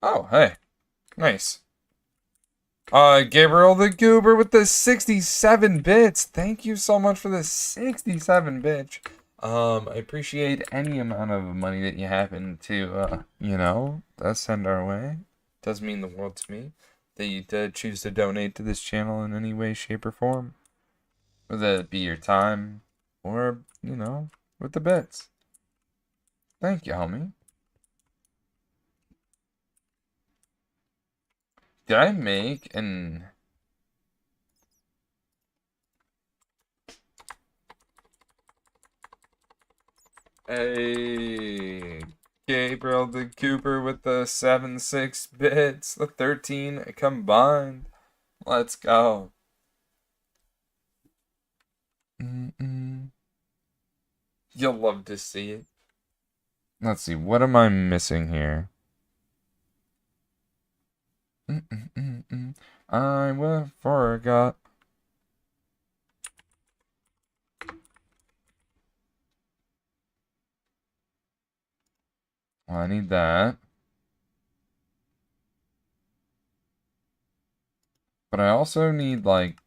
Speaker 1: Oh, hey. Nice. Gabriel the Goober with the 67 bits. Thank you so much for the 67 bits. I appreciate any amount of money that you happen to, send our way. It does mean the world to me that you choose to donate to this channel in any way, shape, or form. Whether it be your time or, with the bits. Thank you, homie. Did I make an... Hey, Gabriel the Cooper with the 7-6 bits, the 13 combined. Let's go. Mm-mm. You'll love to see it. Let's see, what am I missing here? Mm-mm-mm-mm. I will forgot. I need that. But I also need, like,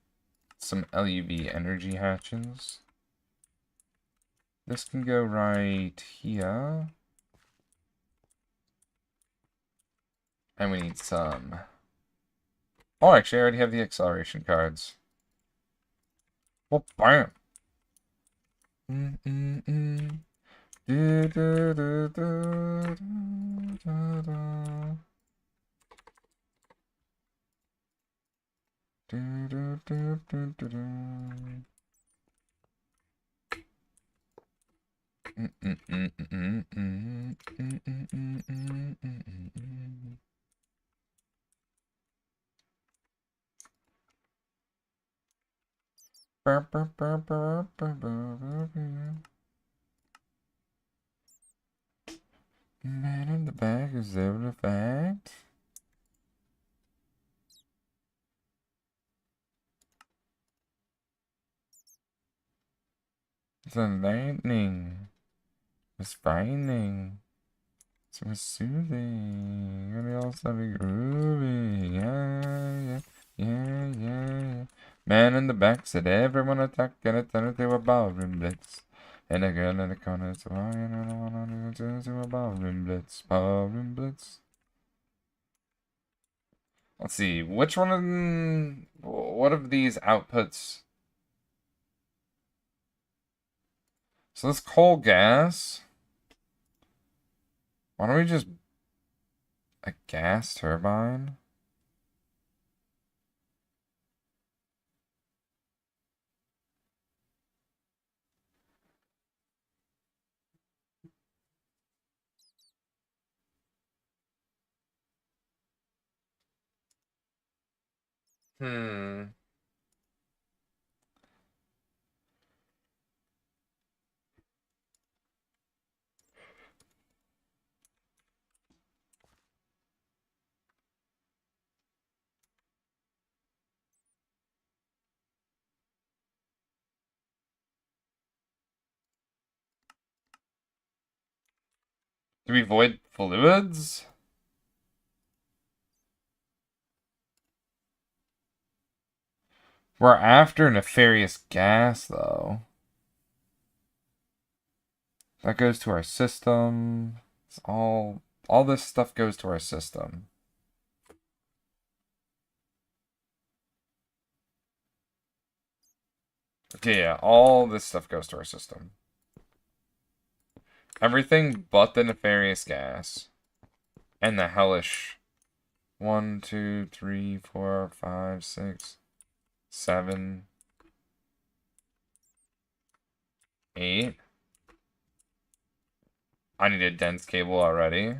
Speaker 1: some LUV energy hatches. This can go right here. And we need some. Oh, actually, I already have the acceleration cards. Well, bam! Mm-mm-mm. Do, do, do, do, do, do, do. Do, do, do, do, do, do. Man in the back is there the fact. The lightning was frightening. So it's soothing. And also be groovy. Yeah, yeah, yeah, yeah. Man in the back said everyone attack and it turned into a ballroom blitz. And a girl in the corner said, why you don't want to turn into a ballroom blitz? Ballroom blitz. Let's see, which one of them, what of these outputs? So this coal gas, why don't we just, a gas turbine? Hmm. Do we void fluids? We're after nefarious gas, though. That goes to our system. It's all this stuff goes to our system. Okay, yeah, all this stuff goes to our system. Everything but the nefarious gas. And the hellish. 1, 2, 3, 4, 5, 6, 7, 8. I need a dense cable already.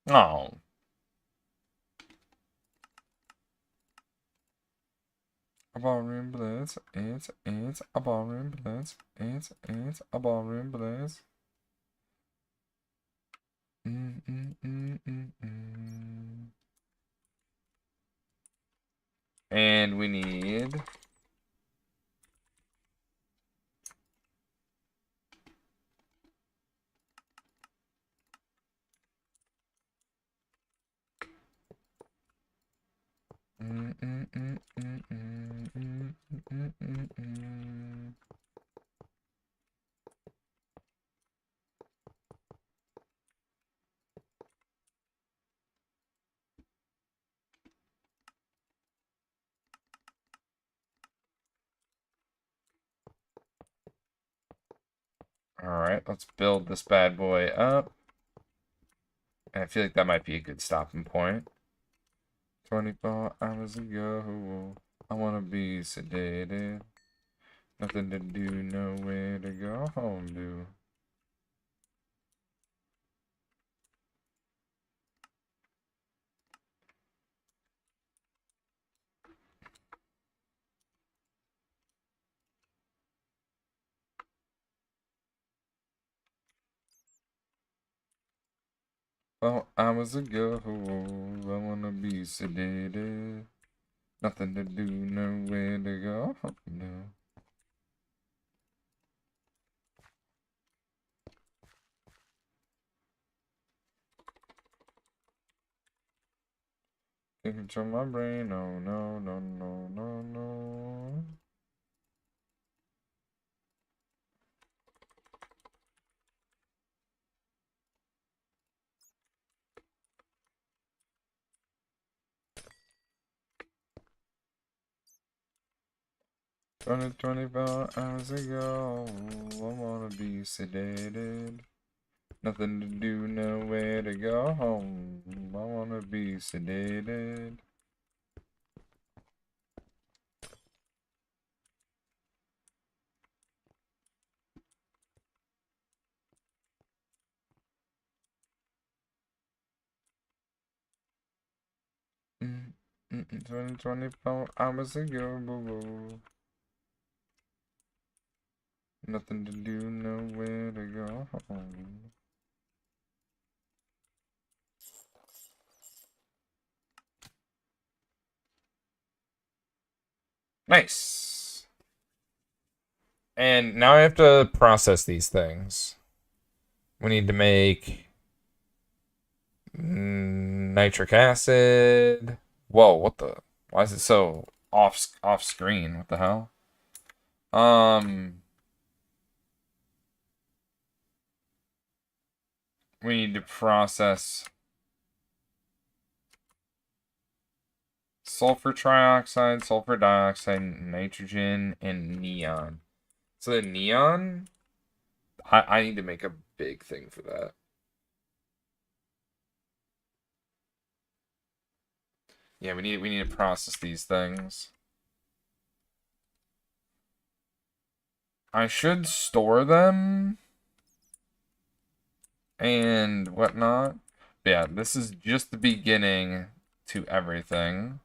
Speaker 1: Oh. A ballroom blitz. It's a ballroom blitz. It's a ballroom blitz. And we need Alright, let's build this bad boy up. And I feel like that might be a good stopping point. 24 hours ago, I wanna be sedated. Nothing to do, nowhere to go home to. 12 hours ago, I wanna be sedated. Nothing to do, nowhere to go. No. Can't control my brain. No, no, no, no, no, no. Twenty 24 hours ago, I wanna be sedated. Nothing to do, nowhere to go home. I wanna be sedated. Mm, 24 hours ago, boo boo. Nothing to do, nowhere to go home. Nice. And now I have to process these things. We need to make nitric acid. Whoa, what the? Why is it so off screen? What the hell? We need to process sulfur trioxide, sulfur dioxide, nitrogen, and neon. So the neon, I need to make a big thing for that. Yeah, we need to process these things. I should store them and whatnot. But yeah, this is just the beginning to everything.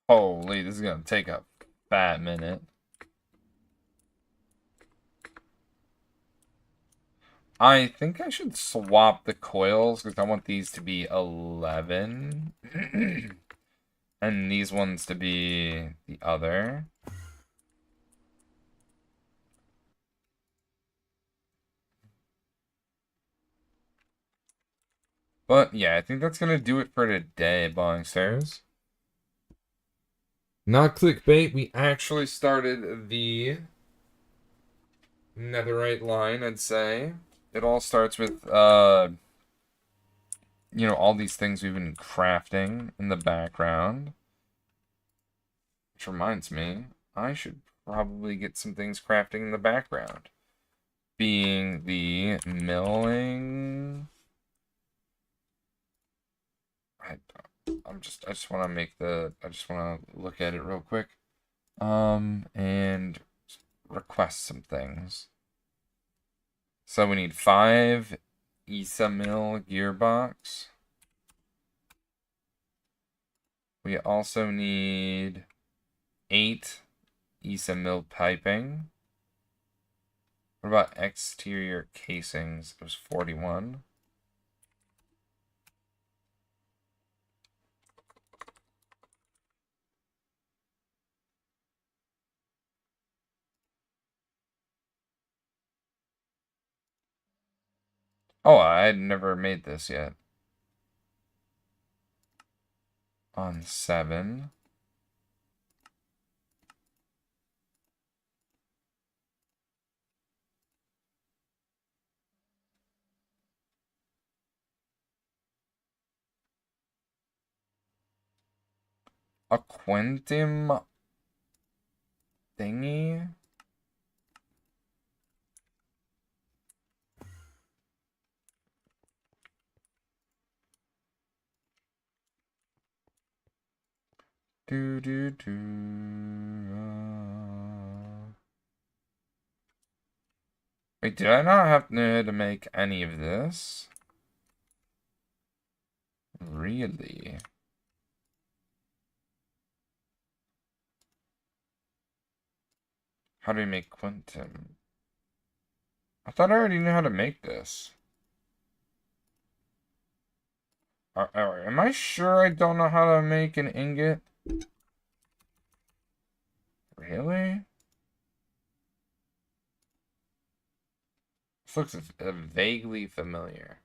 Speaker 1: Holy, this is gonna take a fat minute. I think I should swap the coils because I want these to be 11. And these ones to be the other. But yeah, I think that's gonna do it for today, Bongsters. Not clickbait, we actually started the netherite line, I'd say. It all starts with, all these things we've been crafting in the background. Which reminds me, I should probably get some things crafting in the background. Being the milling. I just want to look at it real quick. And request some things. So we need 5 ESA mill gearbox. We also need 8 ESA mill piping. What about exterior casings? It was 41. Oh, I had never made this yet. On 7. A quantum thingy? Do do do. Wait, did I not have to make any of this? Really? How do we make quantum? I thought I already knew how to make this. Am I sure I don't know how to make an ingot? Really? This looks vaguely familiar.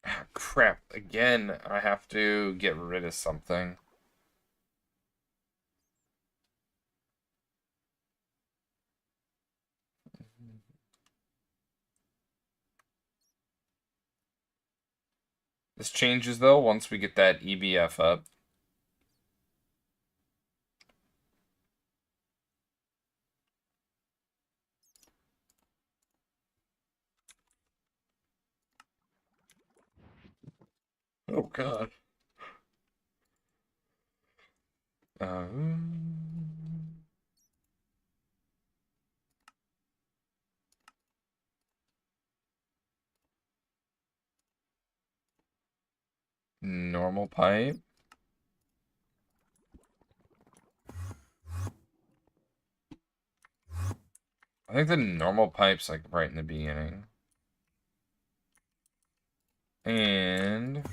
Speaker 1: Ah, crap. Again, I have to get rid of something. This changes, though, once we get that EBF up. Oh, God. Normal pipe. I think the normal pipe's like right in the beginning. And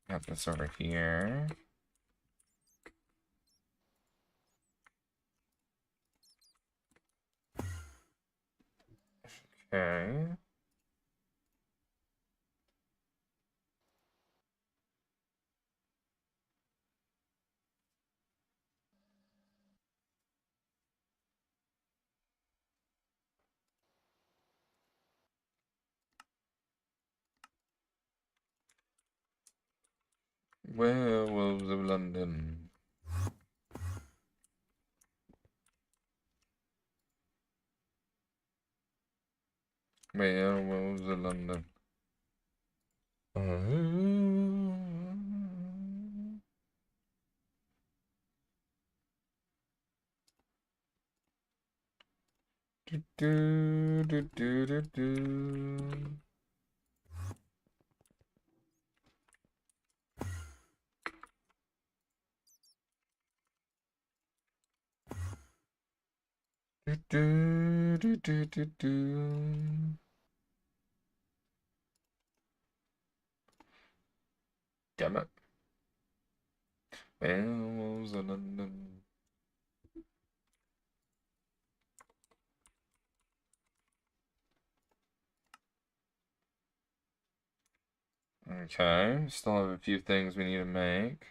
Speaker 1: got this over here. Okay. Werewolves of London. Werewolves of London. Do, do, do, do, do, do. Do, do, do, do, do, do. Damn it. Werewolves of London. Okay, still have a few things we need to make.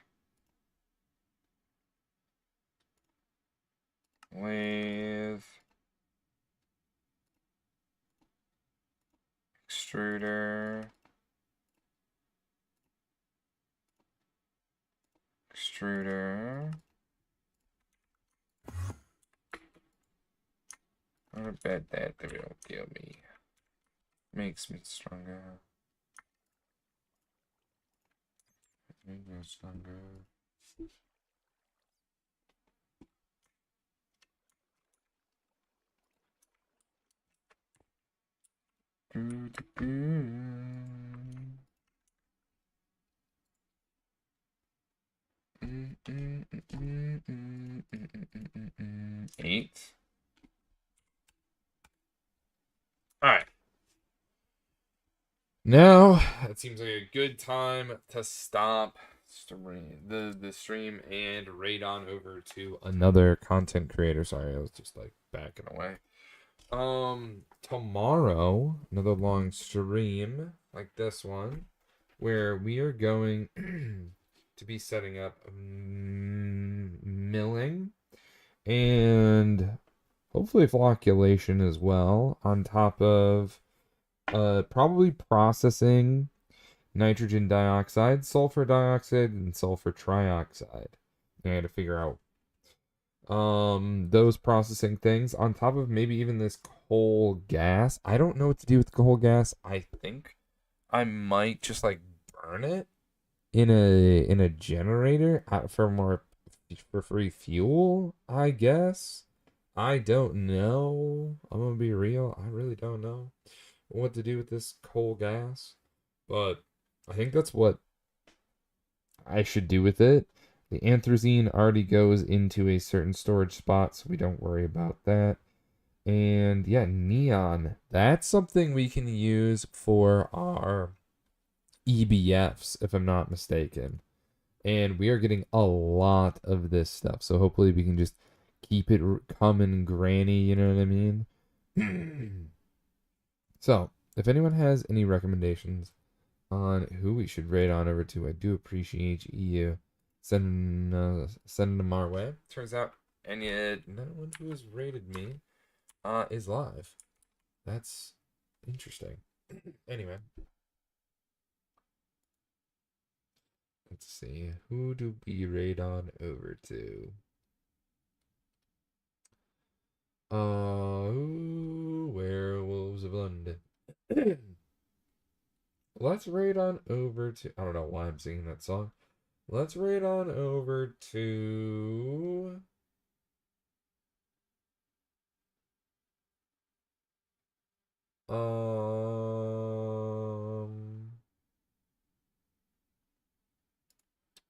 Speaker 1: With extruder. Extruder. I bet that will kill me. Makes me stronger. Makes me stronger. Do, do, do. 8. Alright. Now, it seems like a good time to stop the stream and raid on over to another content creator. Sorry, I was just like back snacking away. Tomorrow, another long stream like this one, where we are going to be setting up milling and hopefully flocculation as well, on top of probably processing nitrogen dioxide, sulfur dioxide, and sulfur trioxide. I had to figure out those processing things on top of maybe even this coal gas. I don't know what to do with coal gas. I think I might just like burn it in a generator for free fuel, I guess. I don't know. I'm gonna be real. I really don't know what to do with this coal gas, but I think that's what I should do with it. The anthracene already goes into a certain storage spot, so we don't worry about that. And yeah, neon. That's something we can use for our EBFs, if I'm not mistaken. And we are getting a lot of this stuff, so hopefully we can just keep it coming granny, you know what I mean? So, if anyone has any recommendations on who we should raid on over to, I do appreciate you sending them our way. Turns out, no one who has rated me is live. That's interesting. Anyway, let's see. Who do we raid on over to? Werewolves of London. Let's raid on over to. I don't know why I'm singing that song. Let's raid on over to.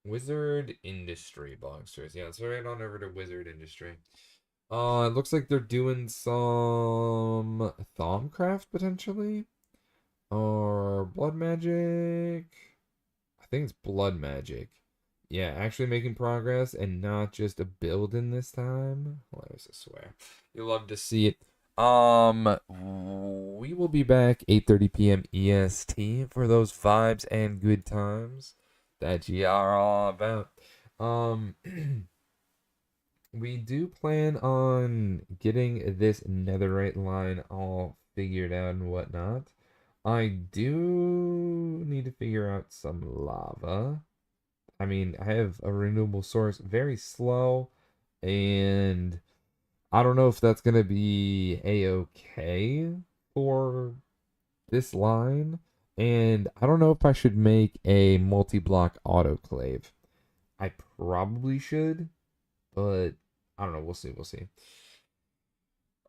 Speaker 1: Wizard Industry belongs to us. Yeah, let's raid on over to Wizard Industry. It looks like they're doing some Thaumcraft potentially. Or Blood Magic. I think it's Blood Magic. Yeah, actually making progress and not just a building this time. Well, I swear. You love to see it. We will be back 8:30 p.m. EST for those vibes and good times that you are all about. We do plan on getting this netherite line all figured out and whatnot. I do need to figure out some lava. I mean, I have a renewable source, very slow, and I don't know if that's gonna be a-okay for this line. And I don't know if I should make a multi-block autoclave. I probably should, but I don't know. We'll see. We'll see.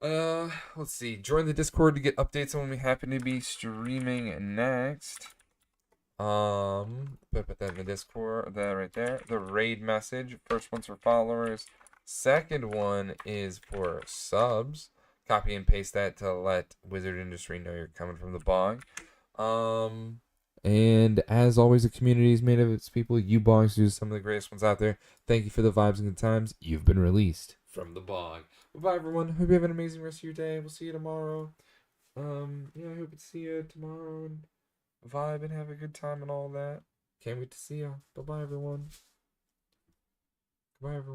Speaker 1: Let's see. Join the Discord to get updates on when we happen to be streaming next. Put that in the Discord. That right there. The raid message. First one's for followers. Second one is for subs. Copy and paste that to let Wizard Industry know you're coming from the bog. And as always, the community is made of its people. You bogs do some of the greatest ones out there. Thank you for the vibes and good times. You've been released from the bog. Bye, everyone. Hope you have an amazing rest of your day. We'll see you tomorrow. Yeah, I hope to see you tomorrow and vibe and have a good time and all that. Can't wait to see you. Bye-bye, everyone. Goodbye, everyone.